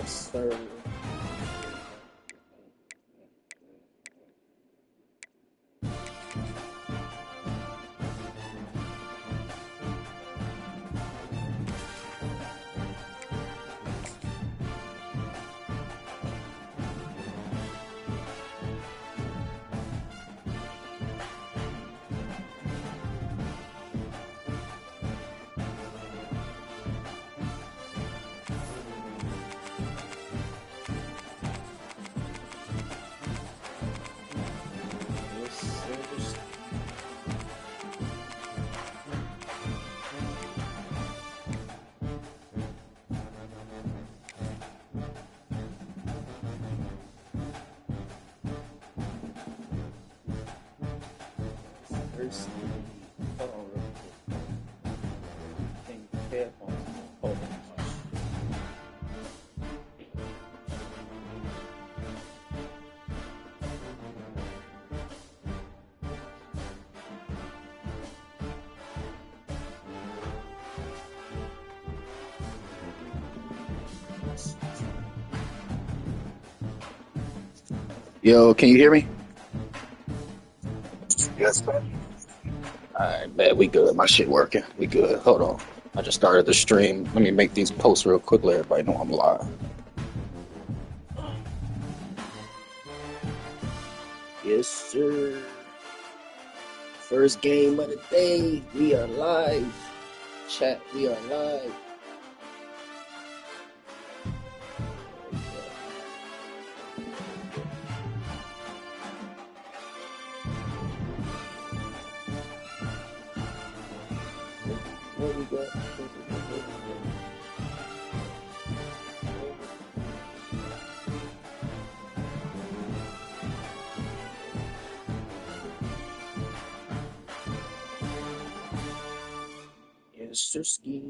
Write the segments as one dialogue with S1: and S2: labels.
S1: Yes, sir. Yes, sir. First, hold on real quick. Think headphones. Hold on. Yo, can you hear me?
S2: Yes, sir.
S1: Alright, man, we good. My shit working. We good. Hold on. I just started the stream. Let me make these posts real quick. Let everybody know I'm live. Yes, sir. First game of the day. We are live. Chat, we are live. What we got? Yes, sir. Ski.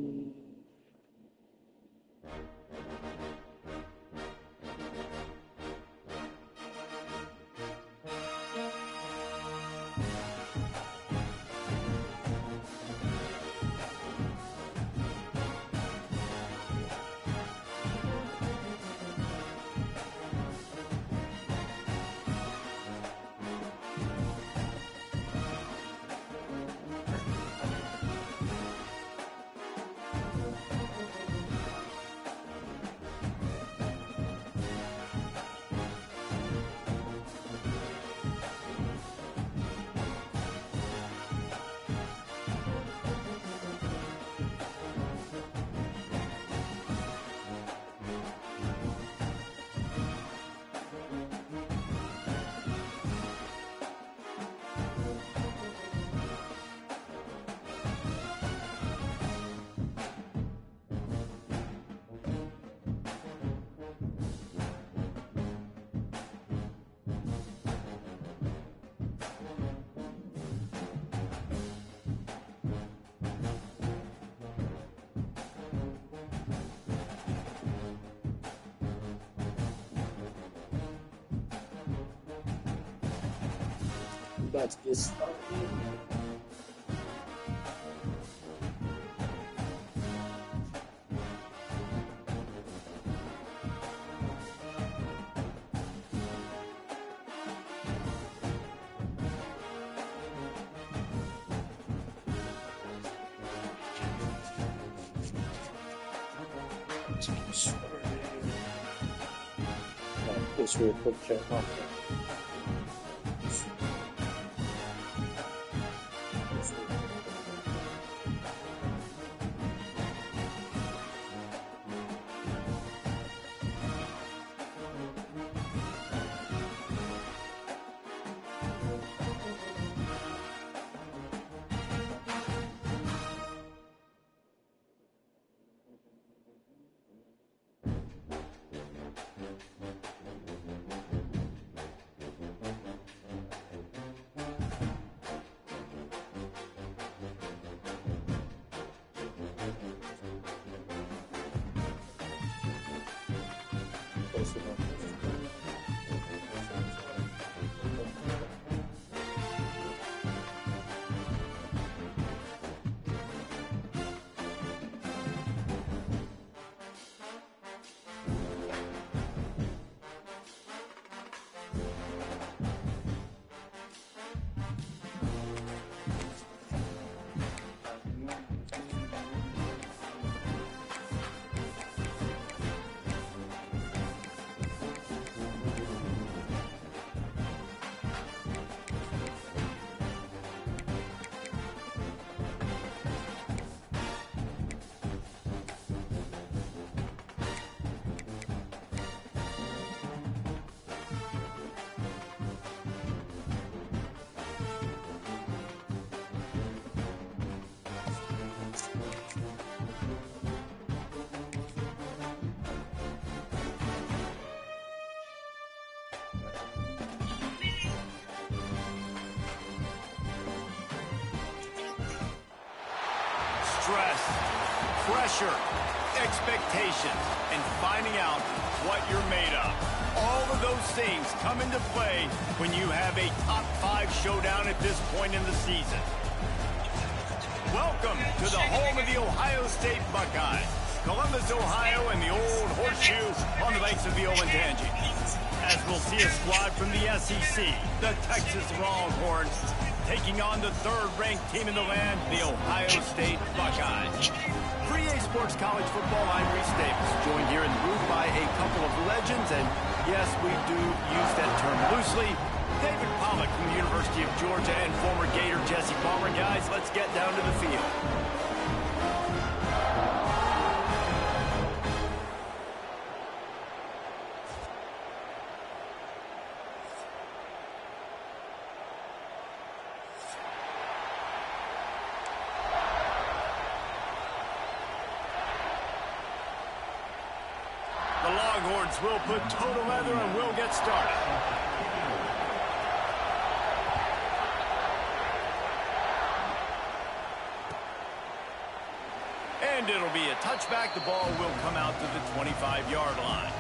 S1: We about to get started. Push real quick, chat.
S2: stress, pressure, expectations, and finding out what you're made of. All of those things come into play when you have a top 5 showdown at this point in the season. Welcome to the home of the Ohio State Buckeyes, Columbus, Ohio, and the old horseshoe on the banks of the Olentangy. As we'll see a squad from the SEC, the Texas Longhorns, taking on the 3rd-ranked team in the land, the Ohio State Buckeyes. For EA Sports College Football, I'm Reese Davis, joined here in the booth by a couple of legends, and yes, we do use that term loosely. David Pollack from the University of Georgia and former Gator Jesse Palmer. Guys, let's get down to the field. The Longhorns will put total leather and we'll get started. And it'll be a touchback. The ball will come out to the 25-yard line.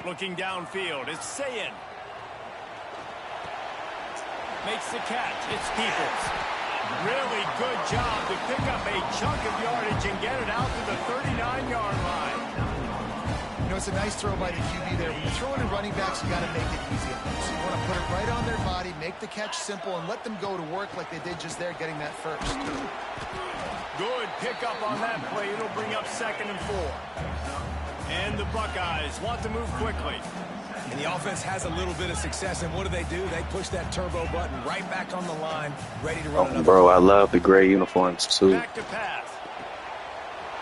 S2: Looking downfield, it's Sayin. Makes the catch, it's Peoples. Really good job to pick up a chunk of yardage and get it out to the 39-yard line.
S3: You know, it's a nice throw by the QB there. When you're throwing in running backs, you got to make it easy. So you want to put it right on their body, make the catch simple, and let them go to work like they did just there, getting that first.
S2: Good pickup on that play. It'll bring up 2nd and 4. And the Buckeyes want to move quickly.
S4: And the offense has a little bit of success, and what do? They push that turbo button right back on the line, ready to run another.
S1: Bro, I love the gray uniforms, too.
S2: Back to pass.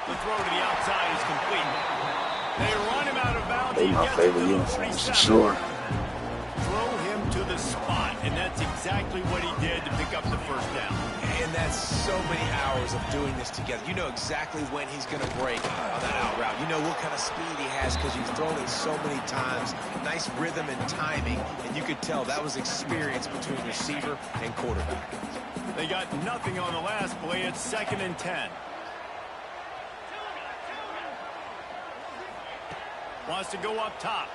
S2: The throw to the outside is complete. They run him out of bounds.
S1: They're my favorite uniforms, for sure.
S2: Throw him to the spot, and that's exactly what he did to pick up the first down.
S4: And that's so many hours of doing this together. You know exactly when he's going to break on that out route. You know what kind of speed he has because you've thrown it so many times. Nice rhythm and timing, and you could tell that was experience between receiver and quarterback.
S2: They got nothing on the last play. It's 2nd and 10. Wants to go up top.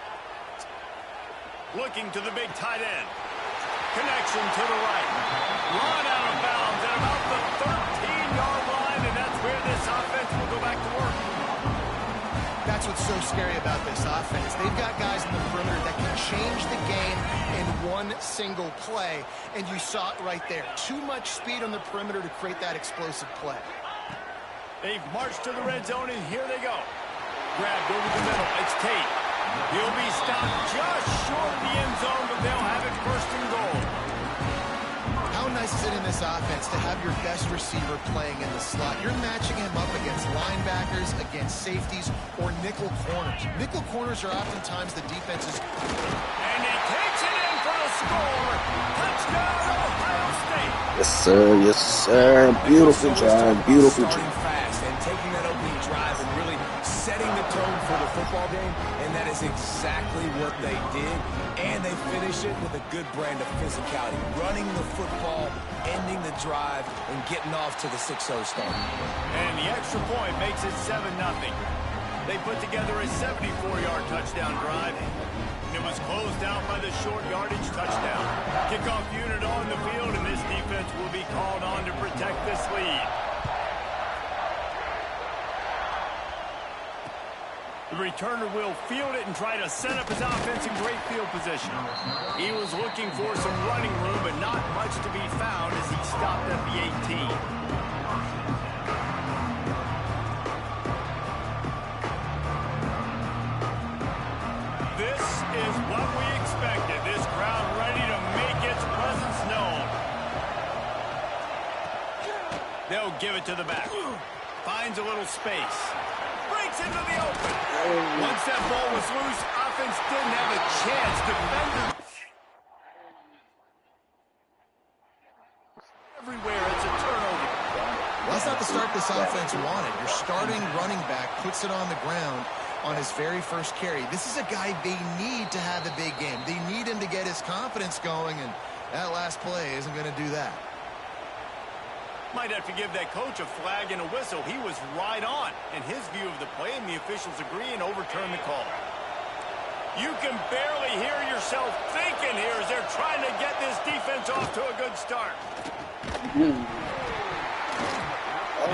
S2: Looking to the big tight end. Connection to the right. Run out of bounds at about the 13-yard line, and that's where this offense will go back to work.
S3: That's what's so scary about this offense. They've got guys in the perimeter that can change the game in one single play, and you saw it right there. Too much speed on the perimeter to create that explosive play.
S2: They've marched to the red zone, and here they go. Grabbed over the middle. It's Tate. He'll be stopped just short of the end zone, but they'll have it 1st and goal.
S3: How nice is it in this offense to have your best receiver playing in the slot? You're matching him up against linebackers, against safeties, or nickel corners. Nickel corners are oftentimes the defense's.
S2: And he takes it in for the score. Touchdown, Ohio State.
S1: Yes, sir. Yes, sir. Beautiful drive. Beautiful drive.
S4: Starting fast and taking that opening drive and really setting the tone for the football game, and that is exactly what they did. And they finish it with a good brand of physicality, running the football, ending the drive, and getting off to the 6-0 start.
S2: And the extra point makes it 7-0. They put together a 74-yard touchdown drive. And it was closed out by the short yardage touchdown. Kickoff unit on the field, and this defense will be called on to protect this lead. The returner will field it and try to set up his offense in great field position. He was looking for some running room, but not much to be found as he stopped at the 18. This is what we expected. This crowd ready to make its presence known. They'll give it to the back. Finds a little space. Breaks into the open. Once that ball was loose, offense didn't have a chance. Defender everywhere. It's a turnover.
S3: Well, that's not the start this offense wanted. Your starting running back puts it on the ground on his very first carry. This is a guy they need to have a big game. They need him to get his confidence going, and that last play isn't going to do that.
S2: Might have to give that coach a flag and a whistle. He was right on in his view of the play, and the officials agree and overturn the call. You can barely hear yourself thinking here as they're trying to get this defense off to a good start.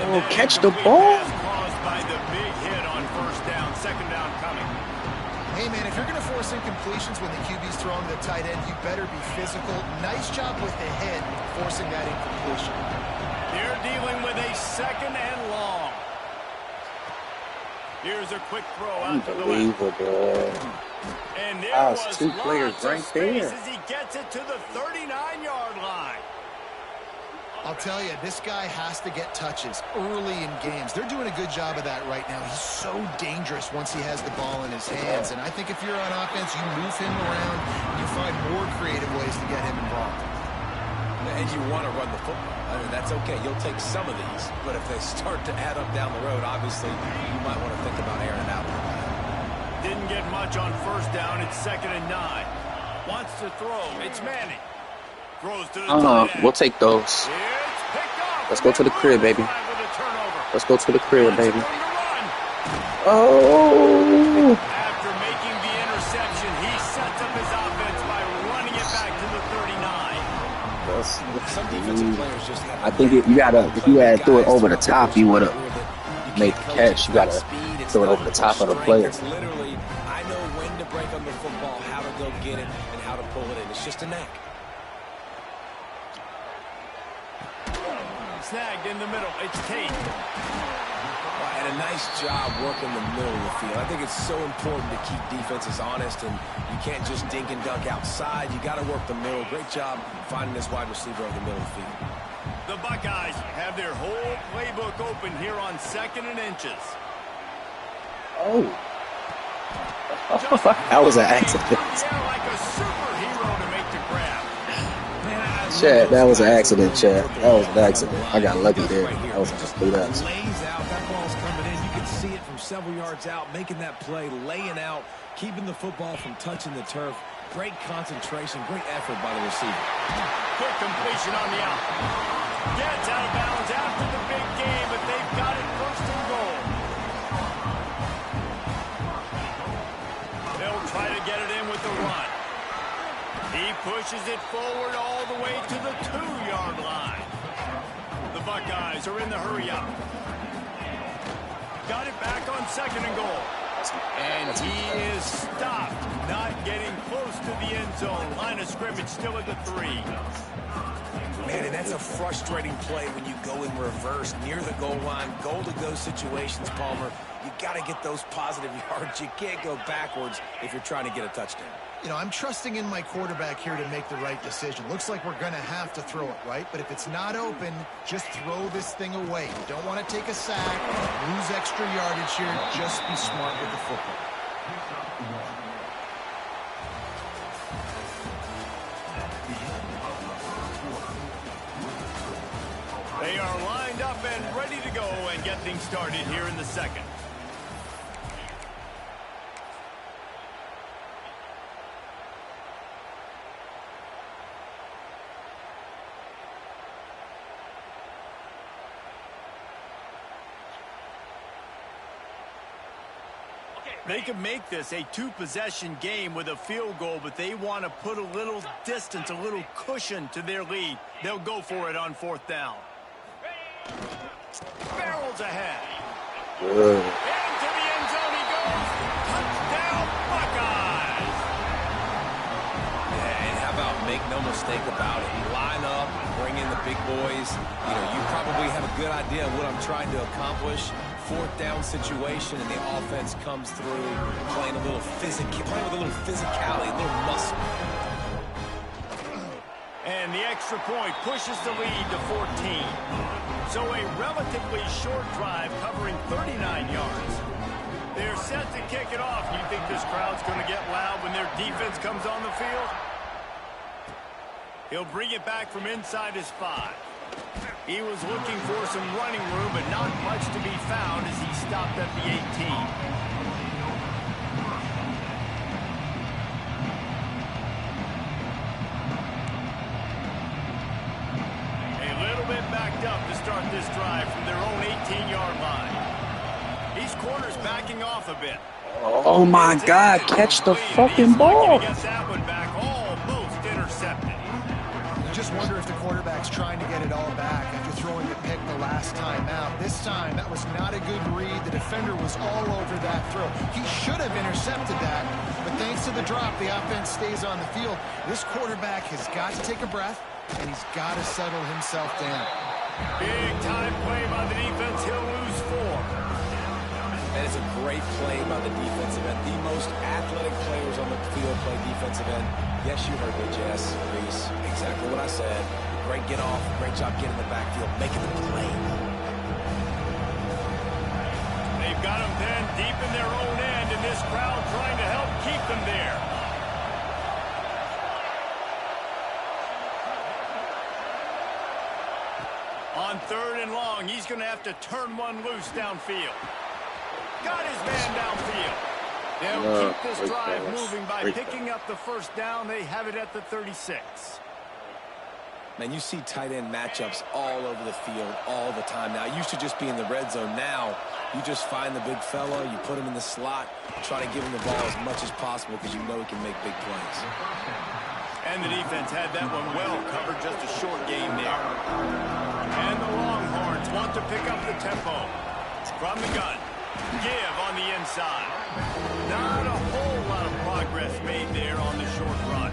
S1: Oh, catch the ball.
S2: Caused by the big hit on first down, second down coming.
S3: Hey, man, if you're going to force incompletions when the QB's throwing the tight end, you better be physical. Nice job with the hit, forcing that incompletion.
S2: They're dealing with a second and long. Here's a quick throw out to the left.
S1: Unbelievable.
S2: And there
S1: Wow, it's
S2: was
S1: two players
S2: lots
S1: right
S2: of space
S1: there.
S2: as he gets it to the 39-yard line.
S3: I'll tell you, this guy has to get touches early in games. They're doing a good job of that right now. He's so dangerous once he has the ball in his hands. And I think if you're on offense, you move him around and you find more creative ways to get him involved.
S4: And you want to run the football. I mean, that's okay. You'll take some of these. But if they start to add up down the road, obviously, you might want to think about airing it out.
S2: Didn't get much on first down. It's 2nd and 9. Wants to throw. It's Manning. Throws to the tight end.
S1: We'll take those.
S2: It's picked off.
S1: Let's go to the crib, baby.
S2: With a turnover.
S1: Let's go to the crib, baby.
S2: Wants to run.
S1: Oh.
S2: After making the interception, he sets up his offense by running it back to the 39.
S4: Some defensive players just have
S1: I think you gotta, if you had threw it over the top, you would have made the catch. You gotta throw it over the top of the player.
S4: It's literally, I know when to break on the football, how to go get it, and how to pull it in. It's just a knack.
S2: Snagged in the middle. It's Tate.
S4: And a nice job working the middle of the field. I think it's so important to keep defenses honest, and you can't just dink and dunk outside. You got to work the middle. Great job finding this wide receiver over the middle of the field.
S2: The Buckeyes have their whole playbook open here on 2nd and inches.
S1: Oh. That was an accident.
S2: Yeah, like a superhero to make the grab.
S1: Chad, that was an accident, Chad. That was an accident. I got lucky there. That was a complete accident.
S4: Lays out. That ball's coming in. You can see it from several yards out, making that play, laying out, keeping the football from touching the turf. Great concentration, great effort by the receiver.
S2: Quick completion on the out. Gets out of bounds after the big game, but they've got it 1st and goal. They'll try to get it in with the run. He pushes it forward all the way to the 2-yard line. The Buckeyes are in the hurry-up. Got it back on 2nd and goal. And he is stopped, not getting close to the end zone. Line of scrimmage still at the 3.
S4: Man, and that's a frustrating play when you go in reverse near the goal line. Goal-to-go situations, Palmer. You got to get those positive yards. You can't go backwards if you're trying to get a touchdown.
S3: You know, I'm trusting in my quarterback here to make the right decision. Looks like we're going to have to throw it, right? But if it's not open, just throw this thing away. You don't want to take a sack, lose extra yardage here. Just be smart with the football.
S2: They are lined up and ready to go and get things started here in the second. They can make this a two-possession game with a field goal, but they want to put a little distance, a little cushion to their lead. They'll go for it on 4th down. Barrels ahead. Into the end zone he goes. Touchdown, Buckeyes.
S4: Yeah, and how about make no mistake about it? Line up, bring in the big boys. You know, you probably have a good idea of what I'm trying to accomplish. 4th down situation, and the offense comes through playing with a little physicality, a little muscle.
S2: And the extra point pushes the lead to 14. So a relatively short drive covering 39 yards. They're set to kick it off. You think this crowd's going to get loud when their defense comes on the field? He'll bring it back from inside his 5. He was looking for some running room, but not much to be found as he stopped at the 18. A little bit backed up to start this drive from their own 18-yard line. These corners backing off a bit.
S1: Oh my God, catch the fucking ball.
S2: Get that one back, almost intercepted.
S3: Just wonder if the quarterback's trying to get it all back after throwing the pick the last time out. This time, that was not a good read. The defender was all over that throw. He should have intercepted that, but thanks to the drop, the offense stays on the field. This quarterback has got to take a breath, and he's got to settle himself down.
S2: Big time play by the defense. He'll lose 4.
S4: That is a great play by the defensive end. The most athletic players on the field play defensive end. Yes, you heard me, Jess, Reese. Exactly what I said. Great get off. Great job getting the backfield, making the play.
S2: They've got them then deep in their own end, and this crowd trying to help keep them there. On 3rd and long, he's going to have to turn one loose downfield. Got his man downfield. They'll keep this drive moving by picking up the 1st down. They have it at the 36.
S4: Man, you see tight end matchups all over the field all the time now. It used to just be in the red zone. Now you just find the big fella, you put him in the slot, try to give him the ball as much as possible because you know he can make big plays.
S2: And the defense had that one well covered, just a short game there. And the Longhorns want to pick up the tempo. From the gun, give on the inside. Not a whole lot of progress made there on the short run.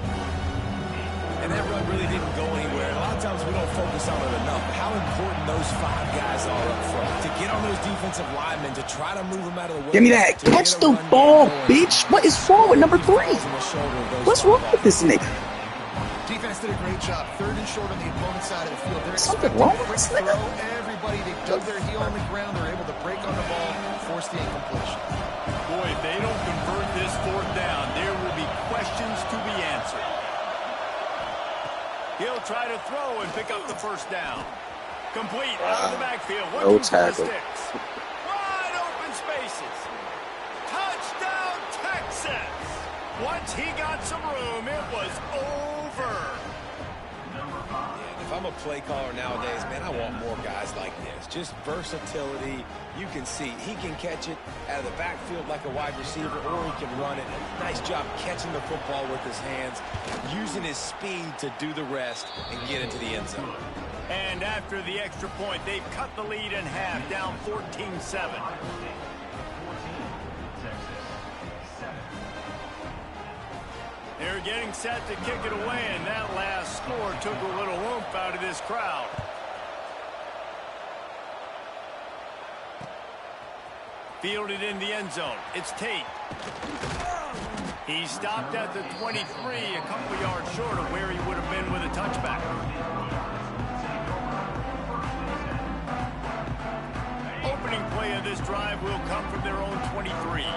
S4: And that run really didn't go anywhere. A lot of times we don't focus on it enough. How important those 5 guys are up front. To get on those defensive linemen, to try to move them out of the way.
S1: Give me that. Catch the ball, bitch. What is wrong with number 3? What's wrong with this nigga?
S3: Defense did a great job. 3rd and short on the opponent's side of the field. They're
S1: Something
S3: expecting
S1: wrong
S3: a
S1: with
S3: quick
S1: this nigga?
S3: throw. Everybody, they dug their heel on the ground. They're able to break on the ball, force the incompletion.
S2: Boy, if they don't convert this 4th down, there will be questions to be answered. He'll try to throw and pick up the 1st down. Complete out of the backfield.
S1: No
S2: Looking for the
S1: tackle.
S2: sticks. Wide open spaces. Touchdown, Texas. Once he got some room, it was over.
S4: If I'm a play caller nowadays, man, I want more guys like this. Just versatility. You can see he can catch it out of the backfield like a wide receiver, or he can run it. Nice job catching the football with his hands, using his speed to do the rest and get into the end zone.
S2: And after the extra point, they've cut the lead in half, down 14-7. They're getting set to kick it away, and that last score took a little oomph out of this crowd. Fielded in the end zone. It's Tate. He stopped at the 23, a couple yards short of where he would have been with a touchback. Opening play of this drive will come from their own 23.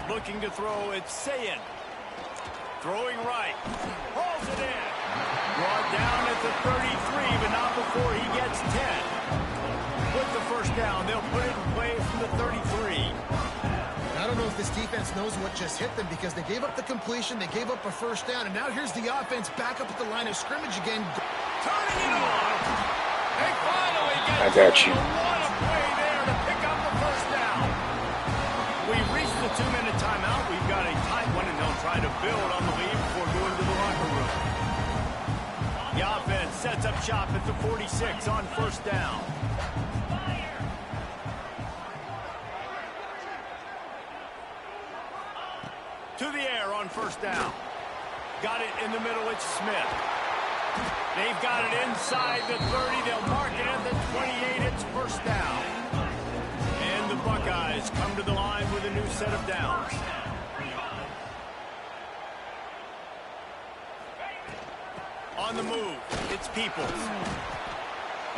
S2: Looking to throw, it's Sayin. Throwing right. Hauls it in. Brought down at the 33, but not before he gets 10. With the first down, they'll put it in play from the 33.
S3: I don't know if this defense knows what just hit them because they gave up the completion, they gave up a first down, and now here's the offense back up at the line of scrimmage again.
S2: Turning it on. They finally get
S1: I got you.
S2: What a play there to pick up the first down. We've reached the 2-minute timeout. We've got a tight one, and they'll try to build on the lead before going to the locker room. The offense sets up shop at the 46 on first down. To the air on first down. Got it in the middle, it's Smith. They've got it inside the 30. They'll mark it at the 28. It's first down. And the Buckeyes come to the line with a new set of downs. On the move, it's Peoples.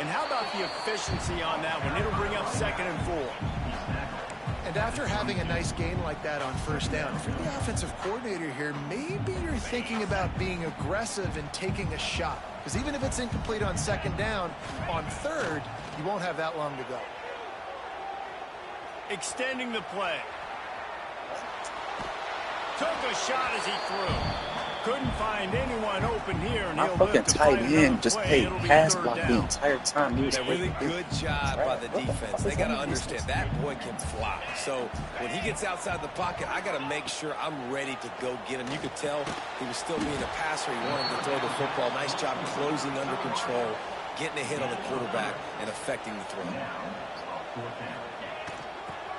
S2: And how about the efficiency on that one? It'll bring up 2nd and 4.
S3: And after having a nice gain like that on first down, if you're the offensive coordinator here, maybe you're thinking about being aggressive and taking a shot. Because even if it's incomplete on 2nd down, on 3rd, you won't have that long to go.
S2: Extending the play. Took a shot as he threw. Couldn't find anyone open here. And
S1: My fucking tight end just played pass block the entire time. He was
S4: a really good job by the defense. They got to understand that boy can fly. So when he gets outside the pocket, I got to make sure I'm ready to go get him. You could tell he was still being a passer. He wanted to throw the football. Nice job closing under control, getting a hit on the quarterback, and affecting the throw.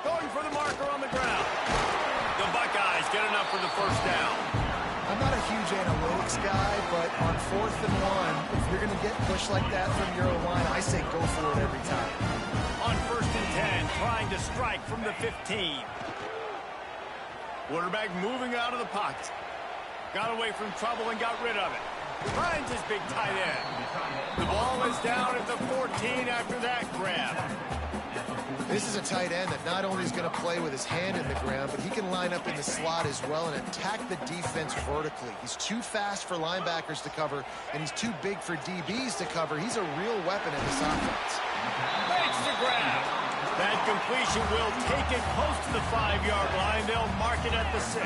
S2: Going for the marker on the ground. The Buckeyes get enough for the first down.
S3: I'm not a huge analytics guy, but on 4th and 1, if you're going to get pushed like that from your O-line, I say go for it every time.
S2: On 1st and 10, trying to strike from the 15. Quarterback moving out of the pocket. Got away from trouble and got rid of it. Finds his big tight end. The ball is down at the 14 after that grab.
S3: This is a tight end that not only is going to play with his hand in the ground, but he can line up in the slot as well and attack the defense vertically. He's too fast for linebackers to cover, and he's too big for DBs to cover. He's a real weapon in this offense.
S2: Makes the grab. That completion will take it close to the 5-yard line. They'll mark it at the 6.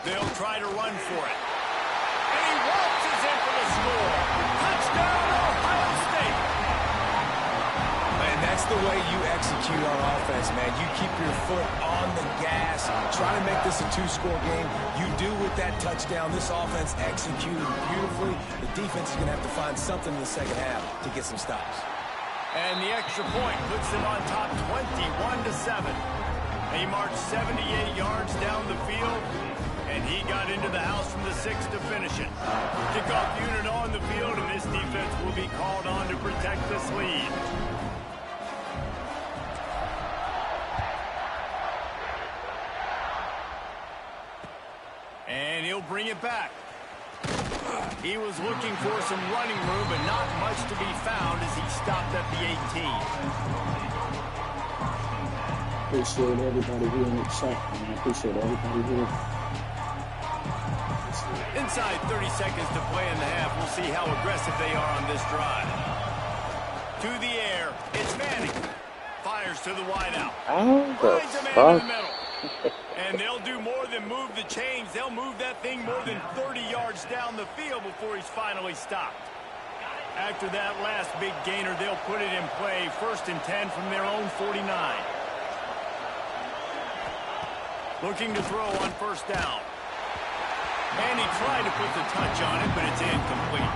S2: They'll try to run for it. And he waltzes in for the score. Touchdown, Ohio State.
S4: Man, that's the way you execute on offense, man. You keep your foot on the gas. Try to make this a 2-score game. You do with that touchdown. This offense executed beautifully. The defense is going to have to find something in the second half to get some stops.
S2: And the extra point puts them on top 21-7. He marched 78 yards down the field. And he got into the house from the 6 to finish it. Kickoff unit on the field, and this defense will be called on to protect this lead. And he'll bring it back. He was looking for some running room, but not much to be found as he stopped at the 18.
S1: Appreciate everybody here in the chat. I appreciate everybody here.
S2: Inside 30 seconds to play in the half. We'll see how aggressive they are on this drive. To the air. It's Manning. Fires to the wideout. Finds a man in the middle. And they'll do more than move the chains. They'll move that thing more than 30 yards down the field before he's finally stopped. After that last big gainer, they'll put it in play. 1st and 10 from their own 49. Looking to throw on first down. And he tried to put the touch on it, but it's incomplete.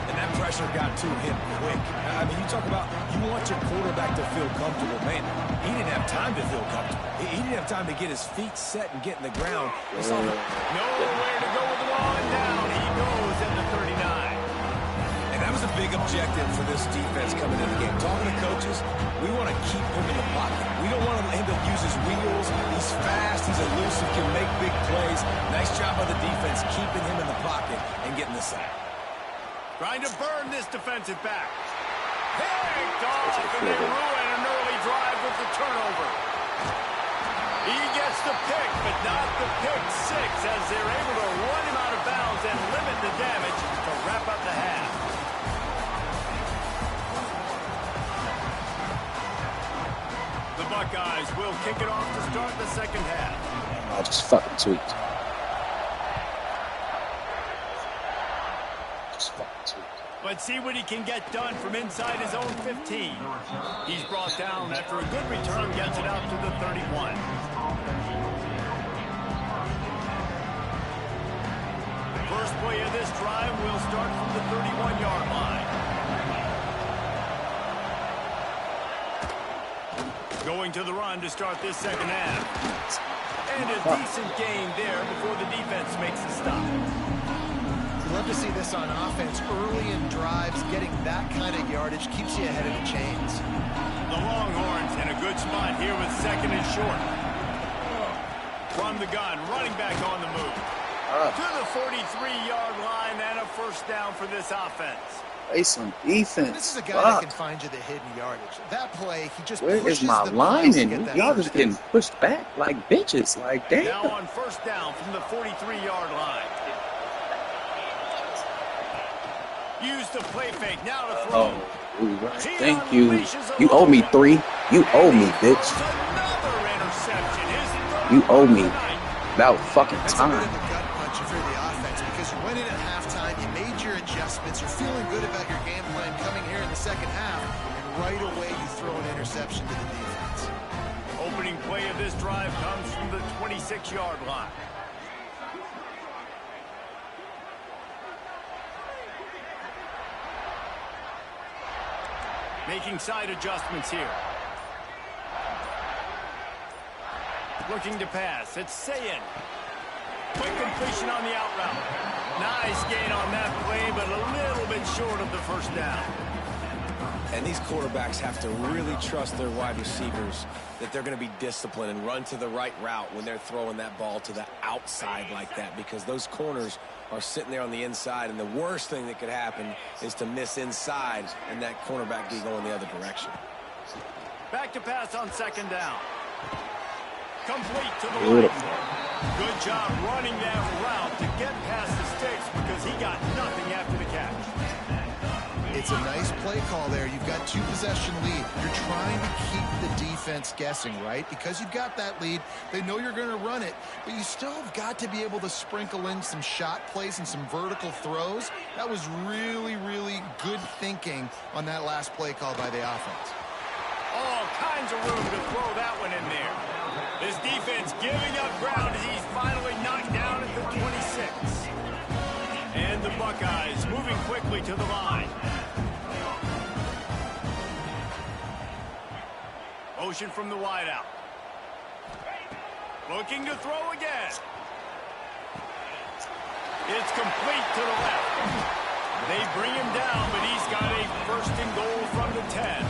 S4: And that pressure got to him quick. I mean, you talk about you want your quarterback to feel comfortable. Man, he didn't have time to feel comfortable. He didn't have time to get his feet set and get in the ground.
S2: Nowhere to go with the ball, and down he goes at the 39.
S4: big objective for this defense coming into the game. Talking to coaches, we want to keep him in the pocket. We don't want him to use his wheels. He's fast, he's elusive, can make big plays. Nice job by the defense keeping him in the pocket and getting the sack.
S2: Trying to burn this defensive back. Picked off, and they ruin an early drive with the turnover. He gets the pick, but not the pick six, as they're able to run him out of bounds and limit the damage to wrap up the half. The Buckeyes will kick it off to start the second half.
S1: I just fucking tweaked.
S2: Let's see what he can get done from inside his own 15. He's brought down after a good return, gets it out to the 31. First play of this drive will start from the 31-yard line. Going to the run to start this second half. And a decent gain there before the defense makes the stop.
S3: Love to see this on offense early in drives. Getting that kind of yardage keeps you ahead of the chains.
S2: The Longhorns in a good spot here with second and short. From the gun, running back on the move. To the 43-yard line and a first down for this offense.
S1: Play some defense.
S3: This is a guy that can find you the hidden yardage. That play, he just
S1: Where is my lineman? Y'all just getting pushed back like bitches. Like, damn.
S2: Now on first down from the 43-yard line. Use the play fake now to throw.
S1: Right. Thank you. You owe me 3. You owe me, bitch.
S2: Another interception.
S1: You owe me. About fucking time.
S3: That's a bit of a gut punch if you're the offense, because you went in at halftime, you made your adjustments, you're feeling good about your game plan coming here in the second half, and right away you throw an interception to the defense.
S2: Opening play of this drive comes from the 26-yard line. Making side adjustments here. Looking to pass. It's Sayin. Quick completion on the out route. Nice gain on that play, but a little bit short of the first down.
S4: And these quarterbacks have to really trust their wide receivers that they're going to be disciplined and run to the right route when they're throwing that ball to the outside like that, because those corners are sitting there on the inside, and the worst thing that could happen is to miss inside and that cornerback be going the other direction.
S2: Back to pass on second down. Complete to the right. Good job running that route to get past the sticks, because he got nothing after the catch.
S3: It's a nice play call there. You've got 2-possession lead. You're trying to keep the defense guessing, right? Because you've got that lead, they know you're going to run it, but you still have got to be able to sprinkle in some shot plays and some vertical throws. That was really, really good thinking on that last play call by the offense.
S2: All kinds of room to throw that one in there. This defense giving up ground as he's finally knocked down at the 26. And the Buckeyes moving quickly to the line. Motion from the wideout. Looking to throw again. It's complete to the left. They bring him down, but he's got a first and goal from the 10.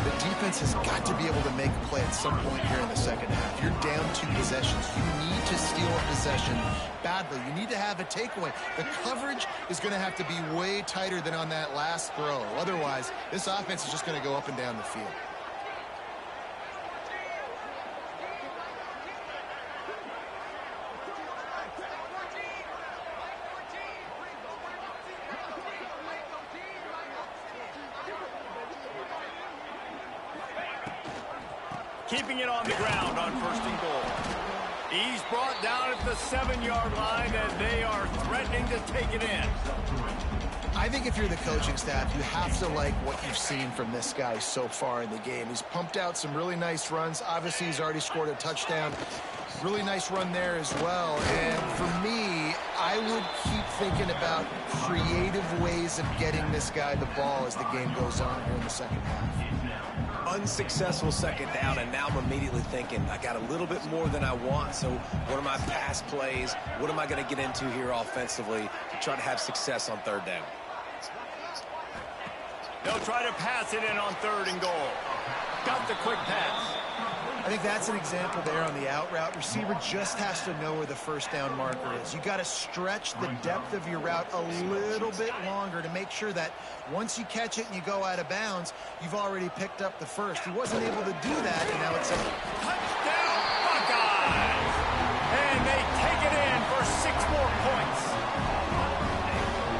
S3: The defense has got to be able to make a play at some point here in the second half. You're down 2 possessions. You need to steal a possession badly. You need to have a takeaway. The coverage is going to have to be way tighter than on that last throw. Otherwise, this offense is just going to go up and down the field.
S2: Keeping it on the ground on first and goal. He's brought down at the 7-yard line, and they are threatening to take it in.
S3: I think if you're the coaching staff, you have to like what you've seen from this guy so far in the game. He's pumped out some really nice runs. Obviously, he's already scored a touchdown. Really nice run there as well. And for me, I would keep thinking about creative ways of getting this guy the ball as the game goes on here in the second half.
S4: Unsuccessful second down, and now I'm immediately thinking, I got a little bit more than I want, so what are my pass plays? What am I going to get into here offensively to try to have success on third down?
S2: They'll try to pass it in on 3rd and goal. Got the quick pass.
S3: I think that's an example there on the out route. Receiver just has to know where the first down marker is. You got to stretch the depth of your route a little bit longer to make sure that once you catch it and you go out of bounds, you've already picked up the first. He wasn't able to do that, and now it's a
S2: touchdown Buckeyes. And they take it in for 6 more points.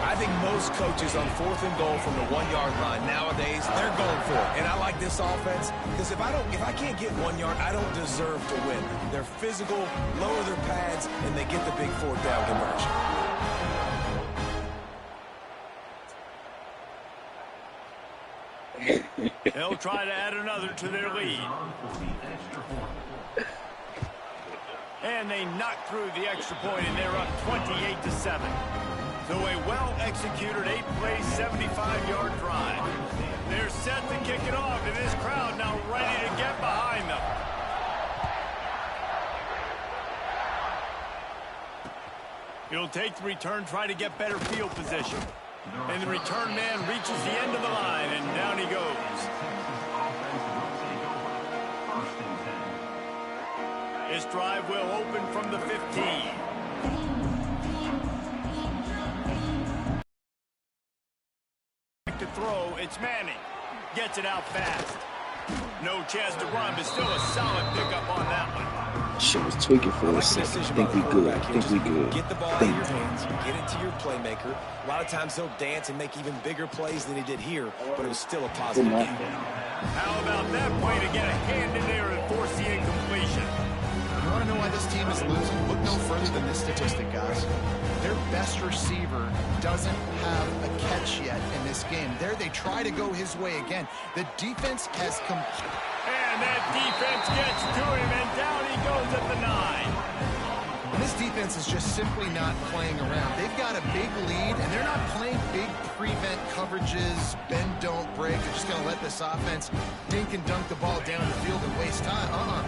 S4: I think most coaches on 4th and goal from the 1-yard line nowadays, they're going for it. And I like this offense because if I can't get 1 yard, I don't deserve to win. They're physical, lower their pads, and they get the big 4th down conversion.
S2: They'll try to add another to their lead. And they knock through the extra point, and they're up 28-7. So a well-executed 8-play, 75-yard drive. They're set to kick it off, and this crowd now ready to get behind them. He'll take the return, try to get better field position. And the return man reaches the end of the line, and down he goes. This drive will open from the 15. To throw, it's Manning. Gets it out fast. No chance to run, but still a solid pickup on that one.
S1: Shit was tweaking for a second. I think we good. I think we good.
S4: Get the ball in your hands, get it to your playmaker. A lot of times he'll dance and make even bigger plays than he did here, but it was still a positive game.
S2: How about that play to get a hand in there and force the incompletion?
S3: You want to know why this team is losing? Look no further than this statistic, guys. Their best receiver doesn't have a catch yet in this game. There they try to go his way again. The defense has come.
S2: And that defense gets to him, and down he goes at the 9.
S3: And this defense is just simply not playing around. They've got a big lead, and they're not playing big prevent coverages, bend, don't break. They're just going to let this offense dink and dunk the ball down the field and waste time.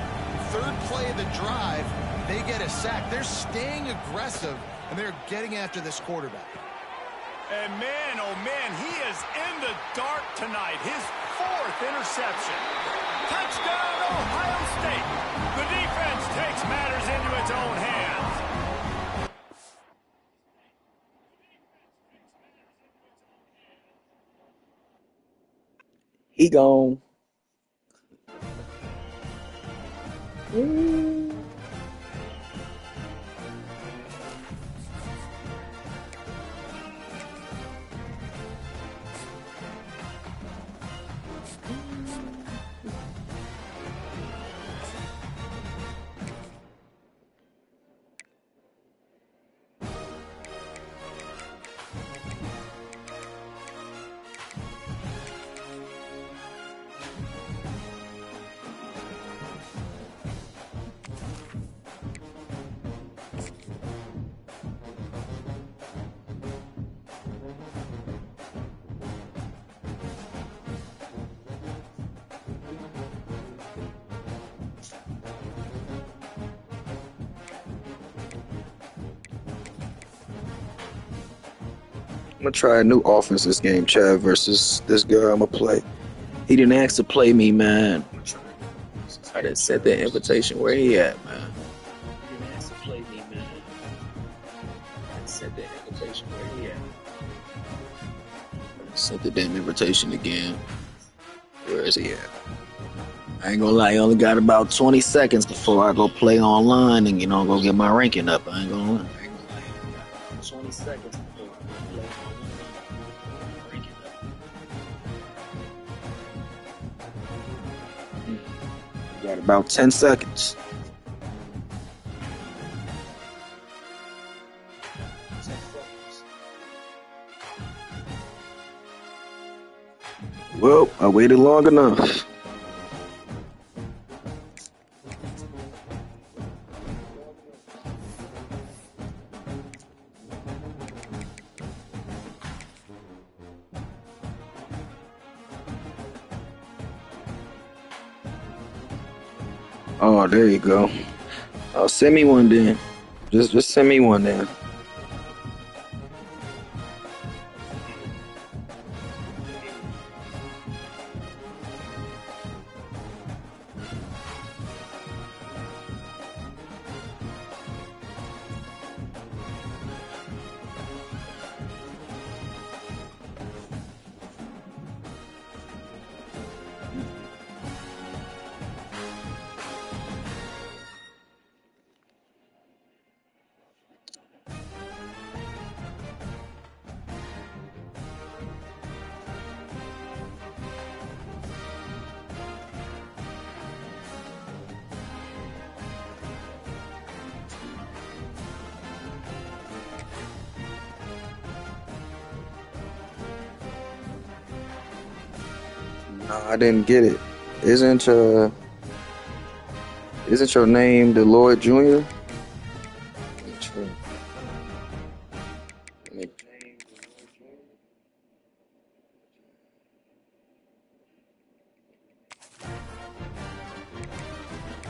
S3: 3rd play of the drive, they get a sack. They're staying aggressive, and they're getting after this quarterback.
S2: And man, oh man, he is in the dark tonight. His 4th interception. Touchdown, Ohio State. The defense takes matters into its own hands.
S1: He gone. I'm gonna try a new offense this game, Chad, versus this guy I'm gonna play. He didn't ask to play me, man. I didn't set the invitation where he at, man. He didn't ask to play me, man. I didn't set the invitation where he at. I sent the damn invitation again. Where is he at? I ain't gonna lie, I only got about 20 seconds before I go play online and, go get my ranking up. I ain't gonna lie. 20 seconds before I go play online. Ranking up. Got about 10 seconds. Well, I waited long enough. Oh, there you go. Oh, send me one then. Just send me one then. No, I didn't get it. Isn't your name Deloitte Jr.? True.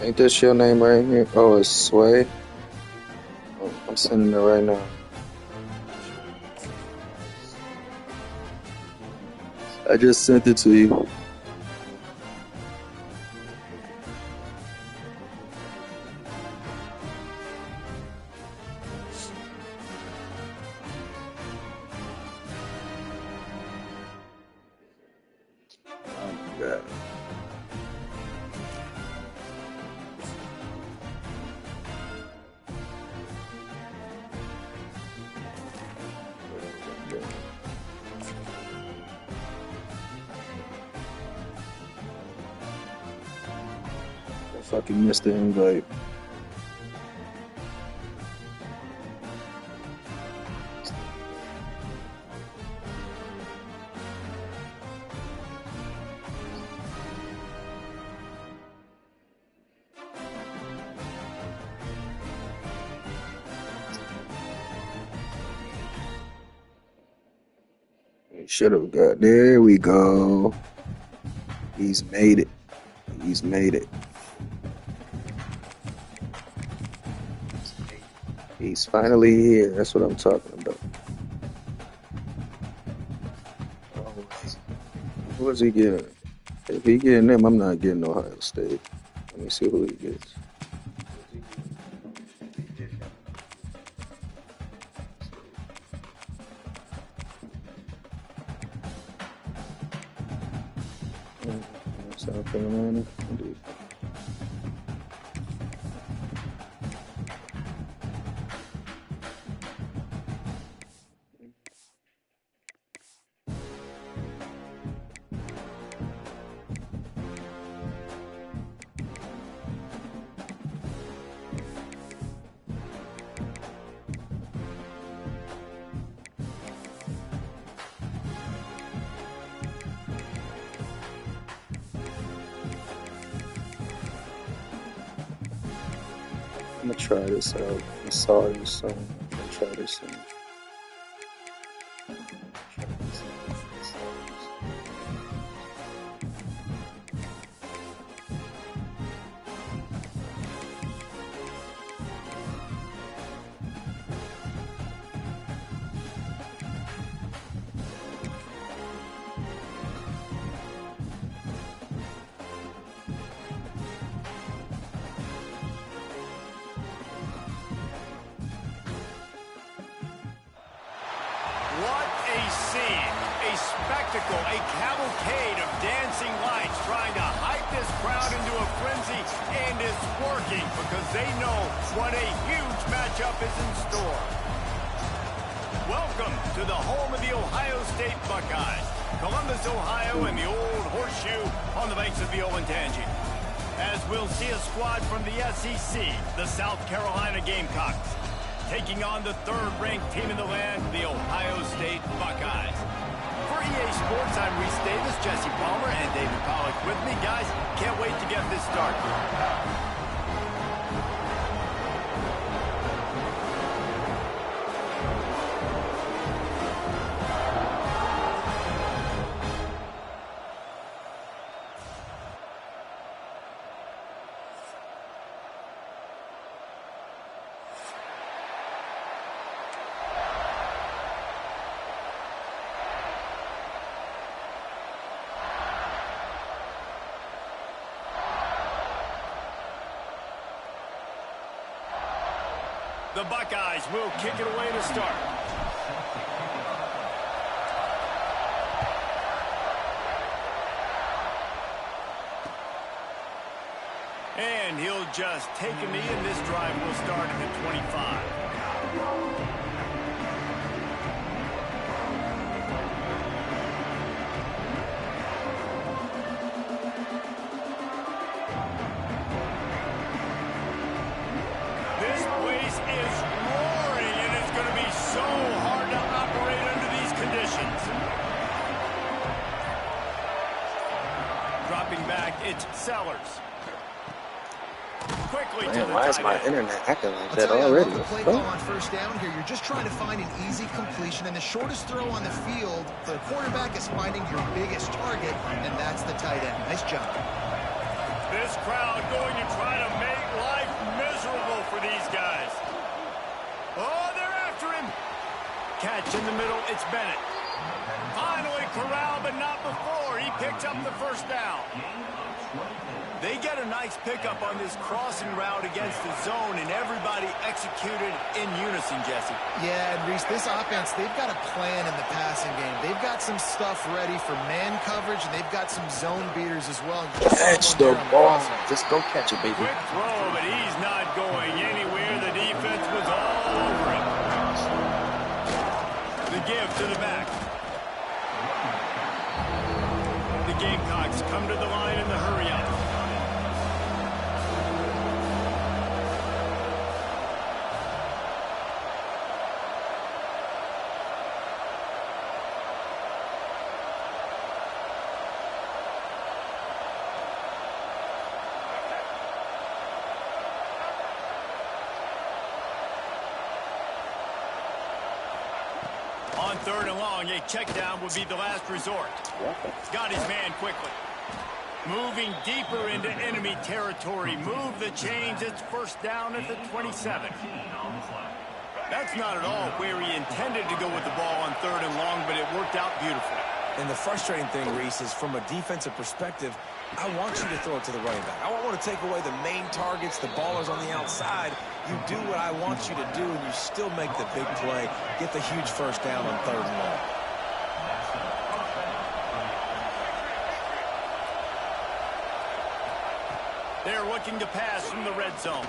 S1: Ain't this your name right here? Oh, it's Sway. Oh, I'm sending it right now. I just sent it to you. Oh my God. I fucking missed the invite. Should have got. There we go. He's made it. He's made it. He's finally here. That's what I'm talking about. Who is he getting? If he getting them, I'm not getting Ohio State. Let me see who he gets. South Carolina. Indeed. I'm gonna try this out. I saw this song. I'm gonna try this song.
S2: What a scene, a spectacle, a cavalcade of dancing lights trying to hype this crowd into a frenzy, and it's working because they know what a huge matchup is in store. Welcome to the home of the Ohio State Buckeyes, Columbus, Ohio, and the Old Horseshoe on the banks of the Olentangy. As we'll see a squad from the SEC, the South Carolina Gamecocks, taking on the third-ranked team in the land, the Ohio State Buckeyes. For EA Sports, I'm Reese Davis, Jesse Palmer, and David Pollack with me. Guys, can't wait to get this started. The Buckeyes will kick it away to start. And he'll just take a knee, and this drive will start at the 25. This place is roaring, and it's going to be so hard to operate under these conditions. it's Sellers. Quickly to
S1: Man,
S2: the
S1: why is
S2: tight
S1: my
S2: end.
S1: internet acting like
S3: I'll
S1: that
S3: tell you, I
S1: already?
S3: love the play call on first down here. You're just trying to find an easy completion, and the shortest throw on the field for the quarterback is finding your biggest target, and that's the tight end. Nice job.
S2: This crowd going to try to make life miserable for these guys. Oh, they're after him. Catch in the middle, it's Bennett. Finally corralled, but not before. He picked up the first down. They get a nice pickup on this crossing route against the zone, and everybody executed in unison, Jesse.
S3: Yeah, and Reese, this offense, they've got a plan in the passing game. They've got some stuff ready for man coverage, and they've got some zone beaters as well.
S1: Catch the ball. Just go catch it, baby.
S2: Quick throw, but he's not going anywhere. The defense was all over him. The give to the back. The Gamecocks come to the line in the hurry-up. On third and long, a check down would be the last resort. Got his man quickly. Moving deeper into enemy territory. Move the chains. It's first down at the 27. That's not at all where he intended to go with the ball on third and long, but it worked out beautifully.
S4: And the frustrating thing, Reese, is from a defensive perspective, I want you to throw it to the running back. I don't want to take away the main targets, the ballers on the outside. You do what I want you to do, and you still make the big play, get the huge first down on third and long.
S2: They're looking to pass from the red zone.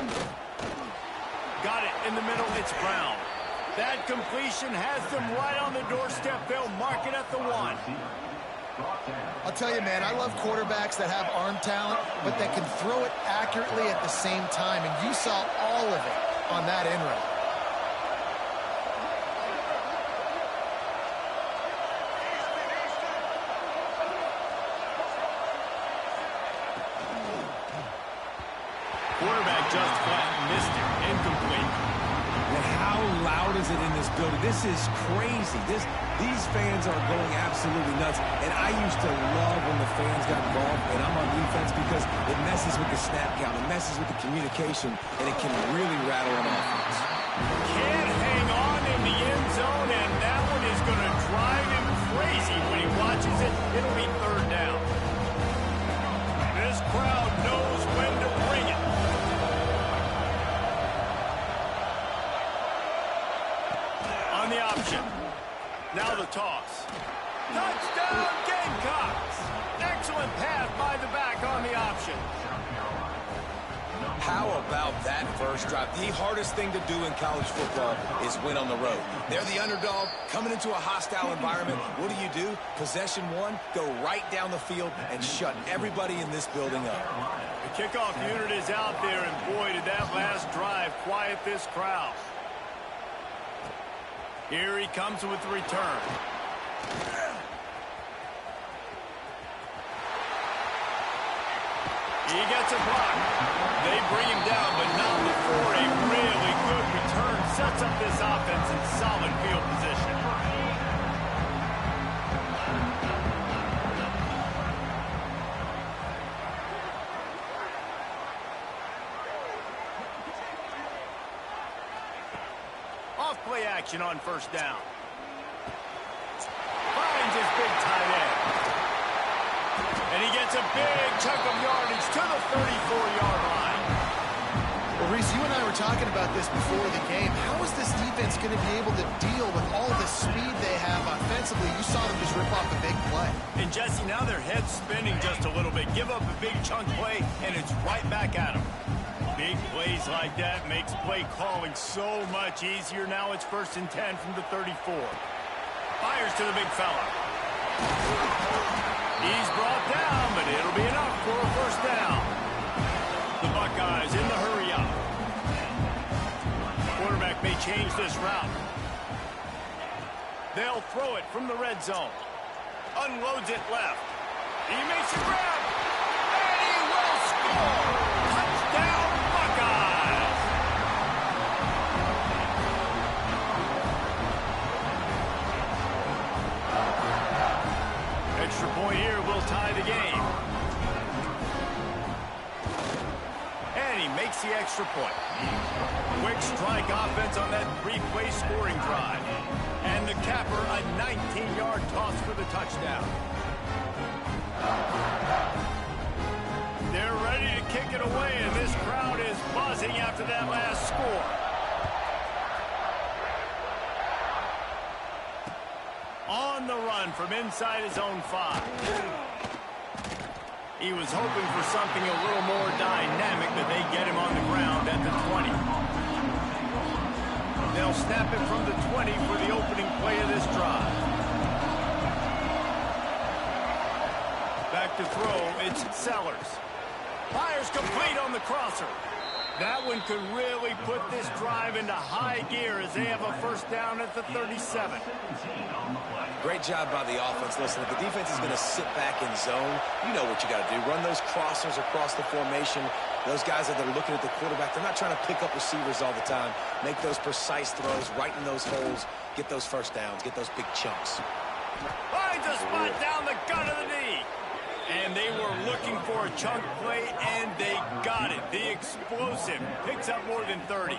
S2: Got it in the middle. It's Brown. That completion has them right on the doorstep. They'll mark it at the 1.
S3: I'll tell you, man, I love quarterbacks that have arm talent, but that can throw it accurately at the same time, and you saw all of it on that end run.
S2: Quarterback just flat missed it. Incomplete.
S4: And how loud is it in this building? This is crazy. These fans are going absolutely nuts. And I used to love when the fans got involved, and I'm on defense because it messes with the snap count. It messes with the communication, and it can really rattle an offense.
S2: Can't hang on in the end zone, and that one is going to drive him crazy when he watches it. It'll be third down. This crowd knows when to bring it. On the option. Now the toss. Touchdown, Gamecocks! Excellent pass by the back on the option.
S4: How about that first drive? The hardest thing to do in college football is win on the road. They're the underdog coming into a hostile environment. What do? Possession one, go right down the field and shut everybody in this building up.
S2: The kickoff unit is out there, and boy, did that last drive quiet this crowd. Here he comes with the return. He gets a block. They bring him down, but not before a really good return sets up this offense in solid field position. Off-play action on first down. Finds his big tight end. And he gets a big chunk of yardage to the 34-yard line.
S3: Well, Reese, you and I were talking about this before the game. How is this defense going to be able to deal with all the speed they have offensively? You saw them just rip off a big play.
S2: And, Jesse, now their head's spinning just a little bit. Give up a big chunk play, and it's right back at them. Big plays like that makes play calling so much easier. Now it's 1st and 10 from the 34. Fires to the big fella. He's brought down, but it'll be enough for a first down. The Buckeyes in the hurry-up. Quarterback may change this route. They'll throw it from the red zone. Unloads it left. He makes a grab. And he Touchdown, Buckeyes! Extra point here will tie the game. And he makes the extra point. Quick strike offense on that three-play scoring drive. And the capper, a 19-yard toss for the touchdown. They're ready to kick it away, and this crowd is buzzing after that last score. On the run from inside his own 5. He was hoping for something a little more dynamic, but they get him on the ground at the 20. They'll snap it from the 20 for the opening play of this drive. Back to throw, it's Sellers. Fires complete on the crosser. That one could really put this drive into high gear as they have a first down at the 37.
S4: Great job by the offense. Listen, if the defense is going to sit back in zone, you know what you got to do. Run those crossers across the formation. Those guys that are looking at the quarterback, they're not trying to pick up receivers all the time. Make those precise throws, right in those holes, get those first downs, get those big chunks.
S2: Finds a spot down the gut of the knee. And they were looking for a chunk play, and they got it. The explosive picks up more than 30.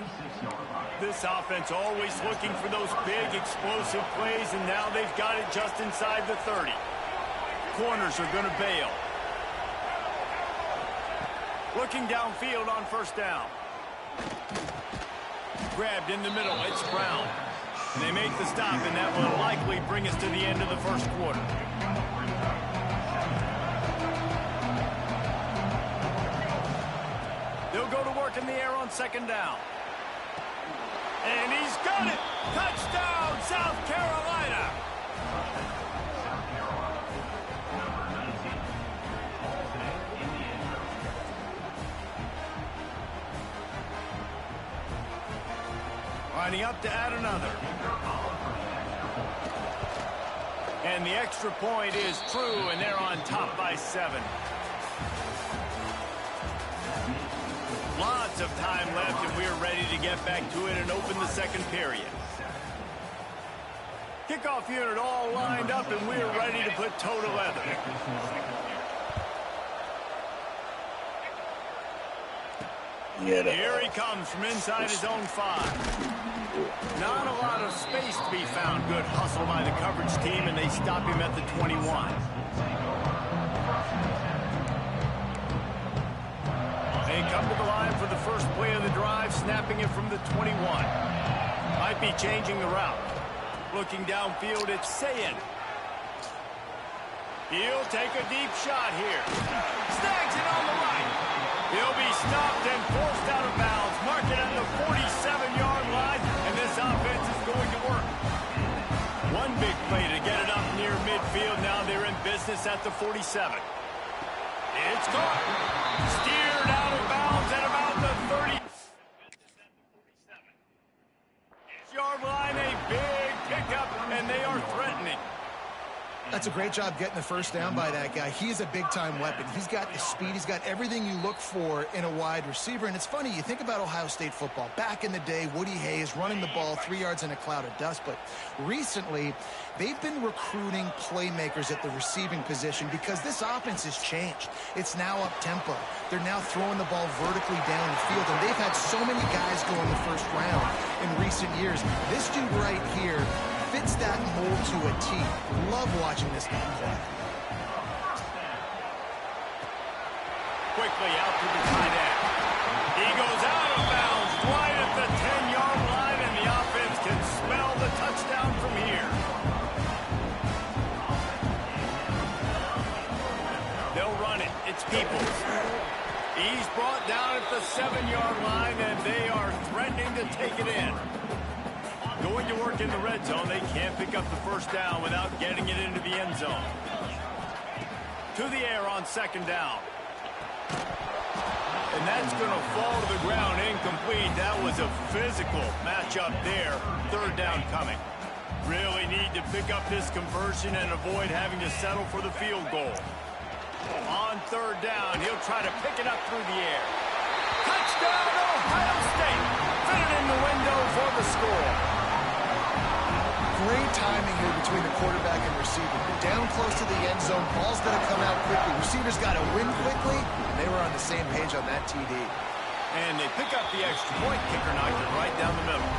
S2: This offense always looking for those big explosive plays, and now they've got it just inside the 30. Corners are going to bail. Looking downfield on first down. Grabbed in the middle, it's Brown. And they make the stop, and that will likely bring us to the end of the first quarter. They'll go to work in the air on second down. And he's got it! Touchdown, South Carolina! Lining up to add another. And the extra point is true, and they're on top by 7. Lots of time left, and we're ready to get back to it and open the second period. Kickoff unit all lined up, and we're ready to put toe to leather. Here he comes from inside his own 5. Not a lot of space to be found. Good hustle by the coverage team, and they stop him at the 21. They come to the line for the first play of the drive, snapping it from the 21. Might be changing the route. Looking downfield, it's Sayin. He'll take a deep shot here. Snags it on the right. He'll be stopped and forced out of bounds. Mark it at the 47-yard line, and this offense is going to work. One big play to get it up near midfield. Now they're in business at the 47. It's caught. Steered out of bounds at about the 30-yard line. A big pickup, and they are threatening.
S3: That's a great job getting the first down by that guy. He is a big-time weapon. He's got the speed. He's got everything you look for in a wide receiver. And it's funny, you think about Ohio State football. Back in the day, Woody Hayes running the ball 3 yards in a cloud of dust. But recently, they've been recruiting playmakers at the receiving position because this offense has changed. It's now up-tempo. They're now throwing the ball vertically down the field. And they've had so many guys go in the first round in recent years. This dude right here fits that mold to a T. Love watching this guy play.
S2: Quickly out to the tight end. He goes out of bounds right at the 10-yard line, and the offense can smell the touchdown from here. They'll run it. It's Peoples. He's brought down at the 7-yard line, and they are threatening to take it in. Going to work in the red zone. They can't pick up the first down without getting it into the end zone. To the air on second down. And that's going to fall to the ground incomplete. That was a physical matchup there. Third down coming. Really need to pick up this conversion and avoid having to settle for the field goal. On third down, he'll try to pick it up through the air. Touchdown, Ohio State. Fitted in the window for the score.
S3: Great timing here between the quarterback and receiver. Down close to the end zone, ball's got to come out quickly. Receivers got to win quickly, and they were on the same page on that TD.
S2: And they pick up the extra point. Kicker knocked it right down the middle.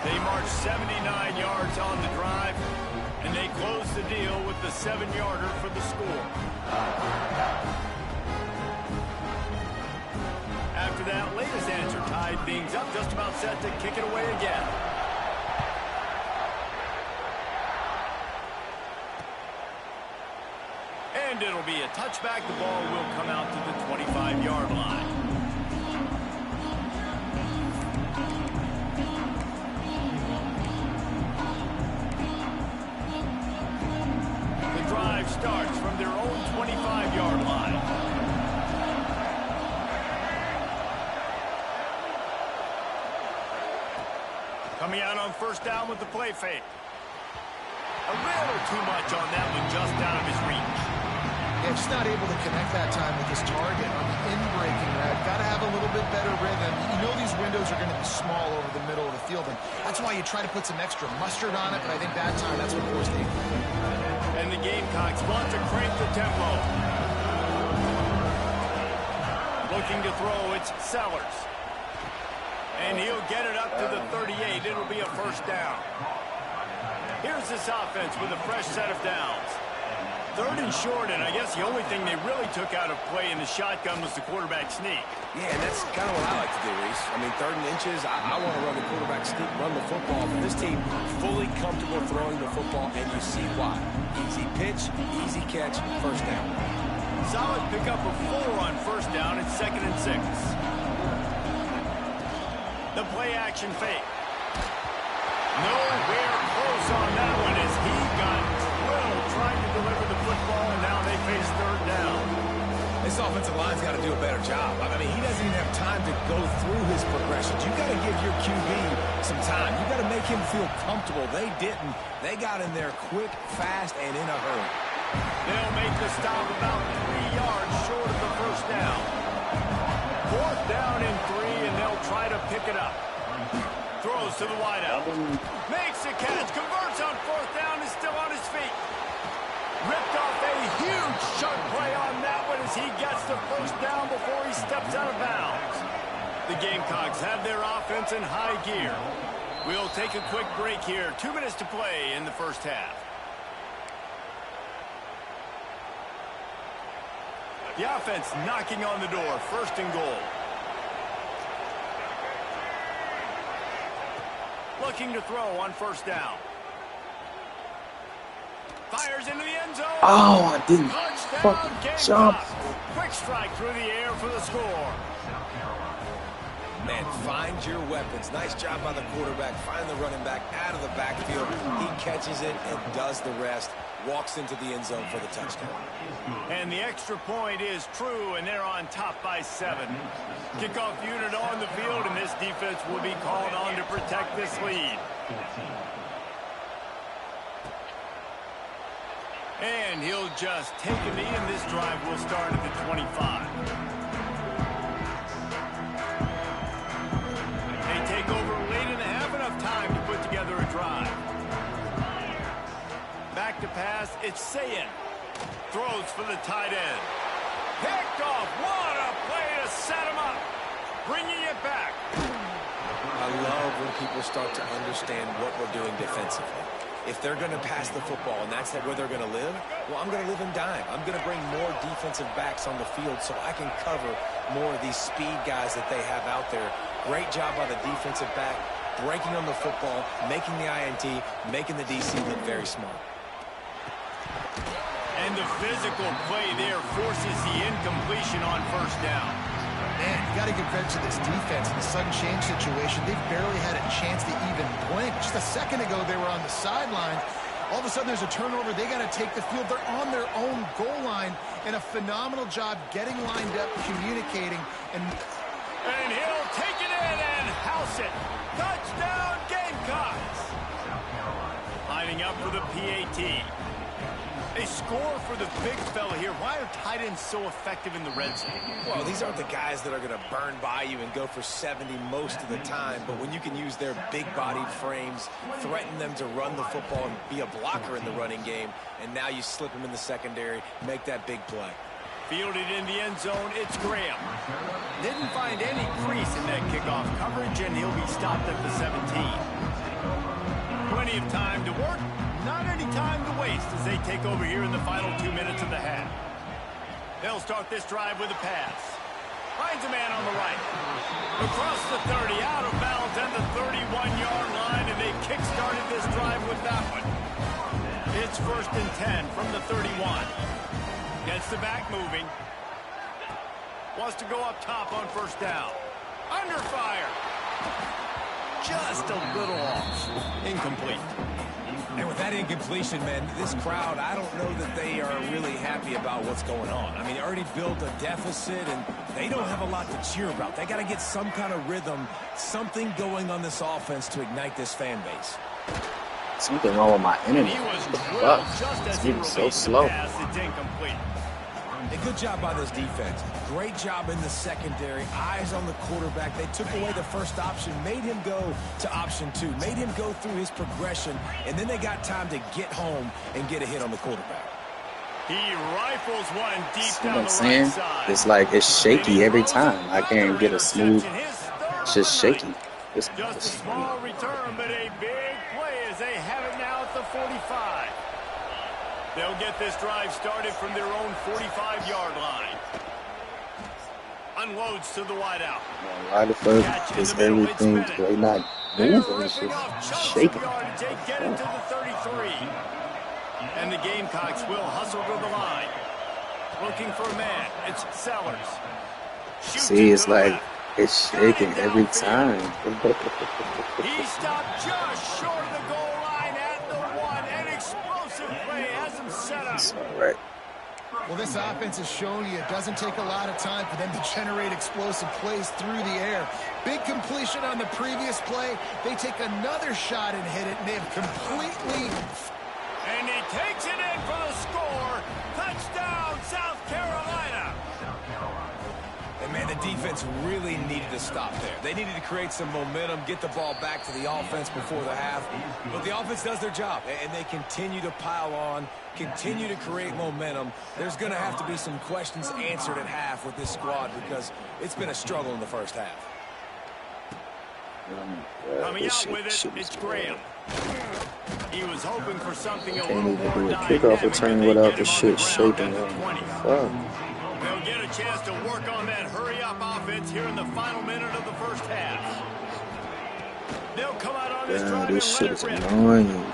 S2: They march 79 yards on the drive, and they close the deal with the 7-yarder for the score. After that latest answer tied things up, just about set to kick it away again. And it'll be a touchback. The ball will come out to the 25-yard line. The drive starts from their own 25-yard line. Coming out on first down with the play fake. A little too much on that one, just out of his reach.
S3: Yeah, just not able to connect that time with his target on the in-breaking route. Got to have a little bit better rhythm. You know these windows are going to be small over the middle of the field, and that's why you try to put some extra mustard on it, but I think that time that's what forced the
S2: And the Gamecocks want to crank the tempo. Looking to throw, it's Sellers. And he'll get it up to the 38. It'll be a first down. Here's this offense with a fresh set of downs. Third and short, and I guess the only thing they really took out of play in the shotgun was the quarterback sneak.
S4: Yeah, and that's kind of what I like to do, Reese. I mean, 3rd and inches, I want to run the quarterback sneak, run the football. But this team fully comfortable throwing the football, and you see why. Easy pitch, easy catch, first down.
S2: Solid pickup of 4 on first down. It's 2nd and 6. The play action fake. Nowhere close on that one as he got drilled trying to deliver the football, and now they face 3rd down.
S4: This offensive line's got to do a better job. I mean, he doesn't even have time to go through his progressions. You got to give your QB some time. You got to make him feel comfortable. They didn't. They got in there quick, fast, and in a hurry.
S2: They'll make the stop about 3 yards short of the first down. 4th down and 3, and they'll try to pick it up. Throws to the wideout. Makes the catch. Converts on 4th down. Is still on his feet. Ripped off a huge sharp play on that one as he gets the first down before he steps out of bounds. The Gamecocks have their offense in high gear. We'll take a quick break here. 2 minutes to play in the first half. The offense knocking on the door. 1st and goal. Looking to throw on first down. Fires into the end zone.
S1: Oh, I didn't
S2: Touchdown,
S1: fucking jump.
S2: Quick strike through the air for the score.
S4: Man, find your weapons. Nice job by the quarterback. Find the running back out of the backfield. He catches it and does the rest. Walks into the end zone for the touchdown.
S2: And the extra point is true, and they're on top by 7. Kickoff unit on the field, and this defense will be called on to protect this lead. And he'll just take a knee, and this drive will start at the 25. They take over late in the half, enough time to put together a drive. Back to pass, it's Sayin. Throws for the tight end. Picked off. What a play to set him up. Bringing it back.
S4: I love when people start to understand what we're doing defensively. If they're going to pass the football and that's where they're going to live, well, I'm going to live in dime. I'm going to bring more defensive backs on the field so I can cover more of these speed guys that they have out there. Great job by the defensive back, breaking on the football, making the INT, making the DC look very smart.
S2: And the physical play there forces the incompletion on first down.
S3: Man, you got to give credit to this defense in the sudden change situation. They've barely had a chance to even blink. Just a second ago, they were on the sideline. All of a sudden, there's a turnover. They got to take the field. They're on their own goal line, and a phenomenal job getting lined up, communicating, and
S2: he'll take it in and house it. Touchdown, Gamecocks. Lining up for the PAT. They score for the big fella here. Why are tight ends so effective in the red zone?
S4: Well, these aren't the guys that are going to burn by you and go for 70 most of the time, but when you can use their big-bodied frames, threaten them to run the football and be a blocker in the running game, and now you slip them in the secondary, make that big play.
S2: Fielded in the end zone, it's Graham. Didn't find any crease in that kickoff coverage, and he'll be stopped at the 17. Plenty of time to work. Not any time to waste as they take over here in the final 2 minutes of the half. They'll start this drive with a pass. Finds a man on the right. Across the 30, out of bounds at the 31-yard line, and they kick-started this drive with that one. It's 1st and 10 from the 31. Gets the back moving. Wants to go up top on 1st down. Under fire. Just a little off. Incomplete.
S4: And with that incompletion, man, this crowd, I don't know that they are really happy about what's going on. I mean, they already built a deficit, and they don't have a lot to cheer about. They got to get some kind of rhythm, something going on this offense to ignite this fan base.
S1: Something wrong with my internet. Fuck. It's moving so slow.
S2: It's incomplete.
S4: A good job by this defense. Great job in the secondary. Eyes on the quarterback. They took away the first option, made him go to option 2, made him go through his progression, and then they got time to get home and get a hit on the quarterback.
S2: He rifles one deep
S1: See what
S2: down
S1: I'm
S2: the
S1: saying?
S2: right side.
S1: It's like it's shaky every time. I can't get a smooth. It's just shaky.
S2: Just a small return, but a big play as they have it now at the 45. They'll get this drive started from their own 45-yard line. Unloads to the wideout.
S1: Why the fuck is everything they not moving? It's just shaking.
S2: They get into the 33. And the Gamecocks will hustle to the line. Looking for a man. It's Sellers.
S1: See, it's like it's shaking every time.
S2: He stopped just short of the goal line at the 1. An explosive play has him set up.
S1: It's all right.
S3: Well, this offense has shown you it doesn't take a lot of time for them to generate explosive plays through the air. Big completion on the previous play. They take another shot and hit it, and they've completely...
S2: And he takes it in for the score. Touchdown, South Carolina.
S4: And, man, the defense really needed to stop there. They needed to create some momentum, get the ball back to the offense before the half. But the offense does their job, and they continue to pile on, continue to create momentum. There's going to have to be some questions answered at half with this squad because it's been a struggle in the first half.
S2: Coming out with it, it's Graham. He was hoping for something a
S1: Can't
S2: little
S1: even
S2: more
S1: do a
S2: dynamic,
S1: kickoff
S2: but
S1: return
S2: they
S1: without
S2: get
S1: the
S2: him on
S1: shit
S2: ground
S1: shaking.
S2: at the 20.
S1: Fuck.
S2: They'll get a chance to work on that hurry-up offense here in the final minute of the first half. They'll come out on this drive
S1: This
S2: and
S1: shit
S2: let
S1: is
S2: it rip.
S1: annoying.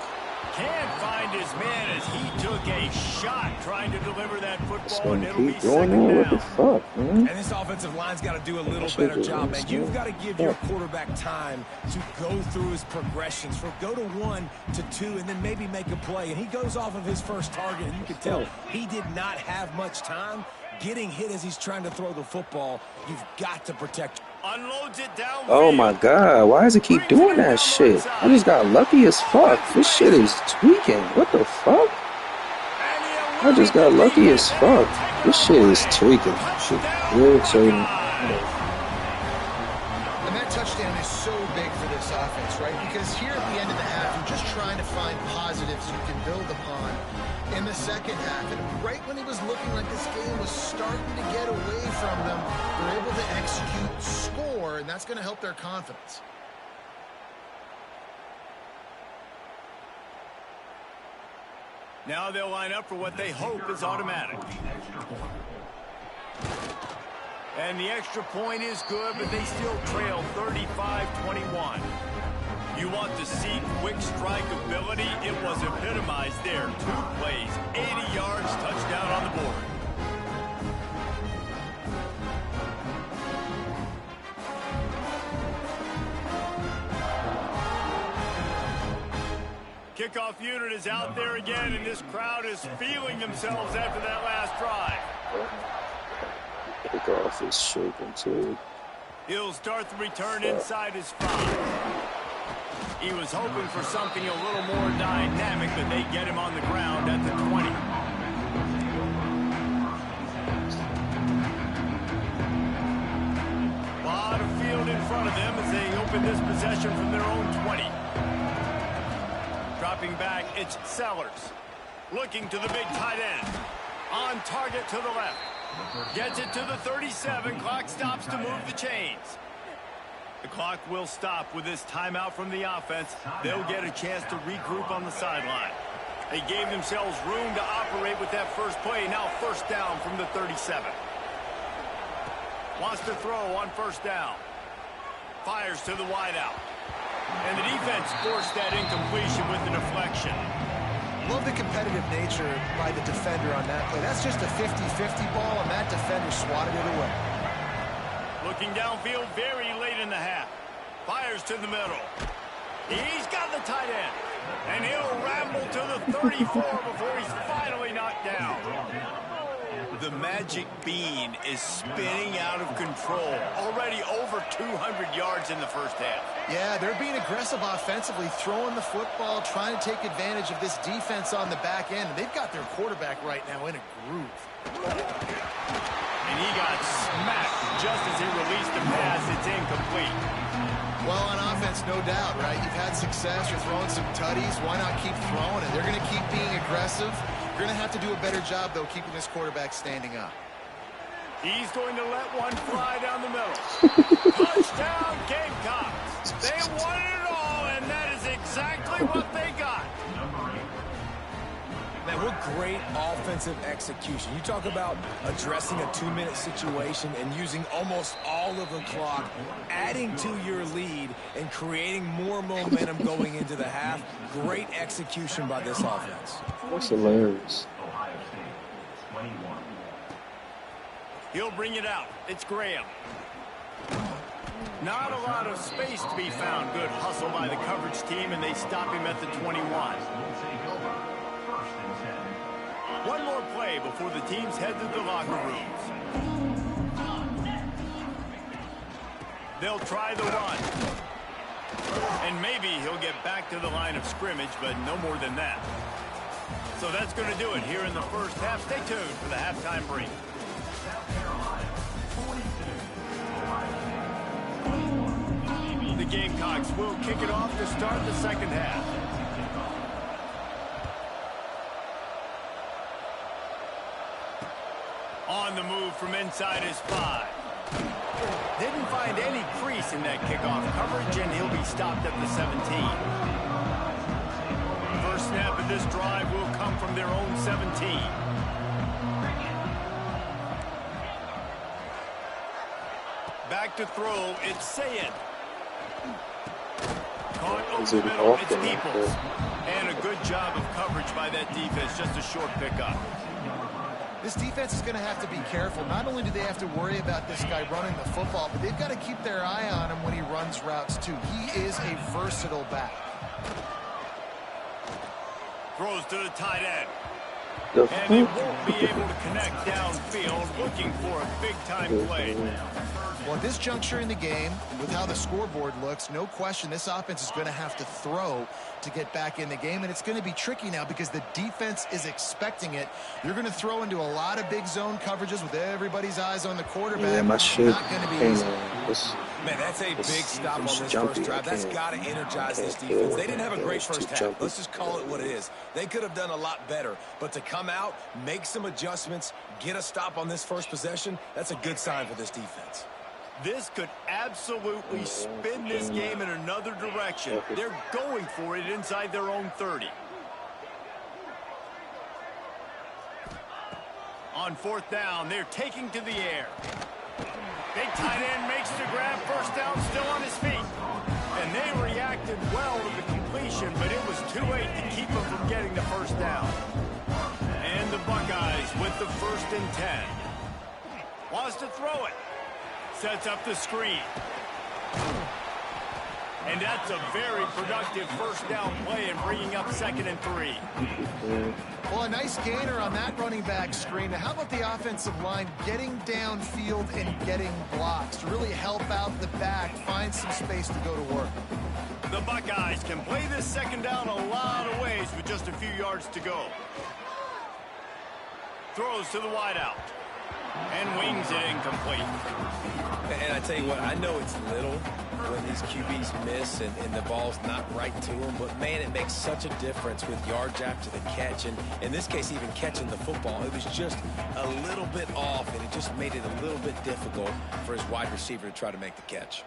S2: Can't find his man as he took a shot trying to deliver that
S1: It's
S2: football, and
S1: gonna
S2: it'll be
S1: keep going
S2: second
S1: on. What the
S2: down.
S1: fuck, man?
S4: And this offensive line's got to do a little better job, man. You've got to give your quarterback time to go through his progressions, from go to 1 to 2, and then maybe make a play. And he goes off of his first target, and you can tell he did not have much time. Getting hit as he's trying to throw the football, you've got to protect.
S2: Unloads it down.
S1: Oh my god, why does it keep doing that shit? I just got lucky as fuck. This shit is tweaking. What the fuck? I just got lucky as fuck. This shit is tweaking. Shit irritating.
S3: And that touchdown is so big for this offense, right? Because here at the end of the half, you're just trying to find positives you can build upon in the second half. And right when it was looking like this game was starting to get away from them, they're able to execute, score, and that's going to help their confidence.
S2: Now they'll line up for what they hope is automatic. And the extra point is good, but they still trail 35-21. You want to see quick strike ability? It was epitomized there. 2 plays, 80 yards, touchdown on the board. Kickoff unit is out there again, and this crowd is feeling themselves after that last drive.
S1: Kickoff is shaking too.
S2: He'll start the return inside his 5. He was hoping for something a little more dynamic, but they get him on the ground at the 20. possession from their own 20. Dropping back, it's Sellers. Looking to the big tight end. On target to the left. Gets it to the 37. Clock stops to move the chains. The clock will stop with this timeout from the offense. They'll get a chance to regroup on the sideline. They gave themselves room to operate with that first play. Now first down from the 37. Wants to throw on first down. Fires to the wideout. And the defense forced that incompletion with the deflection.
S3: Love the competitive nature by the defender on that play. That's just a 50-50 ball, and that defender swatted it away.
S2: Looking downfield very late in the half. Fires to the middle. He's got the tight end. And he'll ramble to the 34 before he's finally knocked down. The magic bean is spinning out of control. Already over 200 yards in the first half.
S3: Yeah, they're being aggressive offensively, throwing the football, trying to take advantage of this defense on the back end. And they've got their quarterback right now in a groove.
S2: And he got smacked just as he released the pass. It's incomplete.
S3: Well, on offense, no doubt, right? You've had success. You're throwing some tutties. Why not keep throwing? And they're going to keep being aggressive. You're going to have to do a better job, though, keeping this quarterback standing up.
S2: He's going to let one fly down the middle. Touchdown, Gamecocks. They wanted it all, and that is exactly what they got.
S4: Man, what great offensive execution. You talk about addressing a 2-minute situation and using almost all of the clock, adding to your lead, and creating more momentum going into the half. Great execution by this offense.
S1: That's hilarious.
S2: He'll bring it out. It's Graham. Not a lot of space to be found. Good hustle by the coverage team, and they stop him at the 21. One more play before the teams head to the locker rooms. They'll try the run. And maybe he'll get back to the line of scrimmage, but no more than that. So that's going to do it here in the first half. Stay tuned for the halftime break. The Gamecocks will kick it off to start the second half. On the move from inside his 5. Didn't find any crease in that kickoff coverage, and he'll be stopped at the 17. First snap of this drive will come from their own 17. Back to throw, it's Sayed. Caught over the middle, it's Peoples. And a good job of coverage by that defense, just a short pickup.
S3: This defense is going to have to be careful. Not only do they have to worry about this guy running the football, but they've got to keep their eye on him when he runs routes, too. He is a versatile back.
S2: Throws to the tight end. And they won't be able to connect downfield, looking for a big-time play.
S3: Well, at this juncture in the game, with how the scoreboard looks, no question this offense is going to have to throw to get back in the game, and it's going to be tricky now because the defense is expecting it. You're going to throw into a lot of big zone coverages with everybody's eyes on the quarterback.
S1: Yeah, my shit.
S3: Not going to be easy.
S4: Man, that's a big stop on this first drive. That's got to energize this defense. They didn't have a great first half. Let's just call it what it is. They could have done a lot better. But to come out, make some adjustments, get a stop on this first possession, that's a good sign for this defense.
S2: This could absolutely spin this game in another direction. They're going for it inside their own 30. On fourth down, they're taking to the air. Big tight end makes the grab, first down, still on his feet. And they reacted well to the completion, but it was too late to keep him from getting the first down. And the Buckeyes with the 1st and 10. Wants to throw it. Sets up the screen. And that's a very productive first down play and bringing up 2nd and 3.
S3: Well, a nice gainer on that running back screen. Now, how about the offensive line getting downfield and getting blocks to really help out the back, find some space to go to work?
S2: The Buckeyes can play this second down a lot of ways with just a few yards to go. Throws to the wideout. And wings it incomplete.
S4: And I tell you what, I know it's little when these QBs miss and the ball's not right to them, but man, it makes such a difference with yards after the catch, and in this case, even catching the football. It was just a little bit off, and it just made it a little bit difficult for his wide receiver to try to make the catch.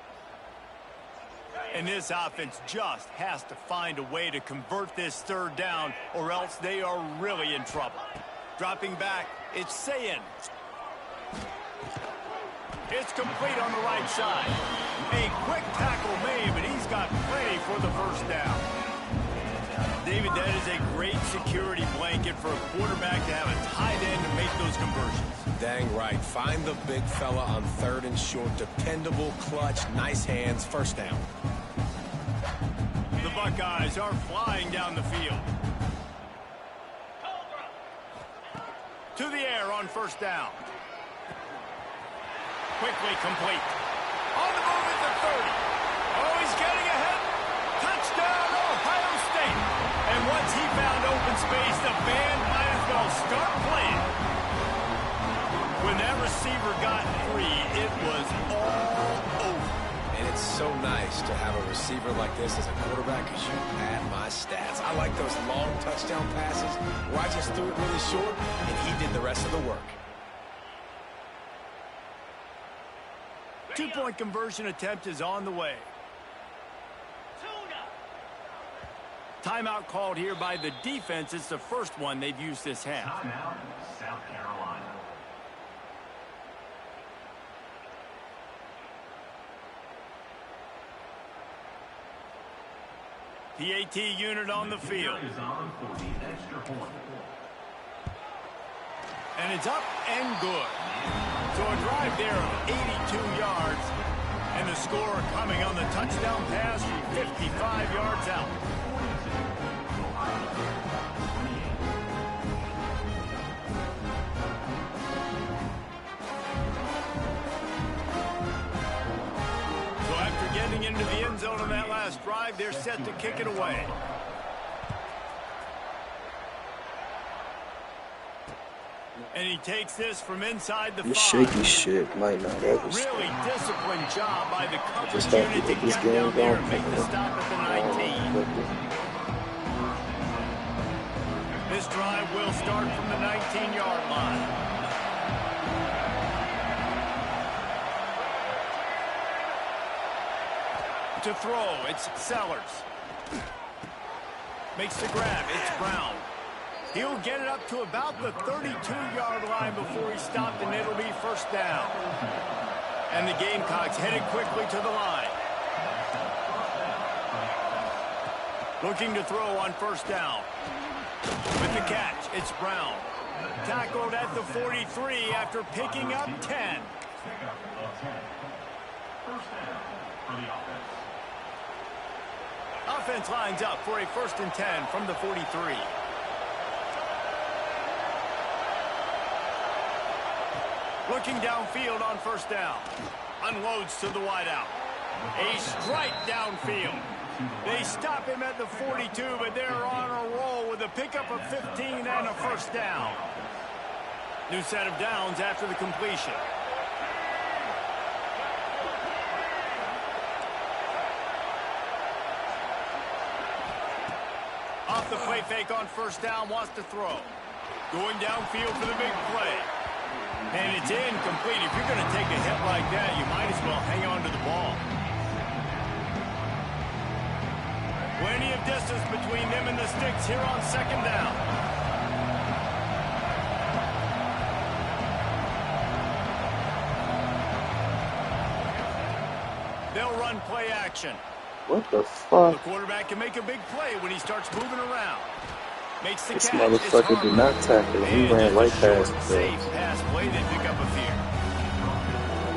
S2: And this offense just has to find a way to convert this third down, or else they are really in trouble. Dropping back, it's Sayin. It's complete on the right side. A quick tackle made, but he's got plenty for the first down. David, that is a great security blanket for a quarterback to have a tight end to make those conversions.
S4: Dang right. Find the big fella on 3rd and short. Dependable, clutch, nice hands, first down.
S2: The Buckeyes are flying down the field. To the air on first down. Quickly complete. On the move at the 30. Oh, he's getting ahead. Touchdown, Ohio State. And once he found open space, the band might as well start playing. When that receiver got free, it was all over.
S4: And it's so nice to have a receiver like this as a quarterback because you pad my stats. I like those long touchdown passes where I just threw it really short, and he did the rest of the work.
S2: Two-point conversion attempt is on the way. Timeout called here by the defense. It's the first one they've used this half.
S5: Timeout, South Carolina.
S2: PAT unit on the field.
S5: Is on for the extra point.
S2: And it's up and good. So a drive there of 82 yards. And the score coming on the touchdown pass from 55 yards out. So after getting into the end zone on that last drive, they're set to kick it away. And he takes this from inside the 5.
S1: This shaky shit might not ever stop.
S2: Really disciplined job by the coverage
S1: Just have
S2: unit
S1: to
S2: to
S1: get this
S2: get
S1: game
S2: down there
S1: going.
S2: and make the stop at the 19. This drive will start from the 19-yard line. To throw, it's Sellers. Makes the grab, it's Brown. He'll get it up to about the 32-yard line before he's stopped, and it'll be first down. And the Gamecocks headed quickly to the line. Looking to throw on first down. With the catch, it's Brown. Tackled at the 43 after picking up 10.
S5: First down for the offense.
S2: Offense lines up for a 1st and 10 from the 43. Looking downfield on first down. Unloads to the wideout. A strike downfield. They stop him at the 42, but they're on a roll with a pickup of 15 and a first down. New set of downs after the completion. Off the play fake on first down, wants to throw. Going downfield for the big play. And it's incomplete. If you're going to take a hit like that, you might as well hang on to the ball. Plenty of distance between them and the sticks here on second down. They'll run play action.
S1: What the fuck?
S2: The quarterback can make a big play when he starts moving around. Makes the
S1: This
S2: catch.
S1: motherfucker did not tackle him. He ran right past the
S2: safe pass play. They pick up a few.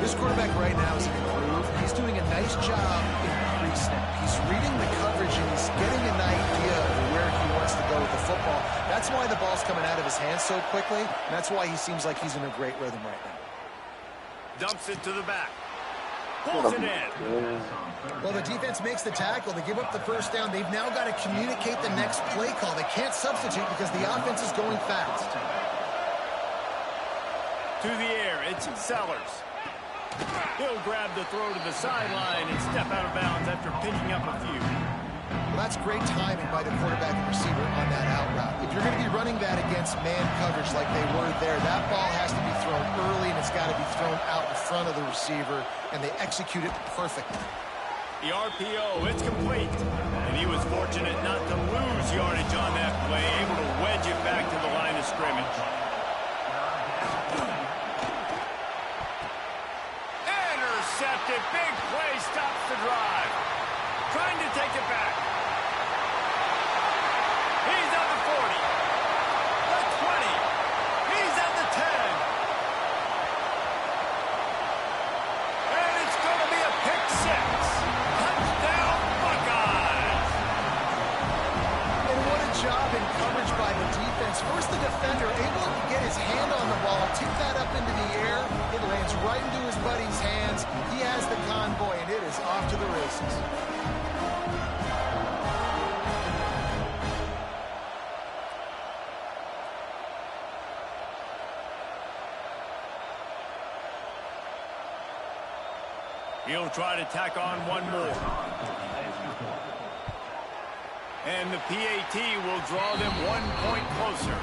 S3: This quarterback right now is in a groove. He's doing a nice job in pre-snap. He's reading the coverage and he's getting an idea of where he wants to go with the football. That's why the ball's coming out of his hands so quickly, and that's why he seems like he's in a great rhythm right now.
S2: Dumps it to the back. Pulls it in.
S3: Well, the defense makes the tackle. They give up the first down. They've now got to communicate the next play call. They can't substitute because the offense is going fast.
S2: To the air, it's Sellers. He'll grab the throw to the sideline and step out of bounds after picking up a few.
S3: Well, that's great timing by the quarterback and receiver on that out route. If you're going to be running that against man coverage like they were there, that ball has to be thrown early, and it's got to be thrown out in front of the receiver, and they execute it perfectly.
S2: The RPO, it's complete. And he was fortunate not to lose yardage on that play, able to wedge it back to the line of scrimmage. Intercepted. Big play stops the drive. Trying to take it back. He's at the 40. The 20. He's at the 10. And it's going to be a pick six. Touchdown, Buckeyes.
S3: And what a job in coverage by the defense. First, the defender able to get his hand on the ball, tip that up into the air. It lands right into his buddy's hands. He has the convoy, and it is off to the races.
S2: He'll try to tack on one more. And the PAT will draw them 1 point closer.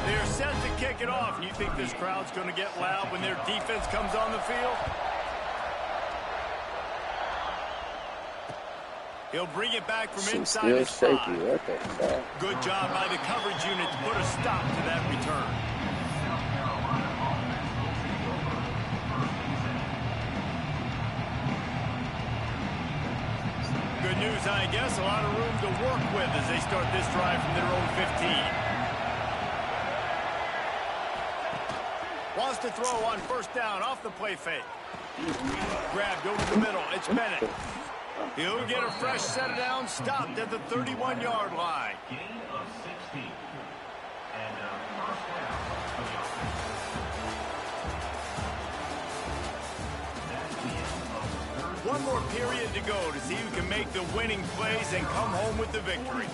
S2: They're set to kick it off. You think this crowd's going to get loud when their defense comes on the field? He'll bring it back from inside his 5. Good job by the coverage unit to put a stop to that return. Good news, I guess. A lot of room to work with as they start this drive from their own 15. Wants to throw on first down off the play fake. Grabbed over the middle. It's Bennett. He'll get a fresh set down, stopped at the 31-yard line.
S5: Gain of 16. And first down for the offense. That's the end of the third.
S2: One more period to go to see who can make the winning plays and come home with the victory.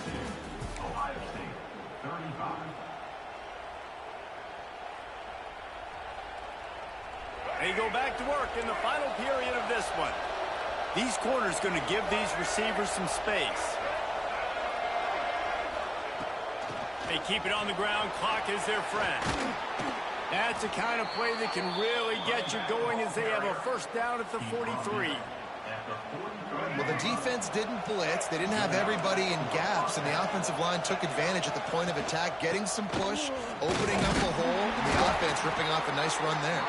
S5: Ohio State, 35.
S2: They go back to work in the final period of this one. These corners going to give these receivers some space. They keep it on the ground. Clock is their friend. That's the kind of play that can really get you going as they have a first down at the 43.
S3: Well, the defense didn't blitz. They didn't have everybody in gaps, and the offensive line took advantage at the point of attack, getting some push, opening up a hole, and the offense ripping off a nice run there.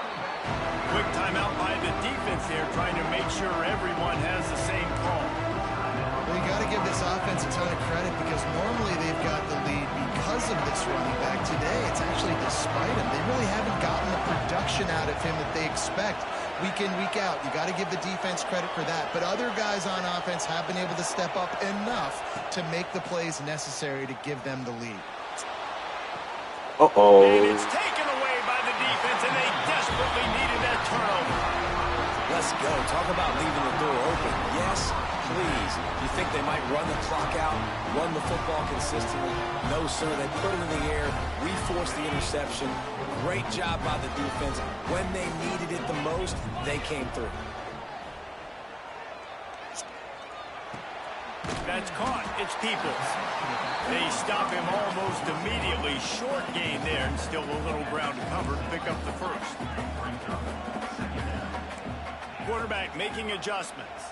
S2: Quick timeout by the defense there, trying to make sure everyone has the same call.
S3: Well, you got to give this offense a ton of credit because normally they've got the lead because of this running back. Today, it's actually despite him. They really haven't gotten the production out of him that they expect week in, week out. You got to give the defense credit for that. But other guys on offense have been able to step up enough to make the plays necessary to give them the lead.
S2: Uh-oh. And it's taken away by the defense, and they desperately needed that turnover.
S4: Let's go. Talk about leaving the door open. Yes, please. You think they might run the clock out, run the football consistently? No, sir. They put it in the air. We forced the interception. Great job by the defense. When they needed it the most, they came through.
S2: That's caught. It's Peoples. They stop him almost immediately. Short gain there, and still a little ground to cover to pick up the first. Quarterback making adjustments.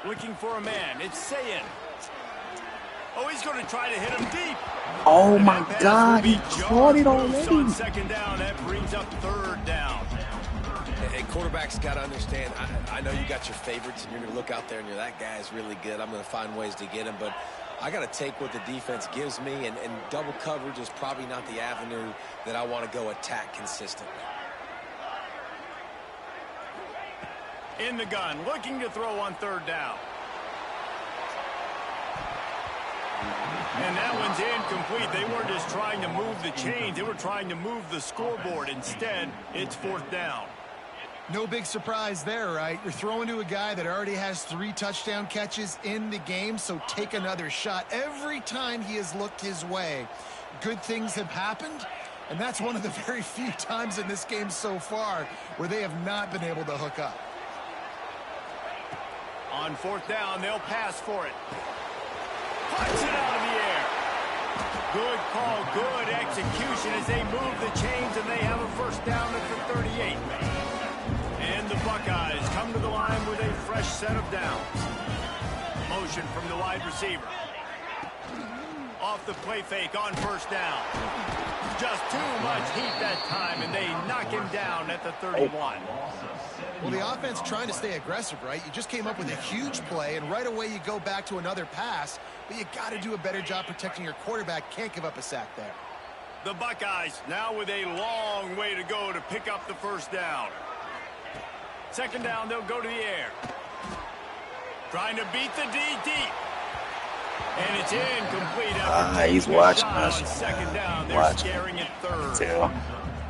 S2: Looking for a man. It's Sayin. Oh, he's going to try to hit him deep.
S1: Oh my God, he caught it already.
S2: On second down, that brings up third down.
S4: Hey, quarterbacks got to understand, I know you got your favorites, and you're going to look out there and you're, that guy is really good. I'm going to find ways to get him. But I got to take what the defense gives me, and double coverage is probably not the avenue that I want to go attack consistently.
S2: In the gun, looking to throw on third down. And that one's incomplete. They weren't just trying to move the chains. They were trying to move the scoreboard. Instead, it's fourth down.
S3: No big surprise there, right? You're throwing to a guy that already has 3 touchdown catches in the game, so take another shot. Every time he has looked his way, good things have happened, and that's one of the very few times in this game so far where they have not been able to hook up.
S2: On fourth down, they'll pass for it. Punch it out of the air. Good call, good execution as they move the chains, and they have a first down at the 38. And the Buckeyes come to the line with a fresh set of downs. Motion from the wide receiver. Off the play fake on first down. Just too much heat that time, and they knock him down at the 31.
S3: Well, the offense trying to stay aggressive, right? You just came up with a huge play, and right away you go back to another pass, but you got to do a better job protecting your quarterback. Can't give up a sack there.
S2: The Buckeyes now with a long way to go to pick up the first down. Second down, they'll go to the air. Trying to beat the D deep. And it's incomplete.
S1: He's watching us.
S2: On second down, they're scaring it third.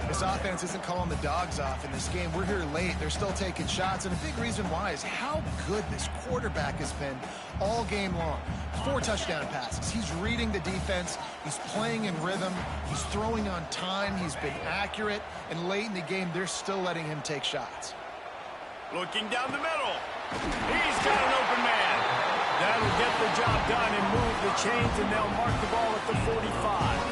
S3: This offense isn't calling the dogs off in this game. We're here late. They're still taking shots, and a big reason why is how good this quarterback has been all game long. 4 touchdown passes. He's reading the defense. He's playing in rhythm. He's throwing on time. He's been accurate, and late in the game, they're still letting him take shots.
S2: Looking down the middle. He's got an open man. That'll get the job done and move the chains, and they'll mark the ball at the 45.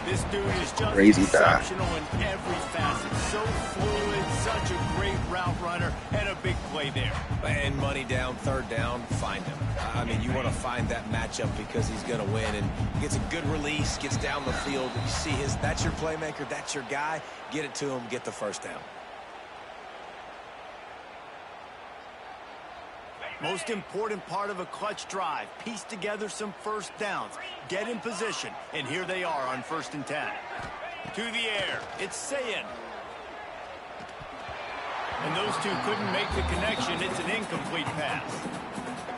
S2: This dude is just
S1: crazy
S2: exceptional in every facet. So fluid, such a great route runner, and a big play there.
S4: And money down, third down, find him. I mean, you want to find that matchup because he's going to win, and he gets a good release, gets down the field. You see that's your playmaker, that's your guy. Get it to him, get the first down.
S2: Most important part of a clutch drive, piece together some first downs, get in position, and here they are on 1st and 10. To the air, it's Sayin. And those two couldn't make the connection. It's an incomplete pass.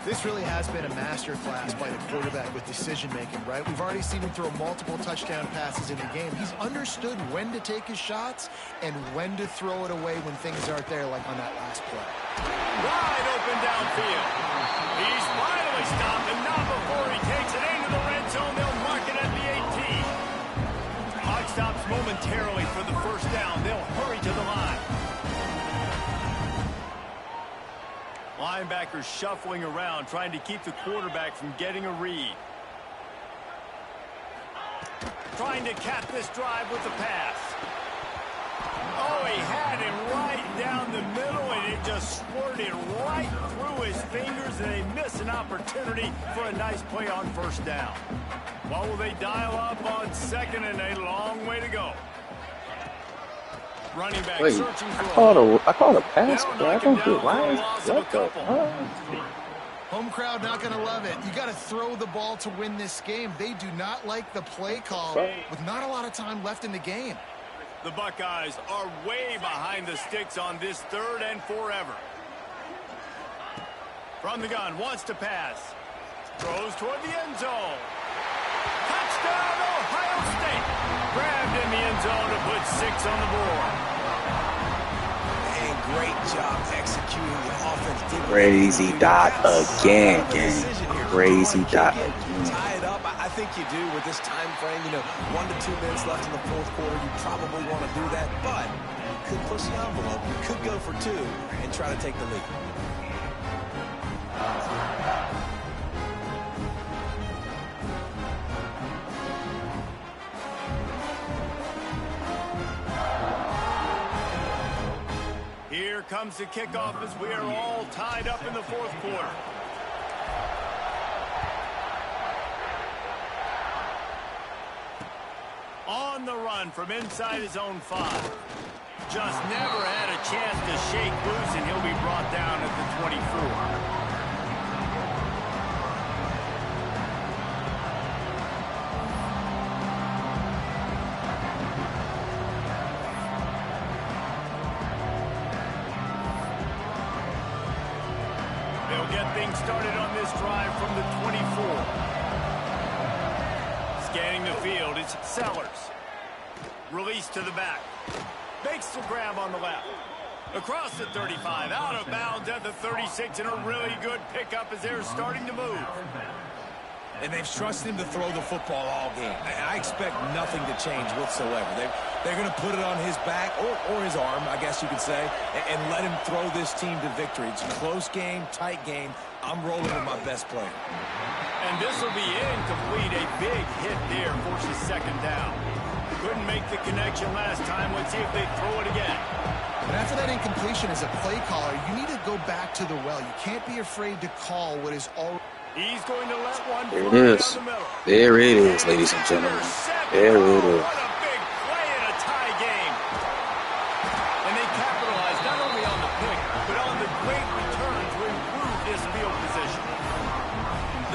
S3: This really has been a master class by the quarterback with decision-making, right? We've already seen him throw multiple touchdown passes in the game. He's understood when to take his shots and when to throw it away when things aren't there, like on that last play.
S2: Wide open downfield. He's finally stopped, and not before he takes it into the red zone. They'll mark it at the 18. Clock stops momentarily for the first down. They'll hurry to the line. Linebackers shuffling around, trying to keep the quarterback from getting a read. Trying to cap this drive with the pass. Oh, he had him right down the middle, and it just squirted right through his fingers, and they miss an opportunity for a nice play on first down. What will they dial up on second, and a long way to go? Running back searching for
S1: I called a pass, but I don't get why. What the
S3: Home crowd not going to love it. You got to throw the ball to win this game. They do not like the play call with not a lot of time left in the game.
S2: The Buckeyes are way behind the sticks on this 3rd and forever. From the gun, wants to pass. Throws toward the end zone. Touchdown, Ohio State. Grabbed in the end zone to put 6 on the board.
S4: And great job executing the offense.
S1: Crazy dot again, gang. Crazy dot again.
S4: Tie it up. I think you do with this time frame. 1 to 2 minutes left in the 4th quarter. You probably want to do that, but you could push the envelope. You could go for 2 and try to take the lead.
S2: Here comes the kickoff as we are all tied up in the 4th quarter. On the run from inside his own 5. Just never had a chance to shake loose, and he'll be brought down at the 24. things started on this drive from the 24. Scanning the field, it's Sellers. Release to the back. Makes the grab on the left. Across the 35, out of bounds at the 36, and a really good pickup as they're starting to move.
S4: And they've trusted him to throw the football all game. And I expect nothing to change whatsoever. They're going to put it on his back, or his arm, I guess you could say, and let him throw this team to victory. It's a close game, tight game. I'm rolling with my best player.
S2: And this will be incomplete. A big hit there forces second down. Couldn't make the connection last time. Let's see if they throw it again.
S3: And after that incompletion, as a play caller, you need to go back to the well. You can't be afraid to call what is already.
S2: He's going to let one
S1: There it
S2: fly
S1: is.
S2: down the middle.
S1: There it is, ladies and gentlemen. There it is.
S2: What a big play in a tie game. And they capitalized not only on the pick, but on the great return to improve this field position.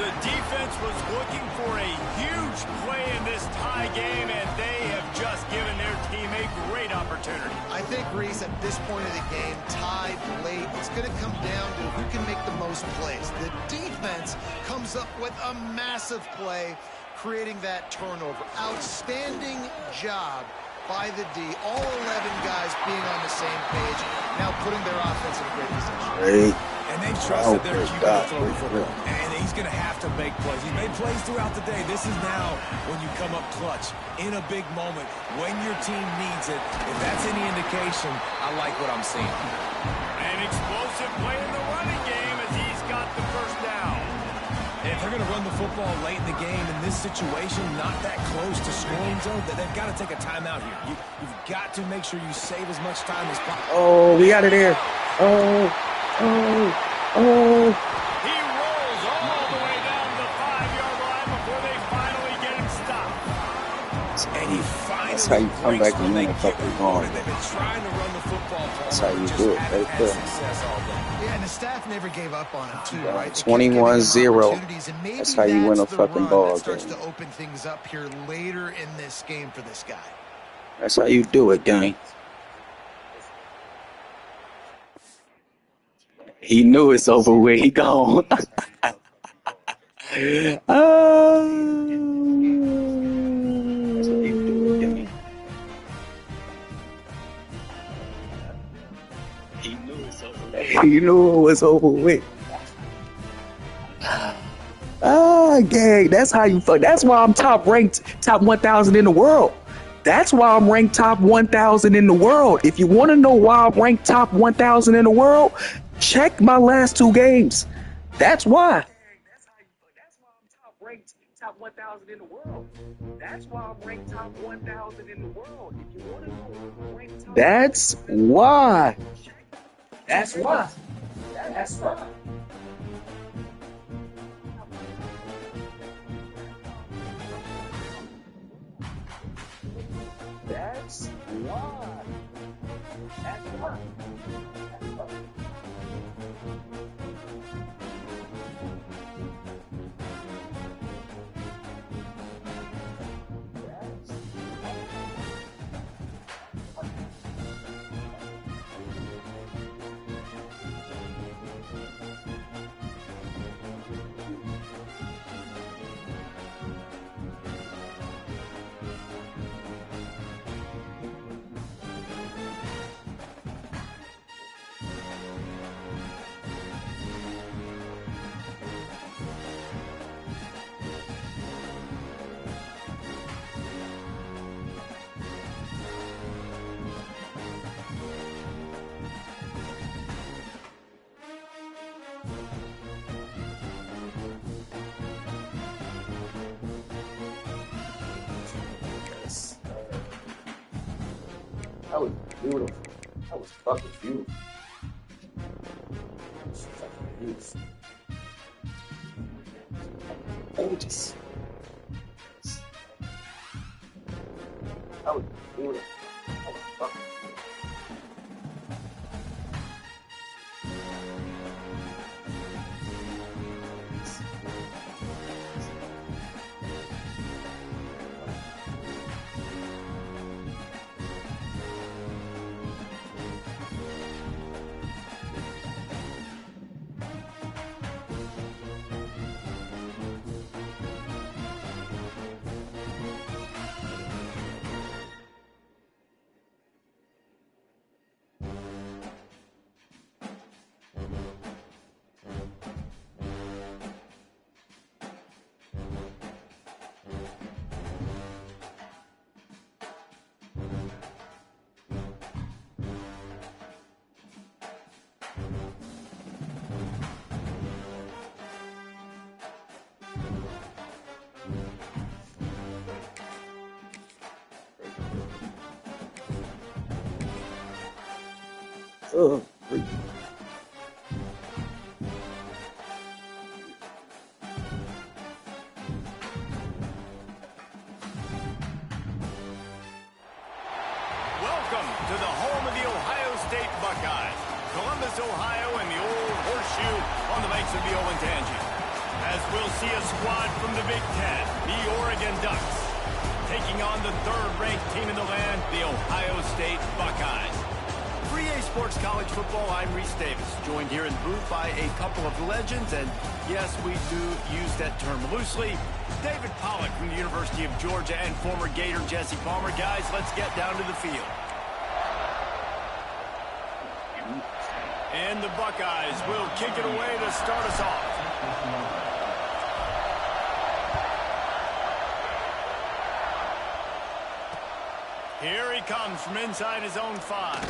S2: The defense was looking for a huge play in this tie game, and they have just given their team a great opportunity.
S3: I think, Reese, at this point of the game, tied late, it's going to come down to who can make the most plays. The defense comes up with a massive play, creating that turnover. Outstanding job by the D. All 11 guys being on the same page, now putting their offense in a great position.
S1: Great.
S4: And they've trusted their QB to throw the football.
S1: God.
S4: And he's going to have to make plays. He's made plays throughout the day. This is now when you come up clutch in a big moment when your team needs it. If that's any indication, I like what I'm seeing.
S2: An explosive play in the running game as he's got the first down.
S4: And if they're going to run the football late in the game in this situation, not that close to scoring zone, they've got to take a timeout here. You've got to make sure you save as much time as possible.
S1: Oh, we got it there. Oh.
S2: He rolls all the way down the 5-yard line before they finally get him stopped.
S4: And he finally
S1: That's how you come back and win a fucking ball.
S4: They've been trying to run the football.
S1: That's how you
S4: just
S1: do it,
S4: haven't
S1: right
S4: had
S1: there.
S4: success all day.
S3: Yeah, and the staff never gave up on him, too, right? They kept
S1: 21-0.
S3: giving him opportunities, and maybe
S1: That's how you win a
S3: the
S1: fucking
S3: run
S1: ball
S3: that starts
S1: game.
S3: to open things up here later in this game for this guy.
S1: That's how you do it, gang. He knew it's over with. He gone. He knew it was over with. Gang, that's how you fuck. That's why I'm top ranked, top 1,000 in the world. That's why I'm ranked top 1,000 in the world. If you want to know why I'm ranked top 1,000 in the world, check my last 2 games. That's why. That's why I'm top ranked, top 1,000 in the world. That's why I'm ranked top 1,000 in the world. If you want to know why I'm ranked top. That's why. That's why. That's why. That's why. That's why. That was beautiful. That was fucking beautiful. That was fucking beautiful. Gorgeous. That was beautiful. That was fucking Oh, freak.
S2: Welcome to the home of the Ohio State Buckeyes, Columbus, Ohio, and the Old Horseshoe on the banks of the Olentangy. As we'll see a squad from the Big Ten, the Oregon Ducks, taking on the third-ranked team in the land, the Ohio State Buckeyes. For EA Sports College Football, I'm Reese Davis, joined here in the booth by a couple of legends, and yes, we do use that term loosely. David Pollack from the University of Georgia and former Gator Jesse Palmer. Guys, let's get down to the field. And the Buckeyes will kick it away to start us off. Here he comes from inside his own 5.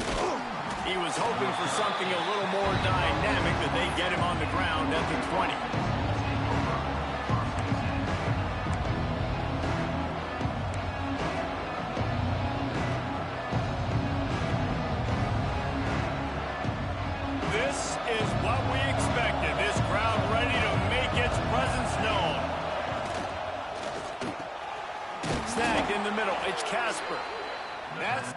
S2: He was hoping for something a little more dynamic, that they get him on the ground at the 20. This is what we expected. This crowd ready to make its presence known. Snagged in the middle. It's Casper. That's...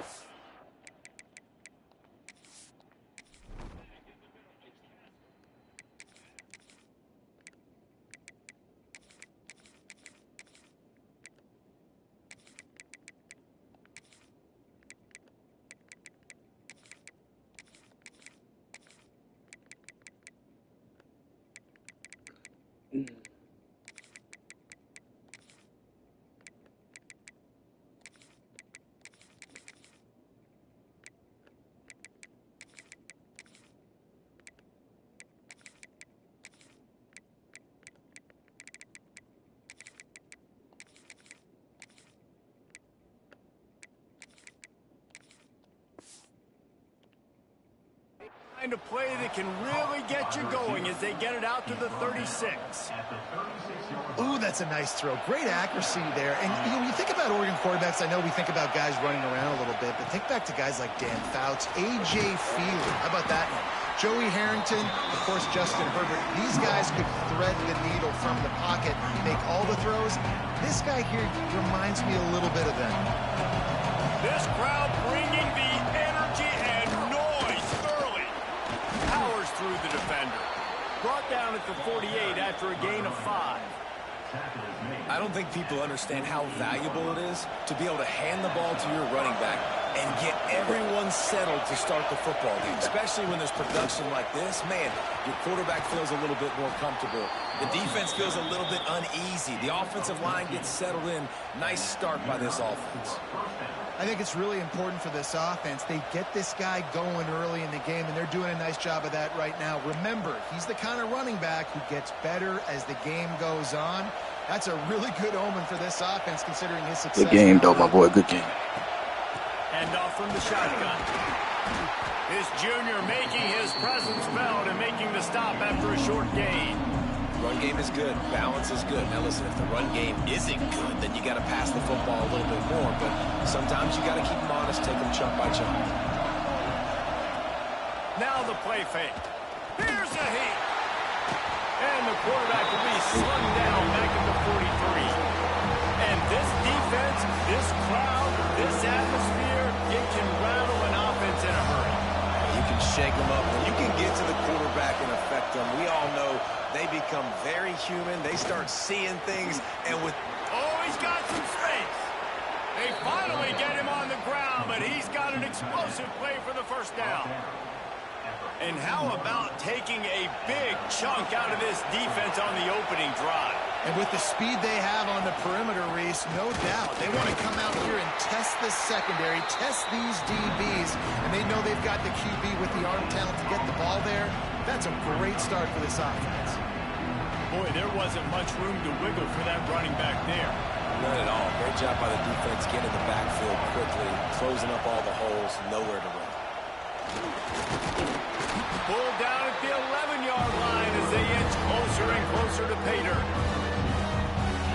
S2: kind of play that can really get you going as they get it out to the 36.
S3: Ooh, that's a nice throw. Great accuracy there. And when you think about Oregon quarterbacks, I know we think about guys running around a little bit, but think back to guys like Dan Fouts, A.J. Feely. How about that one? Joey Harrington, of course, Justin Herbert. These guys could thread the needle from the pocket, make all the throws. This guy here reminds me a little bit of them.
S2: This crowd bringing the energy and noise early. Powers through the defender. Brought down at the 48 after a gain of 5.
S4: I don't think people understand how valuable it is to be able to hand the ball to your running back and get everyone settled to start the football game, especially when there's production like this. Man, your quarterback feels a little bit more comfortable. The defense feels a little bit uneasy. The offensive line gets settled in. Nice start by this offense.
S3: I think it's really important for this offense. They get this guy going early in the game, and they're doing a nice job of that right now. Remember, he's the kind of running back who gets better as the game goes on. That's a really good omen for this offense, considering his success.
S1: Good game, though, my boy. Good game.
S2: And off from the shotgun. This junior making his presence felt and making the stop after a short gain.
S4: Run game is good. Balance is good. Now listen, if the run game isn't good, then you got to pass the football a little bit more. But sometimes you got to keep them honest, take them chunk by chunk.
S2: Now the play fake. Here's a hit. And the quarterback will be slung down back at the 43. And this defense, this crowd, this atmosphere, it can rattle an offense in a hurry.
S4: You can shake them up, and you can get to the quarterback and affect them. We all know they become very human. They start seeing things, and with...
S2: Oh, he's got some space. They finally get him on the ground, but he's got an explosive play for the first down. And how about taking a big chunk out of this defense on the opening drive?
S3: And with the speed they have on the perimeter, Reese, no doubt, they want to come out here and test the secondary, test these DBs, and they know they've got the QB with the arm talent to get the ball there. That's a great start for this offense.
S2: Boy, there wasn't much room to wiggle for that running back there.
S4: None at all. Great job by the defense getting the backfield quickly, closing up all the holes, nowhere to run.
S2: Pulled down at the 11-yard line as they inch closer and closer to pay dirt.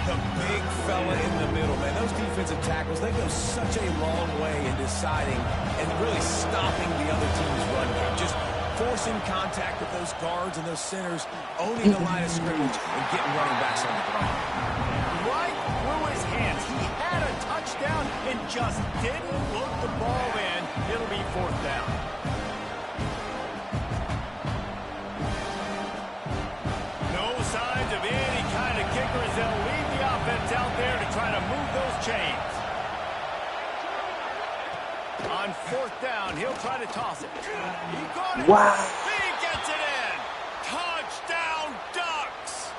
S4: The big fella in the middle, man. Those defensive tackles, they go such a long way in deciding and really stopping the other team's run game. Just forcing contact with those guards and those centers, owning the line of scrimmage, and getting running backs on the ground.
S2: Right through his hands. He had a touchdown and just didn't look the ball in. It'll be 4th down. No signs of any kind of kicker as they'll leave the offense out there to try to move those chains. On 4th down, he'll try to toss it. He got it.
S1: Wow.
S2: He gets it in. Touchdown, Ducks.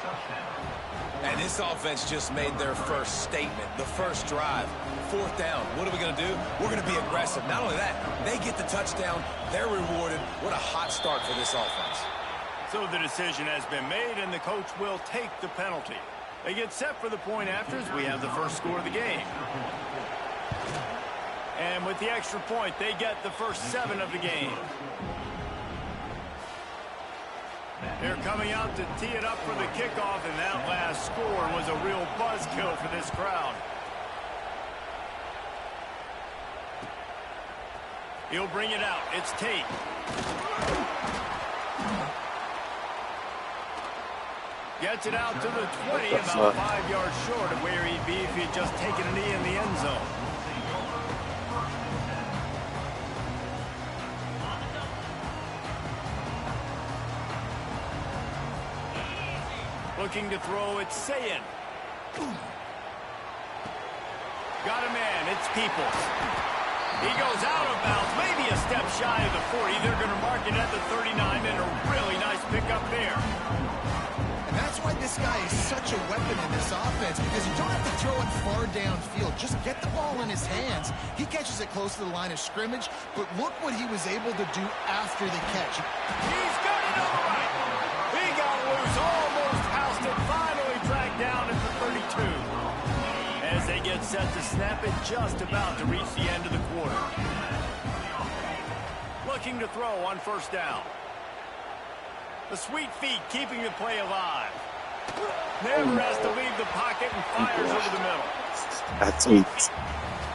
S4: And this offense just made their first statement, the first drive. 4th down. What are we going to do? We're going to be aggressive. Not only that, they get the touchdown. They're rewarded. What a hot start for this offense.
S2: So the decision has been made, and the coach will take the penalty. They get set for the point afters. We have the first score of the game. And with the extra point, they get the first 7 of the game. They're coming out to tee it up for the kickoff, and that last score was a real buzzkill for this crowd. He'll bring it out. It's Tate. Gets it out to the 20, about 5 yards short of where he'd be if he'd just taken a knee in the end zone. Looking to throw, it's Sayin. Got a man, it's Peoples. He goes out of bounds, maybe a step shy of the 40. They're going to mark it at the 39, and a really nice pickup there.
S3: And that's why this guy is such a weapon in this offense, because you don't have to throw it far downfield. Just get the ball in his hands. He catches it close to the line of scrimmage, but look what he was able to do after the catch.
S2: He's got it all right. He got loose, almost housed it, finally tracked down at the 32. As they get set to snap it, just about to reach the end of the quarter. Looking to throw on 1st down. The sweet feet keeping the play alive. Never has to leave the pocket and fires over the middle.
S1: That's sweet.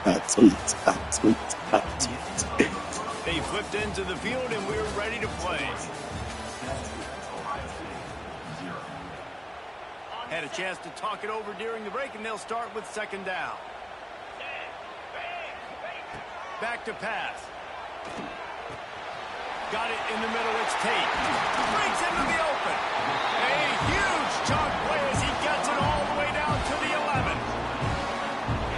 S1: That's sweet. That's sweet. That's sweet.
S2: They flipped into the field and we're ready to play. Had a chance to talk it over during the break, and they'll start with 2nd down. Back to pass. Got it in the middle, it's Tate. Breaks into the open. A huge chunk play as he gets it all the way down to the 11.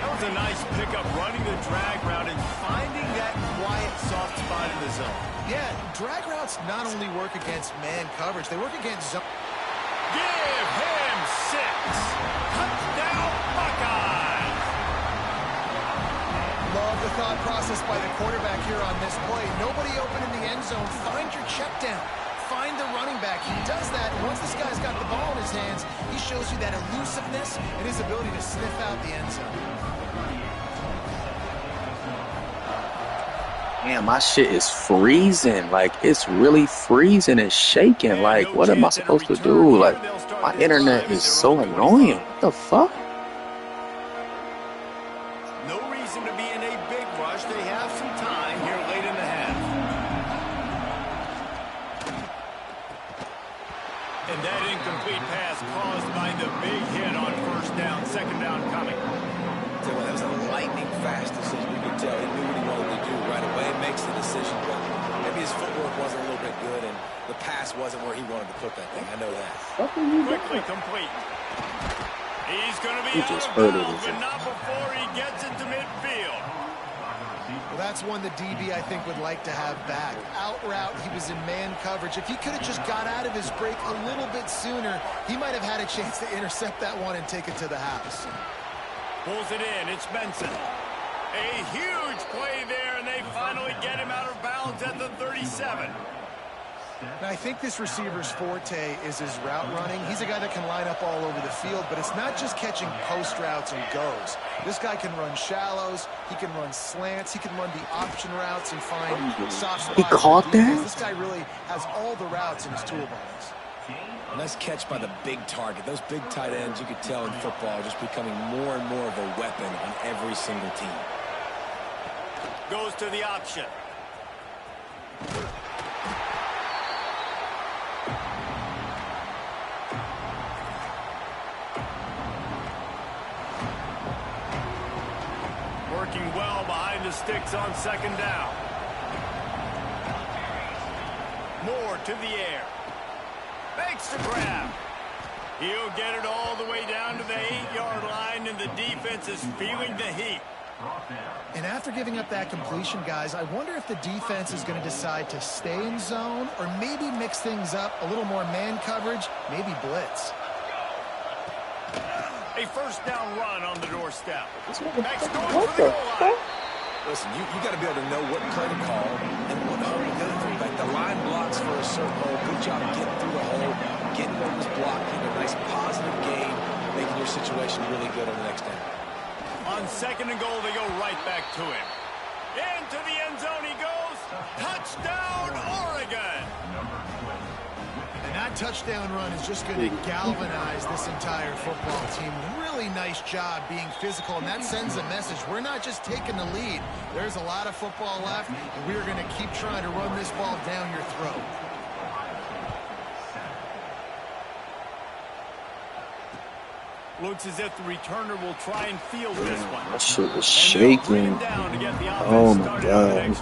S2: That was a nice pickup, running the drag route and finding that quiet, soft spot in the zone.
S3: Yeah, drag routes not only work against man coverage, they work against zone.
S2: Give him 6. Touchdown, Buckeyes.
S3: Love the thought process by the quarterback here on this play. Nobody open in the end zone. Find your check down. Find the running back. He does that. Once this guy's got the ball in his hands, he shows you that elusiveness and his ability to sniff out the end zone.
S1: Man, my shit is freezing. Like, it's really freezing and shaking. Like, what am I supposed to do? Like, my internet is so annoying. What the fuck?
S2: No reason to be in a big rush. They have some time here late in the half. And that incomplete pass caused by the big hit on 1st down. 2nd down coming.
S4: So that was a lightning fast decision. You could tell he knew what he wanted to do right away. Makes the decision, but maybe his footwork wasn't a little bit good, and the pass wasn't where he wanted to put that thing. I know that.
S2: Quickly complete. He's going to be out of bounds, but not before he gets it to midfield.
S3: Well, that's one the DB, I think, would like to have back. Out route, he was in man coverage. If he could have just got out of his break a little bit sooner, he might have had a chance to intercept that one and take it to the house.
S2: Pulls it in. It's Benson. A huge play there, and they finally get him out of bounds at the 37.
S3: Now, I think this receiver's forte is his route running. He's a guy that can line up all over the field, but it's not just catching post routes and goes. This guy can run shallows, he can run slants, he can run the option routes and find soft spots.
S1: He caught that?
S3: This guy really has all the routes in his toolbox.
S4: Nice catch by the big target. Those big tight ends, you could tell in football, are just becoming more and more of a weapon on every single team.
S2: Goes to the option. Working well behind the sticks on second down. Moore to the air. Makes the grab. He'll get it all the way down to the 8-yard line, and the defense is feeling the heat.
S3: And after giving up that completion, guys, I wonder if the defense is going to decide to stay in zone or maybe mix things up, a little more man coverage, maybe blitz.
S2: A first down run on the doorstep. Next going for the goal line.
S4: Listen, you got to be able to know what play to call and what hole to go through. Like the line blocks for a certain hole. Good job getting through the hole, getting what was blocked, getting a nice positive gain, making your situation really good on the next down.
S2: On second and goal, they go right back to him. Into the end zone he goes. Touchdown, Oregon.
S3: And that touchdown run is just going to galvanize this entire football team. Really nice job being physical, and that sends a message. We're not just taking the lead. There's a lot of football left, and we're going to keep trying to run this ball down your throat.
S2: Looks as if the returner will try and field this one.
S1: That shit was shaking. Oh my god.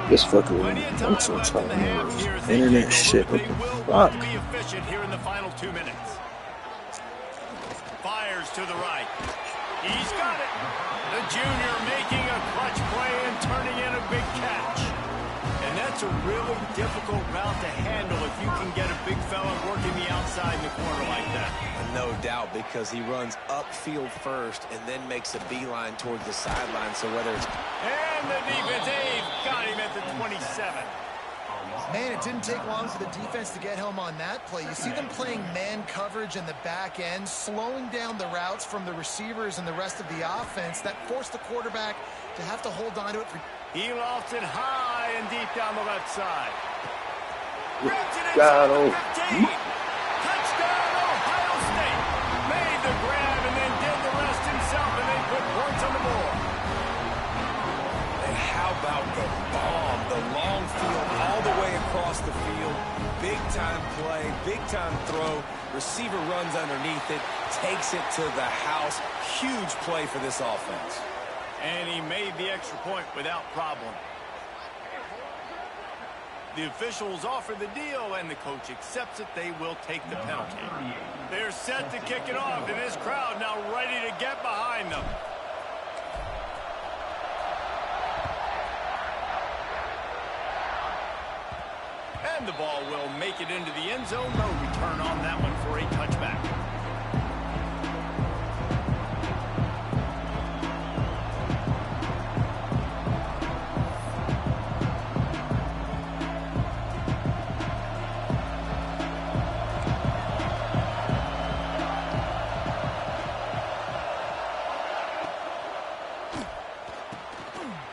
S1: This fucking, I'm so tired. Internet shit, what the fuck?
S2: Be efficient here in the final 2 minutes. Fires to the right. He's got it. The junior making a clutch play and turning in a big catch. And that's a really difficult route to handle if you can get a big fella working the outside in the corner like that.
S4: No doubt, because he runs upfield first and then makes a beeline towards the sideline. So whether it's...
S2: And the defense, Abe got him at the 27.
S3: Man, it didn't take long for the defense to get home on that play. You see them playing man coverage in the back end, slowing down the routes from the receivers and the rest of the offense. That forced the quarterback to have to hold on to it.
S2: He lofts it high and deep down the left side. Grabs it
S1: Got
S2: inside the 15. Touchdown, Ohio State. Made the grab and then did the rest himself, and they put points on the board.
S4: And how about the bomb, the long field all the way across the field. Big time play, big time throw. Receiver runs underneath it, takes it to the house. Huge play for this offense.
S2: And he made the extra point without problem. The officials offer the deal, and the coach accepts it. They will take the penalty. They're set to kick it off, and this crowd now ready to get behind them. And the ball will make it into the end zone. No return on that one for a touchback.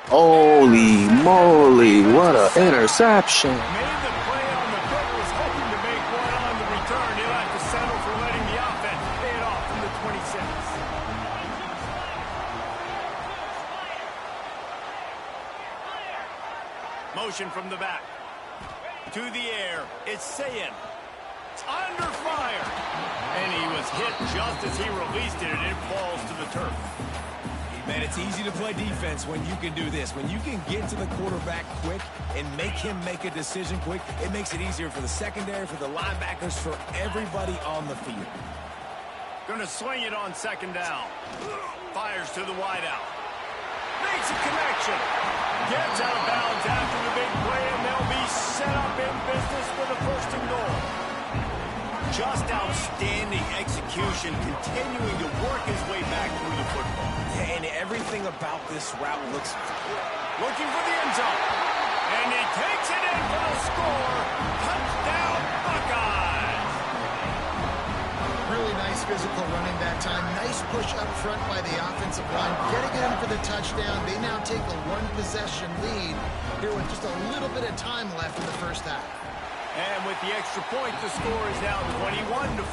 S1: Holy moly, what an interception.
S2: Made the play on the foot, was hoping to make one on the return. He'll have to settle for letting the offense pay it off from the 26. Motion from the back. To the air. It's Sayin. Under fire. And he was hit just as he released it, and it falls to the turf.
S4: Man, it's easy to play defense when you can do this. When you can get to the quarterback quick and make him make a decision quick, it makes it easier for the secondary, for the linebackers, for everybody on the field.
S2: Gonna swing it on second down. Fires to the wideout. Makes a connection. Gets out of bounds after the big play, and they'll be set up in business for the first and goal. Just outstanding execution, continuing to work his way back through the football.
S4: Yeah, and everything about this route looks...
S2: Looking for the end zone. And he takes it in for the score. Touchdown, Buckeyes.
S3: Really nice physical running that time. Nice push up front by the offensive line. Getting it in for the touchdown. They now take a one-possession lead here with just a little bit of time left in the first half.
S2: And with the extra point, the score is now 21-14.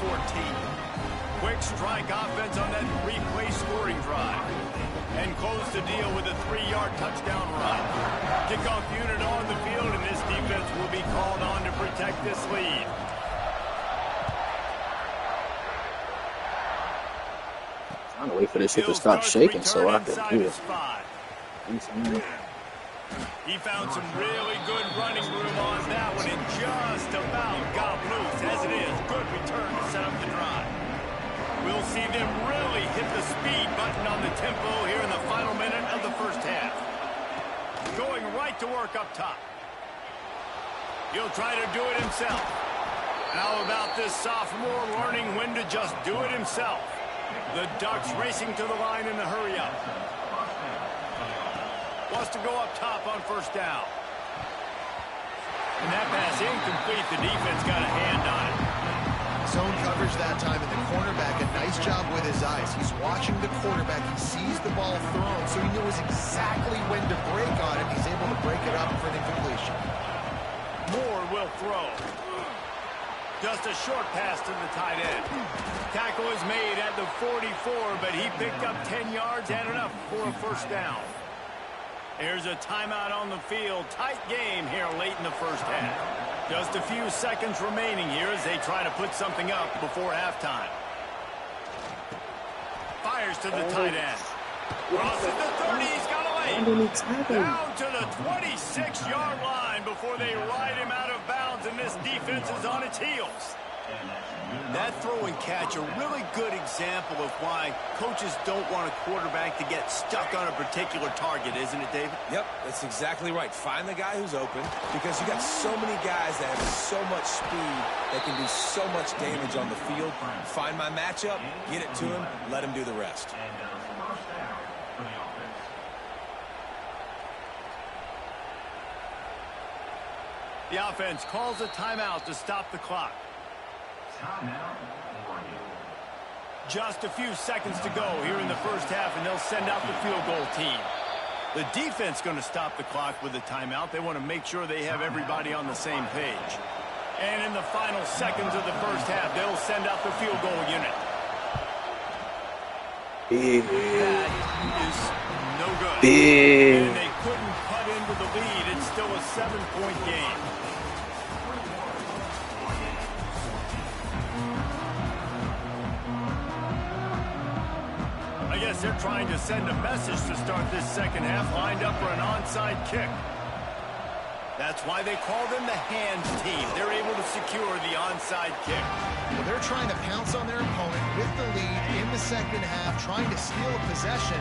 S2: Quick strike offense on that three-play scoring drive. And close the deal with a 3-yard touchdown run. Kickoff unit on the field, and this defense will be called on to protect this lead.
S1: I'm trying to wait for this shit to stop shaking so I can do it.
S2: He found some really good running room on that one and just about got loose. As it is, good return to set up the drive. We'll see them really hit the speed button on the tempo here in the final minute of the first half. Going right to work up top. He'll try to do it himself. How about this sophomore learning when to just do it himself? The Ducks racing to the line in the hurry-up. Wants to go up top on first down. And that pass incomplete. The defense got a hand on it.
S3: Zone coverage that time, and the cornerback, a nice job with his eyes. He's watching the quarterback. He sees the ball thrown, so he knows exactly when to break on it. He's able to break it up for an incompletion.
S2: Moore will throw. Just a short pass to the tight end. Tackle is made at the 44, but he picked up 10 yards and enough for a first down. There's a timeout on the field. Tight game here late in the first half. Just a few seconds remaining here as they try to put something up before halftime. Fires to the tight end. Crosses the 30. He's got a lane. Down to the 26-yard line before they ride him out of bounds, and this defense is on its heels. That throw and catch, a really good example of why coaches don't want a quarterback to get stuck on a particular target, isn't it, David?
S4: Yep, that's exactly right. Find the guy who's open, because you got so many guys that have so much speed that can do so much damage on the field. Find my matchup, get it to him, let him do the rest.
S2: The offense calls a timeout to stop the clock. Just a few seconds to go here in the first half, and they'll send out the field goal team. The defense going to stop the clock with a timeout. They want to make sure they have everybody on the same page. And in the final seconds of the first half, they'll send out the field goal unit. That is no good. And they couldn't cut into the lead. It's still a 7-point game. I guess they're trying to send a message to start this second half, lined up for an onside kick. That's why they call them the hands team. They're able to secure the onside kick.
S3: Well, they're trying to pounce on their opponent with the lead in the second half, trying to steal a possession,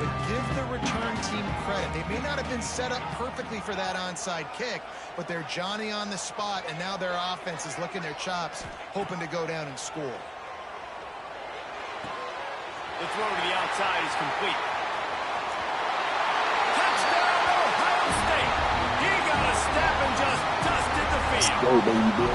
S3: but give the return team credit. They may not have been set up perfectly for that onside kick, but they're Johnny on the spot, and now their offense is licking their chops, hoping to go down and score.
S2: The throw to the outside is complete. Touchdown, Ohio State! He got a step and just dusted the field.
S1: Go, baby.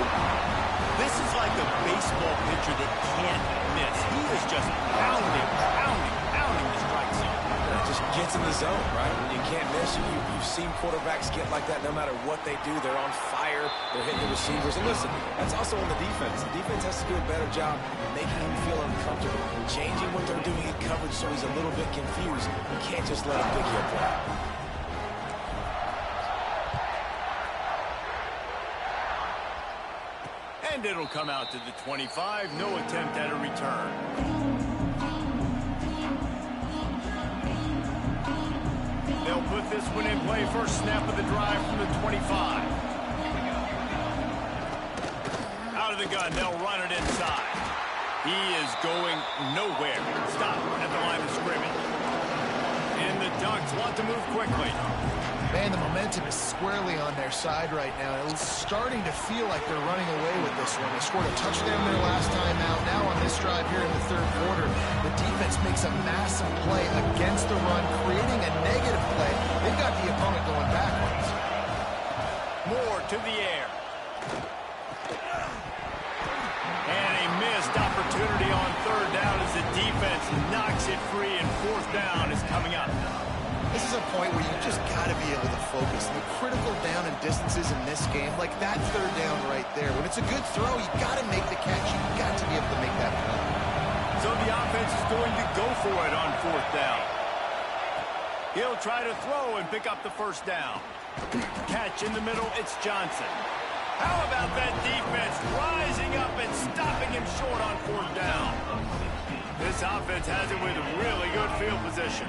S2: This is like a baseball pitcher that can't miss. He is just pounding the strike zone.
S4: It just gets in the zone, right? When you can't miss, you've seen quarterbacks get like that no matter what they do. They're on fire. They're hitting the receivers. And listen, that's also on the defense. The defense has to do a better job making him feel uncomfortable, changing what they're doing in coverage so he's a little bit confused. You can't just let him pick you apart.
S2: And it'll come out to the 25. No attempt at a return. They'll put this one in play. First snap of the drive from the 25. Out of the gun. They'll run it inside. He is going nowhere. Stop at the line of scrimmage. And the Ducks want to move quickly.
S3: Man, the momentum is squarely on their side right now. It's starting to feel like they're running away with this one. They scored a touchdown their last time out. Now on this drive here in the third quarter, the defense makes a massive play against the run, creating a negative play. They've got the opponent going backwards.
S2: Moore to the air. And a missed opportunity on third down as the defense knocks it free, and fourth down is coming up.
S3: This is a point where you just got to be able to focus. The critical down and distances in this game, like that third down right there. When it's a good throw, you got to make the catch. You got to be able to make that play.
S2: So the offense is going to go for it on fourth down. He'll try to throw and pick up the first down. Catch in the middle, it's Johnson. How about that defense rising up and stopping him short on fourth down? This offense has it with really good field position.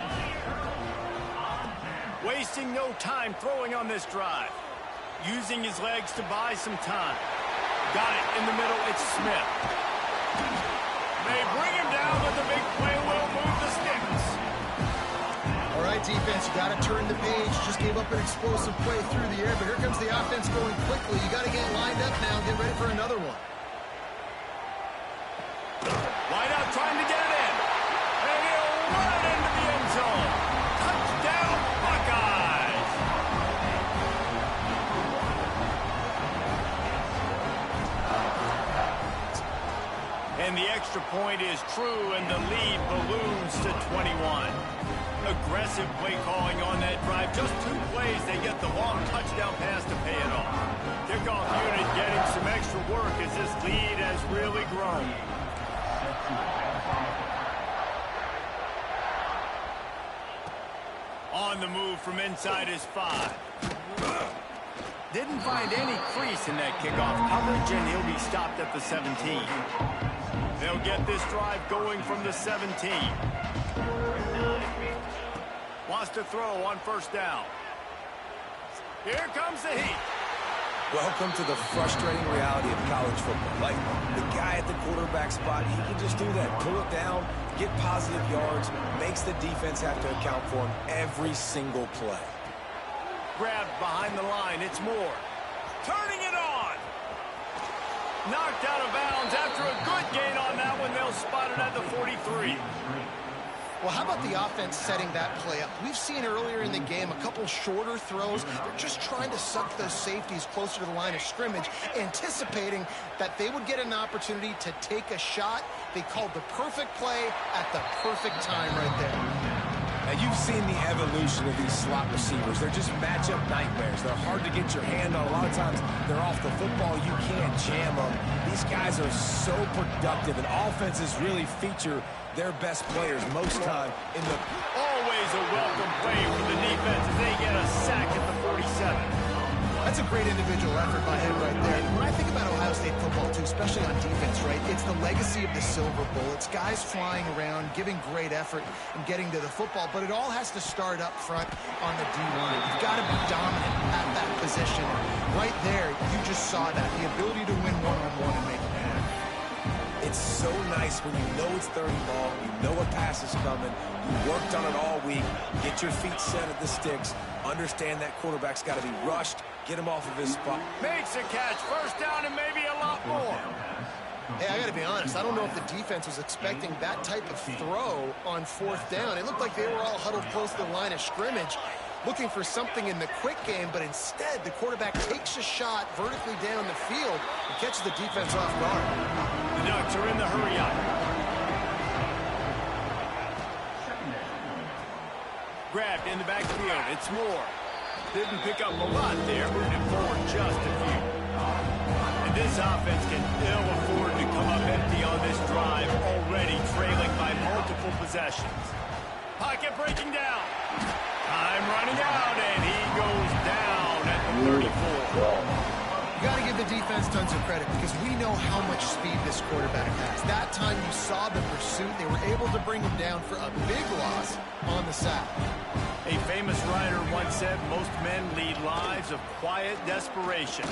S2: Wasting no time throwing on this drive. Using his legs to buy some time. Got it in the middle, it's Smith. They bring him down, but the big play will move the sticks.
S3: All right, defense, you got to turn the page. Just gave up an explosive play through the air, but here comes the offense going quickly. You got to get lined up now. Get ready for another one.
S2: Wide out trying to get it in. And he'll run it into the end zone. Touchdown, Buckeyes. And the extra point is true, and the lead balloons to 21. Aggressive play calling on that drive. Just 2 plays, they get the long touchdown pass to pay it off. Kickoff unit getting some extra work as this lead has really grown. On the move from inside his 5. Didn't find any crease in that kickoff coverage, and he'll be stopped at the 17. They'll get this drive going from the 17. Wants to throw on first down. Here comes the heat.
S4: Welcome to the frustrating reality of college football. Like, the guy at the quarterback spot, he can just do that. Pull it down, get positive yards, makes the defense have to account for him every single play.
S2: Grabbed behind the line, it's Moore. Turning it on. Knocked out of bounds after a good gain on that one. They'll spot it at the 43.
S3: Well, how about the offense setting that play up? We've seen earlier in the game a couple shorter throws. They're just trying to suck those safeties closer to the line of scrimmage, anticipating that they would get an opportunity to take a shot. They called the perfect play at the perfect time right there.
S4: Now, you've seen the evolution of these slot receivers. They're just matchup nightmares. They're hard to get your hand on. A lot of times, they're off the football. You can't jam them. These guys are so productive, and offenses really feature their best players most time in the...
S2: Always a welcome play for the defense as they get a sack at the 47.
S3: That's a great individual effort by him right there. And when I think about Ohio State football, too, especially on defense, right, it's the legacy of the Silver Bowl. It's guys flying around, giving great effort, and getting to the football. But it all has to start up front on the D-line. You've got to be dominant at that position. Right there, you just saw that, the ability to win one-on-one and make it happen.
S4: It's so nice when you know it's 30 ball, you know a pass is coming, you worked on it all week, get your feet set at the sticks, understand that quarterback's got to be rushed, get him off of his spot.
S2: Makes a catch, first down, and maybe a lot more.
S3: Hey, I got to be honest, I don't know if the defense was expecting that type of throw on fourth down. It looked like they were all huddled close to the line of scrimmage, looking for something in the quick game, but instead the quarterback takes a shot vertically down the field and catches the defense off guard.
S2: The Ducks are in the hurry up. Grabbed in the backfield, it's Moore. Didn't pick up a lot there, moving forward just a few. And this offense can ill afford to come up empty on this drive, already trailing by multiple possessions. Pocket breaking down. Time running out, and he goes down at the 34.
S3: You got to give the defense tons of credit because we know how much speed this quarterback has. That time you saw the pursuit. They were able to bring him down for a big loss on the sack.
S2: A famous writer once said, most men lead lives of quiet desperation.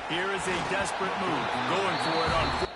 S2: Here is a desperate move, going for it on...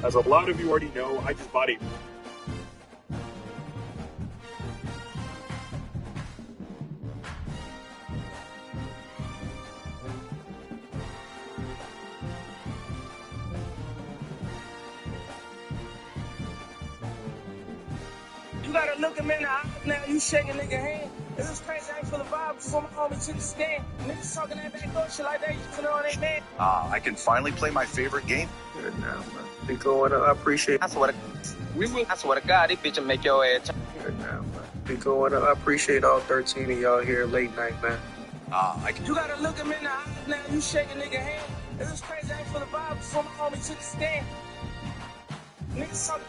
S6: As a lot of you already know, I just bought a
S7: You gotta look him in the eye now. You shake a nigga hand. It was crazy. I ain't feel the vibe before my homie took the stand. Niggas talking that back door shit like that. You put it on their man.
S8: I can finally play my favorite game.
S1: Good now, man. Be going up. I appreciate.
S7: I swear to God, this bitch will make your ass.
S1: Good now, man. Be going up. I appreciate all 13 of y'all here late night, man.
S7: You gotta look him in the eye now. You shake a nigga hand. It was crazy. I ain't feel the vibe before my homie took the stand. Niggas talking.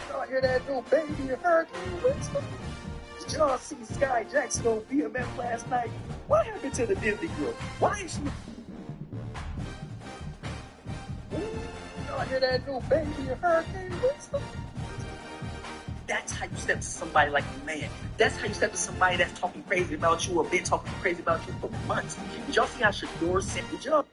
S9: Y'all hear that new baby Hurricane Winston? Did y'all see Sky Jackson on BMF last night? What happened to the Disney girl? Why is she? Y'all hear that new baby Hurricane Winston? That's how you step to somebody like a man. That's how you step to somebody that's talking crazy about you or been talking crazy about you for months. Did y'all see how Shador sent the job?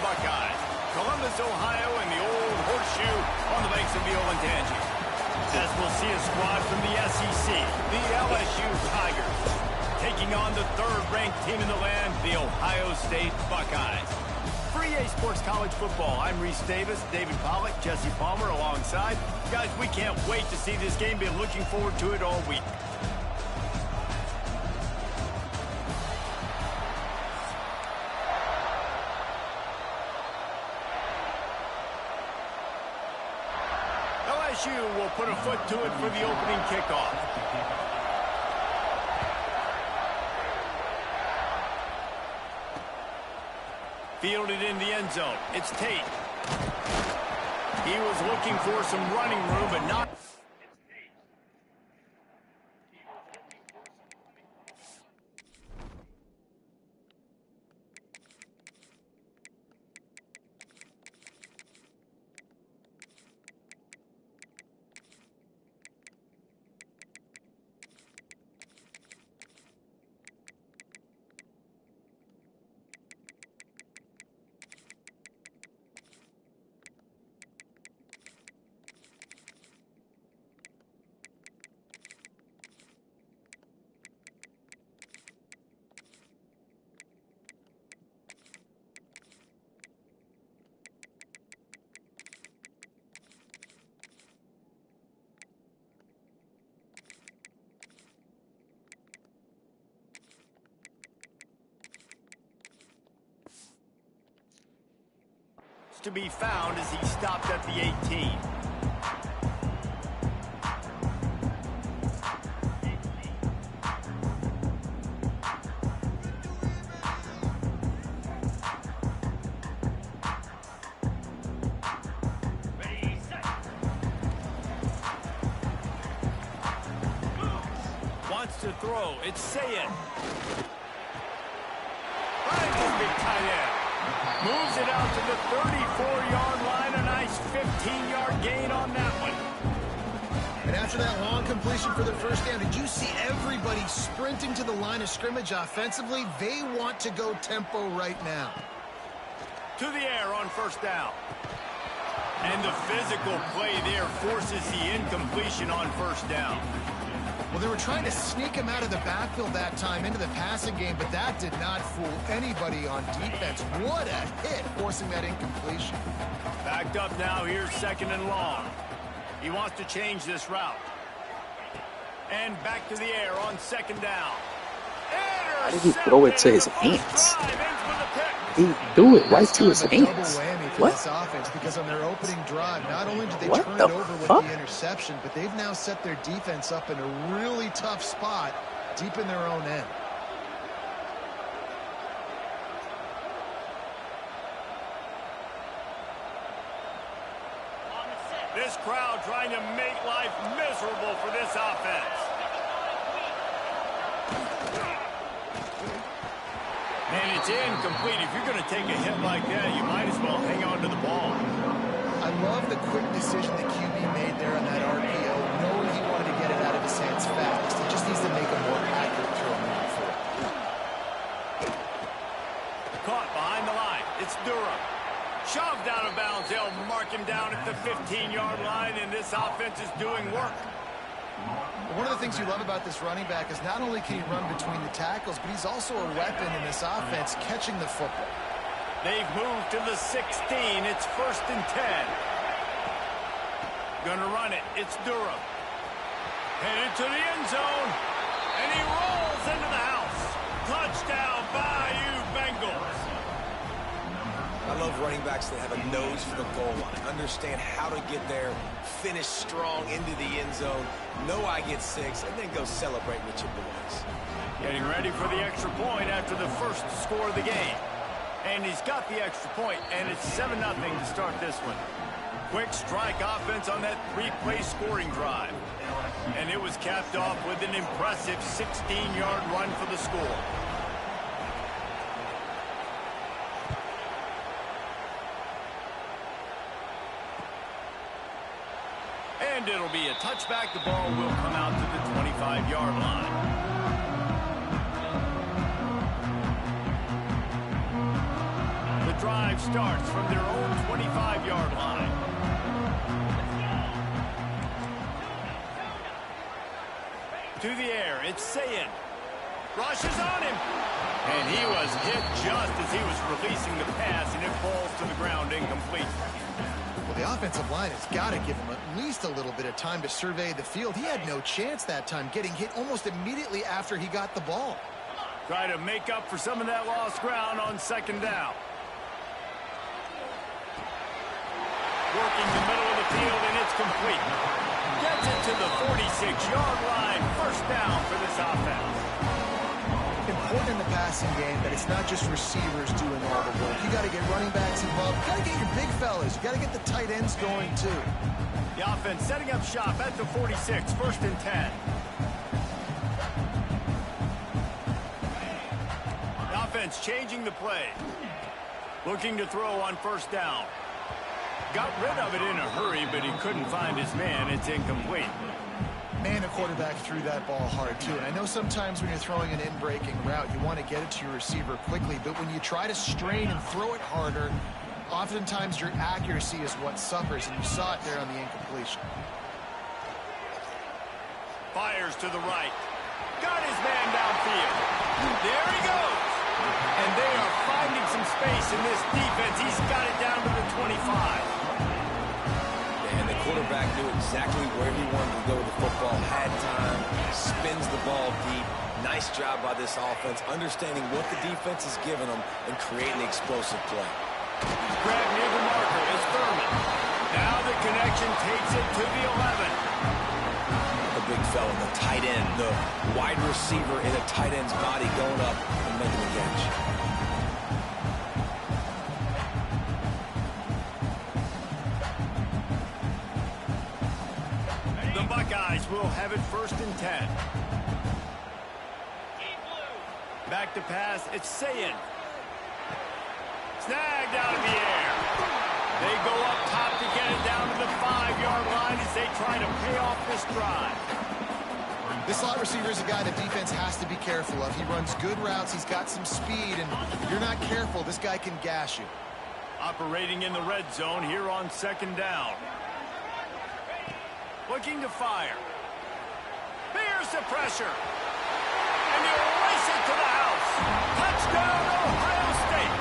S2: Buckeyes. Columbus, Ohio, and the Old Horseshoe on the banks of the Olentangy. As we'll see a squad from the SEC, the LSU Tigers, taking on the third-ranked team in the land, the Ohio State Buckeyes. For EA Sports College Football, I'm Reese Davis, David Pollack, Jesse Palmer alongside. Guys, we can't wait to see this game. Been looking forward to it all week. LSU will put a foot to it for the opening kickoff. Fielded in the end zone. It's Tate. He was looking for some running room, but not. To be found as he stopped at the 18. Wants to throw. It's Sayed. Finds his big tight end. Moves it out to the 34-yard line. A nice 15-yard gain on that one.
S3: And after that long completion for the first down, did you see everybody sprinting to the line of scrimmage offensively? They want to go tempo right now.
S2: To the air on first down. And the physical play there forces the incompletion on first down.
S3: Well, they were trying to sneak him out of the backfield that time into the passing game, but that did not fool anybody on defense. What a hit, forcing that incompletion.
S2: Backed up now, here's second and long. He wants to change this route. And back to the air on second down.
S1: How did he throw it to his hands? He threw it right to his hands. What?
S3: This offense, because on their opening drive, not only did they
S1: What
S3: turn
S1: the
S3: it over with
S1: fuck?
S3: the interception, but they've now set their defense up in a really tough spot deep in their own end.
S2: This crowd trying to make life miserable for this offense. And it's incomplete. If you're going to take a hit like that, you might as well hang on to the ball.
S3: I love the quick decision the QB made there on that RPO, knowing he wanted to get it out of his hands fast. He just needs to make a more accurate throw moving forward.
S2: Caught behind the line. It's Durham. Shoved out of bounds. They'll mark him down at the 15-yard line, and this offense is doing work.
S3: One of the things you love about this running back is not only can he run between the tackles, but he's also a weapon in this offense catching the football.
S2: They've moved to the 16. It's first and 10. Gonna run it. It's Durham. Headed to the end zone. And he rolls into the house. Touchdown, Bayou Bengals.
S4: I love running backs that have a nose for the goal line, understand how to get there, finish strong into the end zone, know I get 6, and then go celebrate with your boys.
S2: Getting ready for the extra point after the first score of the game. And he's got the extra point, and it's 7-0 to start this one. Quick strike offense on that 3-play scoring drive. And it was capped off with an impressive 16-yard run for the score. And it'll be a touchback. The ball will come out to the 25-yard line. The drive starts from their own 25-yard line. To the air, it's Sayin. Rushes on him. And he was hit just as he was releasing the pass, and it falls to the ground incomplete.
S3: Well, the offensive line has got to give him at least a little bit of time to survey the field. He had no chance that time, getting hit almost immediately after he got the ball.
S2: Try to make up for some of that lost ground on second down. Working the middle of the field, and it's complete. Gets it to the 46-yard line. First down for this offense.
S3: Important in the passing game that it's not just receivers doing all the work. You got to get running backs involved. You got to get your big fellas. You got to get the tight ends going too.
S2: The offense setting up shop at the 46, 1st and 10. The offense changing the play. Looking to throw on first down. Got rid of it in a hurry, but he couldn't find his man. It's incomplete.
S3: Man, a quarterback threw that ball hard, too. And I know sometimes when you're throwing an in-breaking route, you want to get it to your receiver quickly. But when you try to strain and throw it harder, oftentimes your accuracy is what suffers. And you saw it there on the incompletion.
S2: Fires to the right. Got his man downfield. There he goes. And they are finding some space in this defense. He's got it down to the 25.
S4: And the quarterback knew exactly where he wanted to go with the football, had time, spins the ball deep. Nice job by this offense, understanding what the defense is giving them and creating explosive play.
S2: Grabbed near the marker is Thurman. Now the connection takes it to the 11.
S4: The big fella, the tight end, the wide receiver in a tight end's body going up and making the catch.
S2: Buckeyes will have it 1st and 10. Back to pass, it's Sayin. Snagged out of the air. They go up top to get it down to the 5-yard line as they try to pay off this drive.
S3: This slot receiver is a guy the defense has to be careful of. He runs good routes, he's got some speed, and if you're not careful, this guy can gash you.
S2: Operating in the red zone here on 2nd down. Looking to fire. Bears the pressure. And you race it to the house. Touchdown, Ohio State.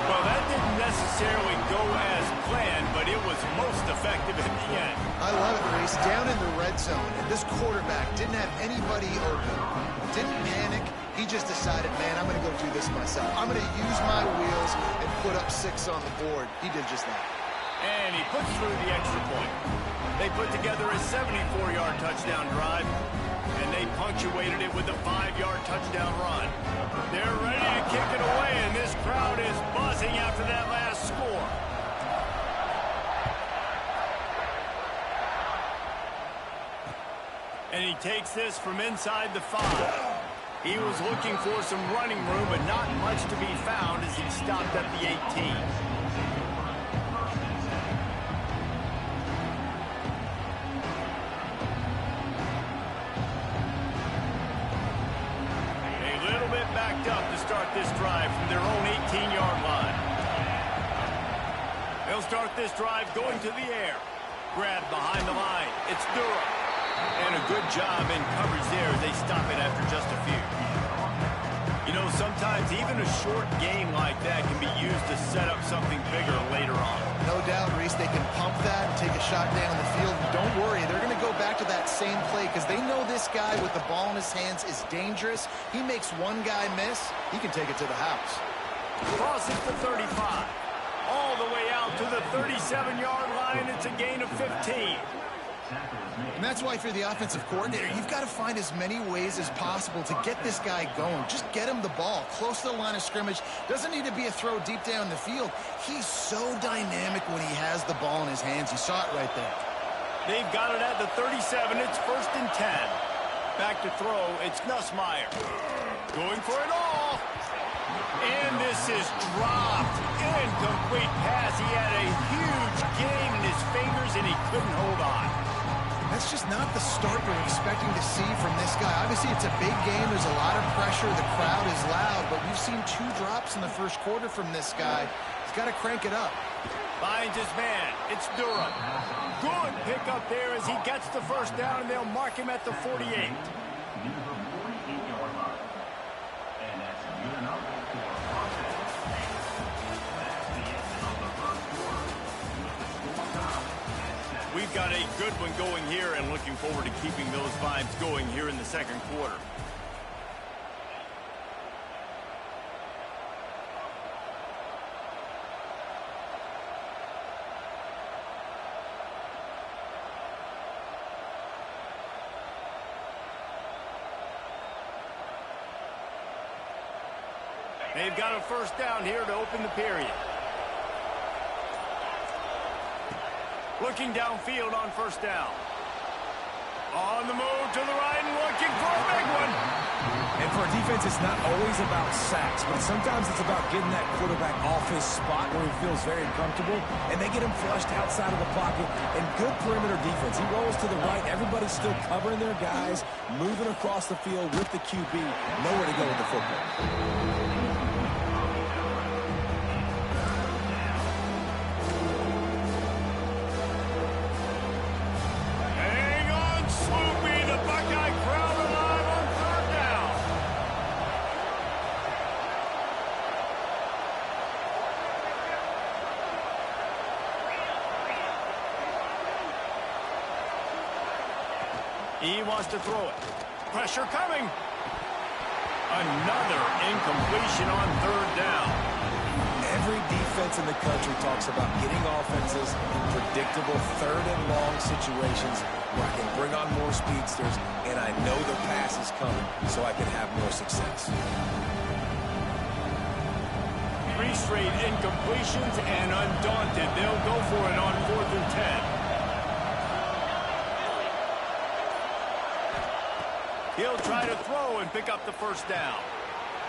S2: Well, that didn't necessarily go as planned, but it was most effective at the end.
S3: I love it, Reese. Down in the red zone, and this quarterback didn't have anybody open. Didn't panic. He just decided, man, I'm going to go do this myself. I'm going to use my wheels and put up 6 on the board. He did just that.
S2: And he puts through the extra point. They put together a 74-yard touchdown drive, and they punctuated it with a 5-yard touchdown run. They're ready to kick it away, and this crowd is buzzing after that last score. And he takes this from inside the 5. He was looking for some running room, but not much to be found as he stopped at the 18. This drive from their own 18-yard line. They'll start this drive going to the air. Grabbed behind the line. It's Durham. And a good job in coverage there as they stop it after just a few. You know, sometimes even a short game like that can be used to set up something bigger later on.
S3: No doubt, Reese, they can pump that and take a shot down the field. Don't worry, they're going to go back to that same play because they know this guy with the ball in his hands is dangerous. He makes one guy miss, he can take it to the house.
S2: Crosses the 35. All the way out to the 37-yard line. It's a gain of 15.
S3: And that's why if you're the offensive coordinator, you've got to find as many ways as possible to get this guy going. Just get him the ball close to the line of scrimmage. Doesn't need to be a throw deep down the field. He's so dynamic when he has the ball in his hands. You saw it right there.
S2: They've got it at the 37. It's 1st and 10. Back to throw. It's Nussmeier. Going for it all. And this is dropped. Incomplete pass. He had a huge game in his fingers, and he couldn't hold on.
S3: That's just not the start we're expecting to see from this guy. Obviously, Obviously, it's a big game. There's a lot of pressure. The crowd is loud, but we've seen 2 drops in the first quarter from this guy. He's got to crank it up.
S2: Finds his man. It's Durham. Good pickup there as he gets the first down, and they'll mark him at the 48.
S5: Near the 48-yard line. And that's good enough for a first down. That's the end of the first quarter. With the score now at 7.
S2: We've got a good one going here, and looking forward to keeping those vibes going here in the second quarter. They've got a first down here to open the period. Looking downfield on first down. On the move to the right and looking for a big one.
S4: And for a defense, it's not always about sacks, but sometimes it's about getting that quarterback off his spot where he feels very comfortable, and they get him flushed outside of the pocket. And good perimeter defense. He rolls to the right. Everybody's still covering their guys, moving across the field with the QB. Nowhere to go with the football.
S2: He wants to throw it. Pressure coming. Another incompletion on third down.
S4: Every defense in the country talks about getting offenses in predictable third and long situations where I can bring on more speedsters and I know the pass is coming so I can have more success.
S2: 3 straight incompletions, and undaunted, they'll go for it on 4th and 10. He'll try to throw and pick up the first down.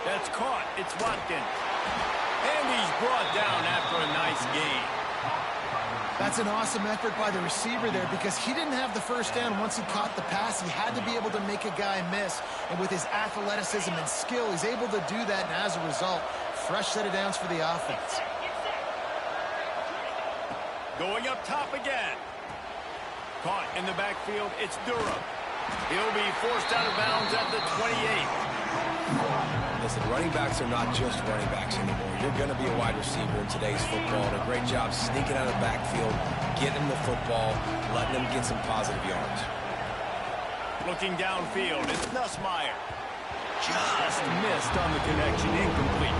S2: That's caught. It's Watkins. And he's brought down after a nice gain.
S3: That's an awesome effort by the receiver there because he didn't have the first down once he caught the pass. He had to be able to make a guy miss. And with his athleticism and skill, he's able to do that. And as a result, fresh set of downs for the offense.
S2: Going up top again. Caught in the backfield. It's Durham. He'll be forced out of bounds at the 28.
S4: Listen, running backs are not just running backs anymore. You're going to be a wide receiver in today's football. And a great job sneaking out of the backfield, getting the football, letting them get some positive yards.
S2: Looking downfield, it's Nussmeier. Just missed on the connection, incomplete.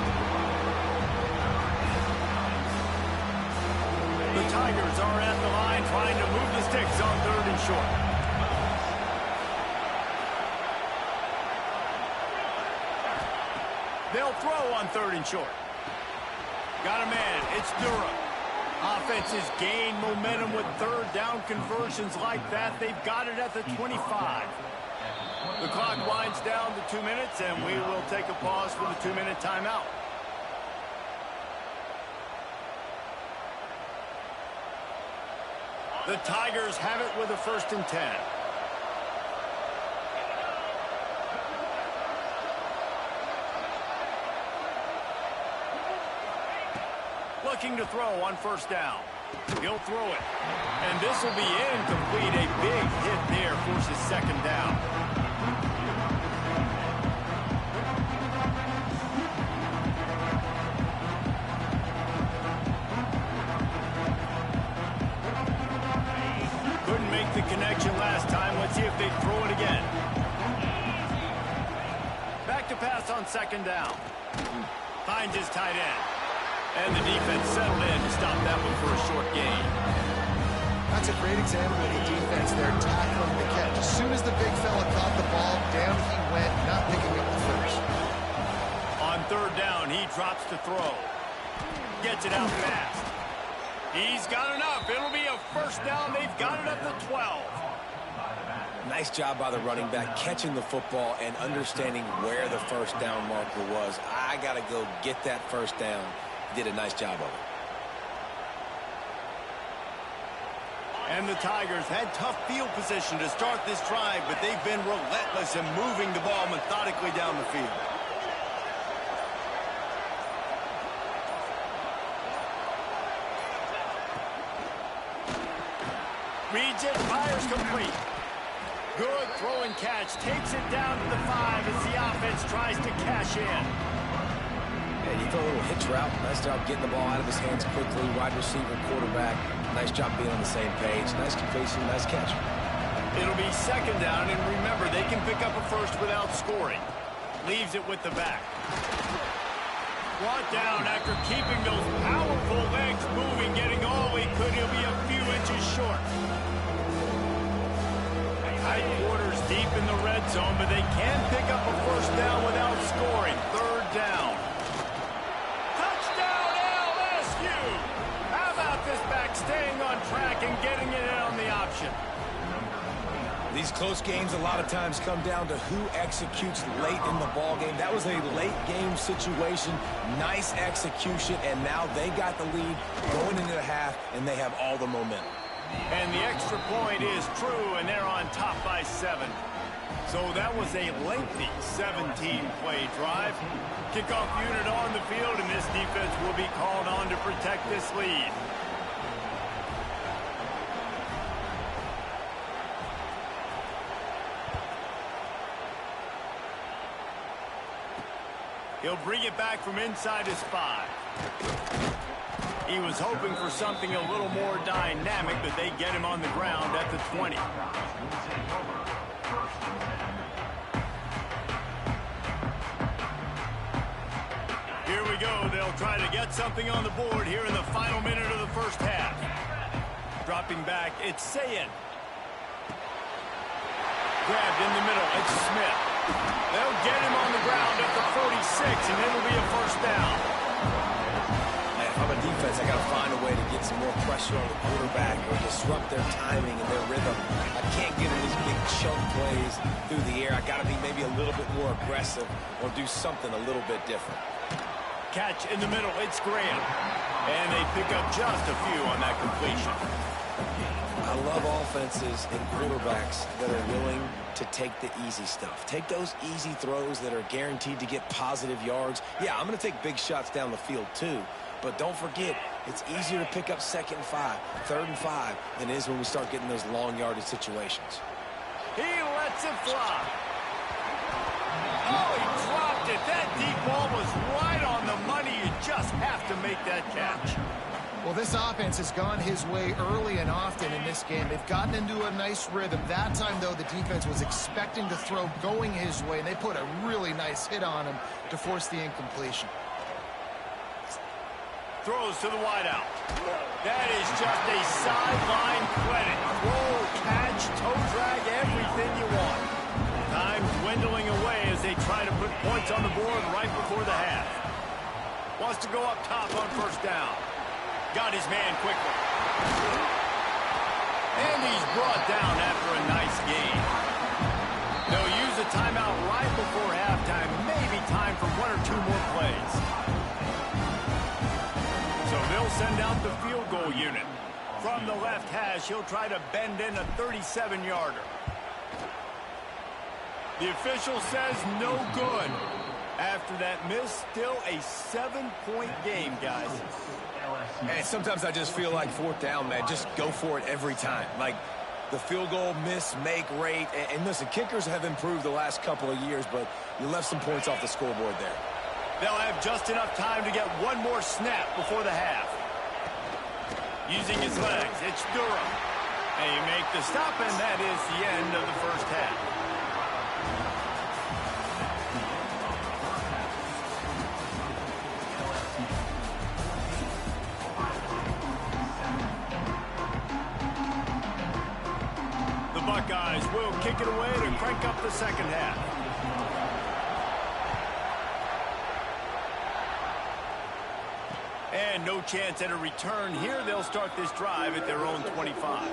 S2: The Tigers are at the line trying to move the sticks on 3rd and short. They'll throw on 3rd and short. Got a man. It's Durham. Offense has gained momentum with 3rd down conversions like that. They've got it at the 25. The clock winds down to 2 minutes, and we will take a pause for the 2-minute timeout. The Tigers have it with a 1st and 10. Looking to throw on 1st down. He'll throw it. And this will be incomplete. A big hit there forces 2nd down. Couldn't make the connection last time. Let's see if they throw it again. Back to pass on 2nd down. Finds his tight end. And the defense settled in to stop that one for a short gain.
S3: That's a great example of the defense there, tackling the catch. As soon as the big fella caught the ball, down he went, not picking up the first.
S2: On 3rd down, he drops to throw. Gets it out fast. He's got enough. It'll be a 1st down. They've got it at the 12.
S4: Nice job by the running back catching the football and understanding where the 1st down marker was. I got to go get that 1st down. Did a nice job of it.
S2: And the Tigers had tough field position to start this drive, but they've been relentless in moving the ball methodically down the field. Reads it, fires complete. Good throw and catch. Takes it down to the 5 as the offense tries to cash in.
S4: Yeah, you throw a little hitch route. Nice job getting the ball out of his hands quickly. Wide receiver, quarterback. Nice job being on the same page. Nice completion, nice catch.
S2: It'll be second down, and remember, they can pick up a first without scoring. Leaves it with the back. Brought down after keeping those powerful legs moving, getting all he could. He'll be a few inches short. High quarters deep in the red zone, but they can pick up a first down without scoring. Third down. Touchdown LSU! How about this back staying on track and getting it in on the option?
S4: These close games a lot of times come down to who executes late in the ball game. That was a late game situation. Nice execution, and now they got the lead going into the half, and they have all the momentum.
S2: And the extra point is true, and they're on top by 7. So that was a lengthy 17-play drive. Kickoff unit on the field, and this defense will be called on to protect this lead. He'll bring it back from inside his 5. He was hoping for something a little more dynamic, but they get him on the ground at the 20. Here we go. They'll try to get something on the board here in the final minute of the first half. Dropping back, it's Sayin. Grabbed in the middle, it's Smith. They'll get him on the ground at the 46, and it'll be a first down.
S4: Man, if I'm a defense, I got to find a way to get some more pressure on the quarterback or disrupt their timing and their rhythm. I can't get in these big chunk plays through the air. I got to be maybe a little bit more aggressive or do something a little bit different.
S2: Catch in the middle, it's Graham. And they pick up just a few on that completion.
S4: I love offenses and quarterbacks that are willing to take the easy stuff. Take those easy throws that are guaranteed to get positive yards. Yeah, I'm going to take big shots down the field too, but don't forget, it's easier to pick up 2nd and 5, 3rd and 5 than it is when we start getting those long yardage situations.
S2: He lets it fly. Oh, he dropped it. That deep ball was right on the money. You just have to make that catch.
S3: Well, this offense has gone his way early and often in this game. They've gotten into a nice rhythm. That time, though, the defense was expecting the throw going his way, and they put a really nice hit on him to force the incompletion.
S2: Throws to the wideout. That is just a sideline credit. Throw, catch, toe drag, everything you want. Time dwindling away as they try to put points on the board right before the half. Wants to go up top on first down. Got his man quickly. And he's brought down after a nice gain. They'll use a timeout right before halftime. Maybe time for 1 or 2 more plays. So they'll send out the field goal unit. From the left hash, he'll try to bend in a 37-yarder. The official says no good. After that miss, still a 7-point game, guys.
S4: And sometimes I just feel like 4th down, man. Just go for it every time. Like the field goal miss, make rate. And listen, kickers have improved the last couple of years, but you left some points off the scoreboard there.
S2: They'll have just enough time to get one more snap before the half. Using his legs, it's Durham. They make the stop, and that is the end of the first half. The Buckeyes will kick it away to crank up the second half. And no chance at a return here. They'll start this drive at their own 25.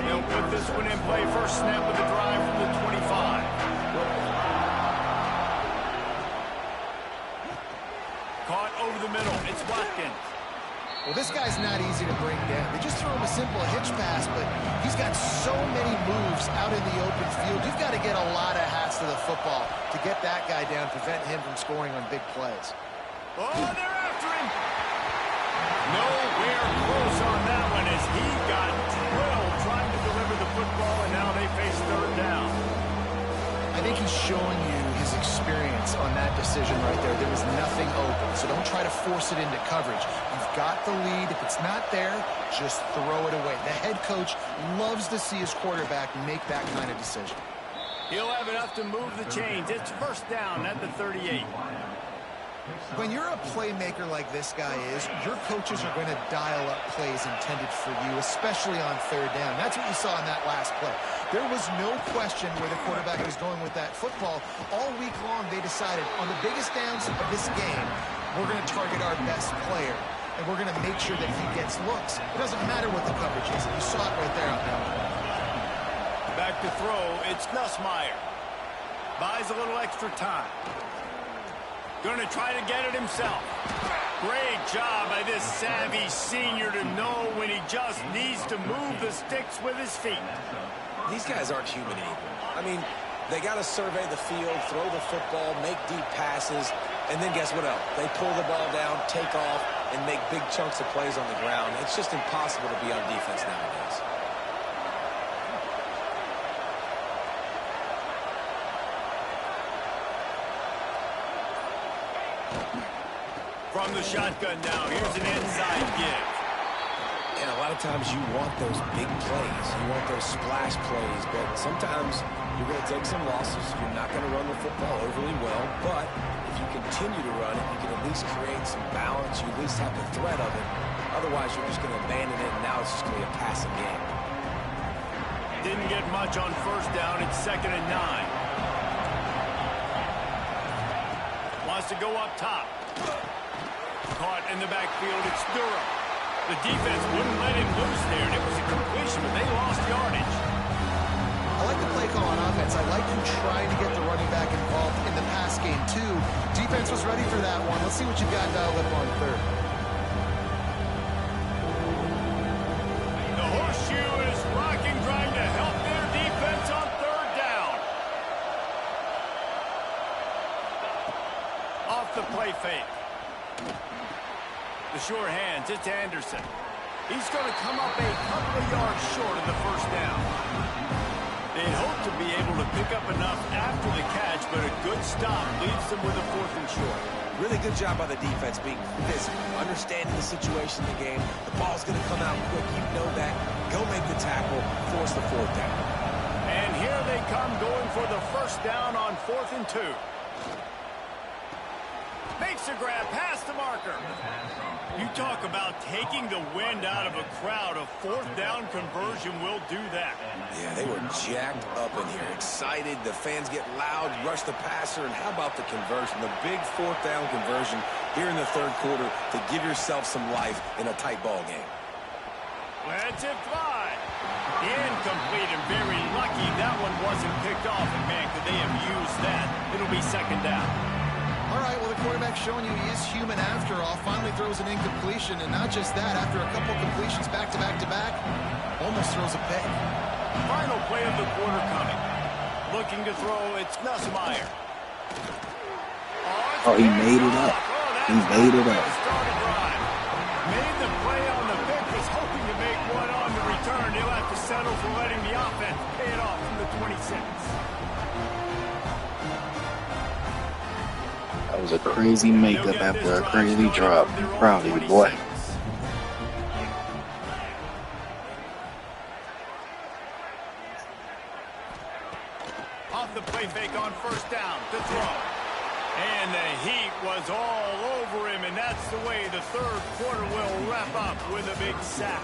S2: They'll put this one in play. First snap of the drive from the 25. Caught over the middle. It's Watkins.
S3: Well, this guy's not easy to bring down. They just throw him a simple hitch pass, but he's got so many moves out in the open field. You've got to get a lot of hats to the football to get that guy down, prevent him from scoring on big plays.
S2: Oh, they're after him. Nowhere close on that one as he got drilled trying to deliver the football, and now they face third down.
S3: I think he's showing you his experience on that decision right there. There was nothing open, so don't try to force it into coverage. You've got the lead. If it's not there, just throw it away. The head coach loves to see his quarterback make that kind of decision.
S2: He'll have enough to move the chains. It's first down at the 38.
S3: When you're a playmaker like this guy is, your coaches are going to dial up plays intended for you, especially on third down. That's what you saw in that last play. There was no question where the quarterback was going with that football. All week long, they decided on the biggest downs of this game, we're going to target our best player, and we're going to make sure that he gets looks. It doesn't matter what the coverage is. You saw it right there on that one.
S2: Back to throw, it's Nussmeier. Buys a little extra time. Going to try to get it himself. Great job by this savvy senior to know when he just needs to move the sticks with his feet.
S4: These guys aren't human anymore. I mean, they got to survey the field, throw the football, make deep passes, and then guess what else? They pull the ball down, take off, and make big chunks of plays on the ground. It's just impossible to be on defense nowadays.
S2: From the shotgun now, here's an inside give.
S4: And a lot of times you want those big plays. You want those splash plays, but sometimes you're going to take some losses. You're not going to run the football overly well, but if you continue to run it, you can at least create some balance. You at least have the threat of it. Otherwise, you're just going to abandon it, and now it's just going to be a passing game.
S2: Didn't get much on first down. It's 2nd and 9. Wants to go up top. Caught in the backfield, it's Durham. The defense wouldn't let him loose there, and it was a completion, but they lost yardage.
S3: I like the play call on offense. I like you trying to get the running back involved in the pass game, too. Defense was ready for that one. Let's see what you've got dialed up on third.
S2: The horseshoe is rocking, trying to help their defense on third down. Off the play fake. The sure hands, it's Anderson. He's going to come up a couple of yards short of the first down. They'd hope to be able to pick up enough after the catch, but a good stop leaves them with a 4th and short.
S4: Really good job by the defense being physical, understanding the situation in the game. The ball's going to come out quick. You know that. Go make the tackle, force the 4th down.
S2: And here they come going for the first down on 4th and 2. Makes a grab past the marker. You talk about taking the wind out of a crowd. A 4th down conversion will do that.
S4: Yeah, they were jacked up in here, excited. The fans get loud, rush the passer, and how about the conversion? The big 4th down conversion here in the third quarter to give yourself some life in a tight ball game.
S2: Let's it fly. Incomplete and very lucky that one wasn't picked off. And man, could they have used that? It'll be 2nd down.
S3: All right, well, the quarterback's showing you he is human after all. Finally throws an incompletion, and not just that, after a couple completions back-to-back-to-back, almost throws a pick.
S2: Final play of the quarter coming. Looking to throw, it's Nussmeier.
S1: Oh, he made it up. He made it up.
S2: Made the play on the pick, was hoping to make one on the return. He'll have to settle for letting the offense pay it off from the 26.
S1: That was a crazy makeup after a crazy drop. I'm proud of you, boy.
S2: Off the play fake on first down to throw. And the heat was all over him, and that's the way the third quarter will wrap up with a big sack.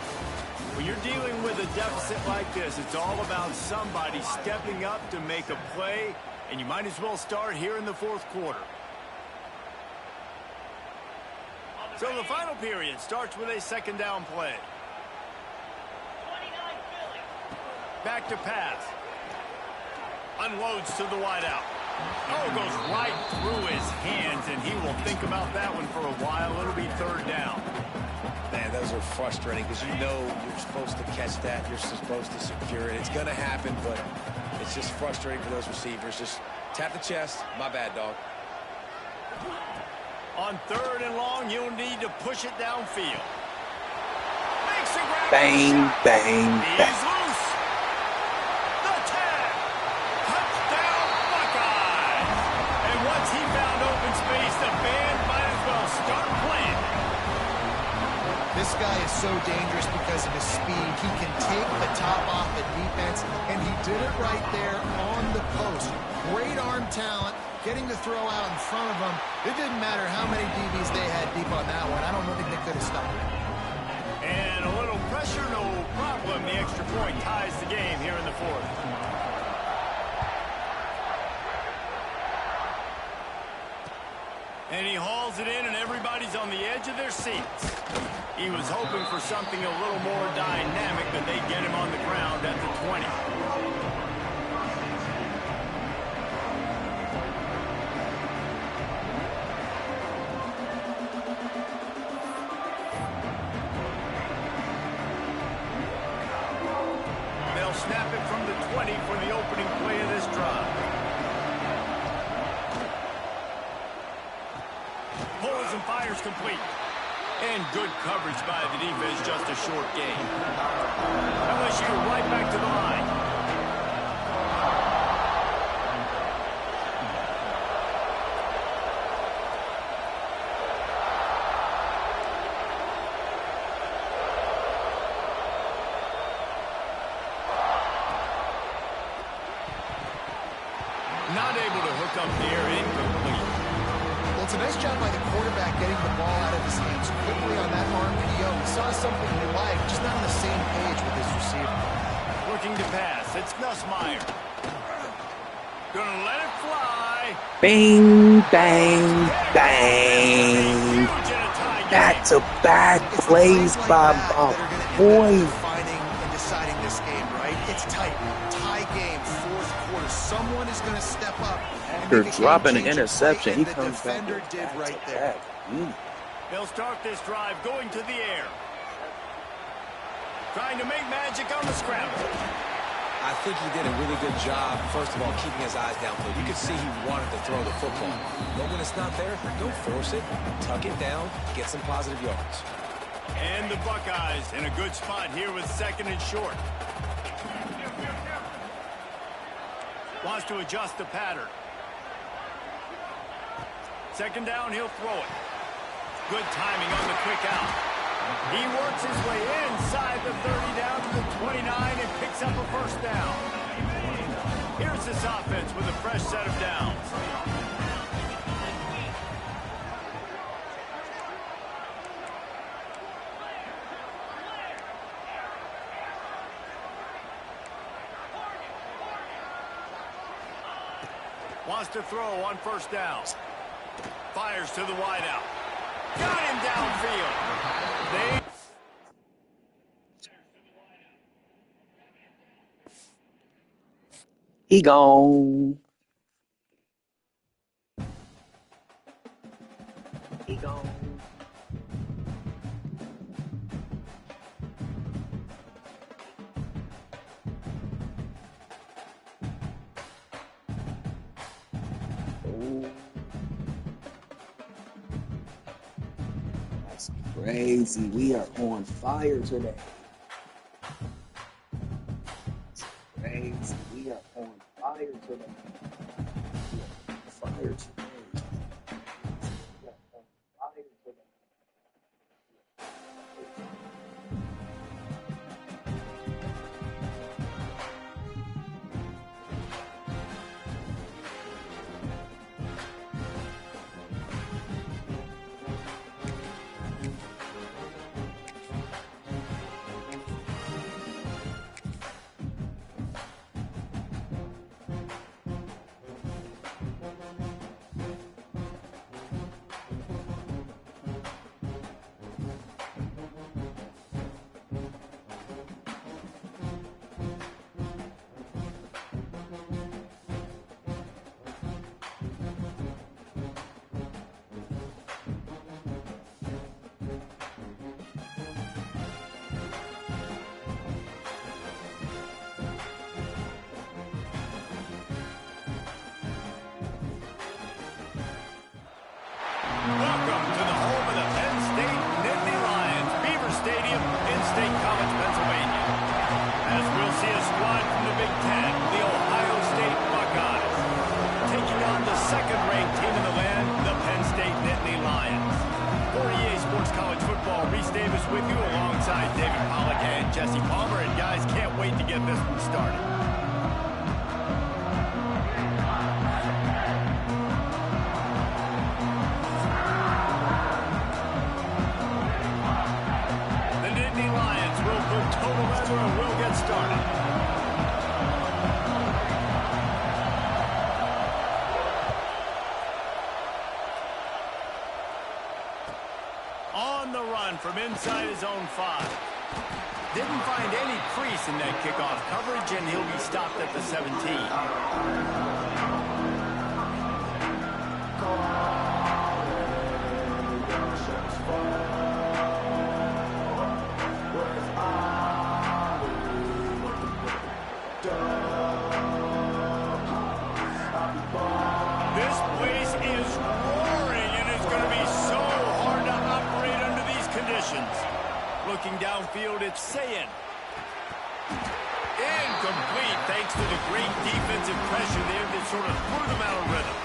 S2: When you're dealing with a deficit like this, it's all about somebody stepping up to make a play, and you might as well start here in the 4th quarter. So the final period starts with a 2nd down play. Back to pass. Unloads to the wideout. Oh, goes right through his hands, and he will think about that one for a while. It'll be third down.
S4: Man, those are frustrating because you know you're supposed to catch that. You're supposed to secure it. It's going to happen, but it's just frustrating for those receivers. Just tap the chest. My bad, dog.
S2: On third and long, you'll need to push it downfield. Makes a grab.
S1: Bang, bang,
S2: He's
S1: bang.
S2: loose. The tag. Touchdown, Buckeyes. And once he found open space, the band might as well start playing.
S3: This guy is so dangerous because of his speed. He can take the top off the defense, and he did it right there on the post. Great arm talent, getting the throw out in front of him. It didn't matter how many DBs they had deep on that one. I don't think they could have stopped it.
S2: And a little pressure, no problem. The extra point ties the game here in the fourth. And he hauls it in, and everybody's on the edge of their seats. He was hoping for something a little more dynamic, but they get him on the ground at the 20. They'll snap it from the 20 for the opening play of this drive. Pulls and fires complete. And good coverage by the defense, just a short gain. LSU right back to the line. Not able to hook up there, incomplete.
S3: Well, it's a nice job by the quarterback getting the ball out of his hands quickly on that RPO. He saw something he liked, just not on the same page with his receiver.
S2: Looking to pass. It's Nussmeier. Gonna let it fly.
S1: Bang, bang, bang.
S2: Huge in a tie game.
S1: Back-to-back plays
S3: It's
S1: by
S3: like
S1: my
S3: that are gonna
S1: boy.
S3: end up defining and deciding this game, right? It's tight. Tie game, fourth quarter. Someone is going to step up. And
S1: After
S3: make a
S1: dropping an
S3: game-changing
S1: interception,
S3: play,
S1: he
S3: and
S1: comes
S3: the
S1: back
S3: defender
S1: with
S3: did right there.
S1: back-to-back.
S2: They'll start this drive going to the air. Trying to make magic on the scramble.
S4: I think he did a really good job, first of all, keeping his eyes downfield. You could see he wanted to throw the football. But when it's not there, don't force it. Tuck it down, get some positive yards.
S2: And the Buckeyes in a good spot here with second and short. Wants to adjust the pattern. Second down, he'll throw it. Good timing on the quick out. He works his way inside the 30 down to the 29 and picks up a first down. Here's this offense with a fresh set of downs. Wants to throw on first down. Fires to the wideout. Got him downfield.
S1: He gone. He gone. Oh. That's crazy. We are on fire today. That's crazy. We are on fire today. We are on fire today. We are on fire today.
S2: to get this one started. The Nittany Lions will put total weather and will get started. On the run from inside his own 5. Didn't find any crease in that kickoff coverage, and he'll be stopped at the 17. This place is roaring, and it's going to be so hard to operate under these conditions. Looking downfield, it's Sayin. Incomplete, thanks to the great defensive pressure there that sort of threw them out of rhythm.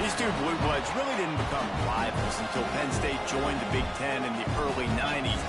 S2: These two Blue Bloods really didn't become rivals until Penn State joined the Big Ten in the early 90s.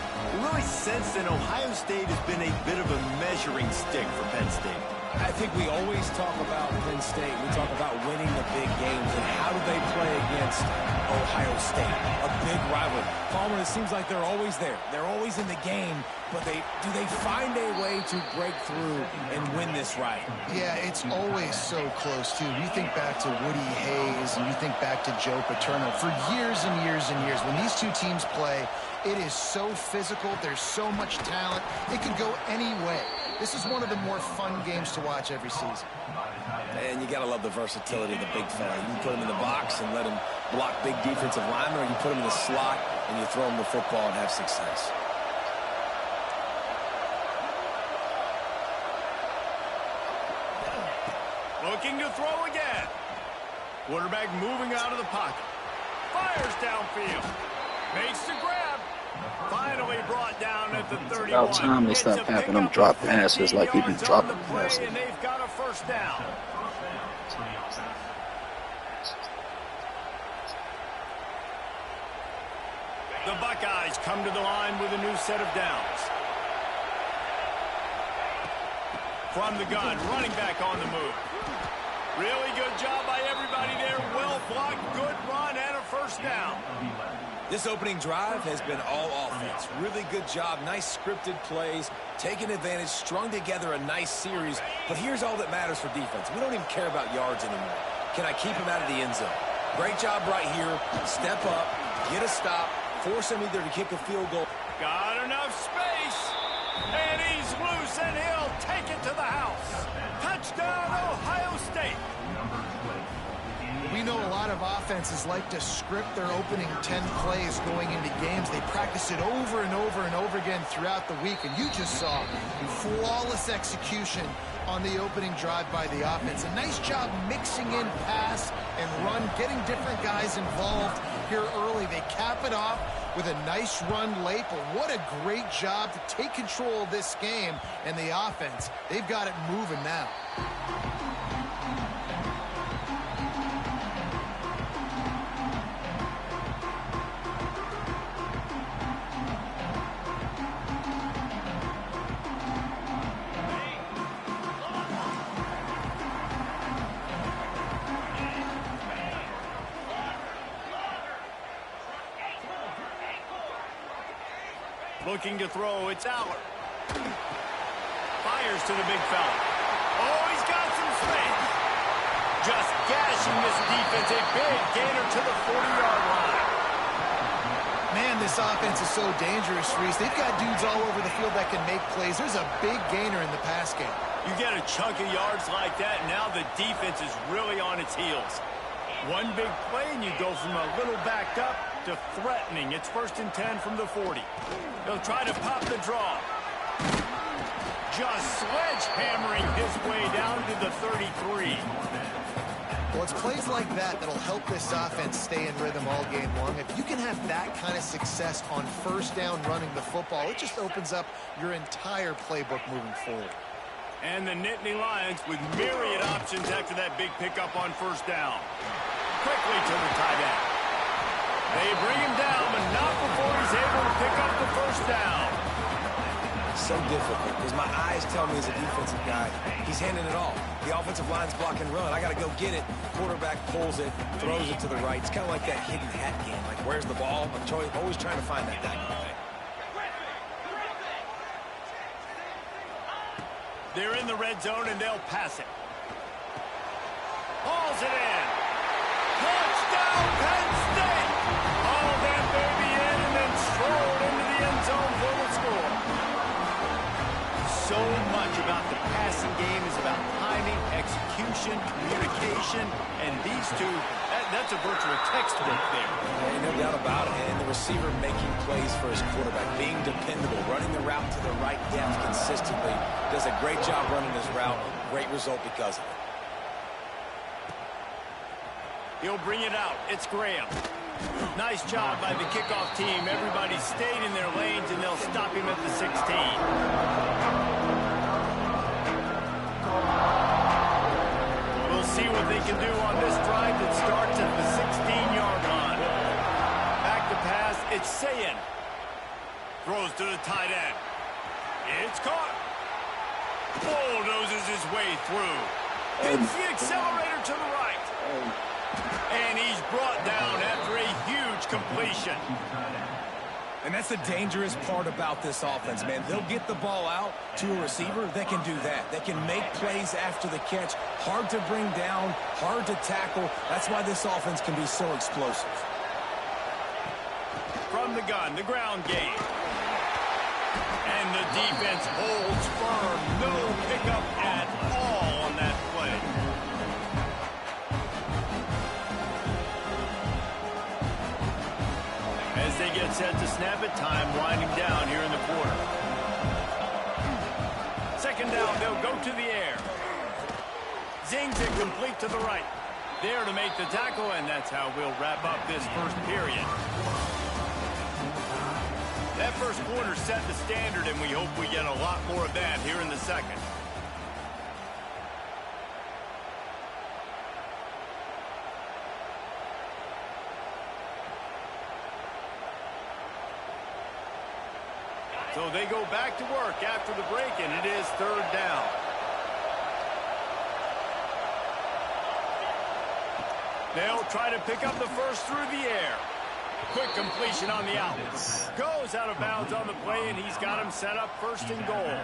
S2: Really, since then, Ohio State has been a bit of a measuring stick for Penn State.
S4: I think we always talk about Penn State. We talk about winning the big games, and how do they play against Ohio State? A big rivalry. Palmer, it seems like they're always there. They're always in the game, but do they find a way to break through and win this rivalry?
S3: Yeah, it's always so close, too. You think back to Woody Hayes, and you think back to Joe Paterno. For years and years and years, when these two teams play, it is so physical. There's so much talent. It could go any way. This is one of the more fun games to watch every season.
S4: And you got to love the versatility of the big fella. You can put him in the box and let him block big defensive linemen, or you put him in the slot and you throw him the football and have success.
S2: Looking to throw again. Quarterback moving out of the pocket. Fires downfield. Makes the grab. Finally brought down at the 31.
S1: About time they stop having them drop passes like he been dropping passes.
S2: And they've got a first down. The Buckeyes come to the line with a new set of downs. From the gun, running back on the move. Really good job by everybody there. Well blocked, good run, and a first down.
S4: This opening drive has been all offense. Really good job. Nice scripted plays. Taking advantage, strung together a nice series. But here's all that matters for defense. We don't even care about yards anymore. Can I keep him out of the end zone? Great job right here. Step up, get a stop, force him either to kick a field goal.
S2: Got enough space. And he's loose, and he'll take it to the house. Touchdown, Ohio State.
S3: We know a lot of offenses like to script their opening 10 plays going into games. They practice it over and over and over again throughout the week, and you just saw flawless execution on the opening drive by the offense. A nice job mixing in pass and run, getting different guys involved here early. They cap it off with a nice run late, but what a great job to take control of this game. And the offense, they've got it moving now.
S2: Looking to throw, it's Aller. Fires to the big fella. Oh, he's got some space. Just gashing this defense. A big gainer to the 40-yard line.
S3: Man, this offense is so dangerous, Reese. They've got dudes all over the field that can make plays. There's a big gainer in the pass game.
S2: You get a chunk of yards like that, and now the defense is really on its heels. One big play, and you go from a little backed up to threatening. It's 1st and 10 from the 40. He'll try to pop the draw. Just sledgehammering his way down to the 33.
S3: Well, it's plays like that that'll help this offense stay in rhythm all game long. If you can have that kind of success on first down running the football, it just opens up your entire playbook moving forward.
S2: And the Nittany Lions with myriad options after that big pickup on first down. Quickly to the tight end. They bring him down, but not before he's able to pick up the first down.
S4: so difficult because my eyes tell me as a defensive guy, he's handing it off. The offensive line's block and run. I got to go get it. Quarterback pulls it, throws it to the right. It's kind of like that hidden hat game. Like, where's the ball? I'm always trying to find that diagonal thing.
S2: They're in the red zone, and they'll pass it. Hauls it in. Touchdown, Penn State! Haul that baby in and then stroll into the end zone for the score. So much about the passing game is about timing, execution, communication, and these two, that's a virtual textbook there.
S4: Ain't no doubt about it. And the receiver making plays for his quarterback, being dependable, running the route to the right depth consistently. Does a great job running his route. Great result because of it.
S2: He'll bring it out. It's Graham. Nice job by the kickoff team. Everybody stayed in their lanes, and they'll stop him at the 16. We'll see what they can do on this drive that starts at the 16-yard line. Back to pass. It's Sayin. Throws to the tight end. It's caught. Bulldozes his way through. Hits the accelerator to the right. And he's brought down after a huge completion.
S4: And that's the dangerous part about this offense, man. They'll get the ball out to a receiver. They can do that. They can make plays after the catch. Hard to bring down, hard to tackle. That's why this offense can be so explosive.
S2: From the gun, the ground game. And the defense holds firm. No pickup at all on that play. As they get set to snap it, time winding down here in the quarter. Second down, they'll go to the air. Zings it complete to the right. There to make the tackle, and that's how we'll wrap up this first period. That first quarter set the standard, and we hope we get a lot more of that here in the second. So they go back to work after the break, and it is third down. They'll try to pick up the first through the air. Quick completion on the out. Goes out of bounds on the play, and he's got him set up first and goal.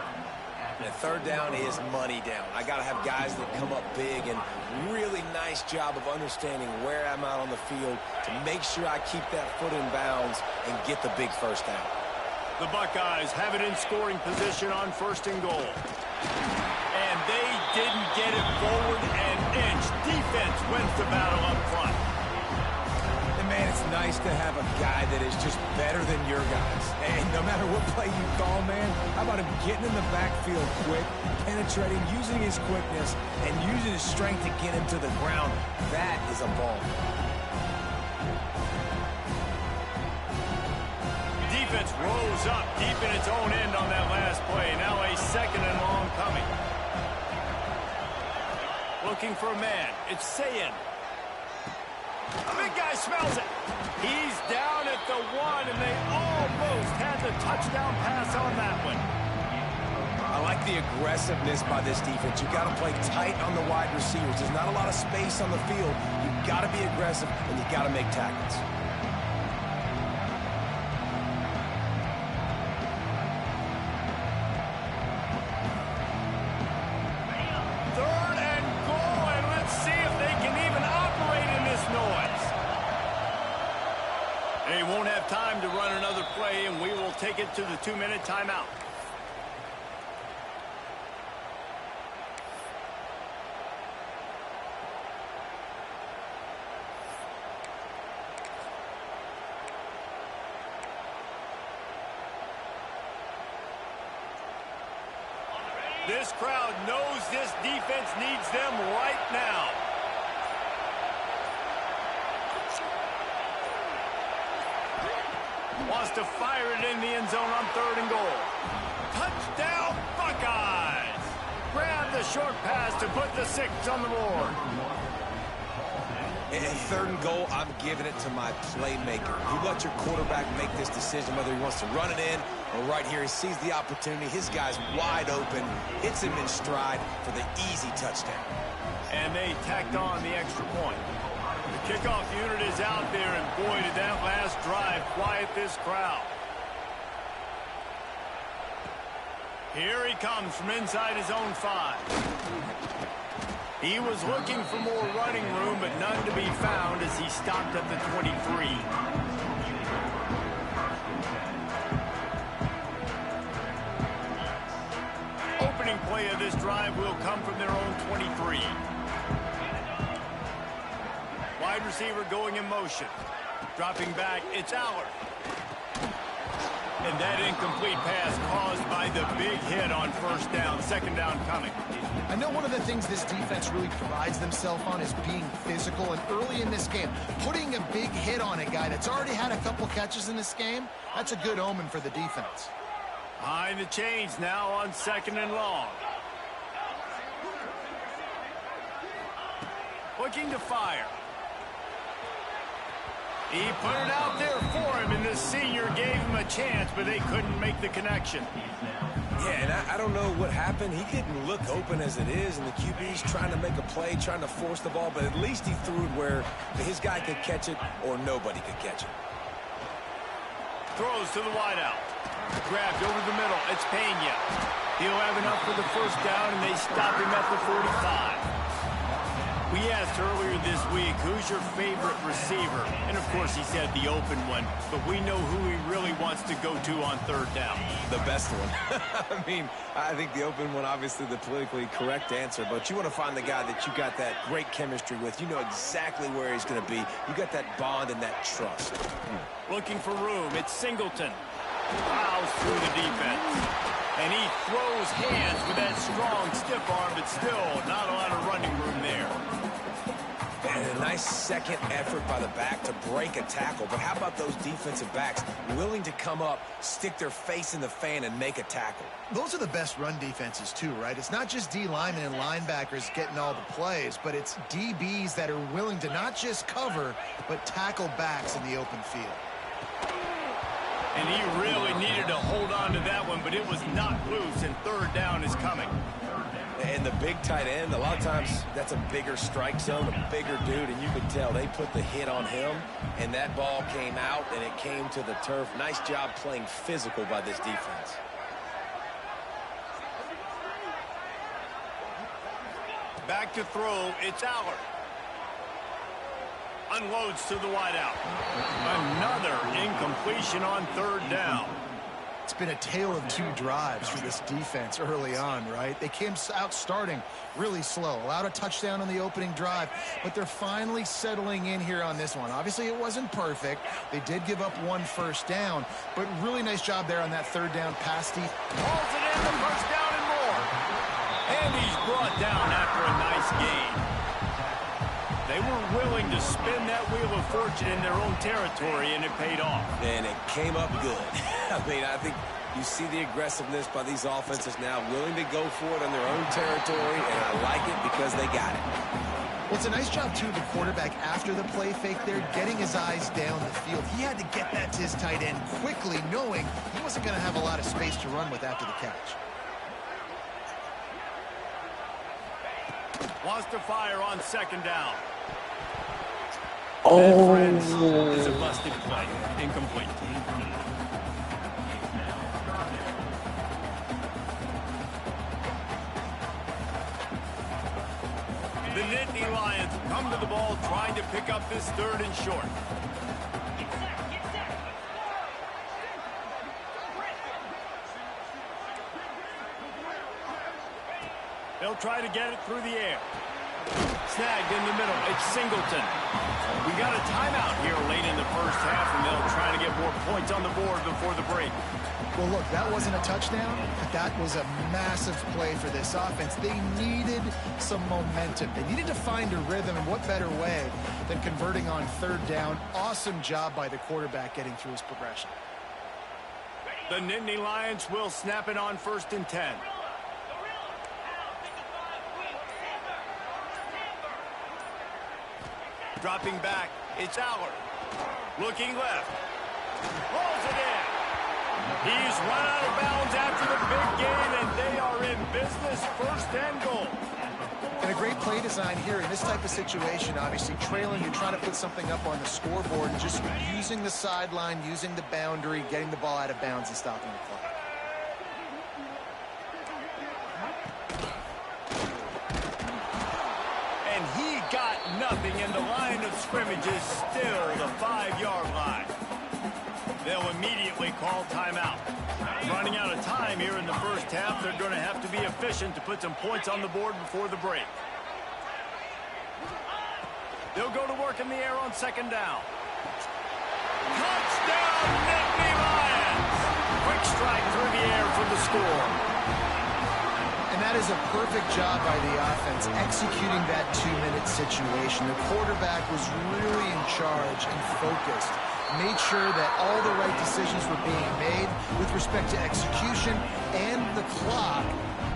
S4: And third down is money down. I got to have guys that come up big, and really nice job of understanding where I'm out on the field to make sure I keep that foot in bounds and get the big first down.
S2: The Buckeyes have it in scoring position on first and goal. And they didn't get it forward an inch. Defense wins the battle up front.
S4: And man, it's nice to have a guy that is just better than your guys. And no matter what play you call, man, how about him getting in the backfield quick, penetrating, using his quickness, and using his strength to get him to the ground. That is a ball.
S2: Defense rose up deep in its own end on that last play. Now a second and long coming. Looking for a man. It's Sayin. The big guy smells it. He's down at the 1, and they almost had the touchdown pass on that one.
S4: I like the aggressiveness by this defense. You've got to play tight on the wide receivers. There's not a lot of space on the field. You've got to be aggressive, and you've got to make tackles.
S2: They won't have time to run another play, and we will take it to the 2-minute timeout. This crowd knows this defense needs them right now. Wants to fire it in the end zone on third and goal. Touchdown, Buckeyes! Grab the short pass to put the 6 on the board.
S4: And third and goal, I'm giving it to my playmaker. You let your quarterback make this decision whether he wants to run it in or right here. He sees the opportunity. His guy's wide open. Hits him in stride for the easy touchdown.
S2: And they tacked on the extra point. The kickoff unit is out there, and boy, did that last drive quiet this crowd. Here he comes from inside his own 5. He was looking for more running room, but none to be found as he stopped at the 23. Opening play of this drive will come from their own 23. Wide receiver going in motion. Dropping back, it's Allard. And that incomplete pass caused by the big hit on first down. Second down coming.
S3: I know one of the things this defense really prides themselves on is being physical, and early in this game, putting a big hit on a guy that's already had a couple catches in this game, that's a good omen for the defense.
S2: Behind the chains now on 2nd and long. Looking to fire. He put it out there for him, and the senior gave him a chance, but they couldn't make the connection.
S4: Yeah, and I don't know what happened. He didn't look open as it is, and the QB's trying to make a play, trying to force the ball, but at least he threw it where his guy could catch it or nobody could catch it.
S2: Throws to the wideout. Grabbed over the middle. It's Pena. He'll have enough for the first down, and they stop him at the 45. We asked earlier this week, who's your favorite receiver? And, of course, he said the open one, but we know who he really wants to go to on third down.
S4: The best one. I mean, I think the open one, obviously the politically correct answer, but you want to find the guy that you got that great chemistry with. You know exactly where he's going to be. You got that bond and that trust.
S2: Looking for room. It's Singleton. Plows through the defense. And he throws hands with that strong, stiff arm, but still not a lot of running room there.
S4: And a nice second effort by the back to break a tackle. But how about those defensive backs willing to come up, stick their face in the fan, and make a tackle?
S3: Those are the best run defenses, too, right? It's not just D linemen and linebackers getting all the plays, but it's DBs that are willing to not just cover, but tackle backs in the open field.
S2: And he really needed to hold on to that one, but it was knocked loose, and third down is coming.
S4: And the big tight end, a lot of times that's a bigger strike zone, a bigger dude, and you could tell they put the hit on him, and that ball came out, and it came to the turf. Nice job playing physical by this defense.
S2: Back to throw, it's Allard. Unloads to the wideout. Another incompletion on third down.
S3: It's been a tale of two drives for this defense early on, right? They came out starting really slow, allowed a touchdown on the opening drive, but they're finally settling in here on this one. Obviously, it wasn't perfect. They did give up one first down, but really nice job there on that third down pass deep.
S2: Hauls it in, the first down and more. And he's brought down after a nice gain. They were willing to spin that wheel of fortune in their own territory, and it paid off.
S4: And it came up good. I mean, I think you see the aggressiveness by these offenses now, willing to go for it on their own territory, and I like it because they got it.
S3: Well, it's a nice job, too, the quarterback after the play fake there, getting his eyes down the field. He had to get that to his tight end quickly, knowing he wasn't going to have a lot of space to run with after the catch.
S2: Wants to fire on second down.
S1: Oh.
S2: It's a busted play. Incomplete. The Nittany Lions come to the ball trying to pick up this third and short. They'll try to get it through the air. Snagged in the middle. It's Singleton. We got a timeout here late in the first half, and they'll try to get more points on the board before the break.
S3: Well, look, that wasn't a touchdown, but that was a massive play for this offense. They needed some momentum. They needed to find a rhythm, and what better way than converting on third down. Awesome job by the quarterback getting through his progression.
S2: The Nittany Lions will snap it on 1st and 10. Dropping back, it's Allard. Looking left. Rolls it in. He's run out of bounds after the big game, and they are in business, 1st and goal.
S3: And a great play design here in this type of situation. Obviously, trailing, you're trying to put something up on the scoreboard, and just using the sideline, using the boundary, getting the ball out of bounds and stopping the clock.
S2: And he got nothing, and the line of scrimmage is still the 5-yard line. They'll immediately call timeout. Running out of time here in the first half, they're going to have to be efficient to put some points on the board before the break. They'll go to work in the air on 2nd down. Touchdown, Nittany Lions! Quick strike through the air for the score.
S3: And that is a perfect job by the offense, executing that 2-minute situation. The quarterback was really in charge and focused. Made sure that all the right decisions were being made with respect to execution and the clock.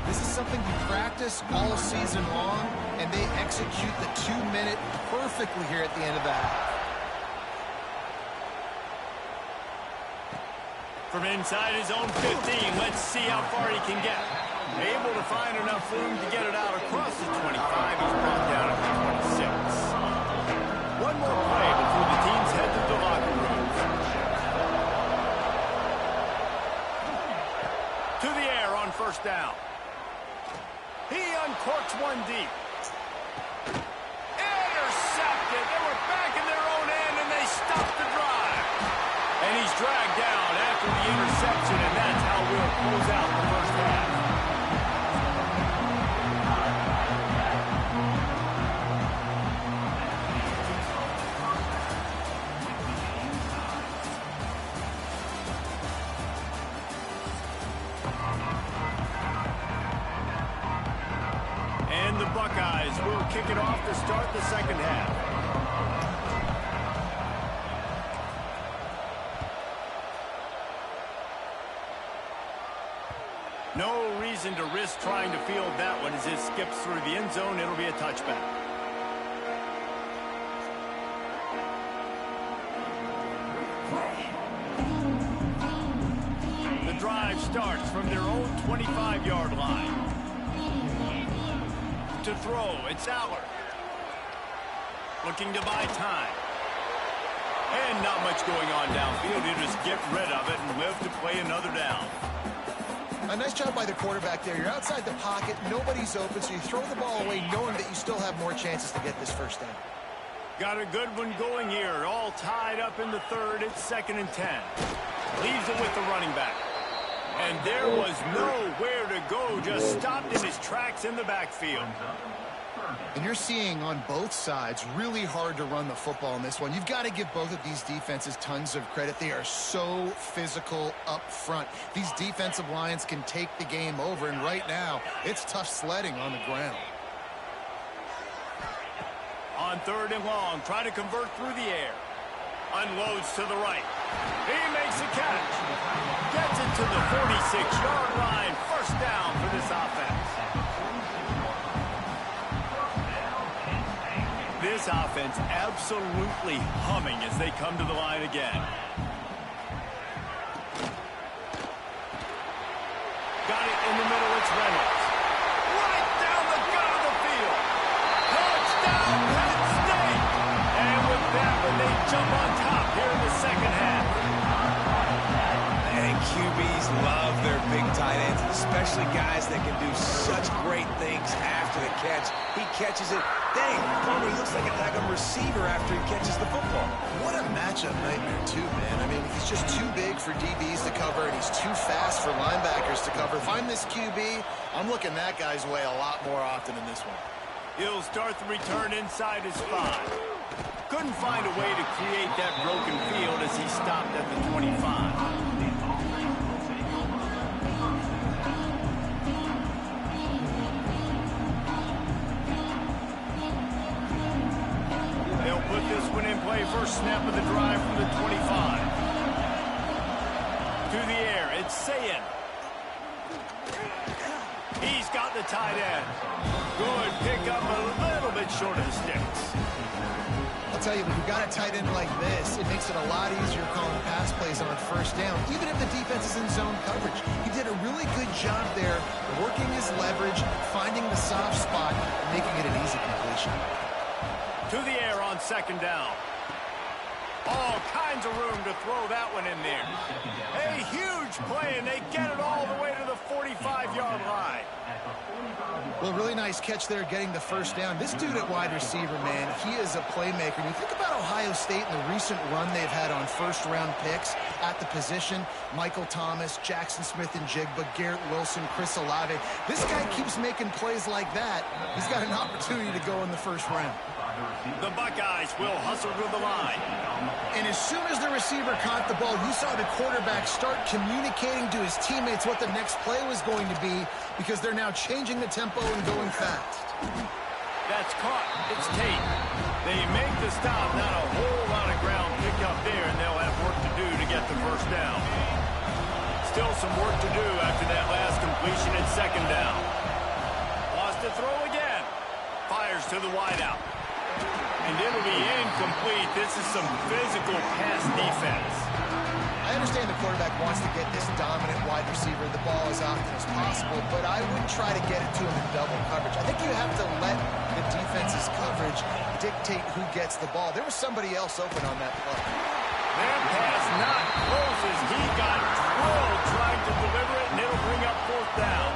S3: This is something you practice all season long, and they execute the 2-minute perfectly here at the end of the half.
S2: From inside his own 15, let's see how far he can get. Able to find enough room to get it out across the 25. He's brought down at the 26. One more play before the teams head to the locker rooms. To the air on 1st down. He uncorks one deep. Intercepted. They were back in their own end, and they stopped the drive. And he's dragged down after the interception, and that's how we'll close out the first half. And the Buckeyes will kick it off to start the second half. No reason to risk trying to field that one as it skips through the end zone. It'll be a touchback. The drive starts from their own 25-yard line. To throw, it's Allard. Looking to buy time. And not much going on downfield. You just get rid of it and live to play another down.
S3: A nice job by the quarterback there. You're outside the pocket, nobody's open, so you throw the ball away knowing that you still have more chances to get this first down.
S2: Got a good one going here. All tied up in the 3rd. It's 2nd and 10. Leaves it with the running back. And there was nowhere to go. Just stopped in his tracks in the backfield.
S3: And you're seeing on both sides really hard to run the football in this one. You've got to give both of these defenses tons of credit. They are so physical up front. These defensive lines can take the game over, and right now it's tough sledding on the ground.
S2: On 3rd and long, try to convert through the air. Unloads to the right. He makes a catch. Gets it to the 46-yard line. First down for this offense. This offense absolutely humming as they come to the line again. Got it in the middle. It's Reynolds. Right down the gut of the field. Touchdown, Penn State. And with that one, they jump on top here in the second half.
S4: And QBs love their big tight ends, especially guys that can do such great things after the catch. He catches it. Dang, Palmer, he looks like a receiver after he catches the football.
S3: What a matchup nightmare, too, man. I mean, he's just too big for DBs to cover, and he's too fast for linebackers to cover. If I'm this QB, I'm looking that guy's way a lot more often in this one.
S2: He'll start the return inside his 5. Couldn't find a way to create that broken field as he stopped at the 25. They'll put this one in play. First snap of the drive from the 25. To the air, it's Sayin. He's got the tight end. Good pick up, a little bit short of the sticks.
S3: I'll tell you, when you've got a tight end like this, it makes it a lot easier calling pass plays on first down, even if the defense is in zone coverage. He did a really good job there, working his leverage, finding the soft spot, and making it an easy completion.
S2: To the air on second down. All kinds of room to throw that one in there. A huge play, and they get it all the way to the 45-yard line.
S3: Well, really nice catch there getting the first down. This dude at wide receiver, man, he is a playmaker. And you think about Ohio State and the recent run they've had on first-round picks at the position. Michael Thomas, Jackson Smith-Njigba, Garrett Wilson, Chris Olave. This guy keeps making plays like that. He's got an opportunity to go in the first round.
S2: The Buckeyes will hustle to the line.
S3: And as soon as the receiver caught the ball, you saw the quarterback start communicating to his teammates what the next play was going to be, because they're now changing the tempo and going fast.
S2: That's caught. It's Tate. They make the stop. Not a whole lot of ground picked up there, and they'll have work to do to get the first down. Still some work to do after that last completion at second down. Lost to throw again. Fires to the wideout. And it'll be incomplete. This is some physical pass defense.
S3: I understand the quarterback wants to get this dominant wide receiver the ball as often as possible, but I wouldn't try to get it to him in double coverage. I think you have to let the defense's coverage dictate who gets the ball. There was somebody else open on that play.
S2: That pass not close as he got drilled trying to deliver it, and it'll bring up fourth down.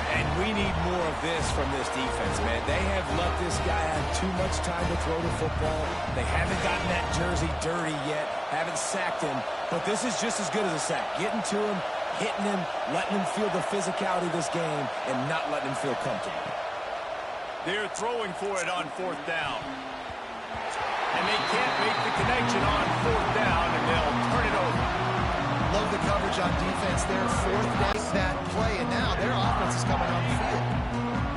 S4: And we need more of this from this defense, man. They have let this guy have too much time to throw the football. They haven't gotten that jersey dirty yet, haven't sacked him. But this is just as good as a sack. Getting to him, hitting him, letting him feel the physicality of this game, and not letting him feel comfortable.
S2: They're throwing for it on fourth down. And they can't make the connection on fourth down, and they'll turn it over.
S3: Love the coverage on defense there. Fourth down, that play, and now their offense is coming on the field.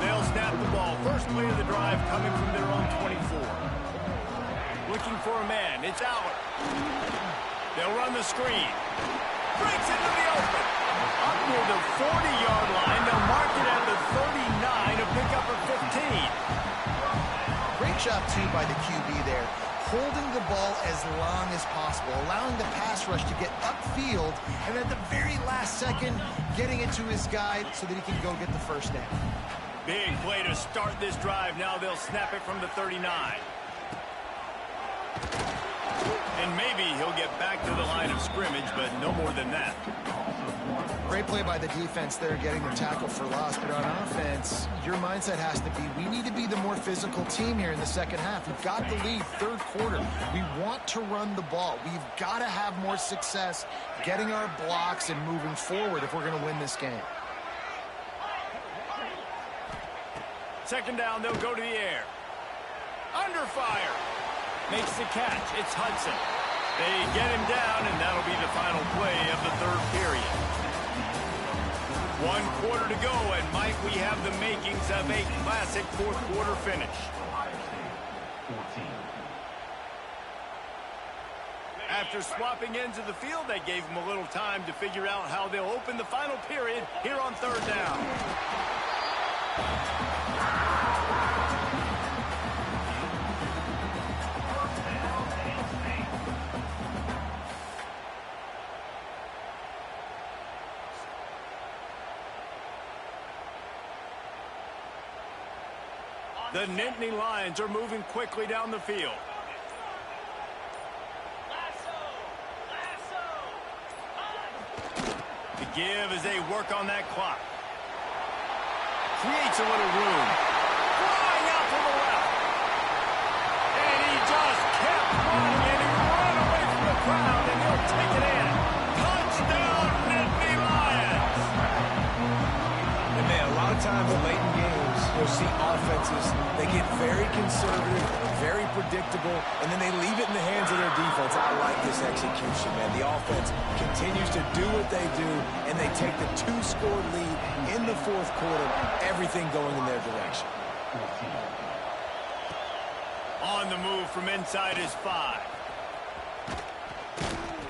S2: They'll snap the ball. First play of the drive coming from their own 24. Looking for a man. It's Aller. They'll run the screen. Breaks into the open. Up near the 40-yard line. They'll mark it at the 39 to pick up a 15.
S3: Great job, too, by the QB there. Holding the ball as long as possible, allowing the pass rush to get upfield, and at the very last second, getting it to his guy so that he can go get the first down.
S2: Big play to start this drive. Now they'll snap it from the 39. And maybe he'll get back to the line of scrimmage, but no more than that.
S3: Great play by the defense there, getting the tackle for loss. But on offense, your mindset has to be, we need to be the more physical team here in the second half. We've got the lead, third quarter. We want to run the ball. We've got to have more success getting our blocks and moving forward if we're going to win this game.
S2: Second down, they'll go to the air. Under fire. Makes the catch. It's Hudson. They get him down, and that'll be the final play of the third period. 1 quarter to go, and might we have the makings of a classic fourth quarter finish. After swapping ends of the field, they gave him a little time to figure out how they'll open the final period here on third down. The Nittany Lions are moving quickly down the field. The give as they work on that clock. Creates a little room. Flying out to the left. And he just kept running, and he ran away from the crowd, and he'll take it in. Touchdown, Nittany Lions!
S4: And man, a lot of times late in games, you'll see offenses, they get very conservative, very predictable, and then they leave it in the hands of their defense. I like this execution, man. The offense continues to do what they do, and they take the 2-score lead in the fourth quarter, everything going in their direction.
S2: On the move from inside his 5.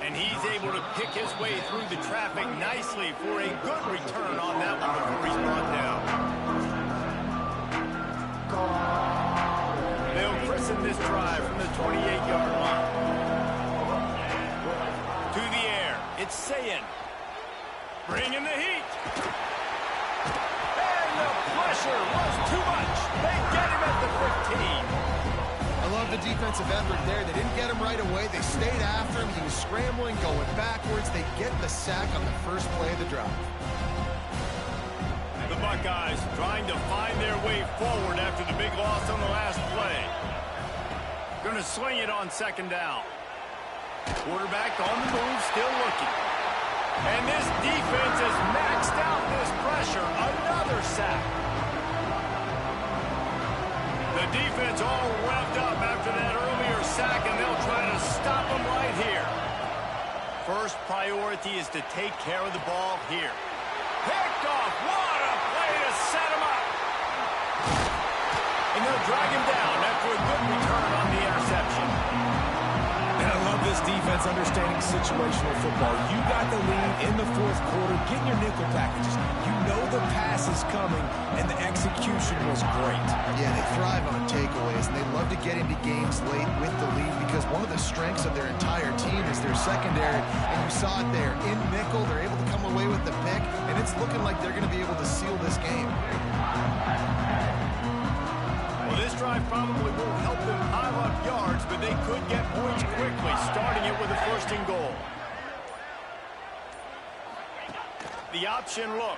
S2: And he's able to pick his way through the traffic nicely for a good return on that one before he's brought down. They'll pass in this drive from the 28-yard line. To the air, it's Sayin. Bringing the heat. And the pressure was too much. They get him at the 15.
S3: I love the defensive effort there. They didn't get him right away. They stayed after him. He was scrambling, going backwards. They get the sack on the first play of the drive.
S2: The Buckeyes trying to find their way forward after the big loss on the last play. Going to swing it on second down. Quarterback on the move, still looking. And this defense has maxed out this pressure. Another sack. The defense all revved up after that earlier sack, and they'll try to stop them right here. First priority is to take care of the ball here. Picked off. What a play to set him up. And they'll drag him down after a good return on the interception.
S4: And I love this defense understanding situational football. You got the lead in the fourth quarter. Get your nickel packages. You know the pass is coming, and the execution was great.
S3: Yeah, they thrive on takeaways, and they love to get into games late with the lead because one of the strengths of their entire team is their secondary, and you saw it there. In nickel, they're able to come away with the pick, and it's looking like they're going to be able to seal this game.
S2: Well, this drive probably won't help them pile up yards, but they could get points quickly, starting it with a first and goal. The option look.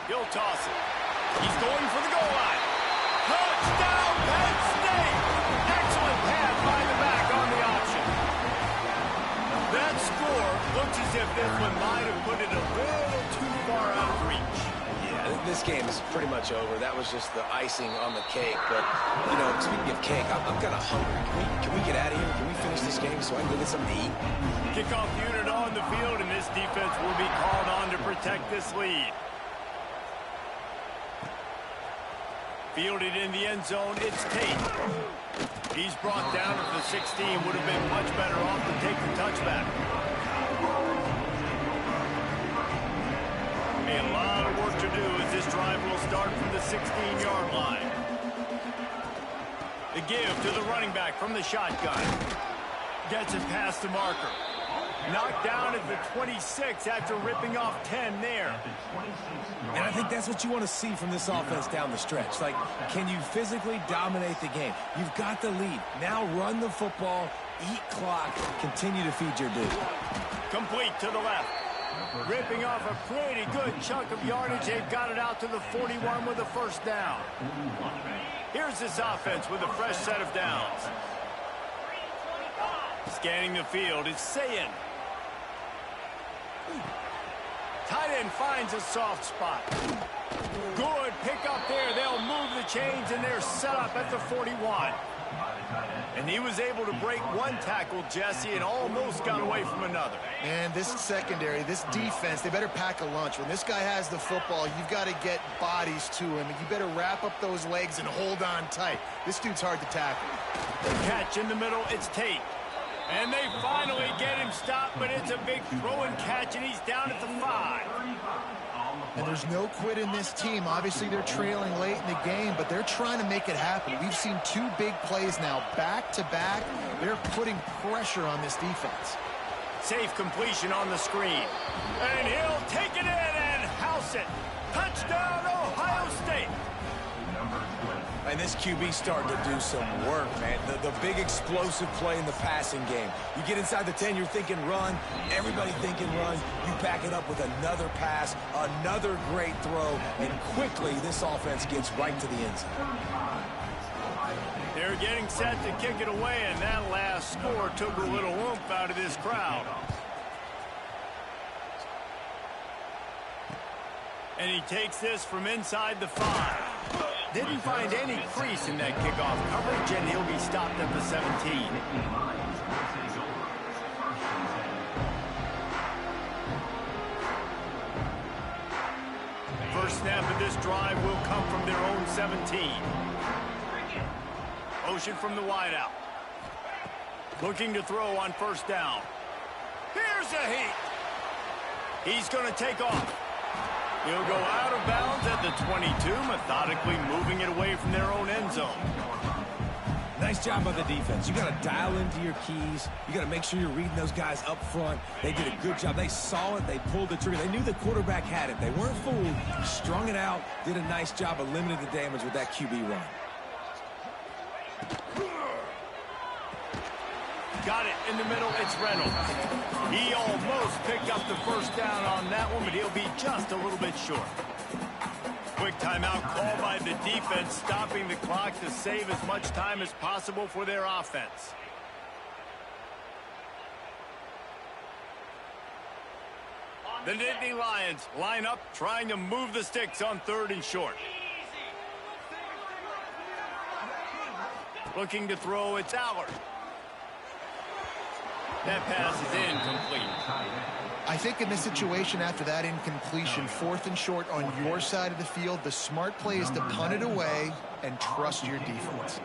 S2: He'll toss it. He's going for the goal line. Touchdown, Penn State! Excellent pass by the back on the option. That score looks as if this one might have put it a little too far out of reach.
S4: Yeah, this game is pretty much over. That was just the icing on the cake. But, you know, speaking of cake, I'm kind of hungry. Can we get out of here? Can we finish this game so I can go get something to eat?
S2: Kickoff unit on the field, and this defense will be called on to protect this lead. Fielded in the end zone, it's Tate. He's brought down at the 16. Would have been much better off to take the touchback. A lot of work to do as this drive will start from the 16-yard line. The give to the running back from the shotgun. Gets it past the marker. Knocked down at the 26 after ripping off 10 there.
S4: And I think that's what you want to see from this offense down the stretch. Like, can you physically dominate the game? You've got the lead. Now run the football, eat clock, continue to feed your dude.
S2: Complete to the left. Ripping off a pretty good chunk of yardage. They've got it out to the 41 with a first down. Here's this offense with a fresh set of downs. Scanning the field, it's Sayin. Tight end finds a soft spot. Good pick up there. They'll move the chains, and they're set up at the 41. And he was able to break one tackle, Jesse, and almost got away from another.
S3: And this secondary, this defense, they better pack a lunch. When this guy has the football, you've got to get bodies to him. You better wrap up those legs and hold on tight. This dude's hard to tackle.
S2: Catch in the middle, it's Tate. And they finally get him stopped, but it's a big throw and catch, and he's down at the 5.
S3: And there's no quit in this team. Obviously, they're trailing late in the game, but they're trying to make it happen. We've seen 2 big plays now, back-to-back. They're putting pressure on this defense.
S2: Safe completion on the screen. And he'll take it in and house it. Touchdown, Ohio State.
S4: And this QB's starting to do some work, man. The big explosive play in the passing game. You get inside the 10, you're thinking run. Everybody thinking run. You back it up with another pass, another great throw, and quickly this offense gets right to the end zone.
S2: They're getting set to kick it away, and that last score took a little oomph out of this crowd. And he takes this from inside the 5. Didn't find any crease in that kickoff coverage, and he'll be stopped at the 17. First snap of this drive will come from their own 17. Motion from the wideout. Looking to throw on first down. Here's a heat. He's going to take off. He'll go out of bounds at the 22, methodically moving it away from their own end zone.
S4: Nice job by the defense. You got to dial into your keys. You got to make sure you're reading those guys up front. They did a good job. They saw it. They pulled the trigger. They knew the quarterback had it. They weren't fooled. Strung it out. Did a nice job of limiting the damage with that QB run.
S2: Got it in the middle. It's Reynolds. He almost picked up the first down on that one, but he'll be just a little bit short. Quick timeout called by the defense, stopping the clock to save as much time as possible for their offense. The Nittany Lions line up, trying to move the sticks on 3rd and short. Looking to throw, it's Allard. That pass is incomplete.
S3: I think in this situation, after that incompletion, 4th and short on your side of the field, the smart play is to punt it away and trust your defense.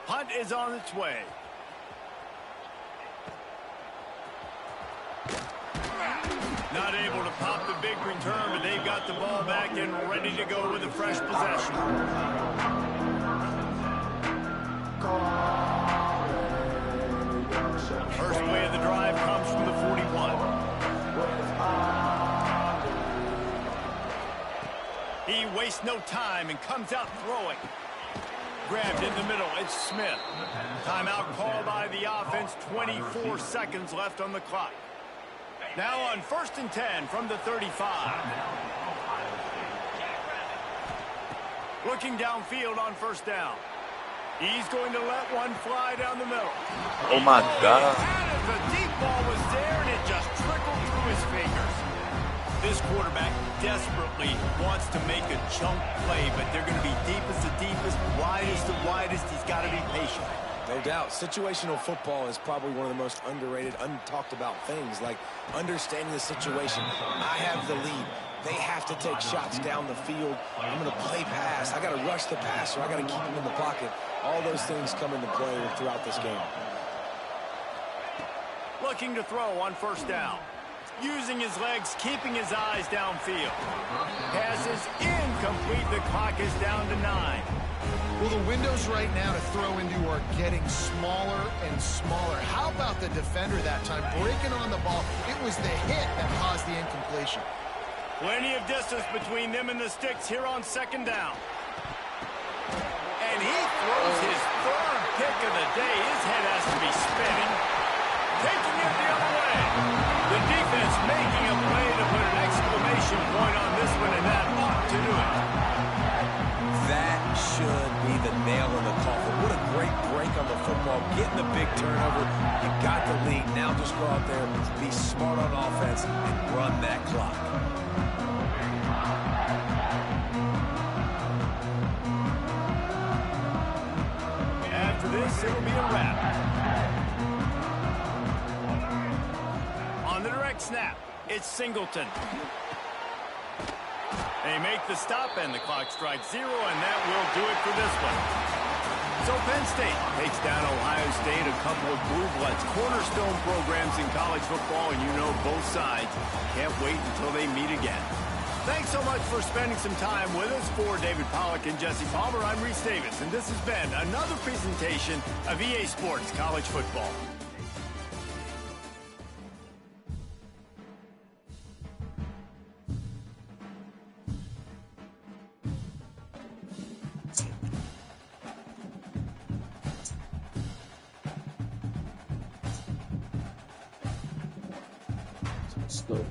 S2: Punt is on its way. Not able to pop the big return, but they've got the ball back and ready to go with a fresh possession. First play of the drive comes from the 41. He wastes no time and comes out throwing. Grabbed in the middle, it's Smith. Timeout called by the offense, 24 seconds left on the clock. Now on 1st and 10 from the 35. Looking downfield on 1st down. He's going to let one fly down the middle.
S1: Oh, my God.
S2: The deep ball was there, and it just trickled through his fingers. This quarterback desperately wants to make a chunk play, but they're going to be deepest to deepest, widest to widest. He's got to be patient.
S4: No doubt. Situational football is probably one of the most underrated, untalked about things, like understanding the situation. I have the lead. They have to take shots down the field. I'm going to play pass. I got to rush the passer. I got to keep him in the pocket. All those things come into play throughout this game.
S2: Looking to throw on 1st down. Using his legs, keeping his eyes downfield. Pass is incomplete. The clock is down to 9.
S3: Well, the windows right now to throw into are getting smaller and smaller. How about the defender that time breaking on the ball? It was the hit that caused the incompletion.
S2: Plenty of distance between them and the sticks here on 2nd down. And he throws his 3rd pick of the day. His head has to be spinning. Taking it the other way. The defense making a play to put an exclamation point on this one, and that ought to do it.
S4: That should be the nail in the coffin. What a great break on the football. Getting the big turnover. You got the lead. Now just go out there, be smart on offense, and run that clock.
S2: After this, it'll be a wrap. On the direct snap, it's Singleton. They make the stop, and the clock strikes 0, and that will do it for this one. So Penn State takes down Ohio State, a couple of blue bloods, cornerstone programs in college football, and you know both sides can't wait until they meet again. Thanks so much for spending some time with us. For David Pollack and Jesse Palmer, I'm Reese Davis, and this has been another presentation of EA Sports College Football.
S1: Slow.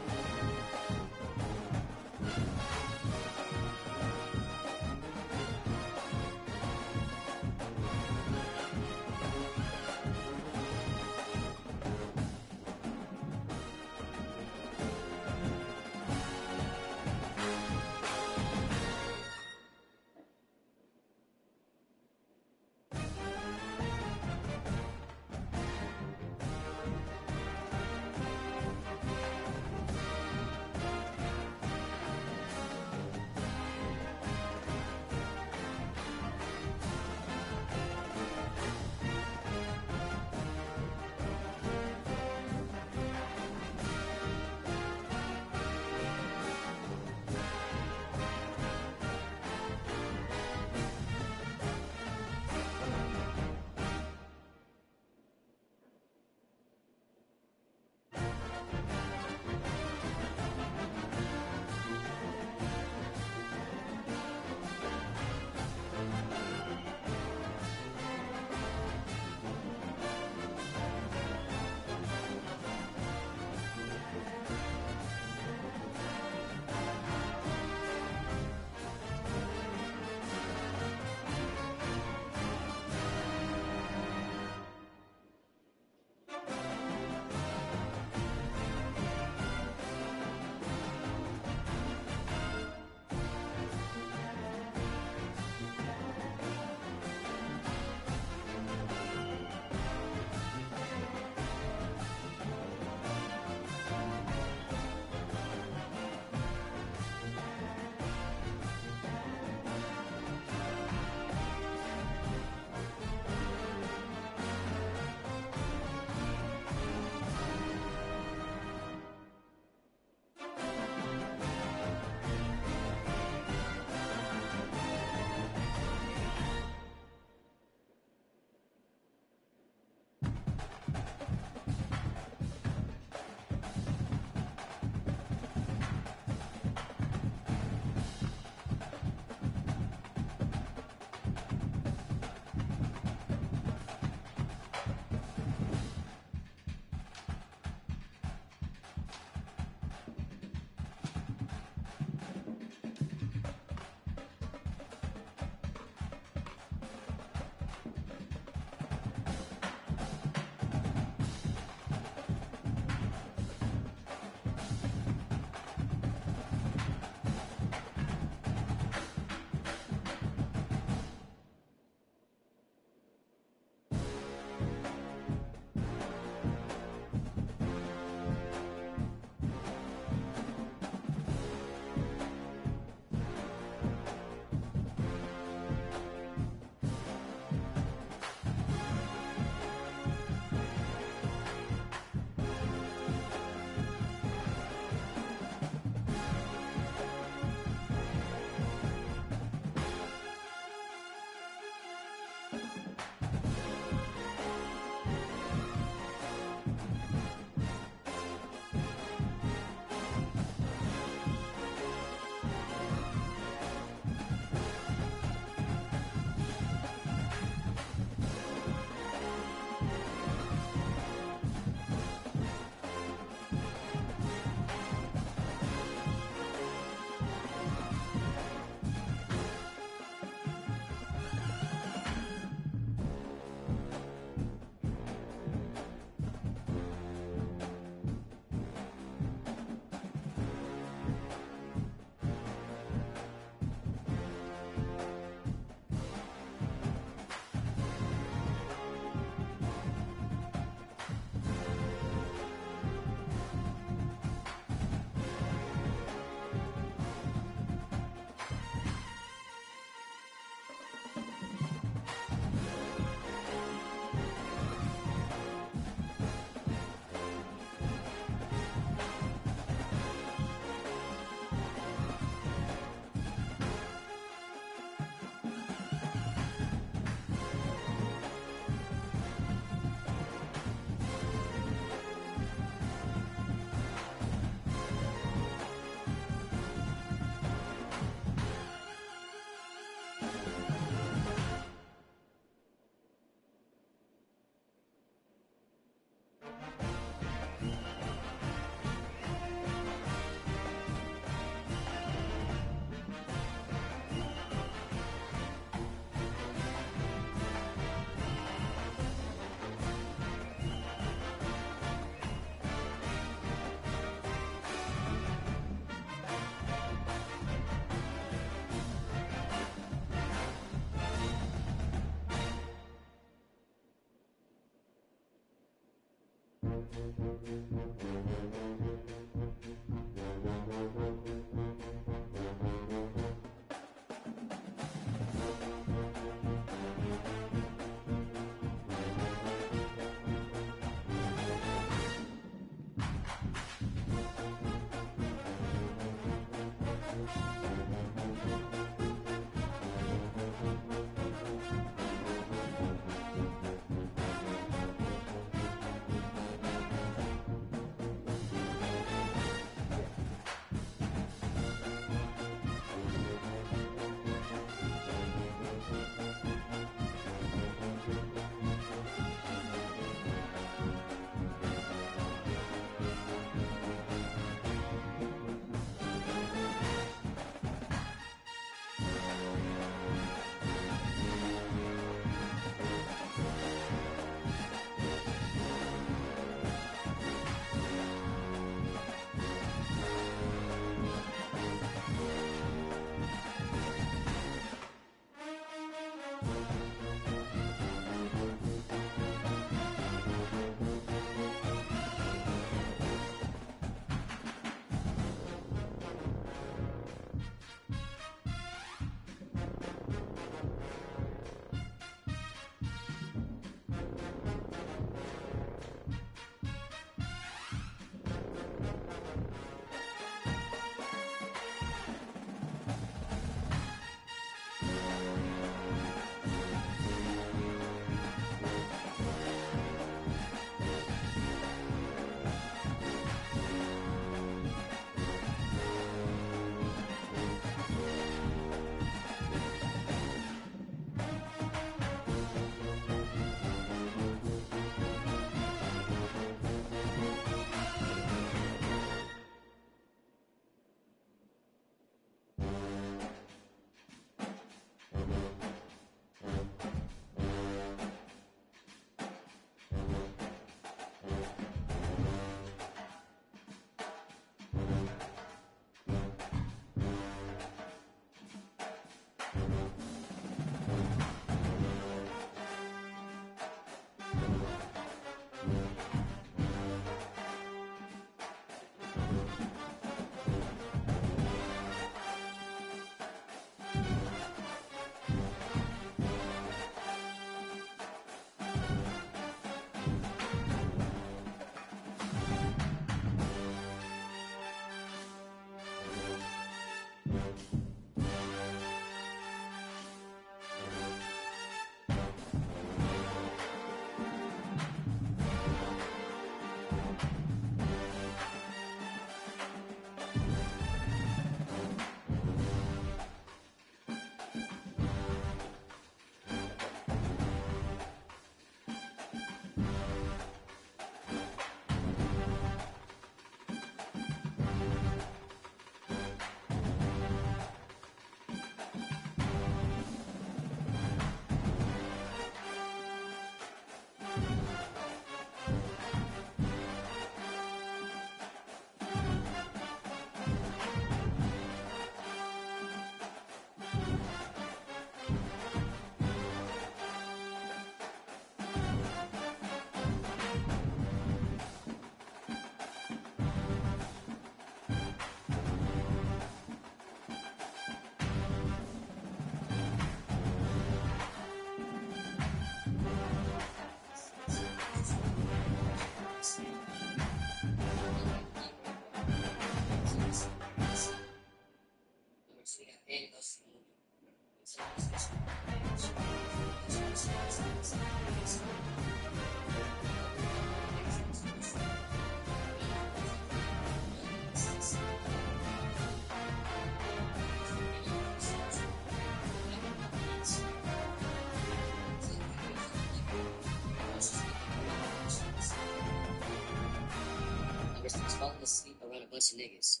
S10: falling asleep around a bunch of niggas.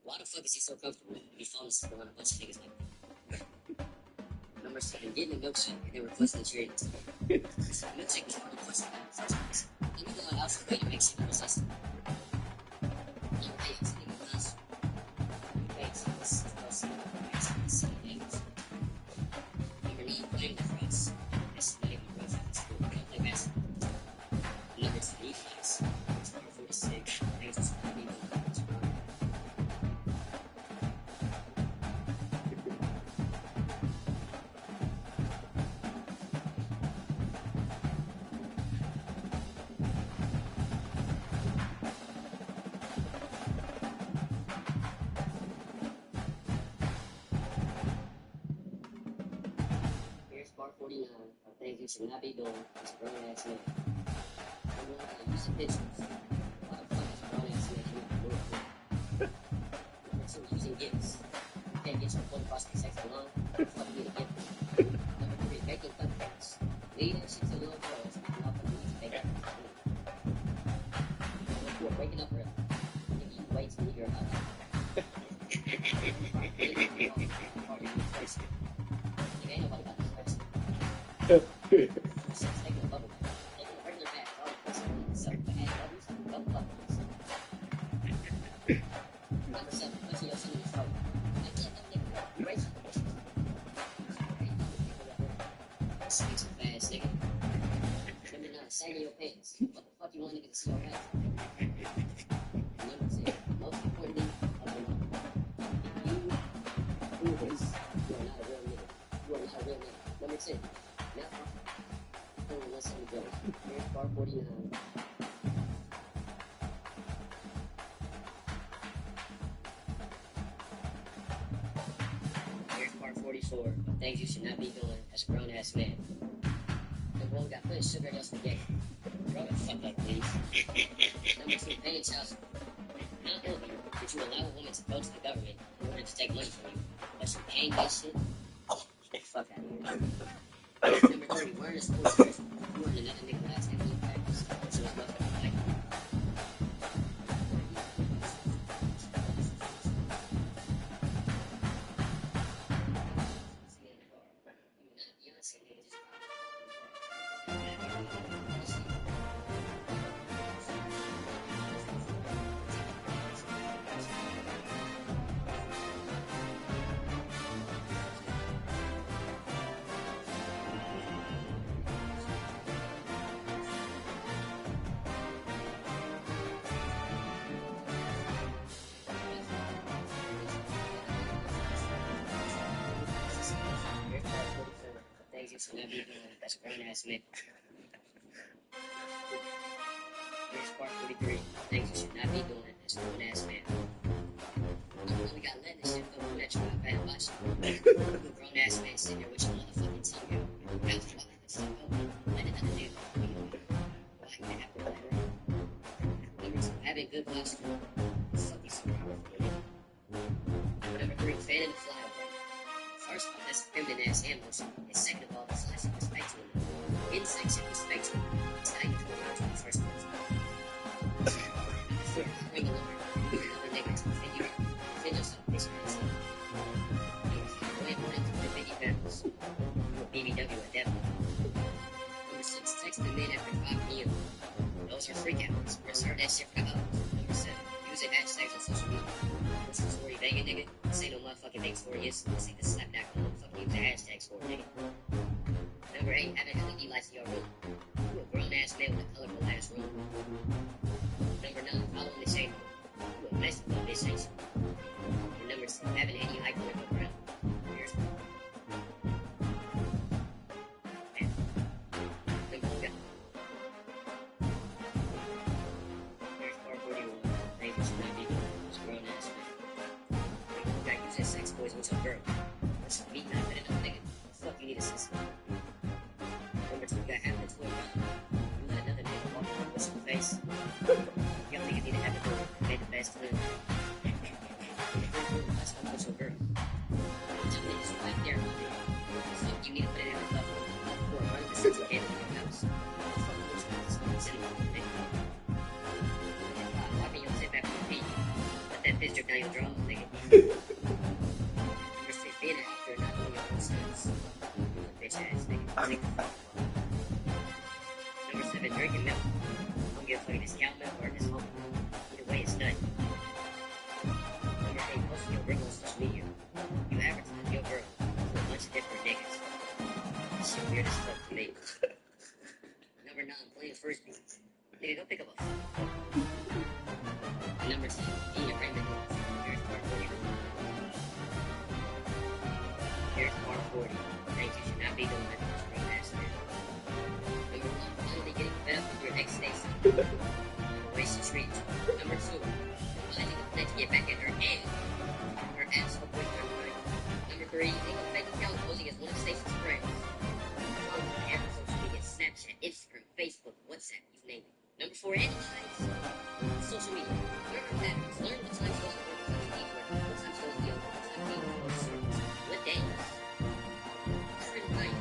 S10: Why the fuck is he so comfortable to be falling asleep around a bunch of niggas like that? Number 7, getting a milkshake and then requesting a charity ticket. So the milkshake was already requested in the first place. Then you go out of the way to make shit irresistible. You pay to nigga us. You pay to us. Number 9, playing the cross. This is not even rough at school. We don't play basketball. Number 10, E-flags. 49 are things you should not be doing as a grown ass man. Number 1, using pictures. Why the fuck is a grown ass man cannot do it? Number 2, using gifts. You can't get your phone across the sex alone. Fuck you to gift. Number 3, baking cupcakes. Leave that shit to little girls. You know, for me to bake cupcakes. Number 4, waking up early. Nigga, you wait till you're out. Sagging your pants. What the fuck you want niggas to see your ass? Number 10, most importantly, you prove this. You are not a real nigga. You are not a real nigga. Number 10, now, let's see go. Here's bar 49. Here's part 44 of things you should not be doing as a grown ass man. Number 1, got put sugar in your spaghetti. Grow the fuck up, please. Number 2, paying child support. Not only did you allow a woman to go to the government in order to take money from you, but you paying that shit? Get the fuck out of here. Number 3, wearing a sports jersey. You wearing another nigga last name in practice. So it's motherfucking like. You should not be doing as a grown ass man. Here's part 43. Things you should not be doing as a grown ass man. You really got letting this shit go through that you got bad watching. Grown ass man sitting there with your motherfucking TV. How's the fucking stuff open? Let it nigga. Why can't I have that? Number 2, having good posture. Fuck you so powerful. Number 3, fanning the fly away. First of all, that's a feminine ass hand motion. And second of all, that's flashing respect to women. Insects and respect to women. It's how you come around to the first person. Before bring a lawyer, another nigga to defend you. Defend yourself, bitch ass. Go ahead and rent to the Biggie Battles. Or BBW at that point. Number 6, text the men after 5 p.m. Those are freak hours. Reserve that shit for hours. Number 7, using hashtags on social media. What's the story, Vegas, nigga? This ain't no motherfucking big story. This ain't the slapback on motherfucking use the hashtags for, nigga. Number 8, having LED lights in your room. You a grown ass man with a colorful ass room. Number 9, following the shade. You a mess with this shit. And number 10, having any high political ground. Here's one. Here's part 41. Things you should not be doing as a grown ass man. You got using sex toys with your girl. That's me not good enough, nigga. Fuck you need a sister. Number 2, you got having a toy gun. You let another nigga walk around with your face. Y'all niggas need to have a toy. Made the best friend. Let's go with your girl. Two niggas right there, nigga. Fuck you need to put it in a level. Or run the central game in your house. Fuck you just cinema, nigga. Why can you sit back on your feet? Let that bitch drip down your drawers, nigga. Number 6, being an actor, not doing your own stunts. Bitch ass nigga. Number 7, drinking milk. I don't give a fuck if it's cow milk or if it's whole milk. Either way, it's nutty. Number 8, posting your girl on social media. You advertise your girl to a bunch of different niggas. This shit weird as fuck to me. Number 9, playing frisbee. Nigga, go pick up a phone. And number 10, eating your Raymond noodles. Here's part 40. Here's part 40. Things you should not be doing as a grown ass man. Number 1, finally getting fed up with your ex Stacy. The way she treats you. Number 2, finding a plan to get back at her and her asshole boyfriend. Number 3, taking a fake account posing as one of Stacy's friends. Snapchat, Instagram, Facebook, WhatsApp, you name it. Number 4, analyze social media. Learn our patterns. Learn what time goes to work, what time to work, what time goes to yoga, what time to go to service, what days. Certain night.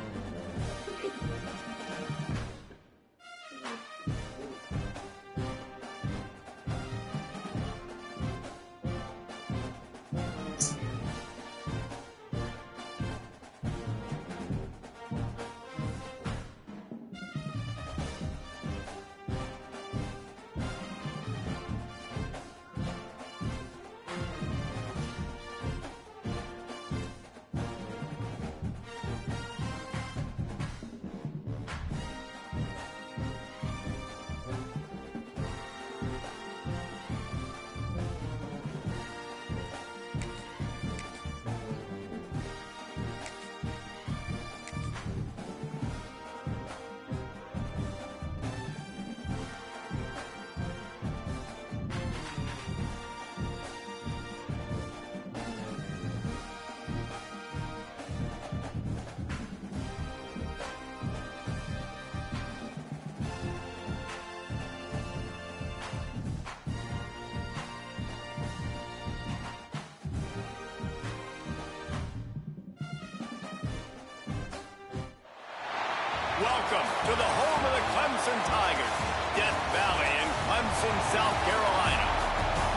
S2: Welcome to the home of the Clemson Tigers, Death Valley in Clemson, South Carolina.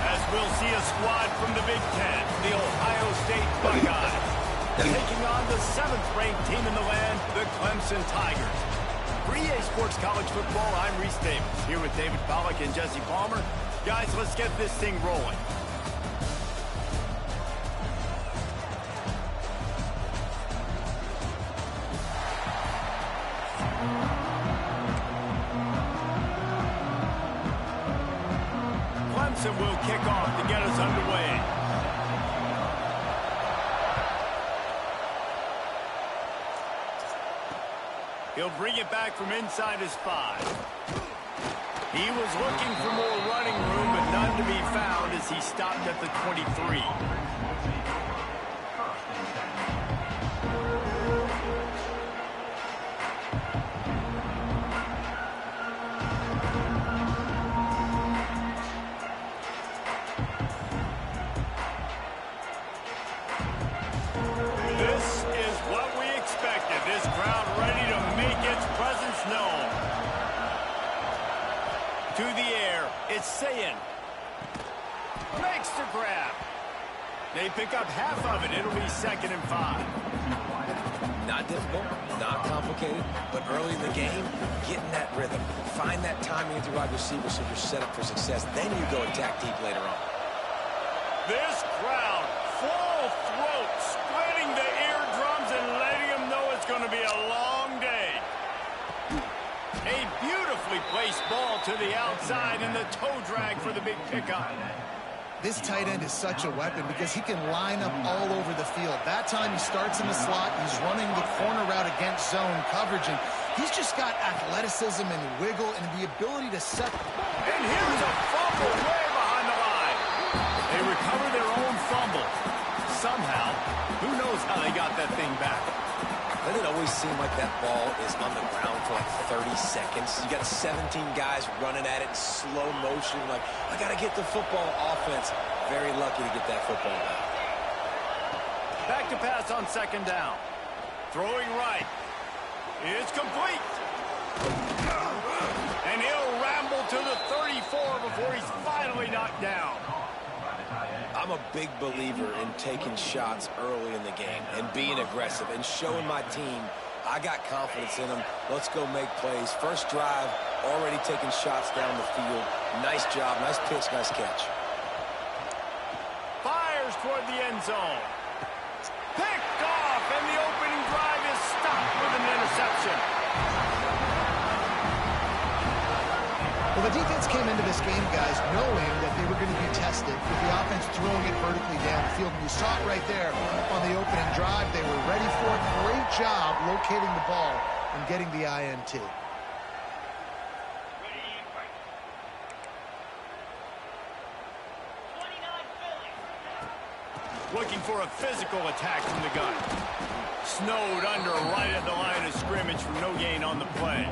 S2: As we'll see a squad from the Big Ten, the Ohio State Buckeyes, taking on the 7th-ranked team in the land, the Clemson Tigers. For EA Sports College Football, I'm Reese Davis, here with David Pollack and Jesse Palmer. Guys, let's get this thing rolling. Clemson will kick off to get us underway. He'll bring it back from inside his 5. He was looking for more running room, but none to be found as he stopped at the 23. To the air, it's Sayin. Makes the grab. They pick up half of it. It'll be 2nd and 5.
S4: Not difficult, not complicated, but early in the game, getting that rhythm. Find that timing with your wide receiver so you're set up for success. Then you go attack deep later on.
S2: This crowd, full throat, splitting the eardrums and letting them know it's going to be a long day. A beautifully placed ball to the outside and the toe drag for the big pickup.
S3: This tight end is such a weapon because he can line up all over the field. That time he starts in the slot, he's running the corner route against zone coverage, and he's just got athleticism and wiggle and the ability to set.
S2: And here's a fumble way behind the line. They recover their own fumble. Somehow, who knows how they got that thing back.
S4: Doesn't it always seem like that ball is on the ground for like 30 seconds? You got 17 guys running at it in slow motion. Like, I got to get the football. Offense, very lucky to get that football back.
S2: Back to pass on 2nd down. Throwing right. It's complete. And he'll ramble to the 34 before he's finally knocked down.
S4: I'm a big believer in taking shots early in the game and being aggressive and showing my team I got confidence in them. Let's go make plays. First drive, already taking shots down the field. Nice job, nice pitch, nice catch.
S2: Fires toward the end zone. Picked off, and the opening drive is stopped with an interception.
S3: Well, the defense came into this game, guys, knowing that they were going to be tested with the offense throwing it vertically down the field. And you saw it right there on the opening drive. They were ready for it. Great job locating the ball and getting the INT.
S2: Looking for a physical attack from the gun. snowed under right at the line of scrimmage for no gain on the play.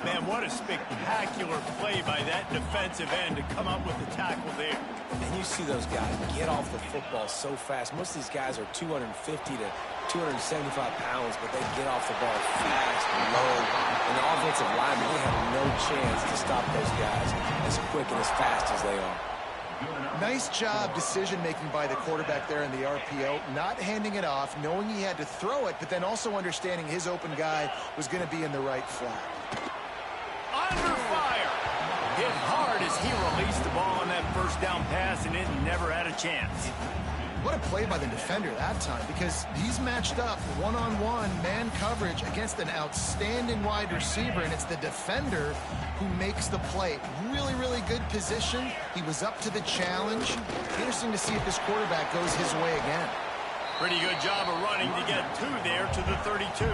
S2: Man, what a spectacular play by that defensive end to come up with the tackle there.
S4: And you see those guys get off the football so fast. Most of these guys are 250 to 275 pounds, but they get off the ball fast and low. And the offensive linemen, they have no chance to stop those guys as quick and as fast as they are.
S3: Nice job decision-making by the quarterback there in the RPO, not handing it off, knowing he had to throw it, but then also understanding his open guy was going to be in the right flat.
S2: Under fire. Hit hard as he released the ball on that first down pass, and it never had a chance.
S3: What a play by the defender that time, because he's matched up one-on-one man coverage against an outstanding wide receiver, and it's the defender who makes the play. Really, really good position. He was up to the challenge. Interesting to see if this quarterback goes his way again.
S2: Pretty good job of running to get there to the 32.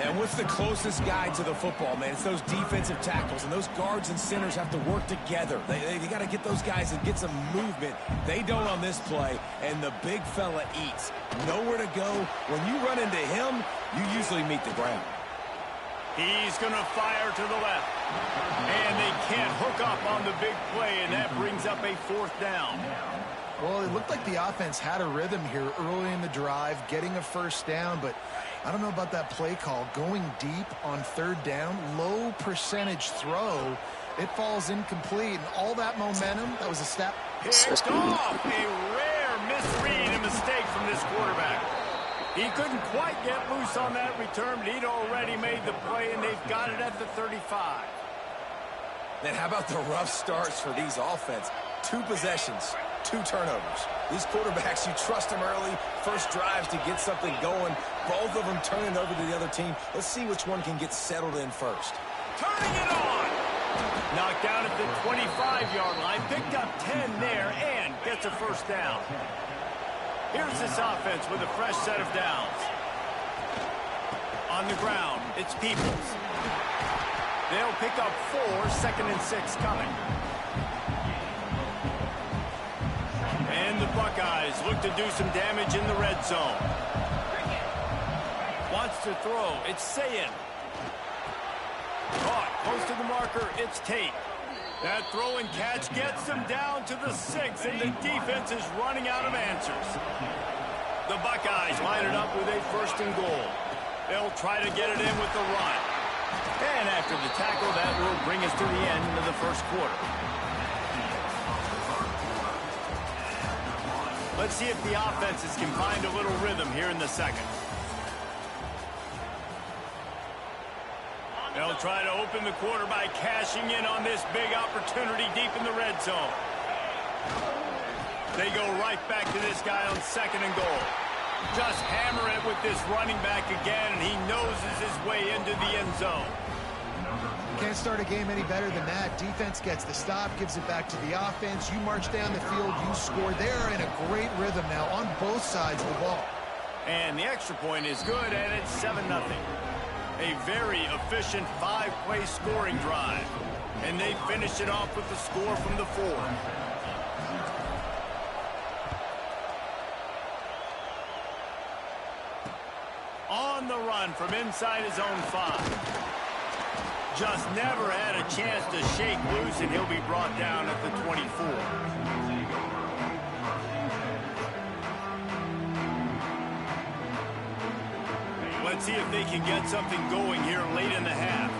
S4: And what's the closest guy to the football, man? It's those defensive tackles, and those guards and centers have to work together. They got to get those guys and get some movement. They don't on this play, and the big fella eats. Nowhere to go. When you run into him, you usually meet the ground.
S2: He's going to fire to the left. And they can't hook up on the big play, and that brings up a fourth down.
S3: Well, it looked like the offense had a rhythm here early in the drive, getting a first down, but I don't know about that play call. Going deep on third down, low percentage throw, it falls incomplete, and all that momentum, that was a step.
S2: Picked off. A rare misread and mistake from this quarterback. He couldn't quite get loose on that return, but he'd already made the play, and they've got it at the 35.
S4: Then how about the rough starts for these offense? 2 possessions, 2 turnovers. These quarterbacks, you trust them early, first drives to get something going. Both of them turning over to the other team. Let's see which one can get settled in first.
S2: Turning it on. Knocked down at the 25-yard line. Picked up 10 there and gets a first down. Here's this offense with a fresh set of downs. On the ground, it's Peoples. They'll pick up 4, 2nd and 6 coming. And the Buckeyes look to do some damage in the red zone. Wants to throw. It's Sayin. Caught close to the marker. It's Tate. That throw and catch gets them down to the 6, and the defense is running out of answers. The Buckeyes line it up with a 1st and goal. They'll try to get it in with the run. And after the tackle, that will bring us to the end of the first quarter. Let's see if the offenses can find a little rhythm here in the second. They'll try to open the quarter by cashing in on this big opportunity deep in the red zone. They go right back to this guy on 2nd and goal. Just hammer it with this running back again, and he noses his way into the end zone.
S3: Can't start a game any better than that. Defense gets the stop, gives it back to the offense. You march down the field, you score. They're in a great rhythm now on both sides of the ball.
S2: And the extra point is good, and it's 7-0. A very efficient 5-play scoring drive. And they finish it off with the score from the 4. On the run from inside his own 5. Just never had a chance to shake loose, and he'll be brought down at the 24. Let's see if they can get something going here late in the half.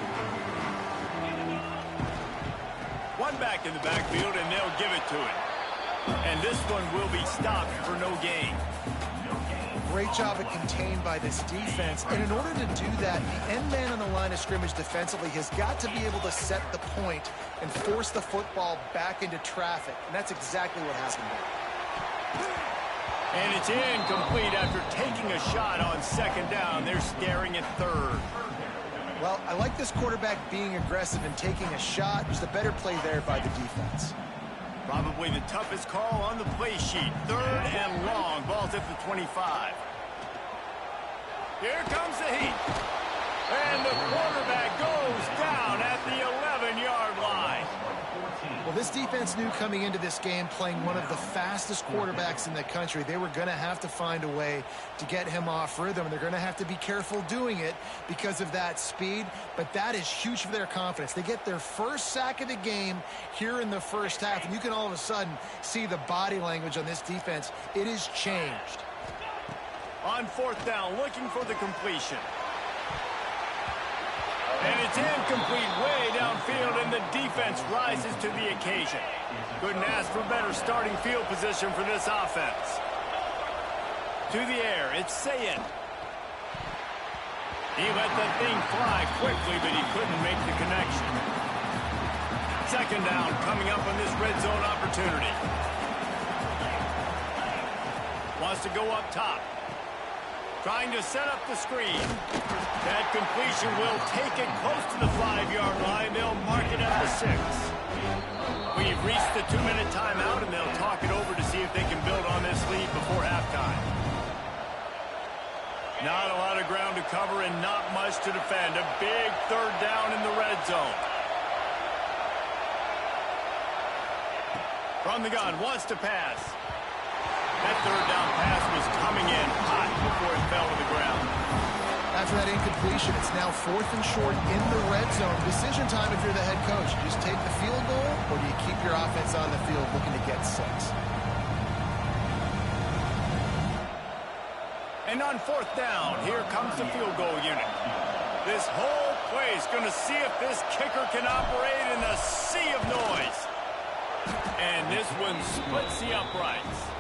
S2: One back in the backfield, and they'll give it to it. And this one will be stopped for no gain.
S3: Great job of contained by this defense. And in order to do that, the end man on the line of scrimmage defensively has got to be able to set the point and force the football back into traffic. And that's exactly what happened there.
S2: And it's incomplete after taking a shot on 2nd down. They're staring at 3rd.
S3: Well, I like this quarterback being aggressive and taking a shot. Just a better play there by the defense.
S2: Probably the toughest call on the play sheet. 3rd and long. Ball's at the 25. Here comes the heat. And the quarterback goes down at the 11-yard line.
S3: Well, this defense knew coming into this game, playing one of the fastest quarterbacks in the country, they were going to have to find a way to get him off rhythm. They're going to have to be careful doing it because of that speed, but that is huge for their confidence. They get their first sack of the game here in the first half, and you can all of a sudden see the body language on this defense. It has changed.
S2: On fourth down, looking for the completion. And it's incomplete way downfield, and the defense rises to the occasion. Couldn't ask for better starting field position for this offense. To the air, it's Sayed. He let the thing fly quickly, but he couldn't make the connection. Second down coming up on this red zone opportunity. Wants to go up top. Trying to set up the screen. That completion will take it close to the 5-yard line. They'll mark it at the 6. We've reached the 2-minute timeout, and they'll talk it over to see if they can build on this lead before halftime. Not a lot of ground to cover and not much to defend. A big third down in the red zone. From the gun, wants to pass. That third down pass was coming in hot before it fell to the ground.
S3: After that incompletion, it's now 4th and short in the red zone. Decision time if you're the head coach. Just take the field goal, or do you keep your offense on the field looking to get 6?
S2: And on fourth down, here comes the field goal unit. This whole place going to see if this kicker can operate in a sea of noise. And this one splits the uprights.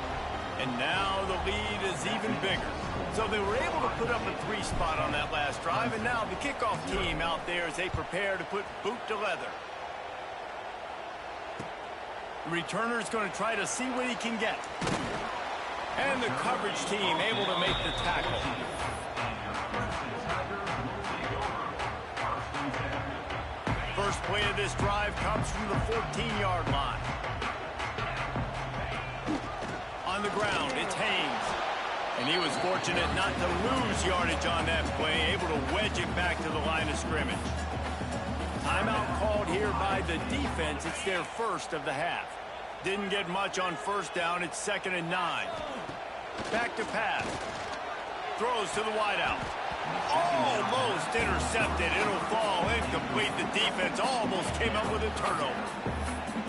S2: And now the lead is even bigger. So they were able to put up a 3-spot on that last drive, and now the kickoff team out there as they prepare to put boot to leather. The returner's going to try to see what he can get. And the coverage team able to make the tackle. First play of this drive comes from the 14-yard line. On the ground, it's Haynes. And he was fortunate not to lose yardage on that play, able to wedge it back to the line of scrimmage. Timeout called here by the defense. It's their first of the half. Didn't get much on first down. It's 2nd and 9. Back to pass. Throws to the wideout. Almost intercepted. It'll fall incomplete. The defense almost came up with a turnover.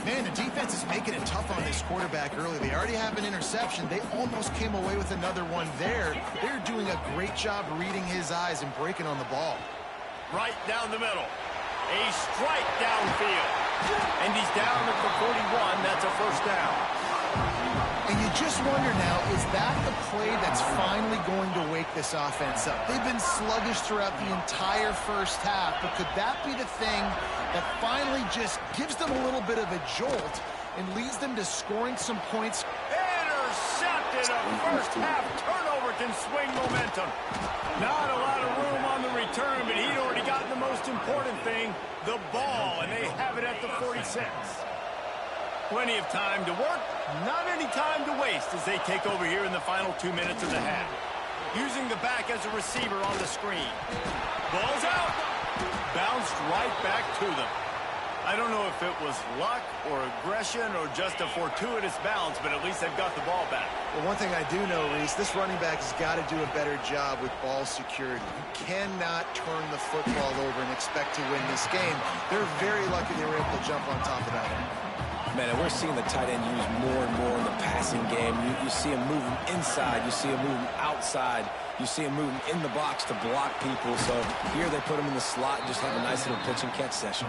S3: Man, the defense is making it tough on this quarterback early. They already have an interception. They almost came away with another one there. They're doing a great job reading his eyes and breaking on the ball.
S2: Right down the middle. A strike downfield. And he's down at the 41. That's a first down.
S3: And you just wonder now, is that the play that's finally going to wake this offense up? They've been sluggish throughout the entire first half, but could that be the thing that finally just gives them a little bit of a jolt and leads them to scoring some points?
S2: Intercepted. A first half turnover can swing momentum. Not a lot of room on the return, but he'd already gotten the most important thing, the ball, and they have it at the 46. Plenty of time to work, not any time to waste as they take over here in the final 2 minutes of the half. Using the back as a receiver on the screen. Ball's out. Bounced right back to them. I don't know if it was luck or aggression or just a fortuitous bounce, but at least they've got the ball back.
S3: Well, one thing I do know, Reese, this running back has got to do a better job with ball security. You cannot turn the football over and expect to win this game. They're very lucky they were able to jump on top of that.
S4: Man, and we're seeing the tight end used more and more in the passing game. You see him moving inside. You see him moving outside. You see him moving in the box to block people. So here they put him in the slot and just have a nice little pitch and catch session.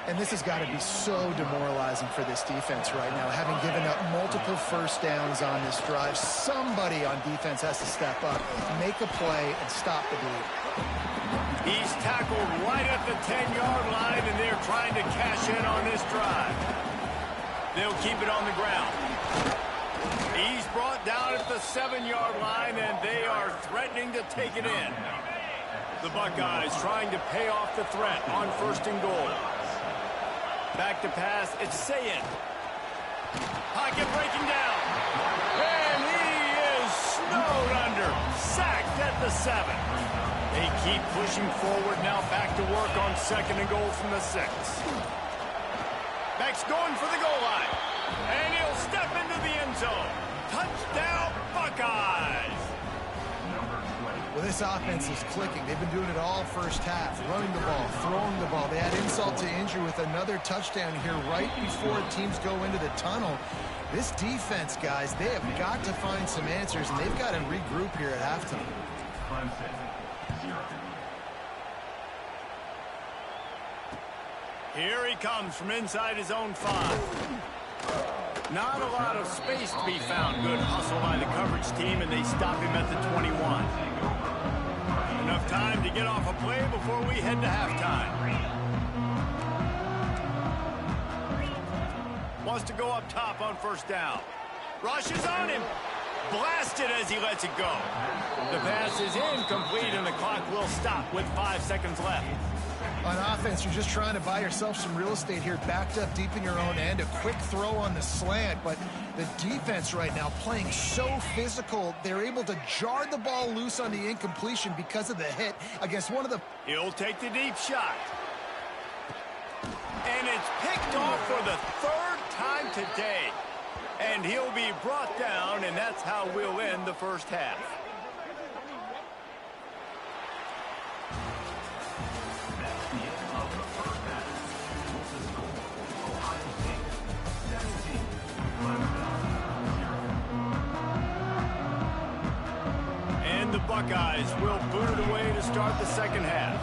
S3: And this has got to be so demoralizing for this defense right now. Having given up multiple first downs on this drive, somebody on defense has to step up, make a play, and stop the bleed.
S2: He's tackled right at the 10-yard line, and they're trying to cash in on this drive. They'll keep it on the ground. He's brought down at the 7-yard line, and they are threatening to take it in. The Buckeyes trying to pay off the threat on 1st and goal. Back to pass, it's Sayed. Pocket breaking down. And he is snowed under. Sacked at the 7. They keep pushing forward now, back to work on 2nd and goal from the 6. Beck's going for the goal line. And he'll step into the end zone. Touchdown, Buckeyes!
S3: Well, this offense is clicking. They've been doing it all first half. Running the ball, throwing the ball. They add insult to injury with another touchdown here right before teams go into the tunnel. This defense, guys, they have got to find some answers, and they've got to regroup here at halftime.
S2: Here he comes from inside his own 5. Not a lot of space to be found. Good hustle by the coverage team, and they stop him at the 21. Enough time to get off a play before we head to halftime. Wants to go up top on first down. Rushes on him. Blasted as he lets it go. The pass is incomplete, and the clock will stop with 5 seconds left.
S3: On offense, you're just trying to buy yourself some real estate here, backed up deep in your own end, a quick throw on the slant, but the defense right now playing so physical, they're able to jar the ball loose on the incompletion because of the hit against one of the...
S2: He'll take the deep shot. And it's picked off for the 3rd time today. And he'll be brought down, and that's how we'll end the first half. And the Buckeyes will boot it away to start the second half.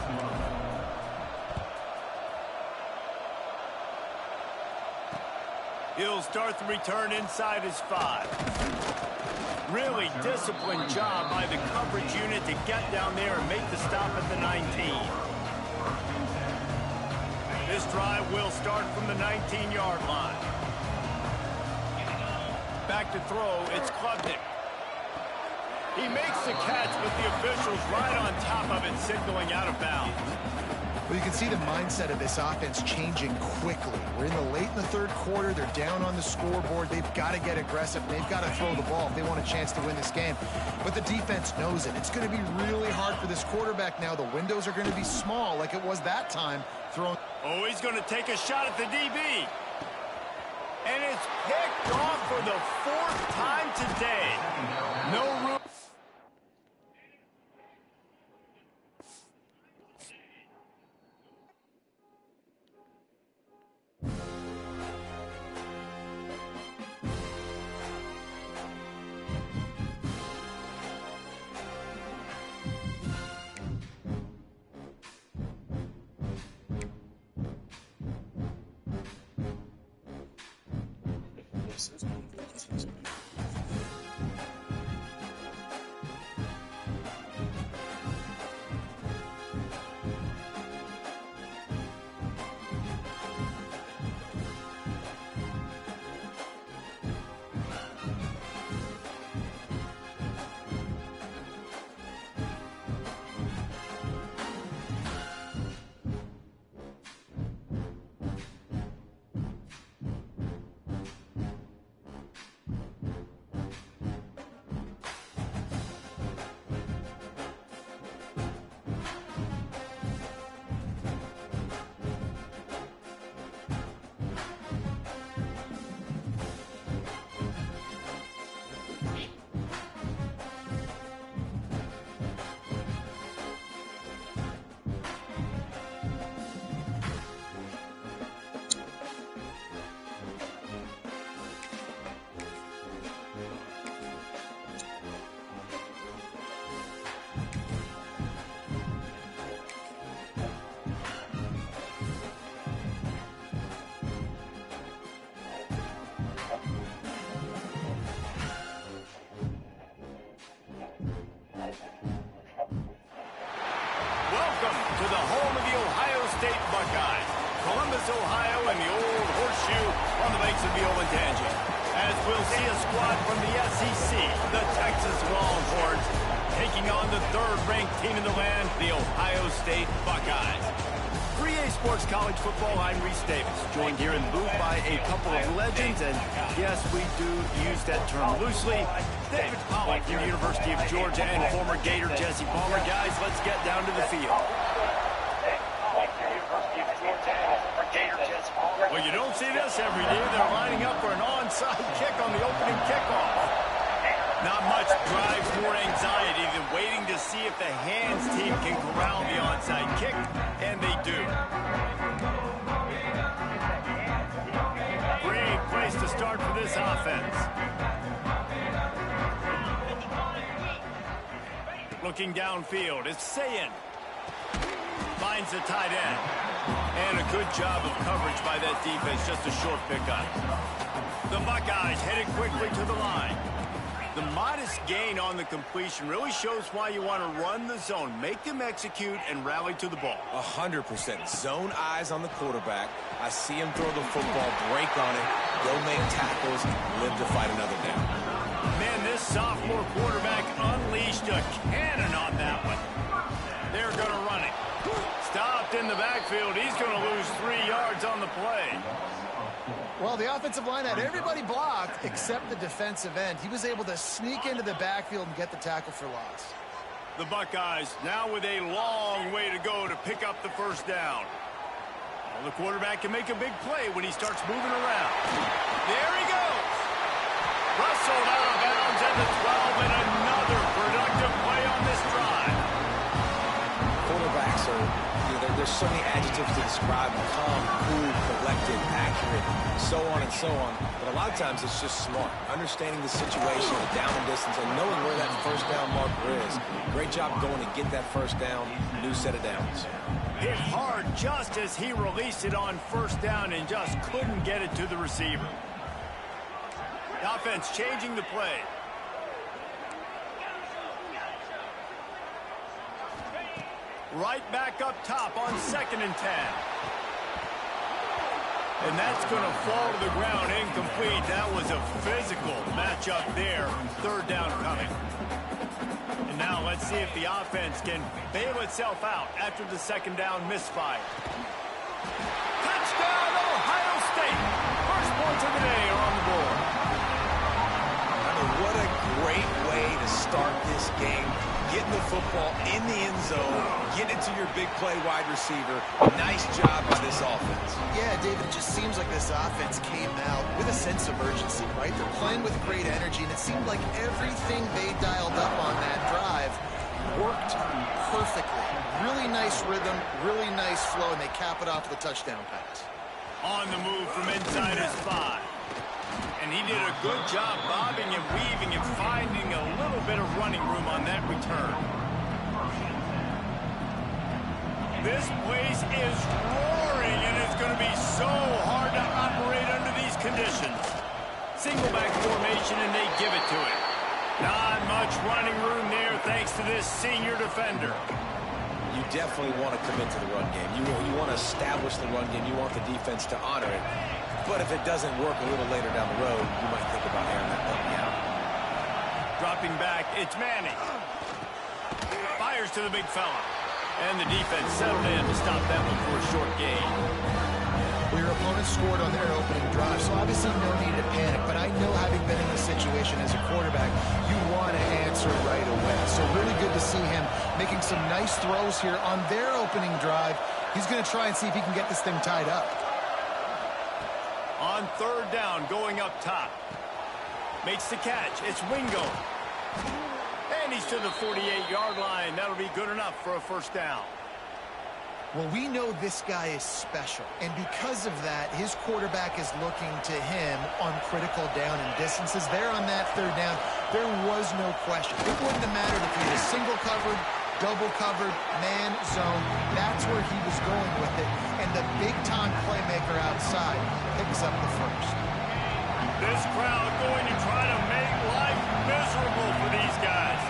S2: He'll start the return inside his 5. Really disciplined job by the coverage unit to get down there and make the stop at the 19. This drive will start from the 19-yard line. Back to throw, it's Klubnik. He makes the catch, but the officials right on top of it, signaling out of bounds.
S3: Well, you can see the mindset of this offense changing quickly. We're in the 3rd quarter. They're down on the scoreboard. They've got to get aggressive. They've got to throw the ball if they want a chance to win this game. But the defense knows it. It's going to be really hard for this quarterback now. The windows are going to be small like it was that time.
S2: Oh, he's going to take a shot at the DB. And it's picked off for the 4th time today. No room. Ohio and the old horseshoe on the banks of the Olentangy. As we'll see a squad from the SEC, the Texas Longhorns, taking on the 3rd-ranked team in the land, the Ohio State Buckeyes. 3A Sports College Football, I'm Reese Davis, joined here in the booth by a couple of legends, and yes, we do use that term loosely. David Pollack from the University of Georgia and former Gator Jesse Palmer. Guys, let's get down to the field. Well, you don't see this every day. They're lining up for an onside kick on the opening kickoff. Not much drives more anxiety than waiting to see if the hands team can corral the onside kick, and they do. Great place to start for this offense. Looking downfield, it's Sayin. Finds the tight end. And a good job of coverage by that defense, just a short pickup. The Buckeyes headed quickly to the line. The modest gain on the completion really shows why you want to run the zone. Make them execute and rally to the ball.
S4: 100%. Zone eyes on the quarterback. I see him throw the football, break on it, go make tackles, live to fight another down.
S2: Man, this sophomore quarterback unleashed a cannon on that one. They're going to run it. Stopped in the backfield. He's going to lose 3 yards on the play.
S3: Well, the offensive line had everybody blocked except the defensive end. He was able to sneak into the backfield and get the tackle for loss.
S2: The Buckeyes now with a long way to go to pick up the first down. Well, the quarterback can make a big play when he starts moving around. There he goes. Rustled out of bounds at the 12, and another productive play on this drive.
S4: Quarterbacks are, there's so many adjectives to describe them: calm, cool, collected, accurate, so on and so on. But a lot of times it's just smart, understanding the situation, the down and distance, and knowing where that first down marker is. Great job going to get that first down, new set of downs.
S2: Hit hard just as he released it on first down and just couldn't get it to the receiver. The offense changing the play. Right back up top on 2nd and 10. And that's going to fall to the ground incomplete. That was a physical matchup there. 3rd down coming. And now let's see if the offense can bail itself out after the 2nd down misfire. Touchdown, Ohio State. First points of the day are on the board.
S4: I mean, what a great way to start this game. Getting the football in the end zone, getting it to your big play wide receiver. Nice job by this offense.
S3: Yeah, David, it just seems like this offense came out with a sense of urgency, right? They're playing with great energy, and it seemed like everything they dialed up on that drive worked perfectly. Really nice rhythm, really nice flow, and they cap it off with a touchdown pass.
S2: On the move from inside his 5. And he did a good job bobbing and weaving and finding a little bit of running room on that return. This place is roaring, and it's going to be so hard to operate under these conditions. Single back formation, and they give it to him. Not much running room there thanks to this senior defender.
S4: You definitely want to commit to the run game. You want to establish the run game. You want the defense to honor it. But if it doesn't work a little later down the road, you might think about airing that puppy out.
S2: Dropping back, it's Manning. Fires to the big fella. And the defense settled in to stop that one for a short gain.
S3: Well, your opponent scored on their opening drive, so obviously no need to panic. But I know, having been in this situation as a quarterback, you want to answer right away. So really good to see him making some nice throws here on their opening drive. He's going to try and see if he can get this thing tied up.
S2: On 3rd down, going up top. Makes the catch. It's Wingo. And he's to the 48-yard line. That'll be good enough for a first down.
S3: Well, we know this guy is special, and because of that, his quarterback is looking to him on critical down and distances. There on that 3rd down, there was no question. It wouldn't have mattered if he was single covered, double covered, man, zone. That's where he was going with it, and the big-time playmaker outside picks up the first.
S2: This crowd going to try to make life miserable for these guys.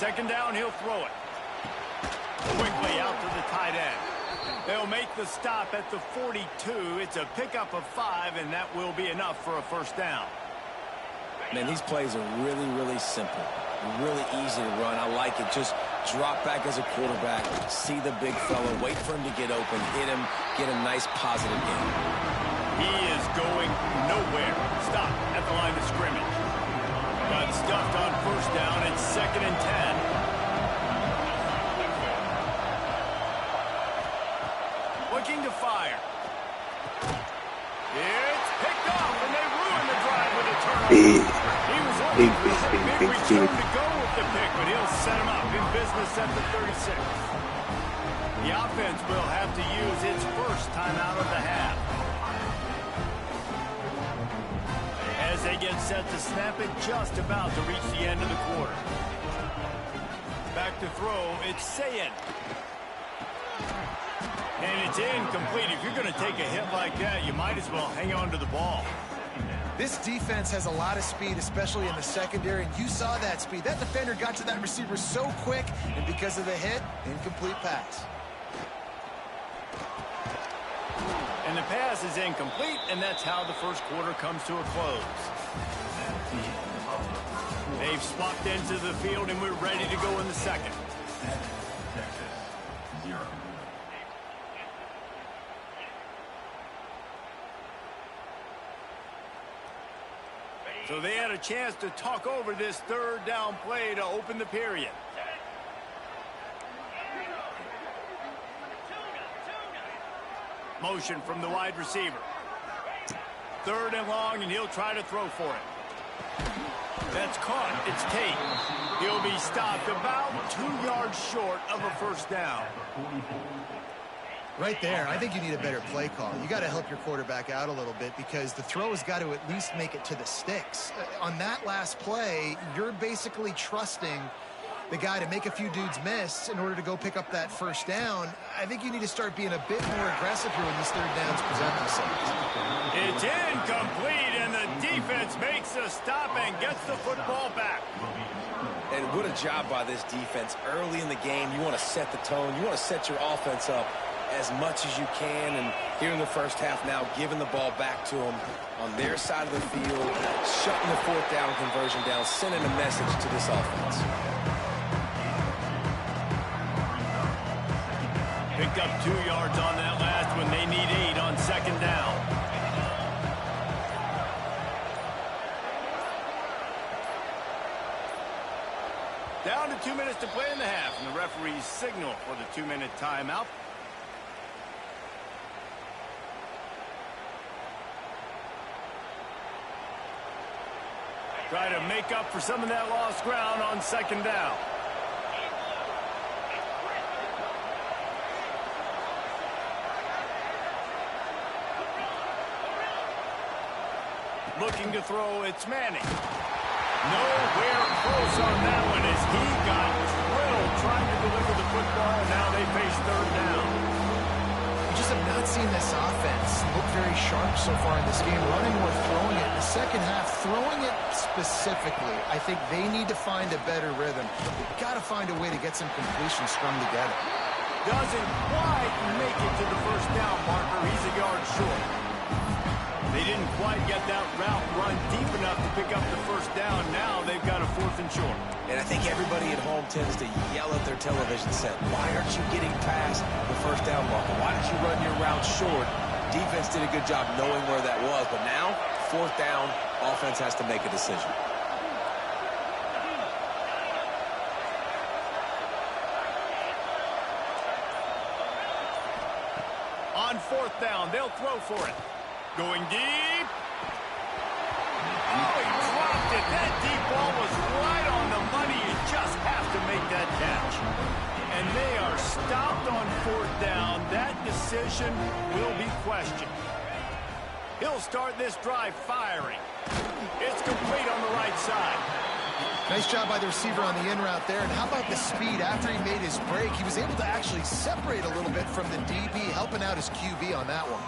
S2: Second down, he'll throw it. Quickly out to the tight end. They'll make the stop at the 42. It's a pickup of 5, and that will be enough for a first down.
S4: Man, these plays are really, really simple. Really easy to run. I like it. Just drop back as a quarterback, see the big fella, wait for him to get open, hit him, get a nice positive game.
S2: He is going nowhere. Stop at the line of scrimmage. Got stuffed on first down. It's 2nd and 10.
S1: Big.
S2: He was
S1: Big,
S2: looking
S1: big,
S2: for a
S1: big,
S2: big
S1: big,
S2: return
S1: big.
S2: to go with the pick, but he'll set him up in business at the 36. The offense will have to use its first timeout of the half. As they get set to snap it, just about to reach the end of the quarter. Back to throw, it's Sayin. And it's incomplete. If you're going to take a hit like that, you might as well hang on to the ball.
S3: This defense has a lot of speed, especially in the secondary, and you saw that speed. That defender got to that receiver so quick, and because of the hit, incomplete pass.
S2: And the pass is incomplete, and that's how the first quarter comes to a close. They've swapped into the field, and we're ready to go in the second.
S5: Texas, 0.
S2: So they had a chance to talk over this third down play to open the period. Motion from the wide receiver. Third and long, and he'll try to throw for it. That's caught. It's Tate. He'll be stopped about 2 yards short of a first down.
S3: Right there, I think you need a better play call. You got to help your quarterback out a little bit because the throw has got to at least make it to the sticks. On that last play, you're basically trusting the guy to make a few dudes miss in order to go pick up that first down. I think you need to start being a bit more aggressive here when these third downs present themselves.
S2: It's incomplete, and the defense makes a stop and gets the football back.
S4: And what a job by this defense. Early in the game, you want to set the tone. You want to set your offense up as much as you can. And here in the first half now, giving the ball back to them on their side of the field, shutting the fourth down conversion down, sending a message to this offense.
S2: Picked up 2 yards on that last one. They need 8 on second down. Down to 2 minutes to play in the half, and the referee's signal for the 2-minute timeout. Try to make up for some of that lost ground on second down. Looking to throw, it's Manning. Nowhere close on that one as he got drilled trying to deliver the football. Now they face third down.
S3: You just have not seen this offense look very sharp so far in this game, running or throwing it. In the second half, throwing it specifically, I think they need to find a better rhythm. They've got to find a way to get some completions strung together.
S2: Doesn't quite make it to the first down marker. He's a yard short. They didn't quite get that route run deep enough to pick up the first down. Now they've got a 4th and short.
S4: And I think everybody at home tends to yell at their television set, why aren't you getting past the first down marker? Why did you run your route short? Defense did a good job knowing where that was. But now, 4th down, offense has to make a decision.
S2: On 4th down, they'll throw for it. Going deep. Oh, he dropped it. That deep ball was right on the money. You just have to make that catch. And they are stopped on 4th down. That decision will be questioned. He'll start this drive firing. It's complete on the right side.
S3: Nice job by the receiver on the in route there. And how about the speed after he made his break? He was able to actually separate a little bit from the DB, helping out his QB on that one.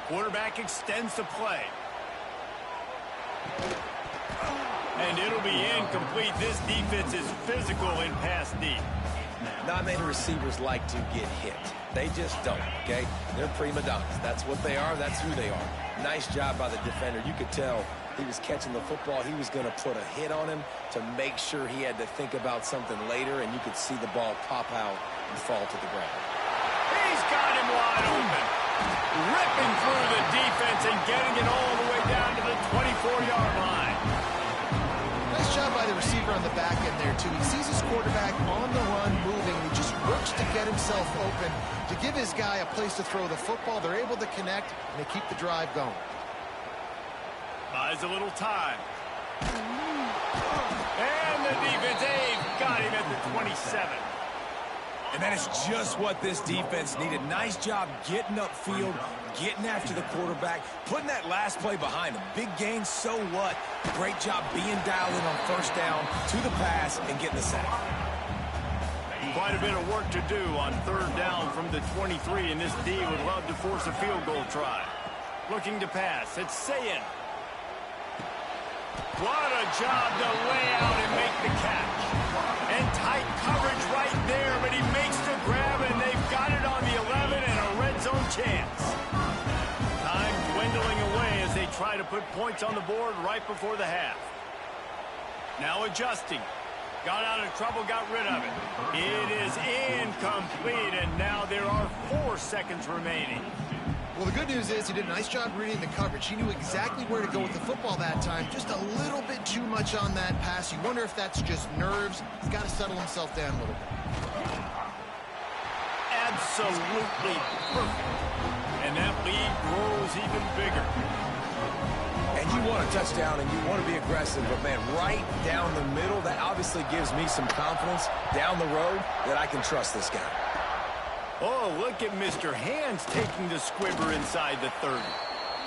S2: Quarterback extends the play. And it'll be incomplete. This defense is physical in pass deep.
S4: Not many receivers like to get hit. They just don't, okay? They're prima donnas. That's what they are. That's who they are. Nice job by the defender. You could tell he was catching the football. He was going to put a hit on him to make sure he had to think about something later, and you could see the ball pop out and fall to the ground.
S2: He's got him wide open. Ripping through the defense and getting it all the way down to the 24-yard line.
S3: Nice job by the receiver on the back end there, too. He sees his quarterback on the run moving, and he just works to get himself open to give his guy a place to throw the football. They're able to connect, and they keep the drive going.
S2: Buys a little time. And the defense, they've got him at the 27.
S4: And that is just what this defense needed. Nice job getting upfield, getting after the quarterback, putting that last play behind him. Big gain, so what? Great job being dialed in on first down to the pass and getting the sack.
S2: Quite a bit of work to do on third down from the 23, and this D would love to force a field goal try. Looking to pass. It's Sayin. What a job to lay out and make the catch. And tight coverage right there, but he makes the grab, and they've got it on the 11 and a red zone chance. Time dwindling away as they try to put points on the board right before the half. Now adjusting. Got out of trouble, got rid of it. It is incomplete, and now there are 4 seconds remaining.
S3: Well, the good news is he did a nice job reading the coverage. He knew exactly where to go with the football that time. Just a little bit too much on that pass. You wonder if that's just nerves. He's got to settle himself down a little bit.
S2: Absolutely perfect. And that lead grows even bigger.
S4: And you want a touchdown and you want to be aggressive, but man, right down the middle, that obviously gives me some confidence down the road that I can trust this guy.
S2: Oh, look at Mr. Hands taking the squibber inside the 30.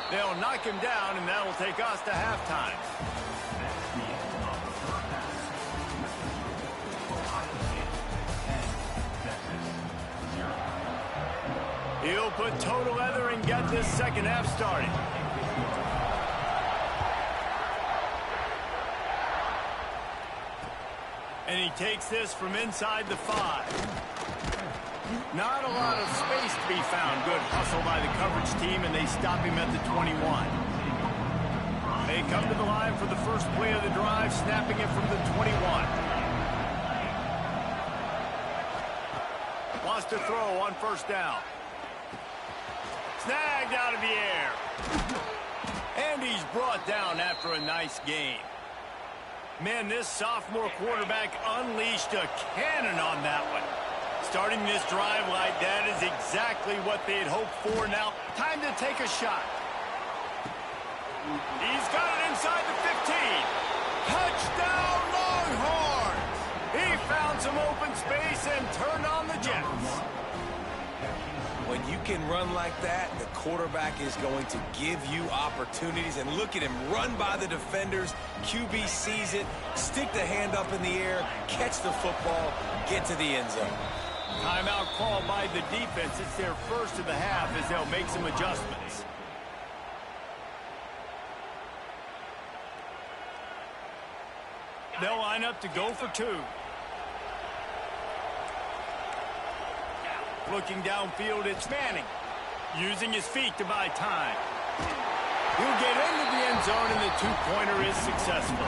S2: They'll knock him down, and that'll take us to halftime. He'll put total leather and get this second half started. And he takes this from inside the 5. Not a lot of space to be found. Good hustle by the coverage team, and they stop him at the 21. They come to the line for the first play of the drive, snapping it from the 21. Wants to throw on first down. Snagged out of the air. And he's brought down after a nice gain. Man, this sophomore quarterback unleashed a cannon on that one. Starting this drive like that is exactly what they'd hoped for. Now, time to take a shot. He's got it inside the 15. Touchdown, Longhorns! He found some open space and turned on the Jets.
S4: When you can run like that, the quarterback is going to give you opportunities. And look at him run by the defenders. QB sees it, stick the hand up in the air, catch the football, get to the end zone.
S2: Timeout called by the defense. It's their first of the half as they'll make some adjustments. They'll line up to go for 2. Looking downfield, it's Manning. Using his feet to buy time. He'll get into the end zone, and the 2-pointer is successful.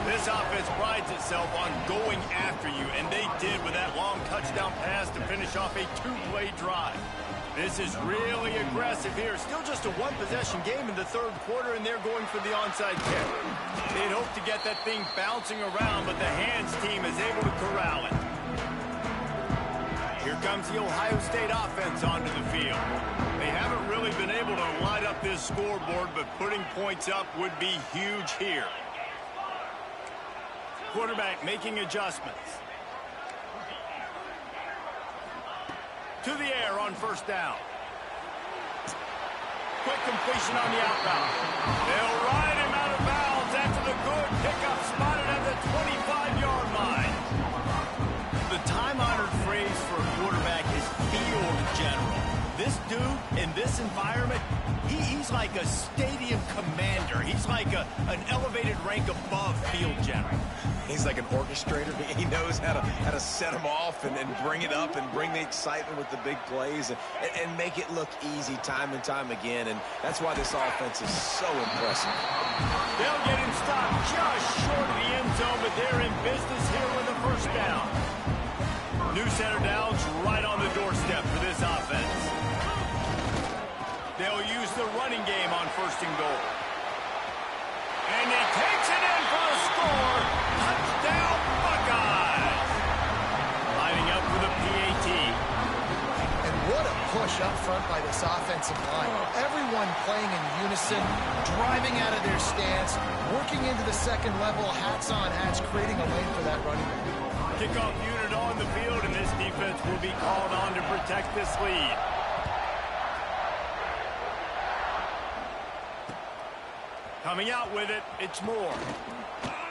S2: This offense prides itself on going after you, and they did with that long touchdown pass to finish off a 2-play drive. This is really aggressive here. Still just a 1-possession game in the third quarter, and they're going for the onside kick. They'd hope to get that thing bouncing around, but the Hands team is able to corral it. Here comes the Ohio State offense onto the field. They haven't really been able to light up this scoreboard, but putting points up would be huge here. Quarterback making adjustments. To the air on first down. Quick completion on the out route. They'll ride him out of bounds after the good pickup spotted at the 25-yard line. The time-honored phrase for a quarterback is field general. This dude in this environment, he's like a stadium commander. He's like an elevated rank above field general.
S4: He's like an orchestrator. He knows how to set them off and bring it up and bring the excitement with the big plays and make it look easy time and time again. And that's why this offense is so impressive.
S2: They'll get him stopped just short of the end zone, but they're in business here with a first down. New center downs right on the doorstep for this offense. They'll use the running game on first and goal. And he takes it in for a score. Touchdown, Buckeyes. Lining up for the PAT.
S3: And what a push up front by this offensive line. Everyone playing in unison, driving out of their stance, working into the second level, hats on hats, creating a lane for that running back.
S2: Kickoff unit on the field, and this defense will be called on to protect this lead. Coming out with it, it's Moore.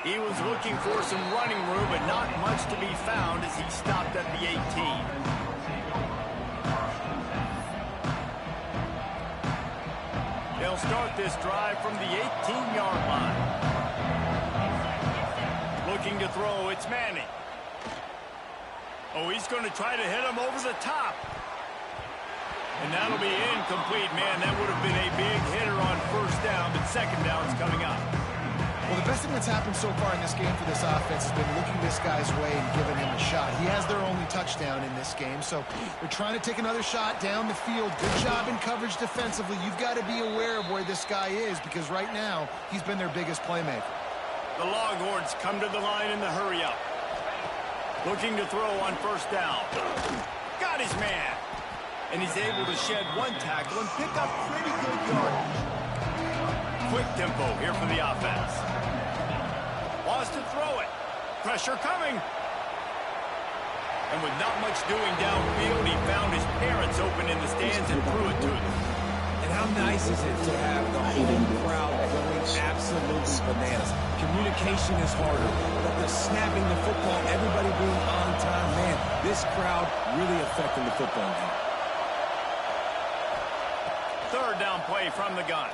S2: He was looking for some running room, but not much to be found as he stopped at the 18. They'll start this drive from the 18-yard line. Looking to throw, it's Manning. Oh, he's going to try to hit him over the top. And that'll be incomplete. Man, that would have been a big hitter on first down, but second down's coming up.
S3: Well, the best thing that's happened so far in this game for this offense has been looking this guy's way and giving him a shot. He has their only touchdown in this game, so they're trying to take another shot down the field. Good job in coverage defensively. You've got to be aware of where this guy is because right now he's been their biggest playmaker.
S2: The Longhorns come to the line in the hurry-up. Looking to throw on first down. Got his man. And he's able to shed one tackle and pick up pretty good yardage. Quick tempo here for the offense. Wants to throw it. Pressure coming. And with not much doing downfield, he found his parents open in the stands and threw it to them.
S4: And how nice is it to have the home crowd going absolutely bananas. Communication is harder, but the snapping the football, everybody being on time, man, this crowd really affecting the football game.
S2: Third down play from the gun.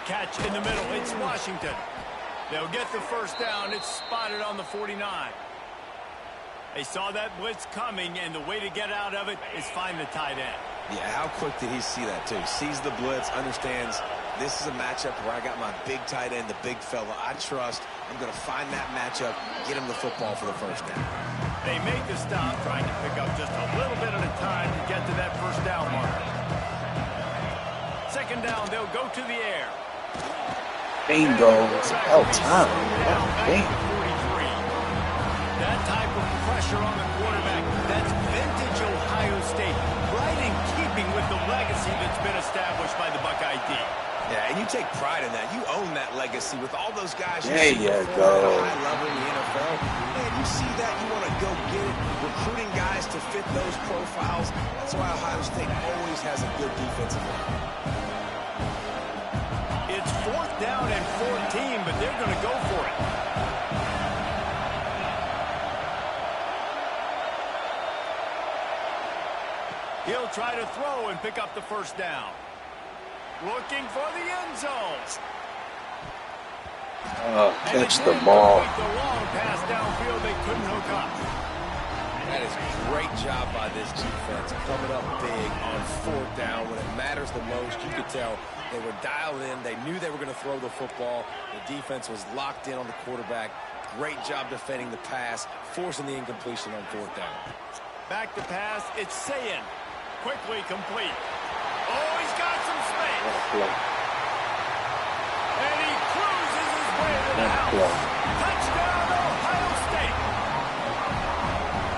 S2: Catch in the middle. It's Washington. They'll get the first down. It's spotted on the 49. They saw that blitz coming, and the way to get out of it is find the tight end.
S4: Yeah, how quick did he see that, too? Sees the blitz, understands this is a matchup where I got my big tight end, the big fella I trust. I'm going to find that matchup, get him the football for the first down.
S2: They make the stop, trying to pick up just a little bit at a time to get to that first down marker. Second down, they'll go to the air.
S1: Bingo. It's about time.
S2: That type of pressure on the quarterback, that's vintage Ohio State, right in keeping with the legacy that's been established by the Buckeye D.
S4: Yeah, and you take pride in that. You own that legacy with all those guys
S1: There you
S4: at
S1: go.
S4: a high level in the NFL. Man, you see that, you want to go get it. Recruiting guys to fit those profiles. That's why Ohio State always has a good defensive line.
S2: It's fourth down and 14, but they're going to go for it. He'll try to throw and pick up the first down. Looking for the end zone.
S1: Catch the ball.
S2: The long pass downfield, they couldn't hook up.
S4: That is a great job by this defense, coming up big on fourth down when it matters the most. You could tell they were dialed in. They knew they were going to throw the football. The defense was locked in on the quarterback. Great job defending the pass, forcing the incompletion on fourth down.
S2: Back to pass, it's Sayin. Quickly complete. Oh, he's got some space. And he cruises his way to the house. Touchdown, Ohio State.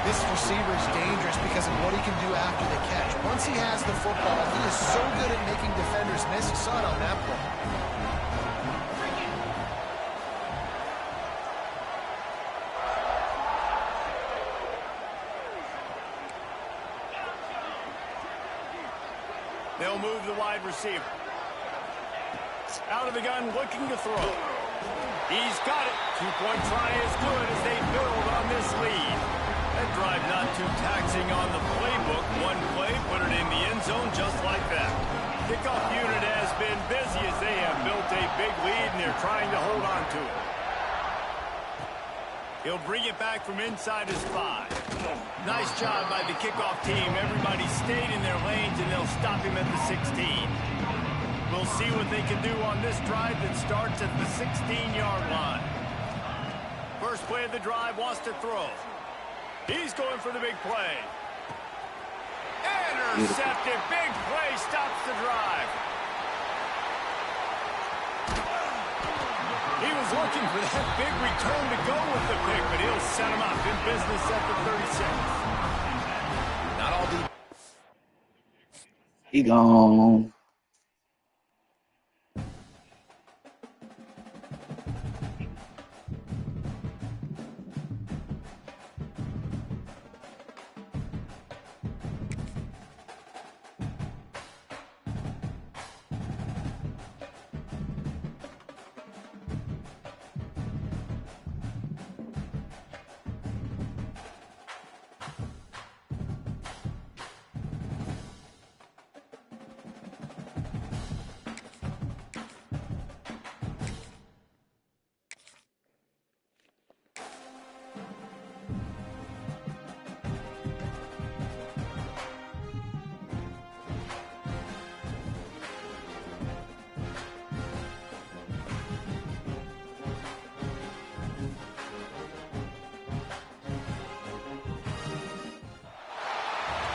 S3: This receiver is dangerous because of what he can do after the catch. Once he has the football, he is so good at making defenders miss. You saw it on that play.
S2: They'll move the wide receiver. Out of the gun, looking to throw. He's got it. Two-point try is good as they build on this lead. That drive not too taxing on the playbook. One play, put it in the end zone just like that. Kickoff unit has been busy as they have built a big lead, and they're trying to hold on to it. He'll bring it back from inside his 5. Nice job by the kickoff team. Everybody stayed in their lanes, and they'll stop him at the 16. We'll see what they can do on this drive that starts at the 16-yard line. First play of the drive, wants to throw. He's going for the big play. Intercepted. Big play stops the drive. He was looking for that big return to go with the pick, but he'll set him up in business at the 36.
S4: Not all
S1: He gone.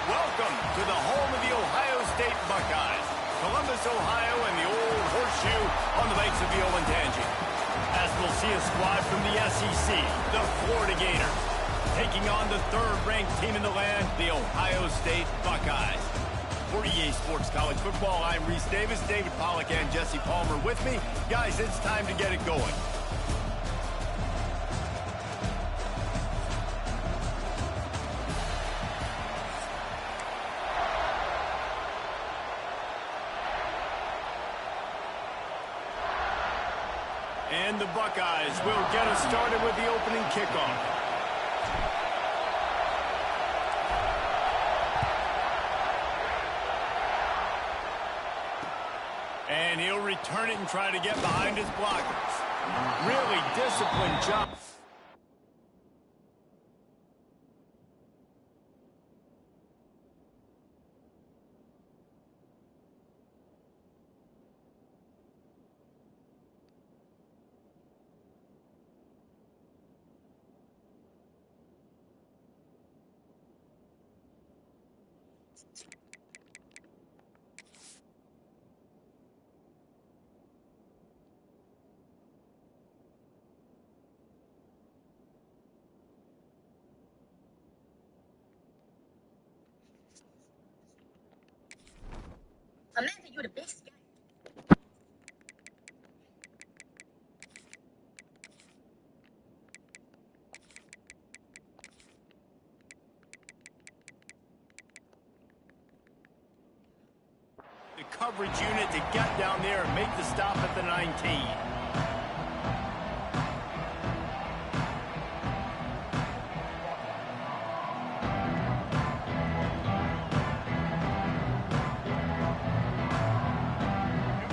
S2: Welcome to the home of the Ohio State Buckeyes, Columbus, Ohio, and the Old Horseshoe on the banks of the Olentangy. As we'll see a squad from the SEC, the Florida Gators, taking on the third-ranked team in the land, the Ohio State Buckeyes. For EA Sports College Football, I'm Reese Davis, David Pollack, and Jesse Palmer with me. Guys, it's time to get it going. And the Buckeyes will get us started with the opening kickoff. And he'll return it and try to get behind his blockers. Really disciplined job.
S10: Amanda, you're the best guy.
S2: The coverage unit to get down there and make the stop at the 19.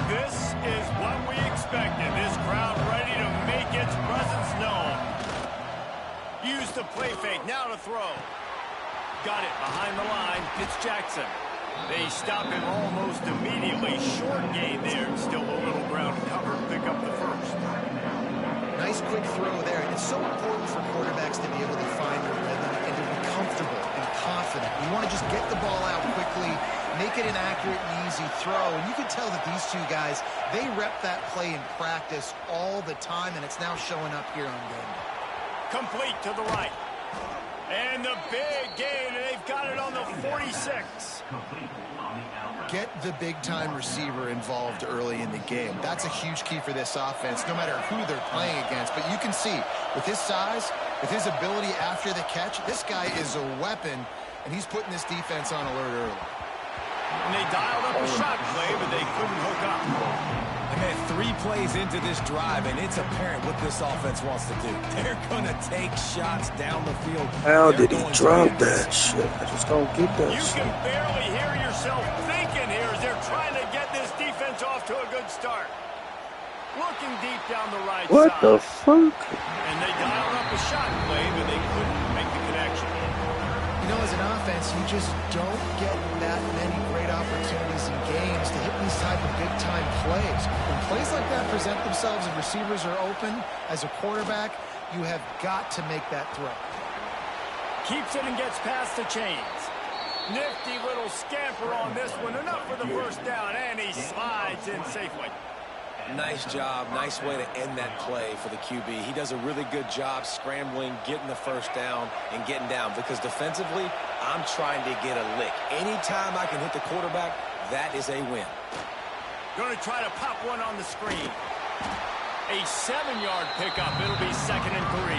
S2: This is what we expected. This crowd ready to make its presence known. Use the play fake. Now to throw. Got it behind the line. It's Jackson. They stop him almost immediately. Short gain there. Still a little ground cover. Pick up the first.
S3: Nice quick throw there. And it's so important for quarterbacks to be able to find their rhythm and to be comfortable and confident. You want to just get the ball out quickly, make it an accurate and easy throw. And you can tell that these two guys, they rep that play in practice all the time, and it's now showing up here on game day.
S2: Complete to the right. And the big gain, and they've got it on the 46.
S3: Get the big-time receiver involved early in the game. That's a huge key for this offense, no matter who they're playing against. But you can see, with his size, with his ability after the catch, this guy is a weapon, and he's putting this defense on alert early.
S2: And they dialed up a shot play, but they couldn't hook up.
S4: Okay, 3 plays into this drive, and it's apparent what this offense wants to do. They're going to take shots down the field.
S1: How did he drop that shit? I just don't get that
S2: You
S1: shit.
S2: can barely hear yourself thinking here as they're trying to get this defense off to a good start. Looking deep down the right
S1: What
S2: side.
S1: the fuck?
S2: And they dialed up a shot play, but they couldn't make the connection.
S3: You know, as an offense, you just don't get that many great opportunities in games to hit these type of big-time plays. When plays like that present themselves and receivers are open, as a quarterback, you have got to make that throw.
S2: Keeps it and gets past the chains. Nifty little scamper on this one. Enough for the first down, and he slides in safely.
S4: Nice job. Nice way to end that play for the QB. He does a really good job scrambling, getting the first down, and getting down. Because defensively, I'm trying to get a lick. Anytime I can hit the quarterback, That is a win.
S2: Going to try to pop one on the screen. A 7-yard pickup. It'll be 2nd and 3.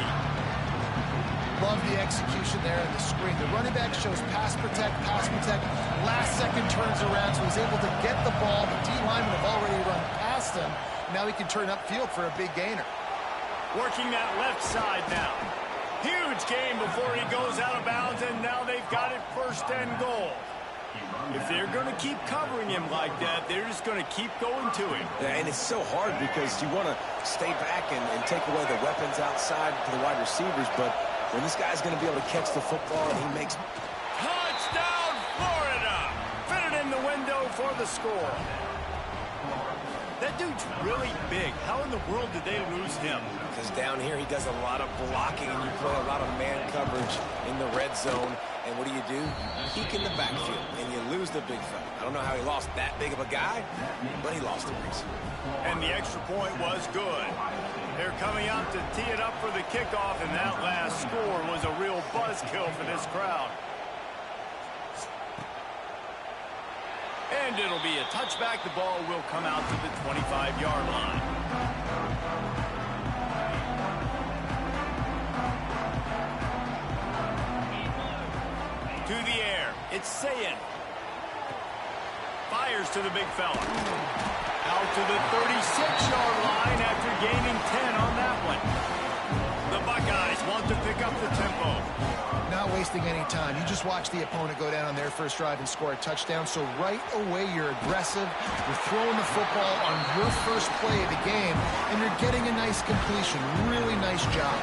S3: Love the execution there in the screen. The running back shows pass protect. Last second turns around, so he's able to get the ball. The D linemen have already run past him. Now he can turn upfield for a big gainer.
S2: Working that left side now. Huge gain before he goes out of bounds, and now they've got it 1st and goal. If they're going to keep covering him like that, they're just going to keep going to him.
S4: Yeah, and it's so hard because you want to stay back and take away the weapons outside for the wide receivers, but when this guy's going to be able to catch the football and he makes...
S2: Touchdown, Florida! Fitted in the window for the score. That dude's really big. How in the world did they lose him?
S4: Because down here he does a lot of blocking and you play a lot of man coverage in the red zone. And what do? Peek in the backfield, and you lose the big fella. I don't know how he lost that big of a guy, but he lost the race.
S2: And the extra point was good. They're coming out to tee it up for the kickoff, and that last score was a real buzzkill for this crowd. And it'll be a touchback. The ball will come out to the 25-yard line. To the air, it's Sayin. Fires to the big fella. Out to the 36-yard line after gaining 10 on that one. The Buckeyes want to pick up the tempo.
S3: Not wasting any time. You just watch the opponent go down on their first drive and score a touchdown. So right away, you're aggressive. You're throwing the football on your first play of the game, and you're getting a nice completion. Really nice job.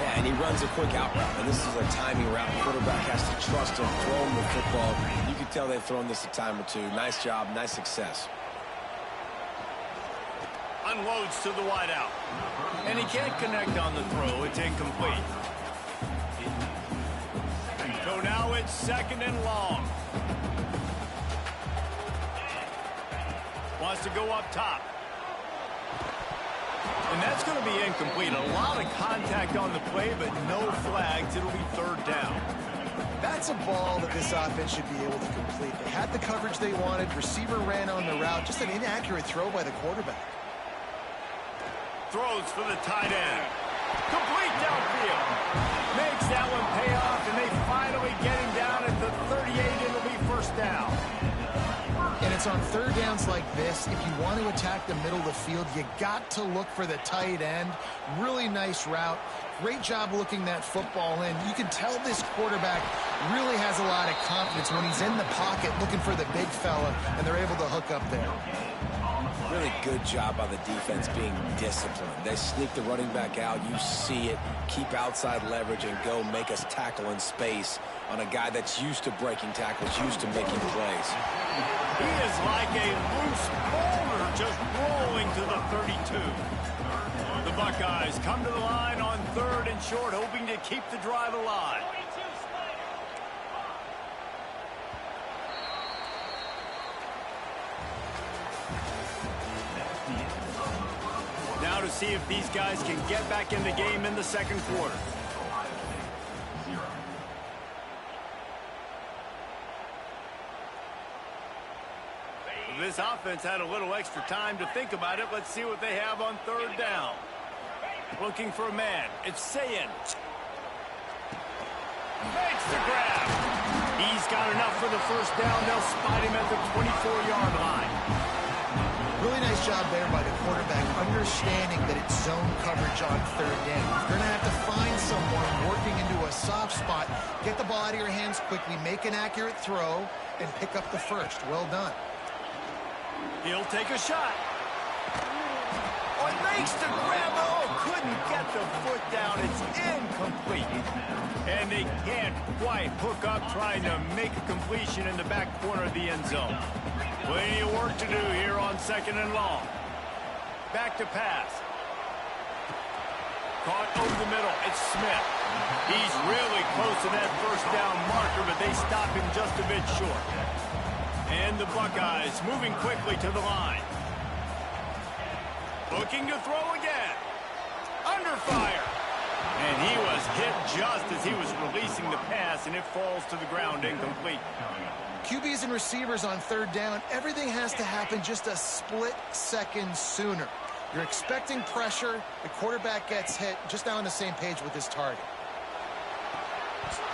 S4: Yeah, and he runs a quick out route, and this is a timing route. The quarterback has to trust him, throw him the football. You can tell they've thrown this a time or two. Nice job, nice success.
S2: Unloads to the wideout. And he can't connect on the throw. It's incomplete. So now it's 2nd and long. Wants to go up top. And that's going to be incomplete. A lot of contact on the play, but no flags. It'll be 3rd down.
S3: That's a ball that this offense should be able to complete. They had the coverage they wanted. Receiver ran on the route. Just an inaccurate throw by the quarterback.
S2: Throws for the tight end. Complete downfield. Makes that one pay off, and they finally get him down at the 38. It'll be 1st down.
S3: And it's on 3rd downs like this. If you want to attack the middle of the field, you got to look for the tight end. Really nice route. Great job looking that football in. You can tell this quarterback really has a lot of confidence when he's in the pocket looking for the big fella, and they're able to hook up there.
S4: Really good job by the defense being disciplined. They sneak the running back out. You see it. Keep outside leverage and go make us tackle in space on a guy that's used to breaking tackles, used to making plays.
S2: He is like a loose boulder just rolling to the 32. The Buckeyes come to the line on 3rd and short, hoping to keep the drive alive. Now to see if these guys can get back in the game in the 2nd quarter. This offense had a little extra time to think about it. Let's see what they have on 3rd down. Looking for a man. It's Sayin. Makes the grab. He's got enough for the 1st down. They'll spot him at the 24-yard line.
S3: Really nice job there by the quarterback, understanding that it's zone coverage on 3rd down. You're going to have to find someone working into a soft spot, get the ball out of your hands quickly, make an accurate throw, and pick up the 1st. Well done.
S2: He'll take a shot. Oh, it makes the grab. Oh, couldn't get the foot down. It's incomplete. And they can't quite hook up trying to make a completion in the back corner of the end zone. Plenty of work to do here on 2nd and long. Back to pass. Caught over the middle. It's Smith. He's really close to that 1st down marker, but they stop him just a bit short. And the Buckeyes moving quickly to the line. Looking to throw again. Under fire. And he was hit just as he was releasing the pass, and it falls to the ground incomplete.
S3: QBs and receivers on third down, everything has to happen just a split second sooner. You're expecting pressure. The quarterback gets hit. Just now on the same page with his target.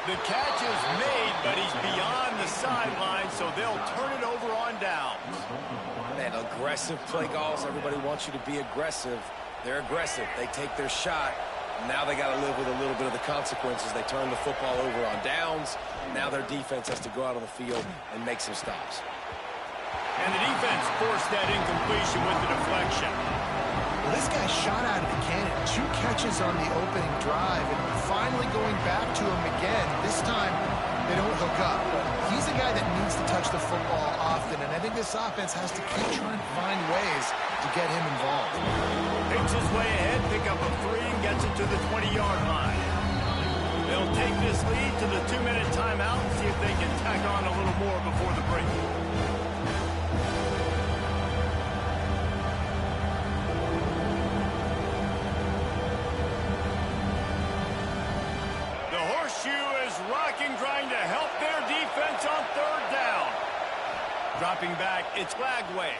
S2: The catch is made, but he's beyond the sideline, so they'll turn it over on downs.
S4: Man, aggressive play calls. Everybody wants you to be aggressive. They're aggressive. They take their shot. Now they got to live with a little bit of the consequences. They turn the football over on downs. Now their defense has to go out on the field and make some stops.
S2: And the defense forced that incompletion with the deflection.
S3: Well, this guy shot out of the cannon. 2 catches on the opening drive, and finally going back to him again. This time, they don't hook up. He's a guy that needs to touch the football often, and I think this offense has to keep trying to find ways to get him involved.
S2: Picks his way ahead, pick up a 3, and gets it to the 20-yard line. They'll take this lead to the 2-minute timeout and see if they can tack on a little more before the break. The horseshoe is rocking, trying to help their defense on third down. Dropping back, it's Lagway.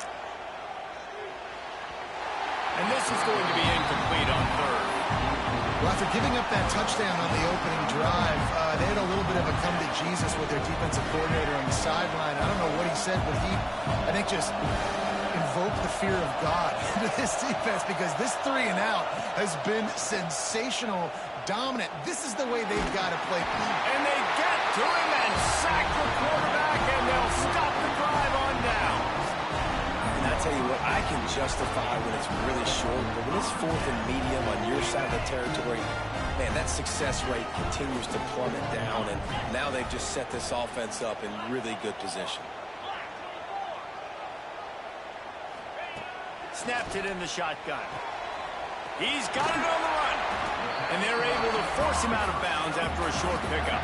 S2: And this is going to be incomplete on third.
S3: Well, after giving up that touchdown on the opening drive, they had a little bit of a come to Jesus with their defensive coordinator on the sideline. I don't know what he said, but he, I think, just invoked the fear of God into this defense, because this 3 and out has been sensational, dominant. This is the way they've got to play.
S2: And they get to him and sack the quarterback, and they'll stop the drive on down.
S4: And I tell you what, I can justify when it's really short, but when it's 4th and medium on your side of the territory, man, that success rate continues to plummet down, and now they've just set this offense up in really good position.
S2: Snapped it in the shotgun. He's got it on the run. And they're able to force him out of bounds after a short pickup.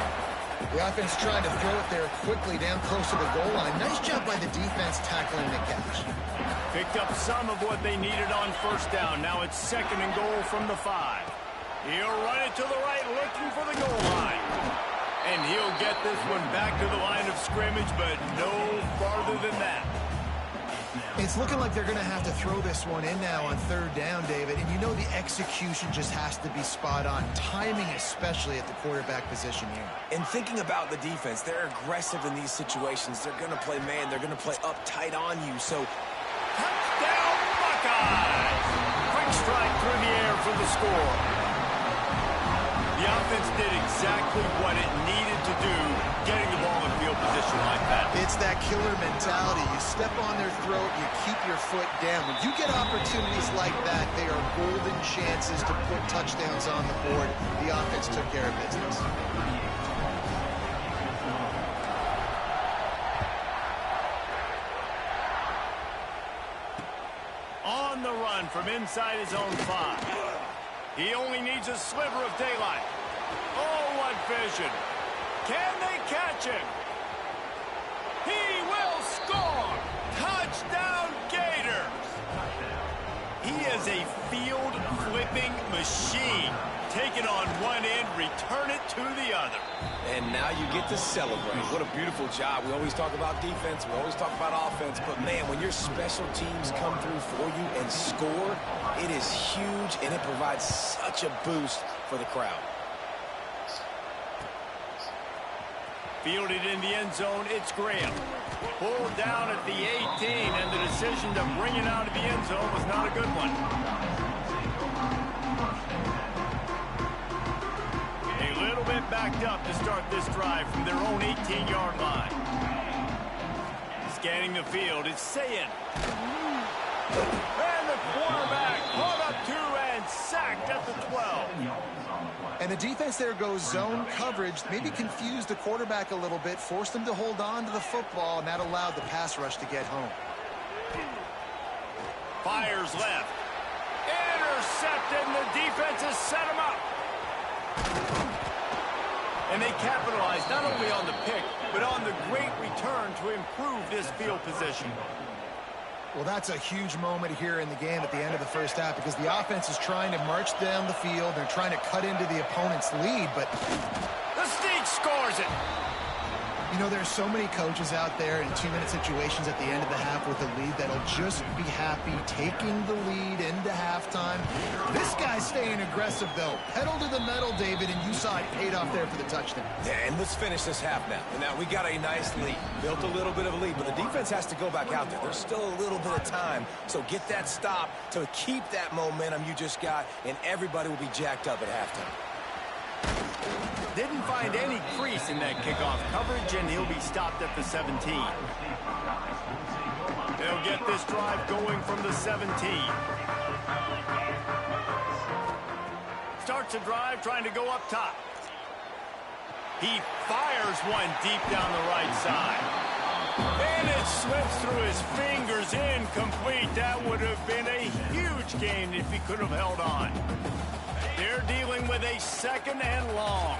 S3: The offense trying to throw it there quickly down close to the goal line. Nice job by the defense tackling the catch.
S2: Picked up some of what they needed on first down. Now it's 2nd and goal from the 5. He'll run it to the right, looking for the goal line. And he'll get this one back to the line of scrimmage, but no farther than that.
S3: It's looking like they're going to have to throw this one in now on third down, David. And you know the execution just has to be spot on. Timing especially at the quarterback position here.
S4: And thinking about the defense, they're aggressive in these situations. They're going to play man. They're going to play uptight on you. So,
S2: touchdown Buckeyes! Quick strike through the air for the score. The offense did exactly what it needed to do, getting the ball in field position like that.
S3: It's that killer mentality. You step on their throat, you keep your foot down. When you get opportunities like that, they are golden chances to put touchdowns on the board. The offense took care of business.
S2: On the run from inside his own 5. He only needs a sliver of daylight. Oh, what vision. Can they catch him? He will score! Touchdown Gators! He is a field-flipping machine. Take it on one end, return it to the other.
S4: And now you get to celebrate. What a beautiful job. We always talk about defense. We always talk about offense. But, man, when your special teams come through for you and score, it is huge, and it provides such a boost for the crowd.
S2: Fielded in the end zone, it's Graham. Pulled down at the 18, and the decision to bring it out of the end zone was not a good one. A little bit backed up to start this drive from their own 18-yard line. Scanning the field, it's Sayin. And the quarterback caught up to and sacked at the 12.
S3: And the defense there goes zone coverage, maybe confused the quarterback a little bit, forced him to hold on to the football, and that allowed the pass rush to get home.
S2: Fires left. Intercepted, and the defense has set him up. And they capitalized not only on the pick, but on the great return to improve this field position.
S3: Well, that's a huge moment here in the game at the end of the first half because the offense is trying to march down the field. They're trying to cut into the opponent's lead, but
S2: The Sneak scores it.
S3: you know, there's so many coaches out there in 2-minute situations at the end of the half with a lead that'll just be happy taking the lead into halftime. This guy's staying aggressive, though. Pedal to the metal, David, and you saw it paid off there for the touchdown.
S4: Yeah, and let's finish this half now. And now we got a nice lead. Built a little bit of a lead, but the defense has to go back out there. There's still a little bit of time. So get that stop to keep that momentum you just got, and everybody will be jacked up at halftime.
S2: Didn't find any crease in that kickoff coverage, and he'll be stopped at the 17. They'll get this drive going from the 17. Starts a drive trying to go up top. He fires one deep down the right side. And it slips through his fingers, incomplete. That would have been a huge gain if he could have held on. They're dealing with a 2nd and long.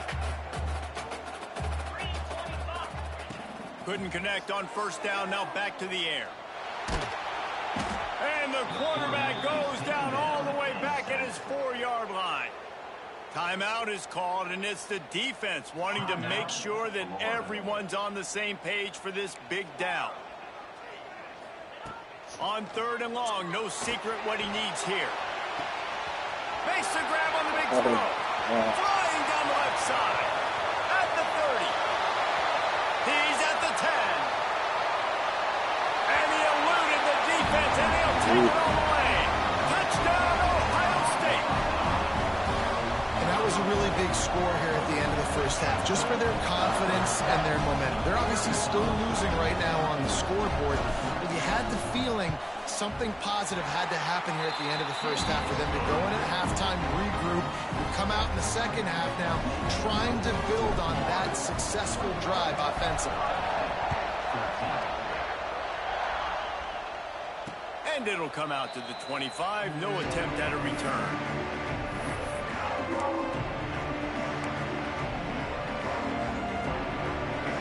S2: Couldn't connect on 1st down, now back to the air. And the quarterback goes down all the way back at his 4-yard line. Timeout is called, and it's the defense wanting to make sure that everyone's on the same page for this big down. On 3rd and long, no secret what he needs here. Makes the grab on the big throw. Flying down the left side. At the 30. He's at the 10. And he eluded the defense, and he'll take it all the way. Touchdown, Ohio State.
S3: And that was a really big score here at the end of the first half, just for their confidence and their momentum. They're obviously still losing right now on the scoreboard, but you had the feeling something positive had to happen here at the end of the first half for them to go in at halftime, regroup, and come out in the second half now trying to build on that successful drive offensively.
S2: And it'll come out to the 25. No attempt at a return.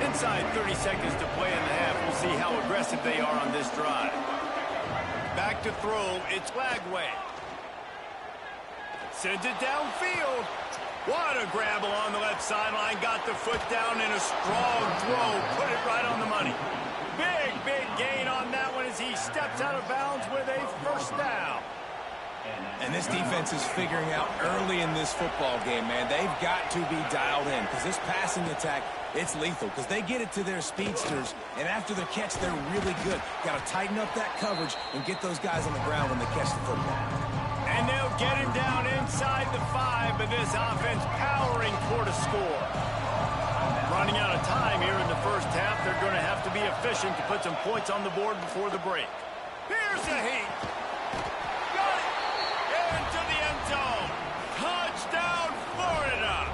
S2: Inside 30 seconds to play in the half. We'll see how aggressive they are on this drive. Back to throw, it's Lagway. Sends it downfield. What a grab along the left sideline. Got the foot down in a strong throw. Put it right on the money. Big gain on that one as he steps out of bounds with a 1st down.
S4: And this defense is figuring out early in this football game, man. They've got to be dialed in because this passing attack, it's lethal because they get it to their speedsters, and after the catch, they're really good. Got to tighten up that coverage and get those guys on the ground when they catch the football.
S2: And they'll get him down inside the 5, but this offense powering toward a score. Running out of time here in the first half. They're going to have to be efficient to put some points on the board before the break. Here's a heat. Got it. Into the end zone. Touchdown, Florida.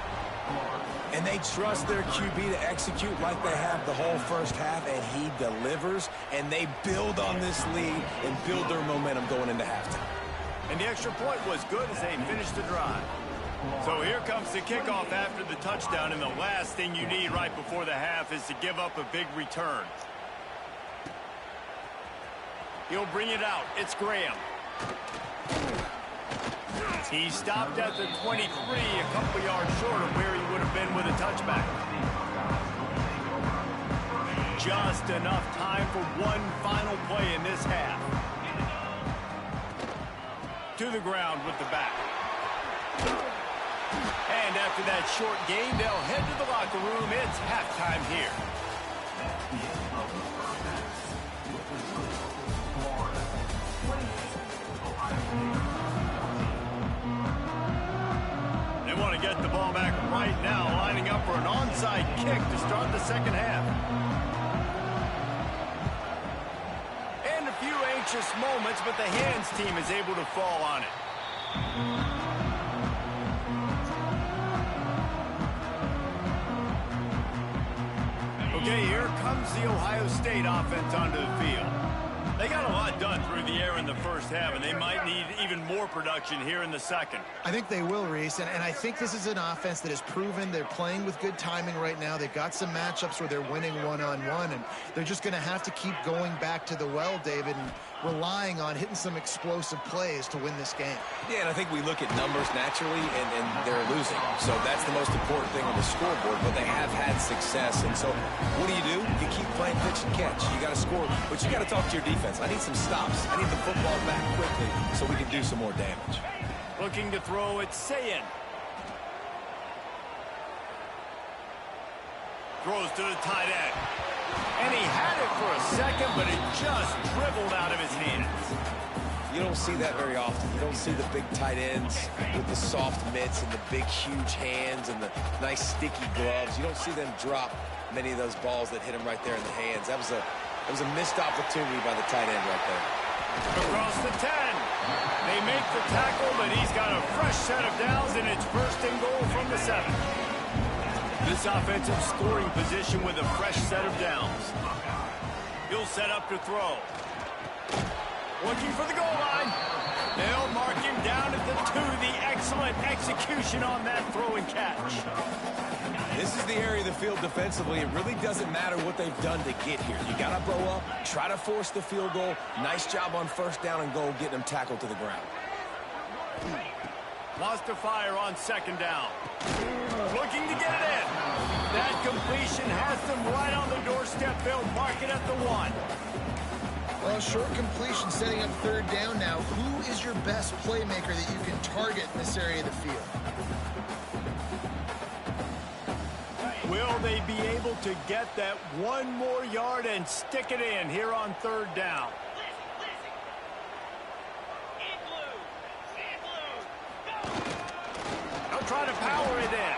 S4: And they trust their QB to execute like they have the whole first half, and he delivers, and they build on this lead and build their momentum going into halftime.
S2: And the extra point was good as they finished the drive. So here comes the kickoff after the touchdown, and the last thing you need right before the half is to give up a big return. He'll bring it out. It's Graham. He stopped at the 23, a couple yards short of where he would have been with a touchback. Just enough time for one final play in this half. To the ground with the back. And after that short game, they'll head to the locker room. It's halftime here. They want to get the ball back right now, lining up for an onside kick to start the second half. And a few anxious moments, but the hands team is able to fall on it. Okay, here comes the Ohio State offense onto the field. They got a lot done through the air in the first half, and they might need even more production here in the second.
S3: I think they will, Reese, and I think this is an offense that has proven they're playing with good timing right now. They've got some matchups where they're winning one-on-one, and they're just going to have to keep going back to the well, David, and relying on hitting some explosive plays to win this game.
S4: Yeah, and I think we look at numbers naturally, and they're losing. So that's the most important thing on the scoreboard, but they have had success. And so what do? You keep playing pitch and catch. You got to score, but you got to talk to your defense. I need some stops. I need the football back quickly so we can do some more damage.
S2: Looking to throw, it's Sayin. Throws to the tight end. And he had it for a second, but it just dribbled out of his hands.
S4: You don't see that very often. You don't see the big tight ends with the soft mitts and the big, huge hands and the nice, sticky gloves. You don't see them drop many of those balls that hit him right there in the hands. That was a missed opportunity by the tight end right there.
S2: Across the 10. They make the tackle, but he's got a fresh set of downs, and it's first and goal from the 7. This offensive scoring position with a fresh set of downs. He'll set up to throw. Looking for the goal line. They'll mark him down at the 2. The excellent execution on that throw and catch.
S4: This is the area of the field defensively. It really doesn't matter what they've done to get here. You got to bow up, try to force the field goal. Nice job on first down and goal, getting them tackled to the ground.
S2: Wants to fire on second down. Looking to get it in. That completion has them right on the doorstep. They'll mark it at the 1.
S3: Well, short completion setting up third down now. Who is your best playmaker that you can target in this area of the field?
S2: Will they be able to get that 1 more yard and stick it in here on third down? They'll try to power it in.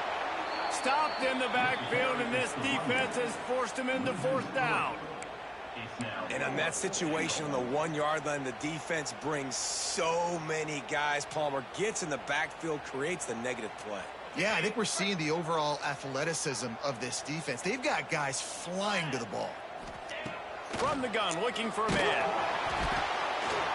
S2: Stopped in the backfield, and this defense has forced him into fourth down.
S4: And on that situation on the 1 yard line, the defense brings so many guys. Palmer gets in the backfield, creates the negative play.
S3: Yeah, I think we're seeing the overall athleticism of this defense. They've got guys flying to the ball.
S2: From the gun, looking for a man.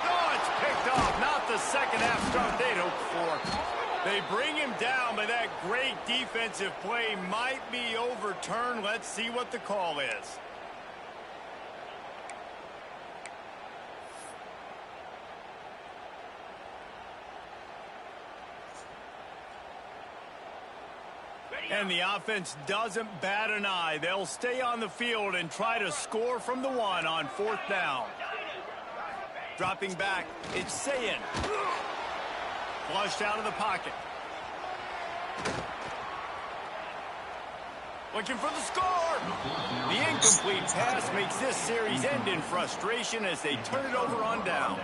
S2: Oh, it's picked off. Not the second half start they'd hoped for. They bring him down, but that great defensive play might be overturned. Let's see what the call is. And the offense doesn't bat an eye. They'll stay on the field and try to score from the 1 on fourth down. Dropping back, it's Sayin. Flushed out of the pocket. Looking for the score. The incomplete pass makes this series end in frustration as they turn it over on downs.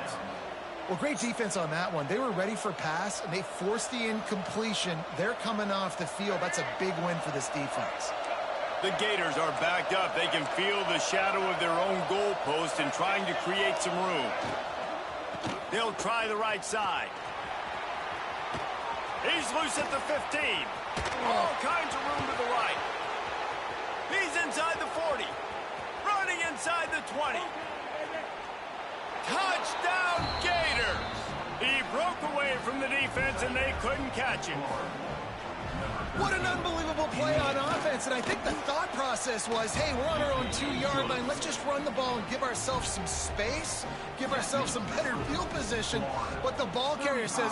S3: Well, great defense on that one. They were ready for pass, and they forced the incompletion. They're coming off the field. That's a big win for this defense.
S2: The Gators are backed up. They can feel the shadow of their own goalpost and trying to create some room. They'll try the right side. He's loose at the 15. All kinds of room to the right. He's inside the 40. Running inside the 20. Touchdown, Gators! He broke away from the defense, and they couldn't catch him.
S3: What an unbelievable play on offense, and I think the thought process was, hey, we're on our own 2-yard line. Let's just run the ball and give ourselves some space, give ourselves some better field position. But the ball carrier says,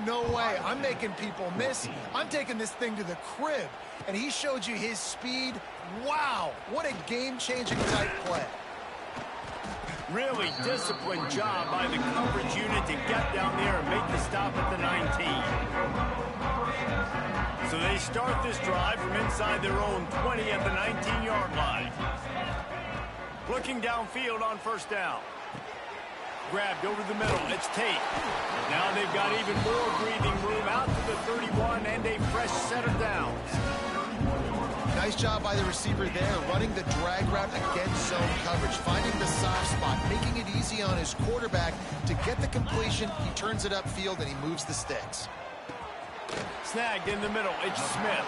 S3: no way. I'm making people miss. I'm taking this thing to the crib. And he showed you his speed. Wow, what a game-changing type play.
S2: Really disciplined job by the coverage unit to get down there and make the stop at the 19. So they start this drive from inside their own 20 at the 19-yard line. Looking downfield on first down. Grabbed over the middle. It's Tate. Now they've got even more breathing room out to the 31 and a fresh set of downs.
S3: Nice job by the receiver there, running the drag route against zone coverage, finding the soft spot, making it easy on his quarterback to get the completion. He turns it upfield, and he moves the sticks.
S2: Snagged in the middle. It's Smith.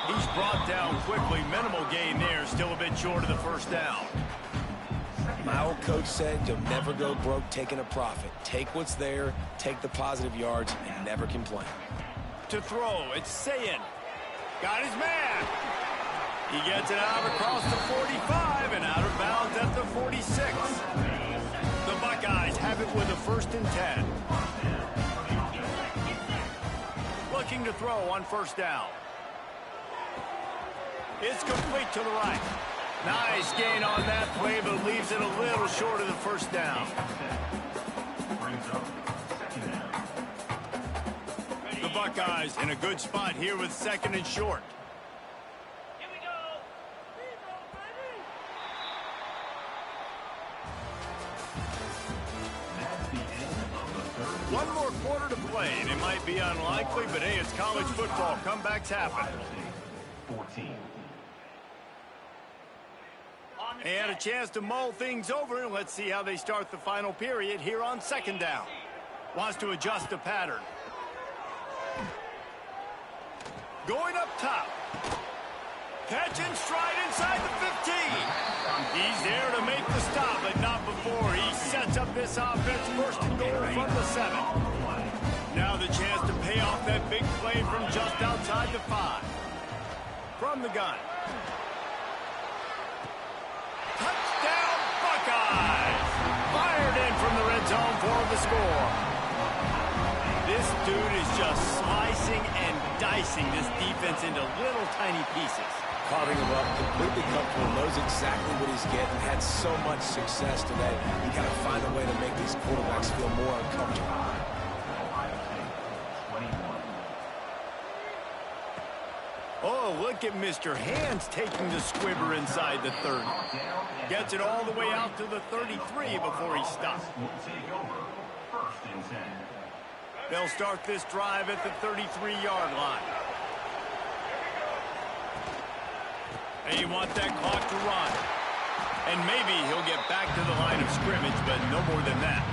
S2: He's brought down quickly. Minimal gain there. Still a bit short of the first down.
S4: My old coach said you'll never go broke taking a profit. Take what's there, take the positive yards, and never complain.
S2: To throw, it's Sayin. Got his man. He gets it out across the 45 and out of bounds at the 46. The Buckeyes have it with a 1st and 10. Looking to throw on 1st down. It's complete to the right. Nice gain on that play, but leaves it a little short of the 1st down. The Buckeyes in a good spot here with 2nd and short.
S7: Here we go.
S2: One more quarter to play, and it might be unlikely, but hey, it's college football. Comebacks happen.
S5: 14.
S2: And a chance to mull things over, and let's see how they start the final period here on 2nd down. Wants to adjust the pattern. Going up top. Catch and stride inside the 15. He's there to make the stop, but not before. He sets up this offense 1st and goal from the 7. Now the chance to pay off that big play from just outside the 5. From the gun. Touchdown, Buckeyes! Fired in from the red zone for the score. This dude is just slicing and dicing this defense into little tiny pieces.
S4: Carving him up, completely comfortable, knows exactly what he's getting, had so much success today. You got to find a way to make these quarterbacks feel more uncomfortable.
S2: Oh, look at Mr. Hands taking the squibber inside the 30. Gets it all the way out to the 33 before he stops. They'll start this drive at the 33-yard line. They want that clock to run. And maybe he'll get back to the line of scrimmage, but no more than that.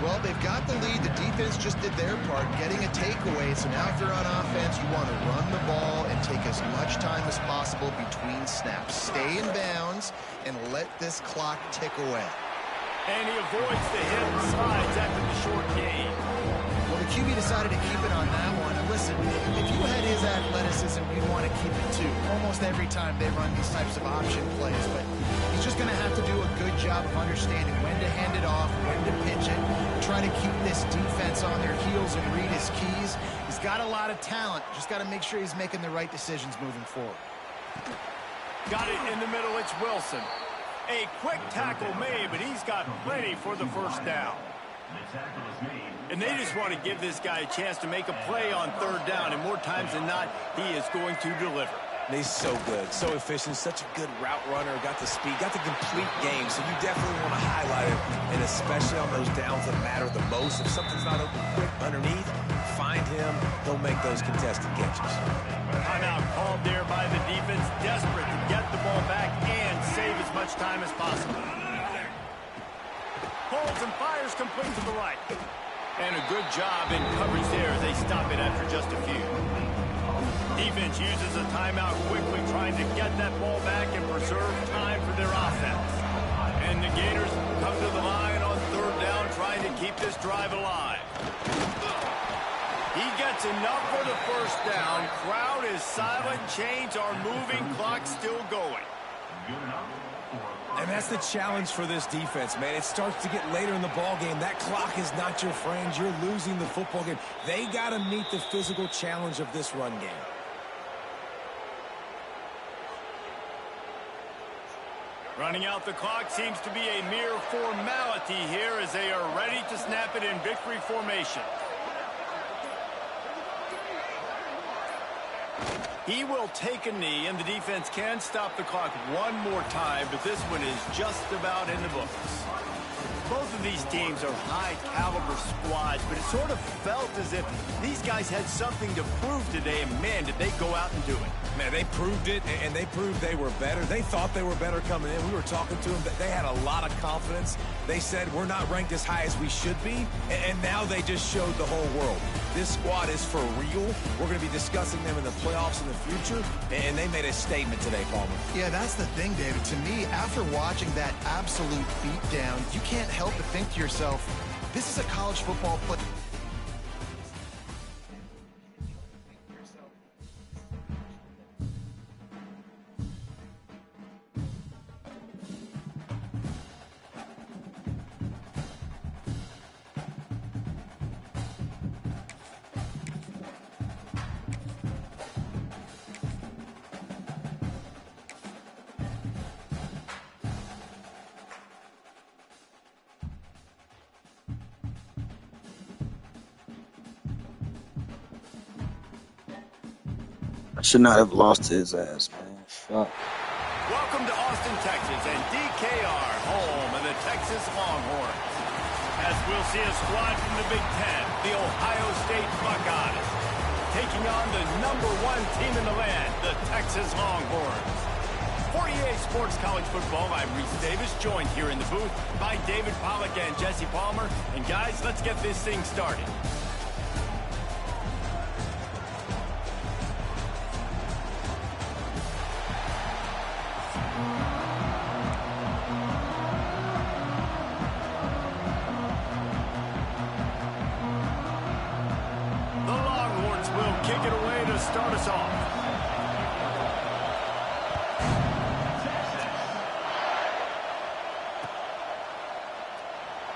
S3: Well, they've got the lead. The defense just did their part, getting a takeaway. So now if you're on offense, you want to run the ball and take as much time as possible between snaps. Stay in bounds and let this clock tick away.
S2: And he avoids the hit and slides after the short gain.
S3: Well, the QB decided to keep it on that one. And listen, if you had his athleticism, you'd want to keep it too. Almost every time they run these types of option plays. But he's just going to have to do a good job of understanding when to hand it off, when to pitch it, try to keep this defense on their heels and read his keys. He's got a lot of talent. Just got to make sure he's making the right decisions moving forward.
S2: Got it in the middle. It's Wilson. A quick tackle made, but he's got plenty for the 1st down. And they just want to give this guy a chance to make a play on 3rd down, and more times than not, he is going to deliver.
S4: And he's so good, so efficient, such a good route runner, got the speed, got the complete game, so you definitely want to highlight it, and especially on those downs that matter the most. If something's not open quick underneath, find him, he'll make those contested catches.
S2: Timeout called there by the defense, desperate to get the ball back and save as much time as possible. Pulls and fires complete to the right. And a good job in coverage there as they stop it after just a few. Defense uses a timeout quickly, trying to get that ball back and preserve time for their offense. And the Gators come to the line on 3rd down, trying to keep this drive alive. He gets enough for the 1st down. Crowd is silent. Chains are moving. Clock still going.
S4: And that's the challenge for this defense, man. It starts to get later in the ball game. That clock is not your friend. You're losing the football game. They got to meet the physical challenge of this run game.
S2: Running out the clock seems to be a mere formality here as they are ready to snap it in victory formation. He will take a knee, and the defense can stop the clock one more time, but this one is just about in the books. Both of these teams are high-caliber squads, but it sort of felt as if these guys had something to prove today, and man, did they go out and do it.
S4: Man, they proved it, and they proved they were better. They thought they were better coming in. We were talking to them. They had a lot of confidence. They said, we're not ranked as high as we should be, and now they just showed the whole world. this squad is for real. We're going to be discussing them in the playoffs in the future, and they made a statement today, Palmer.
S3: Yeah, that's the thing, David. To me, after watching that absolute beatdown, you can't help but think to yourself, this is a college football play.
S1: I should not have lost to his ass, man. Fuck.
S2: Welcome to Austin, Texas, and DKR, home of the Texas Longhorns. As we'll see a squad from the Big Ten, the Ohio State Buckeyes, taking on the #1 team in the land, the Texas Longhorns. For EA Sports College Football, I'm Reese Davis, joined here in the booth by David Pollack and Jesse Palmer. And guys, let's get this thing started. Start us off.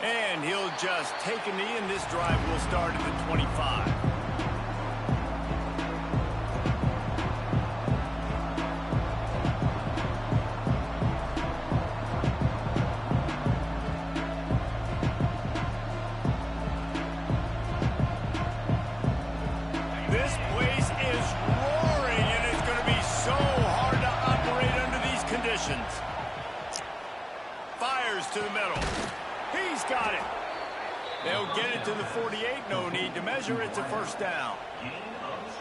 S2: And he'll just take a knee, and this drive will start at the 25. Fires to the middle. He's got it. They'll get it to the 48. No need to measure. It's a first down.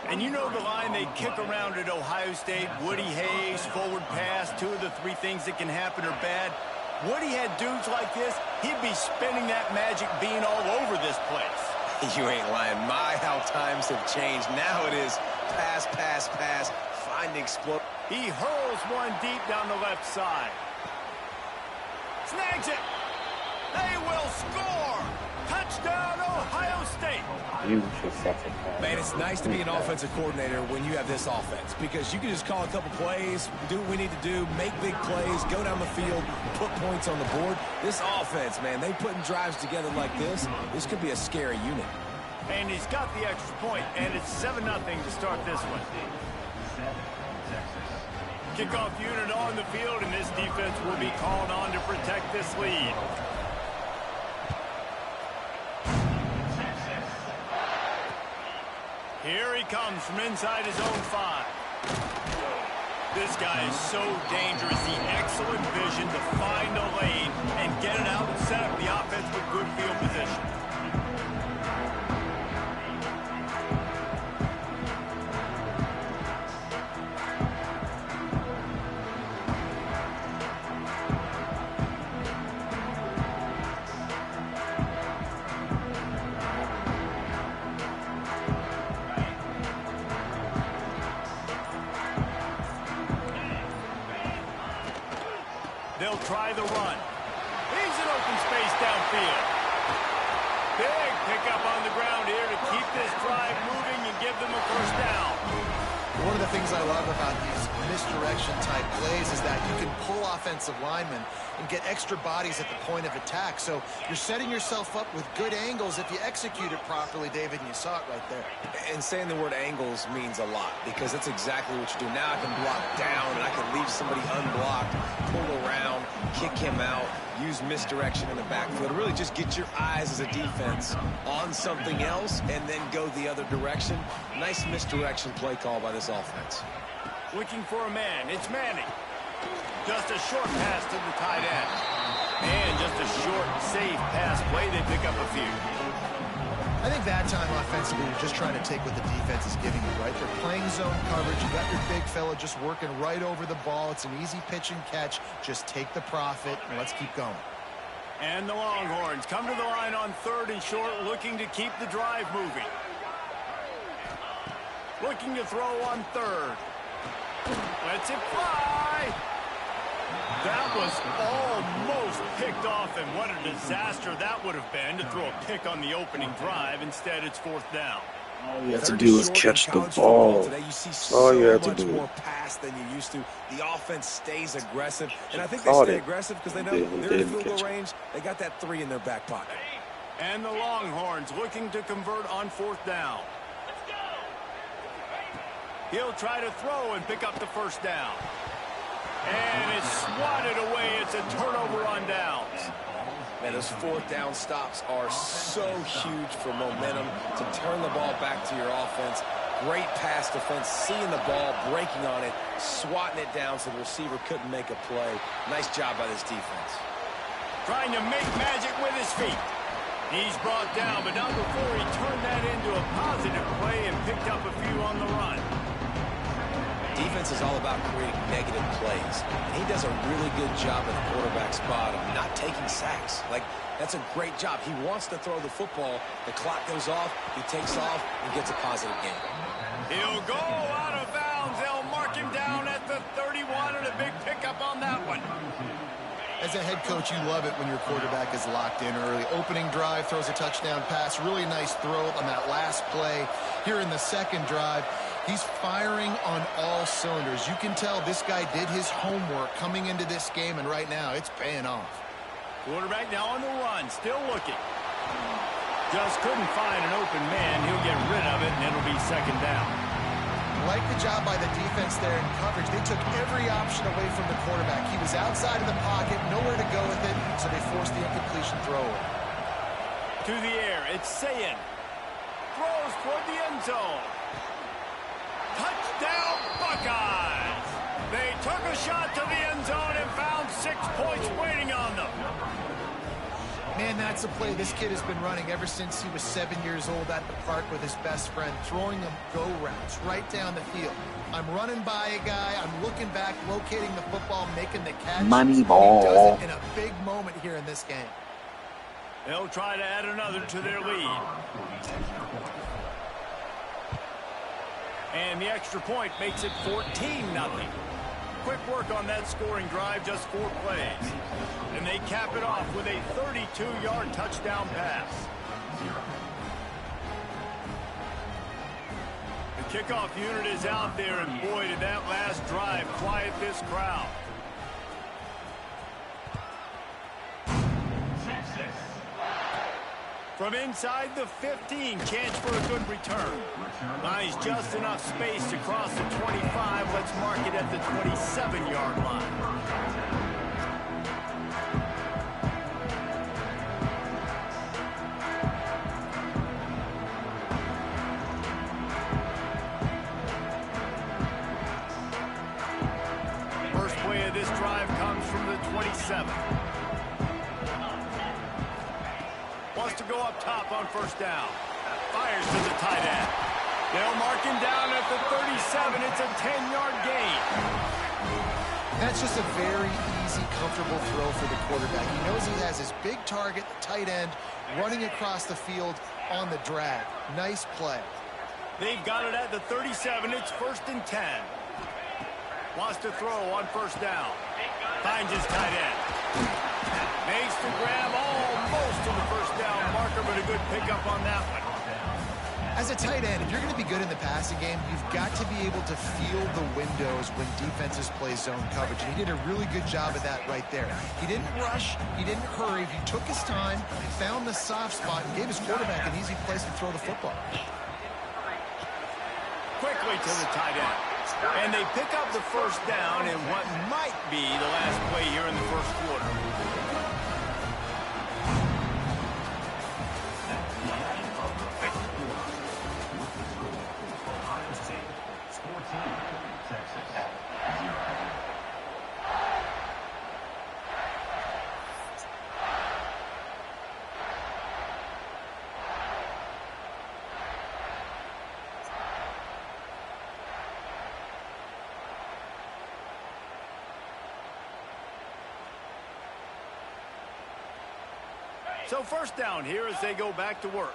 S2: And you know the line they kick around at Ohio State. Woody Hayes, forward pass. 2 of the 3 things that can happen are bad. Woody had dudes like this, he'd be spinning that magic bean all over this place.
S4: You ain't lying. My, how times have changed. Now it is pass, pass, pass. Find explode.
S2: He hurls one deep down the left side. Snags it. They will score. Touchdown, Ohio State.
S4: Man, it's nice to be an offensive coordinator when you have this offense because you can just call a couple plays, do what we need to do, make big plays, go down the field, put points on the board. This offense, man, they putting drives together like this could be a scary unit.
S2: And he's got the extra point, and it's 7-0 to start this one. Kickoff unit on the field, and this defense will be called on to protect this lead. Here he comes from inside his own 5. This guy is so dangerous. The excellent vision to find a lane and get it out and set up the offense with good field position. They'll try the run. He's in open space downfield. Big pickup on the ground here to keep this drive moving and give them a first down.
S3: One of the things I love about these misdirection type plays is that you can pull offensive linemen and get extra bodies at the point of attack. So you're setting yourself up with good angles if you execute it properly, David, and you saw it right there.
S4: And saying the word angles means a lot because that's exactly what you do. Now I can block down and I can leave somebody unblocked, pull around, kick him out, use misdirection in the backfield. Really just get your eyes as a defense on something else and then go the other direction. Nice misdirection play call by this offense.
S2: Looking for a man. It's Manning. Just a short pass to the tight end. And just a short, safe pass play. They pick up a few.
S3: I think that time offensively, you're just trying to take what the defense is giving you, right? They're playing zone coverage. You got your big fella just working right over the ball. It's an easy pitch and catch. Just take the profit, and let's keep going.
S2: And the Longhorns come to the line on 3rd and short, looking to keep the drive moving. Looking to throw on third. Lets it fly. That was almost picked off, and what a disaster that would have been to throw a pick on the opening drive. Instead, it's fourth down.
S1: All you have to do is catch the ball.
S4: Today you see
S1: All
S4: so
S1: you have to
S4: much
S1: do.
S4: more pass than you used to. The offense stays aggressive, and I think they stay aggressive because they know they're in field goal range. They got that 3 in their back pocket.
S2: And the Longhorns looking to convert on fourth down. He'll try to throw and pick up the first down. And it's swatted away. It's a turnover on downs.
S4: Man, those fourth down stops are so huge for momentum to turn the ball back to your offense. Great pass defense, seeing the ball, breaking on it, swatting it down so the receiver couldn't make a play. Nice job by this defense.
S2: Trying to make magic with his feet. He's brought down, but not before he turned that into a positive play and picked up a few on the run.
S4: Defense is all about creating negative plays. And he does a really good job at the quarterback spot of not taking sacks. Like, that's a great job. He wants to throw the football. The clock goes off. He takes off and gets a positive gain.
S2: He'll go out of bounds. They'll mark him down at the 31 and a big pickup on that one.
S3: As a head coach, you love it when your quarterback is locked in early. Opening drive, throws a touchdown pass. Really nice throw on that last play. Here in the second drive, he's firing on all cylinders. You can tell this guy did his homework coming into this game, and right now it's paying off.
S2: Quarterback now on the run, still looking. Just couldn't find an open man. He'll get rid of it, and it'll be second down.
S3: Like the job by the defense there in coverage. They took every option away from the quarterback. He was outside of the pocket, nowhere to go with it, so they forced the incompletion throw.
S2: To the air, it's Sayin. Throws toward the end zone. Touchdown, Buckeyes! They took a shot to the end zone and found 6 points waiting on them.
S3: Man, that's a play this kid has been running ever since he was 7 years old at the park with his best friend, throwing them go routes right down the field. I'm running by a guy, I'm looking back, locating the football, making the catch.
S1: Money
S3: He
S1: ball.
S3: does it in a big moment here in this game.
S2: They'll try to add another to their lead. And the extra point makes it 14-0. Quick work on that scoring drive, just 4 plays. And they cap it off with a 32-yard touchdown pass. The kickoff unit is out there, and boy, did that last drive quiet this crowd. From inside the 15, chance for a good return. Buys just enough space to cross the 25. Let's mark it at the 27-yard line. First play of this drive comes from the 27. Wants to go up top on first down. Fires to the tight end. They'll mark him down at the 37. It's a 10-yard gain.
S3: That's just a very easy, comfortable throw for the quarterback. He knows he has his big target, the tight end, running across the field on the drag. Nice play.
S2: They've got it at the 37. It's 1st and 10. Wants to throw on first down. Finds his tight end. Makes the grab almost to the first down marker, but a good pickup on that one.
S3: As a tight end, if you're going to be good in the passing game, you've got to be able to feel the windows when defenses play zone coverage. And he did a really good job of that right there. He didn't rush. He didn't hurry. He took his time, found the soft spot, and gave his quarterback an easy place to throw the football.
S2: Quickly to the tight end. And they pick up the first down in what might be the last play here in the first quarter. So first down here as they go back to work.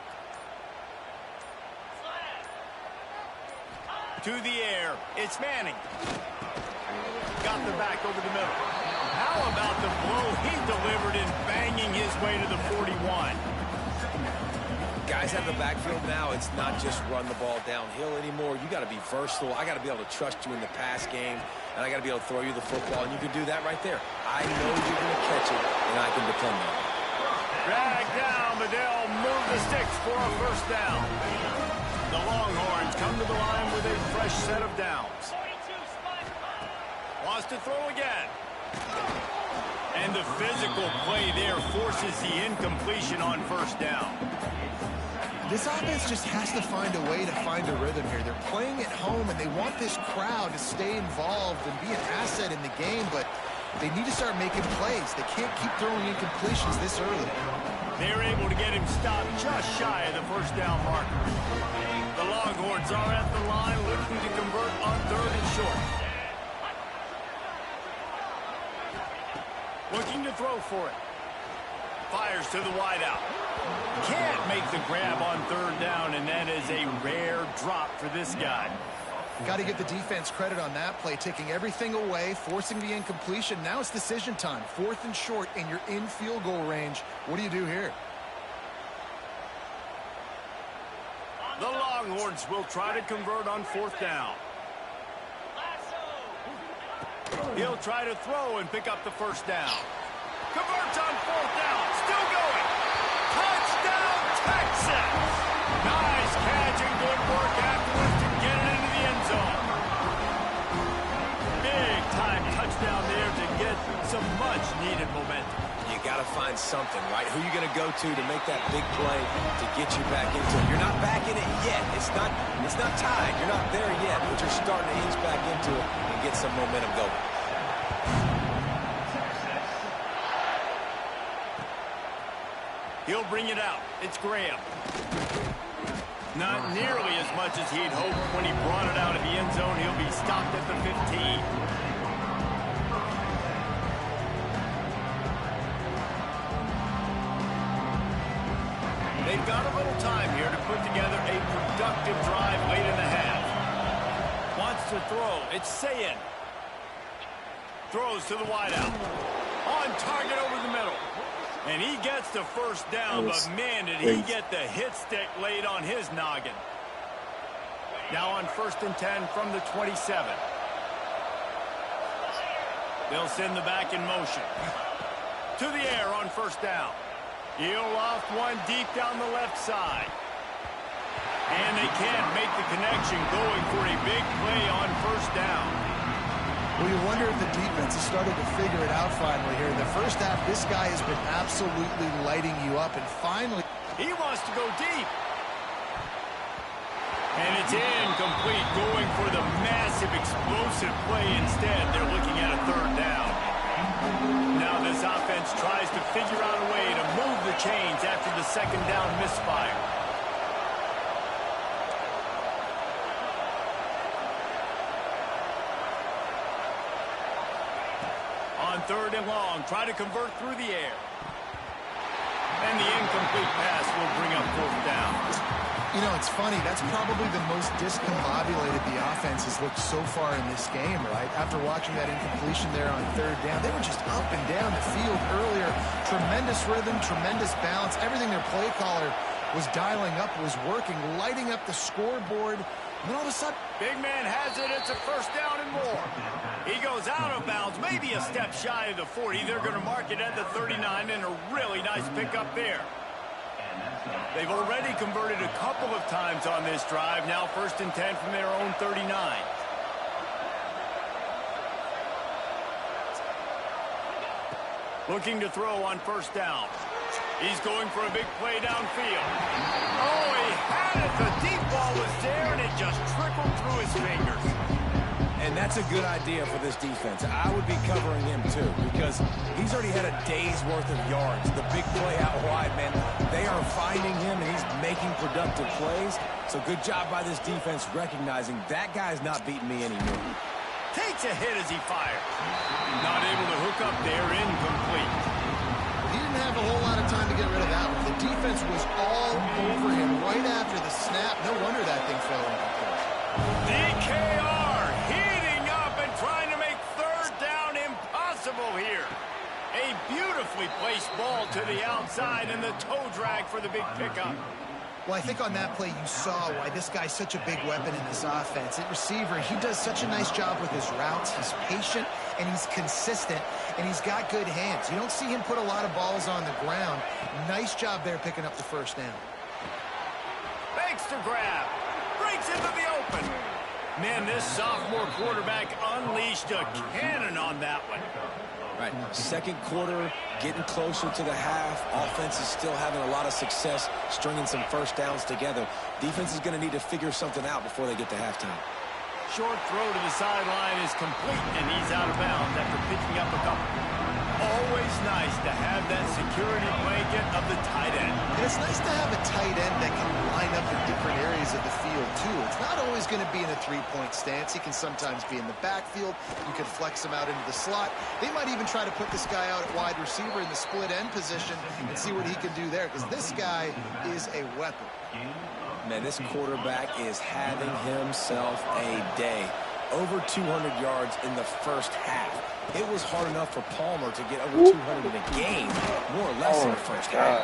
S2: To the air, it's Manning. Got the back over the middle. How about the blow he delivered in banging his way to the 41?
S4: Guys out of the backfield now, it's not just run the ball downhill anymore. You got to be versatile. I got to be able to trust you in the pass game, and I got to be able to throw you the football, and you can do that right there. I know you're going to catch it, and I can depend on it.
S2: Drag down, but they'll move the sticks for a first down. The Longhorns come to the line with a fresh set of downs. Wants to throw again. And the physical play there forces the incompletion on first down.
S3: This offense just has to find a way to find a rhythm here. They're playing at home, and they want this crowd to stay involved and be an asset in the game, but they need to start making plays. They can't keep throwing incompletions this early.
S2: They're able to get him stopped just shy of the first down marker. The Longhorns are at the line looking to convert on 3rd and short. Looking to throw for it. Fires to the wideout. Can't make the grab on 3rd down, and that is a rare drop for this guy.
S3: Got to give the defense credit on that play, taking everything away, forcing the incompletion. Now it's decision time. 4th and short, and you're in field goal range. What do you do here?
S2: The Longhorns will try to convert on 4th down. He'll try to throw and pick up the first down. Converts on 4th down. Still going. Touchdown, Texas! Nice catch and good work afterwards to get it into the end zone. Big time touchdown there to get some much needed momentum.
S4: You got to find something, right? Who are you going to go to make that big play to get you back into it? You're not back in it yet. It's not tied. You're not there yet, but you're starting to ease back into it and get some momentum going.
S2: He'll bring it out. It's Graham. Not nearly as much as he'd hoped when he brought it out of the end zone. He'll be stopped at the 15. They've got a little time here to put together a productive drive late in the half. Wants to throw. It's Sayin. Throws to the wideout. On target over the middle. And he gets the first down, but man, did he get the hit stick laid on his noggin. Now on 1st and 10 from the 27. They'll send the back in motion. To the air on 1st down. He'll loft one deep down the left side. And they can't make the connection, going for a big play on 1st down.
S3: Well, you wonder if the defense has started to figure it out finally here. In the first half, this guy has been absolutely lighting you up, and finally...
S2: He wants to go deep. And it's incomplete, going for the massive explosive play instead. They're looking at a 3rd down. Now this offense tries to figure out a way to move the chains after the 2nd down misfire. On 3rd and long, try to convert through the air. And the incomplete pass will bring up 4th down.
S3: You know, it's funny. That's probably the most discombobulated the offense has looked so far in this game, right? After watching that incompletion there on 3rd down, they were just up and down the field earlier. Tremendous rhythm, tremendous balance. Everything their play caller was dialing up was working, lighting up the scoreboard. And then all of a sudden...
S2: Big man has it. It's a 1st down and more. He goes out of bounds, maybe a step shy of the 40. They're going to mark it at the 39, and a really nice pickup there. They've already converted a couple of times on this drive. Now 1st and 10 from their own 39. Looking to throw on 1st down. He's going for a big play downfield. Oh, he had it. The deep ball was there, and it just trickled through his fingers.
S4: And that's a good idea for this defense. I would be covering him, too, because he's already had a day's worth of yards. The big play out wide, man, they are finding him, and he's making productive plays. So good job by this defense recognizing that guy's not beating me anymore.
S2: Takes a hit as he fires. Not able to hook up there, incomplete.
S3: He didn't have a whole lot of time to get rid of that one. The defense was all over him right after the snap. No wonder that thing fell incomplete.
S2: DK Beautifully placed ball to the outside and the toe drag for the big pickup.
S3: Well, I think on that play you saw why this guy's such a big weapon in this offense. At receiver, he does such a nice job with his routes. He's patient and he's consistent and he's got good hands. You don't see him put a lot of balls on the ground. Nice job there picking up the first down.
S2: Fakes to grab. Breaks into the open. Man, this sophomore quarterback unleashed a cannon on that one.
S4: Right, second quarter, getting closer to the half. Offense is still having a lot of success stringing some first downs together. Defense is going to need to figure something out before they get to halftime.
S2: Short throw to the sideline is complete, and he's out of bounds after picking up a couple. Always nice to have that security blanket of the tight end.
S3: And it's nice to have a tight end that can line up in different areas of the field, too. It's not always going to be in a three-point stance. He can sometimes be in the backfield. You could flex him out into the slot. They might even try to put this guy out at wide receiver in the split end position and see what he can do there, because this guy is a weapon.
S4: Man, this quarterback is having himself a day. Over 200 yards in the first half. It was hard enough for Palmer to get over 200 in a game, more or less in the first half.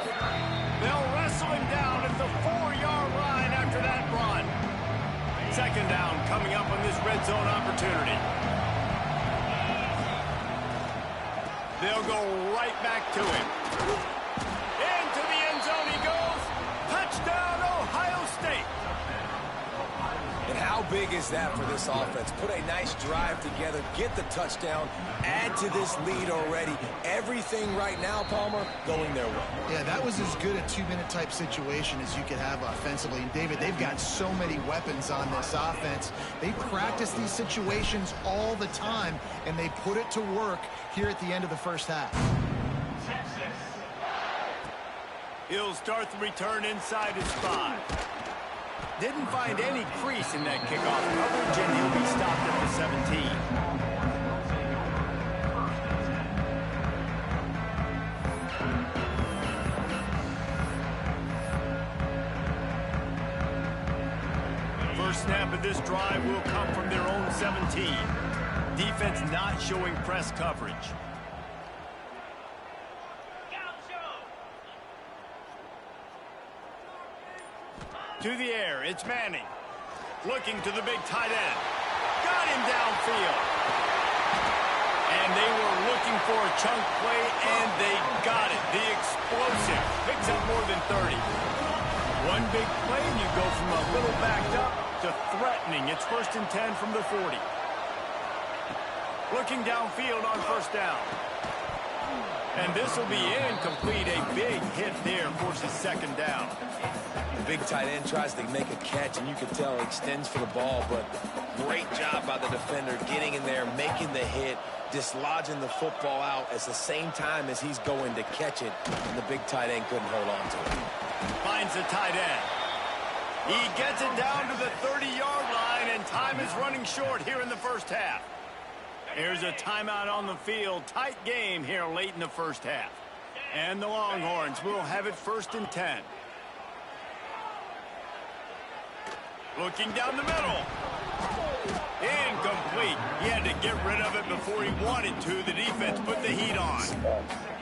S2: They'll wrestle him down at the 4-yard line after that run. Second down coming up on this red zone opportunity. They'll go right back to him. Into the end zone he goes. Touchdown, Ohio State.
S4: And how big is that for this offense? Put a nice drive together, get the touchdown, add to this lead already. Everything right now, Palmer, going their way.
S3: Yeah, that was as good a two-minute type situation as you could have offensively. And, David, they've got so many weapons on this offense. They practice these situations all the time, and they put it to work here at the end of the first half.
S2: He'll start the return inside his 5. Didn't find any crease in that kickoff coverage, and he'll be stopped at the 17. First snap of this drive will come from their own 17. Defense not showing press coverage. To the air, it's Manning. Looking to the big tight end. Got him downfield. And they were looking for a chunk play, and they got it. The explosive picks up more than 30. One big play, and you go from a little backed up to threatening. It's 1st and 10 from the 40. Looking downfield on first down. And this will be incomplete. A big hit there forces second down.
S4: The big tight end tries to make a catch, and you can tell extends for the ball, but great job by the defender getting in there, making the hit, dislodging the football out at the same time as he's going to catch it, and the big tight end couldn't hold on to it.
S2: Finds the tight end. He gets it down to the 30-yard line, and time is running short here in the first half. Here's a timeout on the field. Tight game here late in the first half. And the Longhorns will have it 1st and 10. Looking down the middle. Incomplete. He had to get rid of it before he wanted to. The defense put the heat on.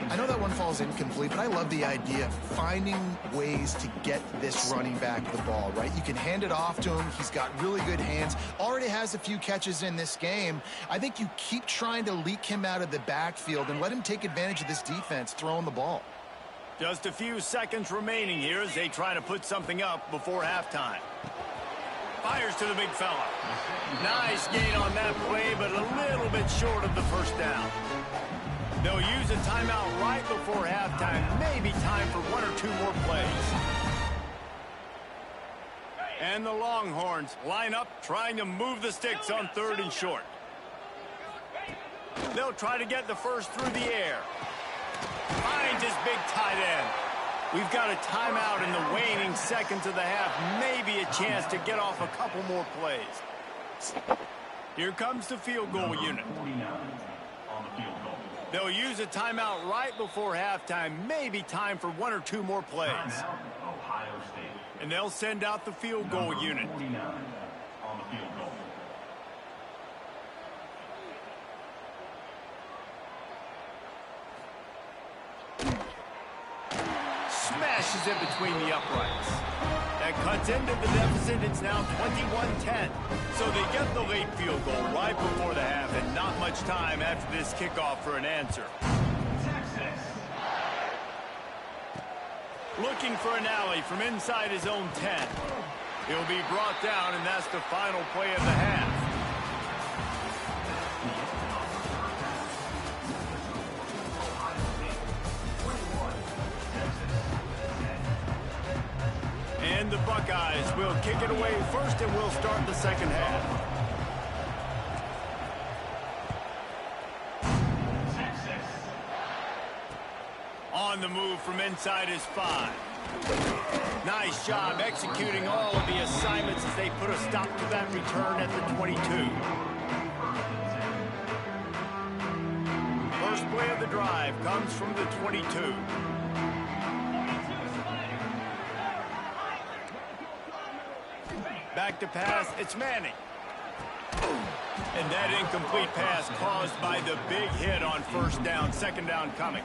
S3: I know that one falls incomplete, but I love the idea of finding ways to get this running back the ball, right? You can hand it off to him. He's got really good hands. Already has a few catches in this game. I think you keep trying to leak him out of the backfield and let him take advantage of this defense throwing the ball.
S2: Just a few seconds remaining here as they try to put something up before halftime. Fires to the big fella. Nice gain on that play, but a little bit short of the first down. They'll use a timeout right before halftime. Maybe time for 1 or 2 more plays. And the Longhorns line up, trying to move the sticks on 3rd and short. They'll try to get the first through the air. Finds his big tight end. We've got a timeout in the waning seconds of the half. Maybe a chance to get off a couple more plays. Here comes the field goal unit. They'll use a timeout right before halftime. Maybe time for 1 or 2 more plays. And they'll send out the field goal unit. pushes it between the uprights. That cuts into the deficit. It's now 21-10. So they get the late field goal right before the half, and not much time after this kickoff for an answer. Looking for an alley from inside his own 10. He'll be brought down, and that's the final play of the half. And the Buckeyes will kick it away first, and we'll start the second half. On the move from inside his 5. Nice job executing all of the assignments as they put a stop to that return at the 22. First play of the drive comes from the 22. Back to pass, it's Manning. And that incomplete pass caused by the big hit on first down, second down coming.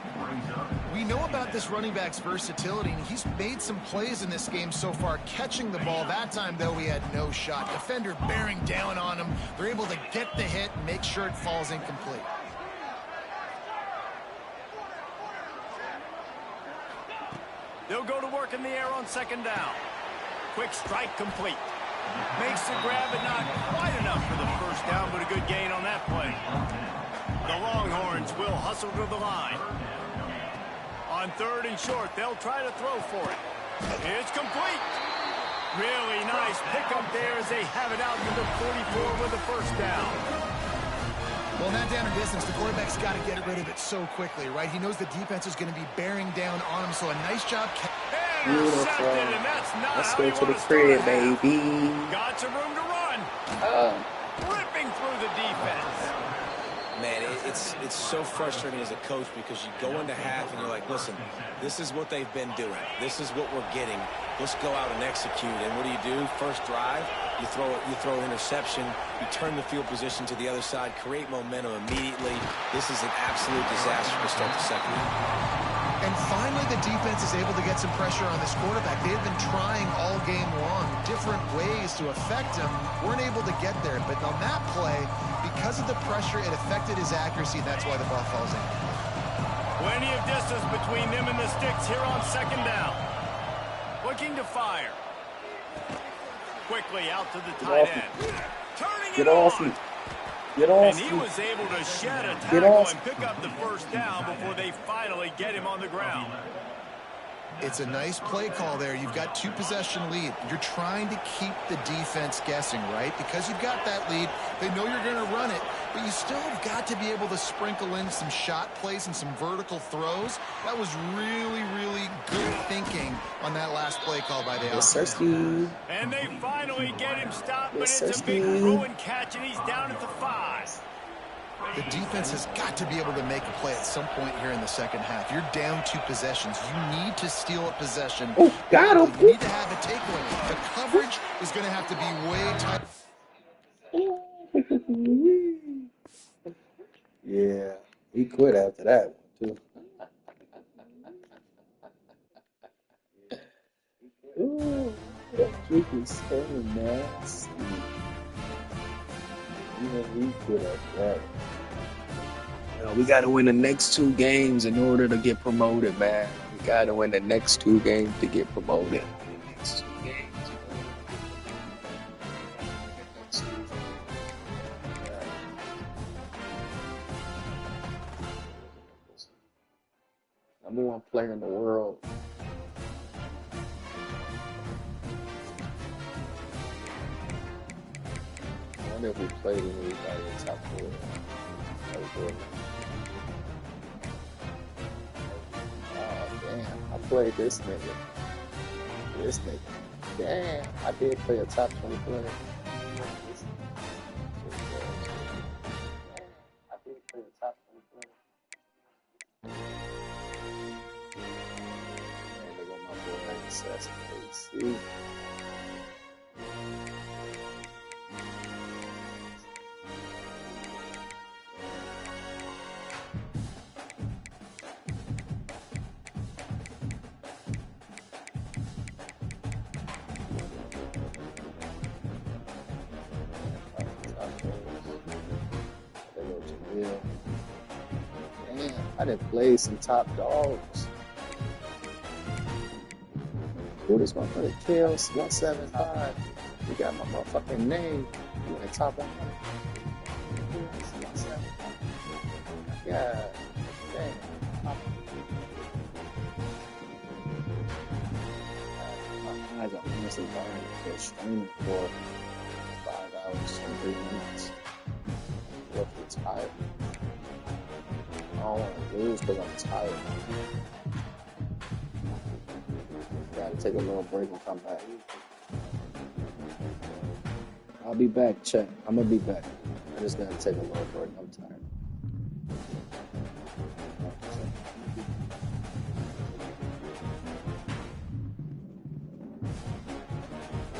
S3: We know about this running back's versatility, and he's made some plays in this game so far, catching the ball. That time, though, he had no shot. Defender bearing down on him. They're able to get the hit and make sure it falls incomplete.
S2: They'll go to work in the air on second down. Quick strike complete. Makes the grab, but not quite enough for the first down, but a good gain on that play. The Longhorns will hustle to the line. On third and short, they'll try to throw for it. It's complete. Really nice pickup there as they have it out to the 44 with the first down.
S3: Well, in that down and distance, the quarterback's got to get rid of it so quickly, right? He knows the defense is going to be bearing down on him, so a nice job.
S2: Intercepted, and that's not
S1: Let's
S2: how
S1: go
S2: you
S1: to the
S2: want to start
S1: crib,
S2: a half.
S1: baby.
S2: Got some room to run. Ripping through the defense.
S4: Man, it's so frustrating as a coach because you go into half and you're like, listen, this is what they've been doing. This is what we're getting. Let's go out and execute. And what do? First drive, you throw an interception, you turn the field position to the other side, create momentum immediately. This is an absolute disaster to start the second half.
S3: And finally, the defense is able to get some pressure on this quarterback. They have been trying all game long, different ways to affect him. Weren't able to get there. But on that play, because of the pressure, it affected his accuracy, and that's why the ball falls in.
S2: Plenty of distance between them and the sticks here on second down. Looking to fire. Quickly out to the tight end. Turning it on. And he was able to shed a tackle and pick up the first down before they finally get him on the ground.
S3: It's a nice play call there. You've got 2-possession lead. You're trying to keep the defense guessing, right? Because you've got that lead, they know you're going to run it, but you still have got to be able to sprinkle in some shot plays and some vertical throws. That was really, really good thinking on that last play call by the offense.
S2: And they finally get him stopped, but it's a big throw and catch, and he's down at the 5.
S3: The defense has got to be able to make a play at some point here in the second half. You're down 2 possessions. You need to steal a possession.
S1: Oh, got him.
S3: You need to have a takeaway. The coverage is going to have to be way tight.
S1: Yeah, he quit after that one, too. Ooh, that trick is so nasty. Even he quit after that. We got to win the next 2 games in order to get promoted, man. We got to win the next 2 games to get promoted. Next 2 games. Number 1 player in the world. I wonder if we played anybody in the top 4. That was good. Oh, damn. I played this nigga. Damn. I did play a top 20 player. I did play a top 20 player. And they got my boy Assassin AC. I done played some top dogs. Who this motherfucker kills 175? You got my motherfucking name in the top 100. Yeah, damn. My eyes are honestly burning for streaming for 5 hours and 3 minutes. I look tired. I don't want to lose because I'm tired. Gotta take a little break and come back. I'll be back, Chet. I'm gonna be back. I just gotta take a little break. I'm tired.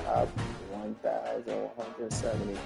S1: Top 1,170.